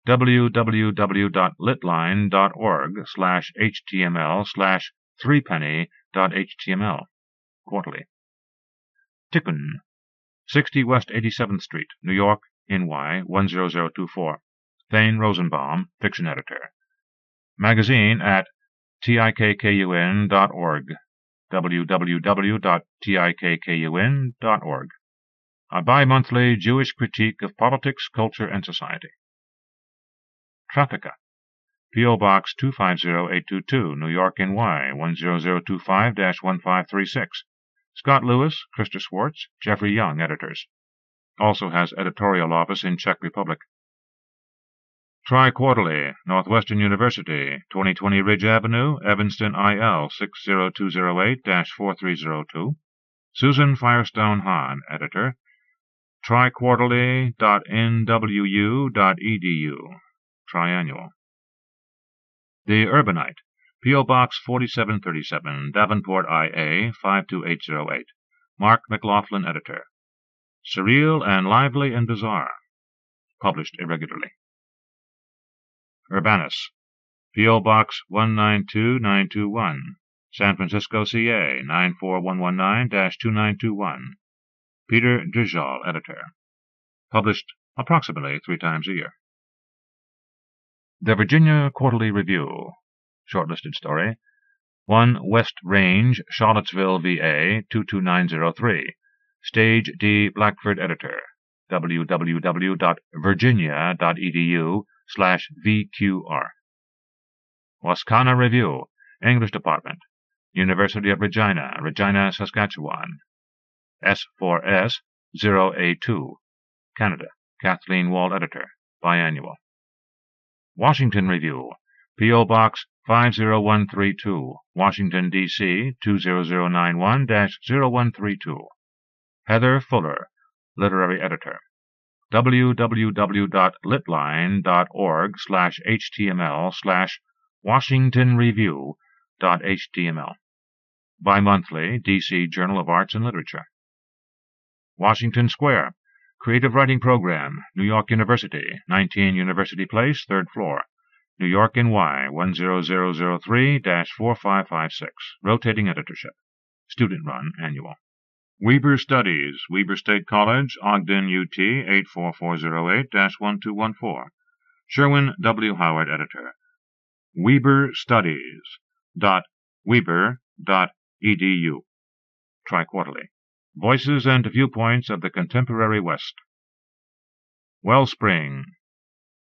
www.litline.org/html/threepenny.html. Quarterly. Tikkun, 60 West 87th Street, New York, NY 10024. Thane Rosenbaum, Fiction Editor. Magazine at tikkun.org. www.tikkun.org. A bi-monthly Jewish critique of politics, culture, and society. Traffica, P.O. Box 250822, New York, NY 10025-1536. Scott Lewis, Krista Schwartz, Jeffrey Young, editors. Also has editorial office in Czech Republic. Tri-Quarterly, Northwestern University, 2020 Ridge Avenue, Evanston, IL 60208-4302. Susan Firestone Hahn, editor. triquarterly.nwu.edu. Triannual. The Urbanite, P.O. Box 4737, Davenport, IA 52808. Mark McLaughlin, editor. Surreal and lively and bizarre. Published irregularly. Urbanus, P.O. Box 192921, San Francisco, CA 94119-2921. Peter Drizal, editor. Published approximately 3 times a year. The Virginia Quarterly Review, shortlisted story. 1 West Range, Charlottesville, VA 22903. Stage D. Blackford, editor. www.virginia.edu/VQR. Wascana Review, English Department, University of Regina, Regina, Saskatchewan. S4S 0A2, Canada. Kathleen Wall, editor. Biannual. Washington Review, P.O. Box 50132, Washington, D.C. 20091-0132. Heather Fuller, literary editor. www.litline.org/html/WashingtonReview.html. Bi-monthly, D.C. Journal of Arts and Literature. Washington Square, Creative Writing Program, New York University, 19 University Place, 3rd floor. New York, NY 10003-4556. Rotating editorship. Student-run annual. Weber Studies, Weber State College, Ogden, UT 84408-1214. Sherwin W. Howard, editor. weberstudies.weber.edu. Tri-Quarterly. Voices and Viewpoints of the Contemporary West. Wellspring,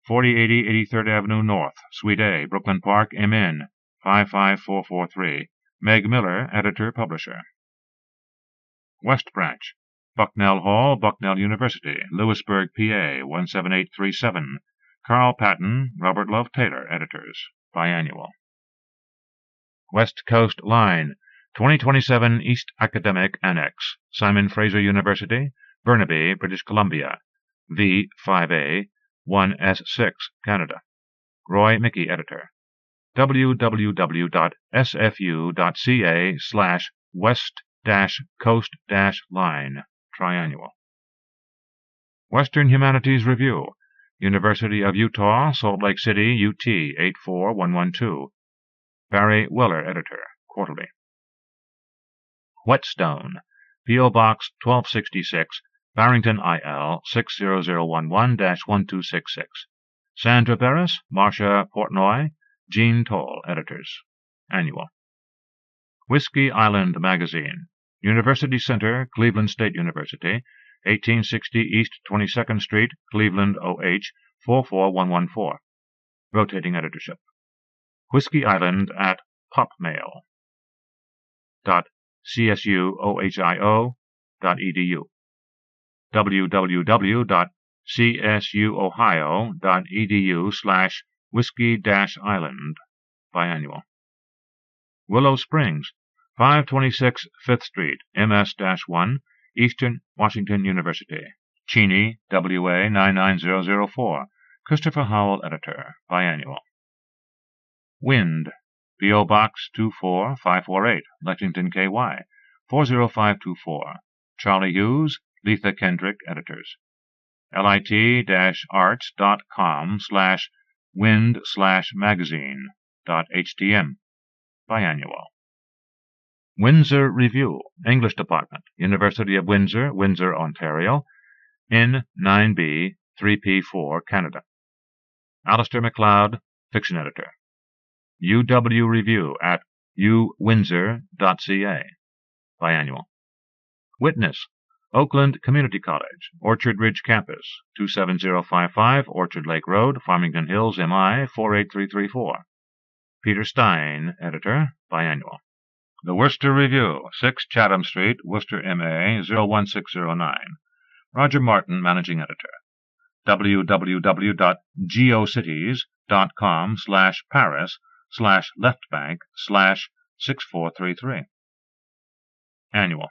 4080 83rd Avenue North, Suite A, Brooklyn Park, MN 55443. Meg Miller, editor-publisher. West Branch, Bucknell Hall, Bucknell University, Lewisburg, PA 17837. Carl Patton, Robert Love Taylor, editors. Biannual. West Coast Line, 2027 East Academic Annex, Simon Fraser University, Burnaby, British Columbia, V5A, 1S6, Canada. Roy Mickey, editor. www.sfu.ca/west-coast-line, triannual. Western Humanities Review, University of Utah, Salt Lake City, UT, 84112. Barry Weller, editor, quarterly. Whetstone, P.O. Box 1266, Barrington, IL, 60011-1266. Sandra Barris, Marcia Portnoy, Jean Toll, editors. Annual. Whiskey Island Magazine, University Center, Cleveland State University, 1860 East 22nd Street, Cleveland, OH, 44114. Rotating editorship. Whiskey Island at popmail.csuohio.edu. www.csuohio.edu/whiskey-island, biannual. Willow Springs, 526 5th Street, MS-1, Eastern Washington University. Cheney, WA 99004. Christopher Howell, editor, biannual. Wind, P.O. Box 24548, Lexington, KY, 40524. Charlie Hughes, Letha Kendrick, editors. lit-art.com/wind/magazine.htm, biannual. Windsor Review, English Department, University of Windsor, Windsor, Ontario, in 9B, 3P4, Canada. Alistair MacLeod, fiction editor. UW Review at uwindsor.ca, biannual. Witness, Oakland Community College, Orchard Ridge Campus, 27055 Orchard Lake Road, Farmington Hills, MI 48334. Peter Stein, editor, biannual. The Worcester Review, 6 Chatham Street, Worcester, MA 01609. Roger Martin, managing editor. www.geocities.com/paris/leftbank/6433. Annual.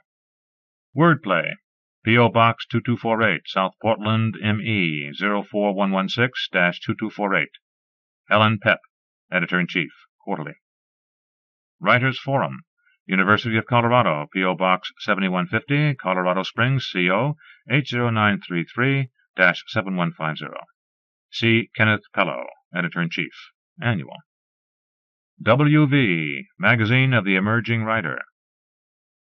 Wordplay, P.O. Box 2248, South Portland, ME 04116-2248. Helen Pepp, Editor-in-Chief, quarterly. Writers Forum, University of Colorado, P.O. Box 7150, Colorado Springs, CO 80933-7150. C. Kenneth Pellow, Editor-in-Chief, Annual. WV, Magazine of the Emerging Writer.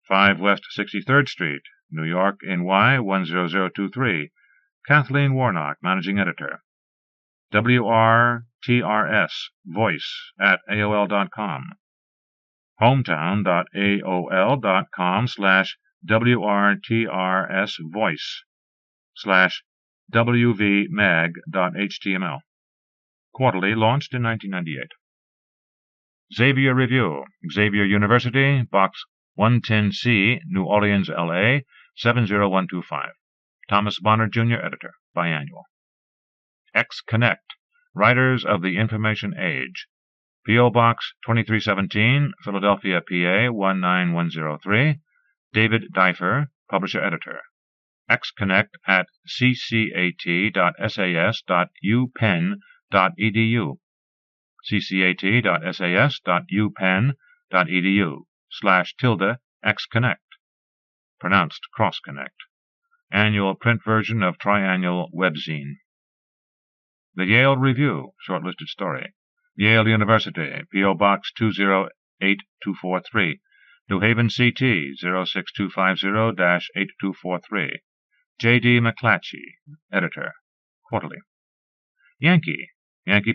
5 West 63rd Street, New York, NY 10023. Kathleen Warnock, Managing Editor. WRTRS, Voice at AOL.com. hometown.aol.com/WRTRS-voice/WVMag.html. Quarterly, launched in 1998. Xavier Review, Xavier University, Box 110C, New Orleans, LA, 70125. Thomas Bonner, Jr., editor, biannual. X-Connect, Writers of the Information Age. P.O. Box 2317, Philadelphia, PA 19103. David Deifer, publisher-editor. X-Connect at ccat.sas.upenn.edu. ccat.sas.upenn.edu/Xconnect. Pronounced Cross-Connect. Annual print version of triannual webzine. The Yale Review, shortlisted story. Yale University, P.O. Box 208243, New Haven, CT 06250-8243. J.D. McClatchy, editor, quarterly. Yankee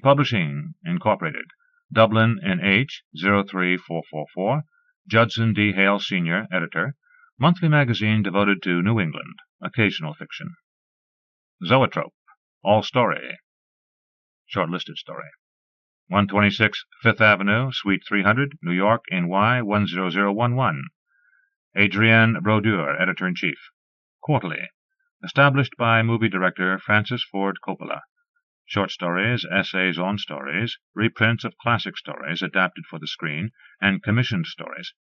Publishing, Incorporated, Dublin, NH 03444. Judson D. Hale, Sr., editor, monthly magazine devoted to New England, occasional fiction. Zoetrope, All Story, shortlisted story. 126 Fifth Avenue, Suite 300, New York, NY 10011. Adrienne Brodeur, Editor-in-Chief. Quarterly. Established by movie director Francis Ford Coppola. short stories, essays on stories, reprints of classic stories adapted for the screen, and commissioned stories.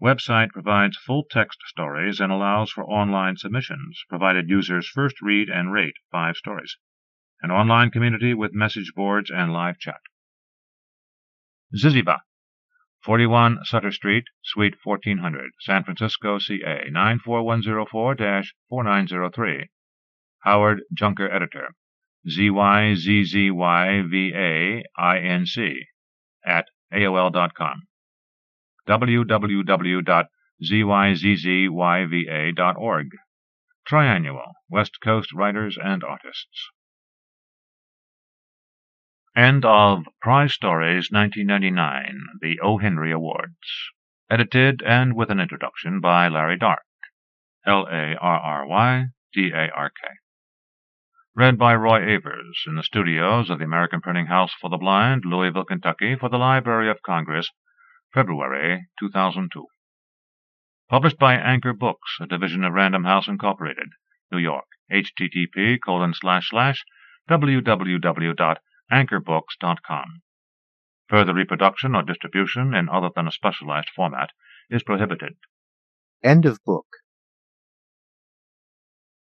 Website provides full-text stories and allows for online submissions, provided users first read and rate 5 stories. An online community with message boards and live chat. Ziziba, 41 Sutter Street, Suite 1400, San Francisco, CA, 94104-4903. Howard Junker, Editor. ZYZZYVAINC at AOL.com. www.zyzzYVA.org. Triannual, West Coast Writers and Artists. End of Prize Stories 1999, the O. Henry Awards. Edited and with an introduction by Larry Dark. Larrydark. Read by Roy Avers in the studios of the American Printing House for the Blind, Louisville, Kentucky, for the Library of Congress, February 2002. Published by Anchor Books, a division of Random House Incorporated, New York. http://www.anchorbooks.com. Further reproduction or distribution in other than a specialized format is prohibited. End of book.